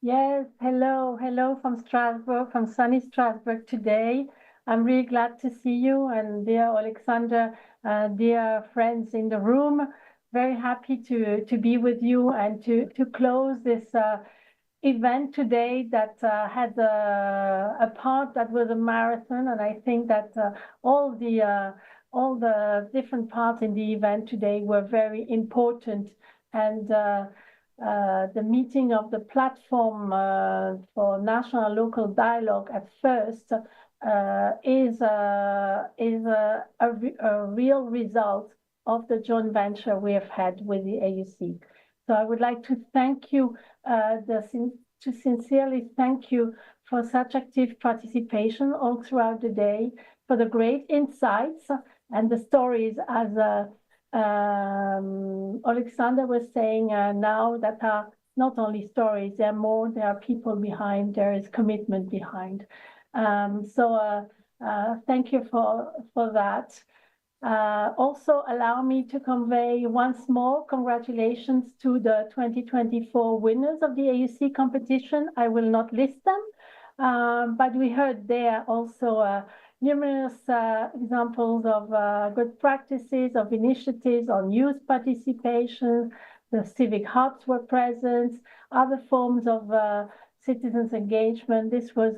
Yes, hello from Strasbourg, from sunny Strasbourg today. I'm really glad to see you, and dear Alexander, dear friends in the room, very happy to be with you and to close this event today that had a part that was a marathon, and I think that all the different parts in the event today were very important. And the meeting of the platform for national local dialogue at first is a real result of the joint venture we have had with the AUC. So I would like to thank you, to sincerely thank you for such active participation all throughout the day, for the great insights and the stories, as Alexander was saying now, that are not only stories, there are more, there are people behind, there is commitment behind. Thank you for that. Also, allow me to convey once more congratulations to the 2024 winners of the AUC competition. I will not list them, but we heard there also numerous examples of good practices, of initiatives on youth participation. The civic hubs were present, other forms of citizens' engagement. This was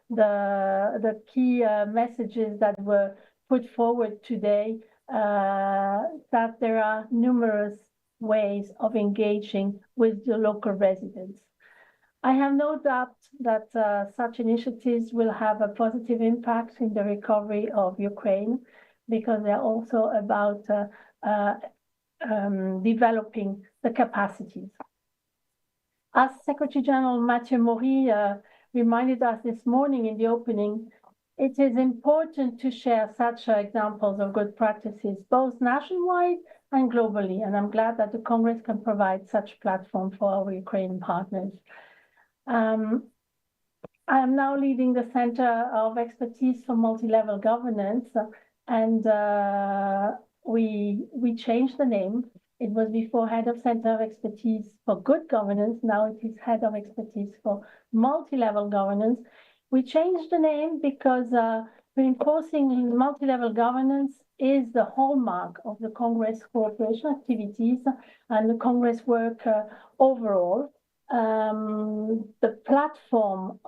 the key messages that were put forward today, that there are numerous ways of engaging with the local residents. I have no doubt that such initiatives will have a positive impact in the recovery of Ukraine, because they're also about developing the capacities. As Secretary General Mathieu Maury reminded us this morning in the opening, it is important to share such examples of good practices, both nationwide and globally. And I'm glad that the Congress can provide such platform for our Ukrainian partners. I am now leading the Center of Expertise for Multi-Level Governance, and we changed the name. It was before Head of Center of Expertise for Good Governance. Now it is Head of Expertise for Multi-Level Governance. We changed the name because reinforcing multi-level governance is the hallmark of the Congress cooperation activities and the Congress work overall. The platform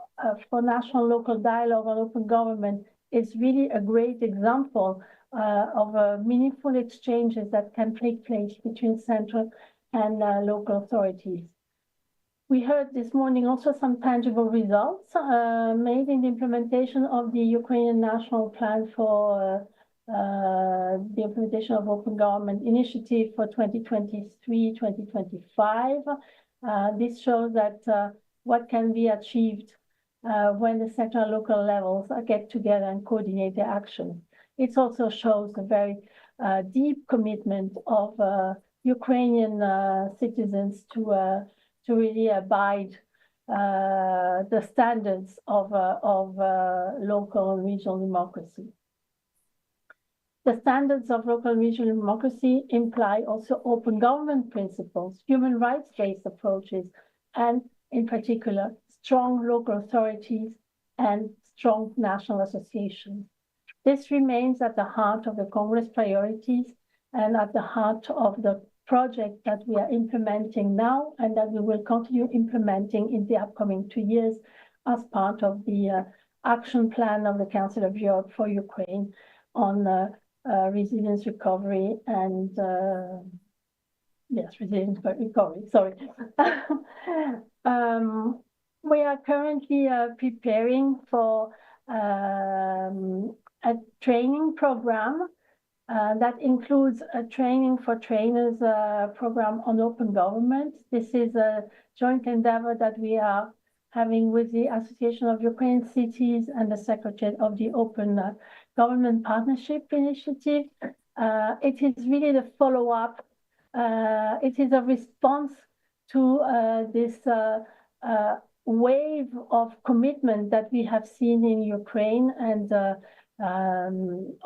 for national local dialogue on open government is really a great example of meaningful exchanges that can take place between central and local authorities. We heard this morning also some tangible results made in the implementation of the Ukrainian National Plan for the implementation of Open Government Initiative for 2023-2025. This shows that what can be achieved when the central and local levels get together and coordinate their action. It also shows a very deep commitment of Ukrainian citizens to really abide the standards of local and regional democracy. The standards of local and regional democracy imply also open government principles, human rights-based approaches, and in particular, strong local authorities and strong national associations. This remains at the heart of the Congress priorities and at the heart of the project that we are implementing now and that we will continue implementing in the upcoming 2 years as part of the action plan of the Council of Europe for Ukraine on resilience recovery and resilience recovery, sorry. We are currently preparing for a training program that includes a training for trainers program on open government. This is a joint endeavor that we are having with the Association of Ukrainian Cities and the Secretary of the Open Government Partnership Initiative. It is really the follow-up. It is a response to this wave of commitment that we have seen in Ukraine, and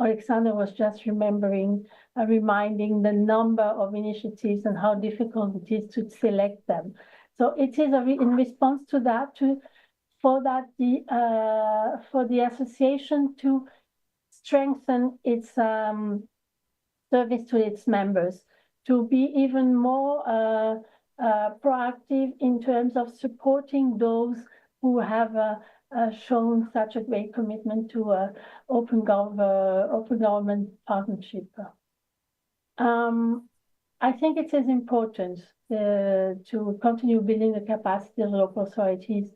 Alexander was just reminding the number of initiatives and how difficult it is to select them. So it is in response to that, for the association to strengthen its service to its members, to be even more proactive in terms of supporting those who have shown such a great commitment to open government partnership. I think it is important to continue building the capacity of local authorities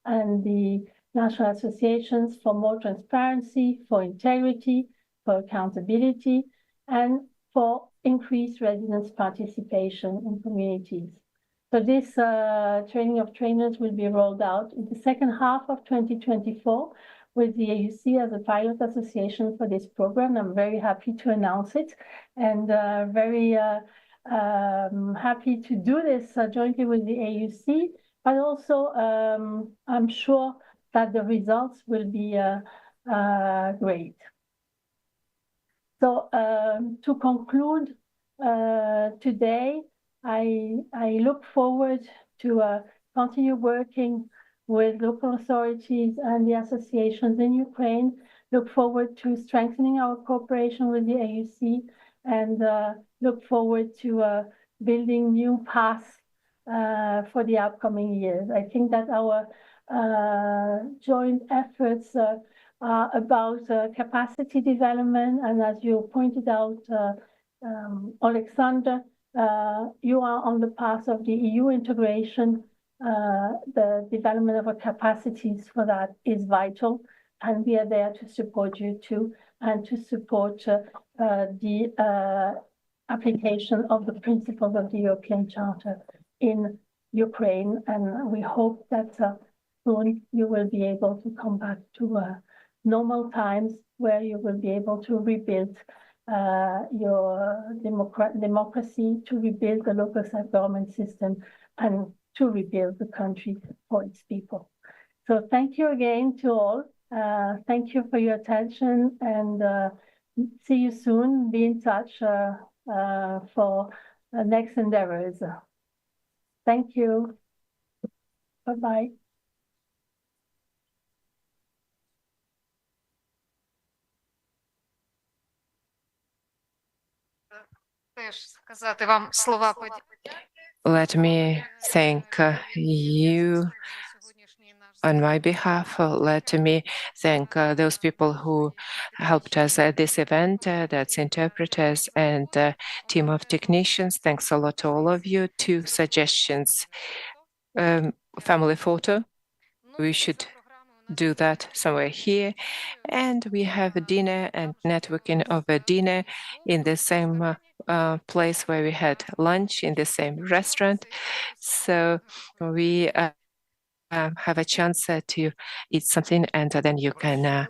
and the national associations for more transparency, for integrity, for accountability, and for increased residents' participation in communities. So this training of trainers will be rolled out in the second half of 2024 with the AUC as a pilot association for this program. I'm very happy to announce it and very happy to do this jointly with the AUC, but also I'm sure that the results will be great. So to conclude today, I look forward to continue working with local authorities and the associations in Ukraine, look forward to strengthening our cooperation with the AUC, and look forward to building new paths for the upcoming years. I think that our joint efforts are about capacity development, and as you pointed out, Alexander, you are on the path of the EU integration. The development of our capacities for that is vital, and we are there to support you too, and to support the application of the principles of the European Charter in Ukraine. And we hope that soon you will be able to come back to normal times where you will be able to rebuild your democracy, to rebuild the local self-government system, and to rebuild the country for its people. So thank you again to all. Thank you for your attention, and see you soon. Be in touch for next endeavors. Thank you. Bye-bye. Теж сказати вам слова подяки. Let me thank you on my behalf. Let me thank those people who helped us at this event, that's interpreters and team of technicians. Thanks a lot to all of you. 2 suggestions. Family photo. We should do that somewhere here. And we have a dinner and networking of a dinner in the same place where we had lunch, in the same restaurant. So we have a chance to eat something, and then you can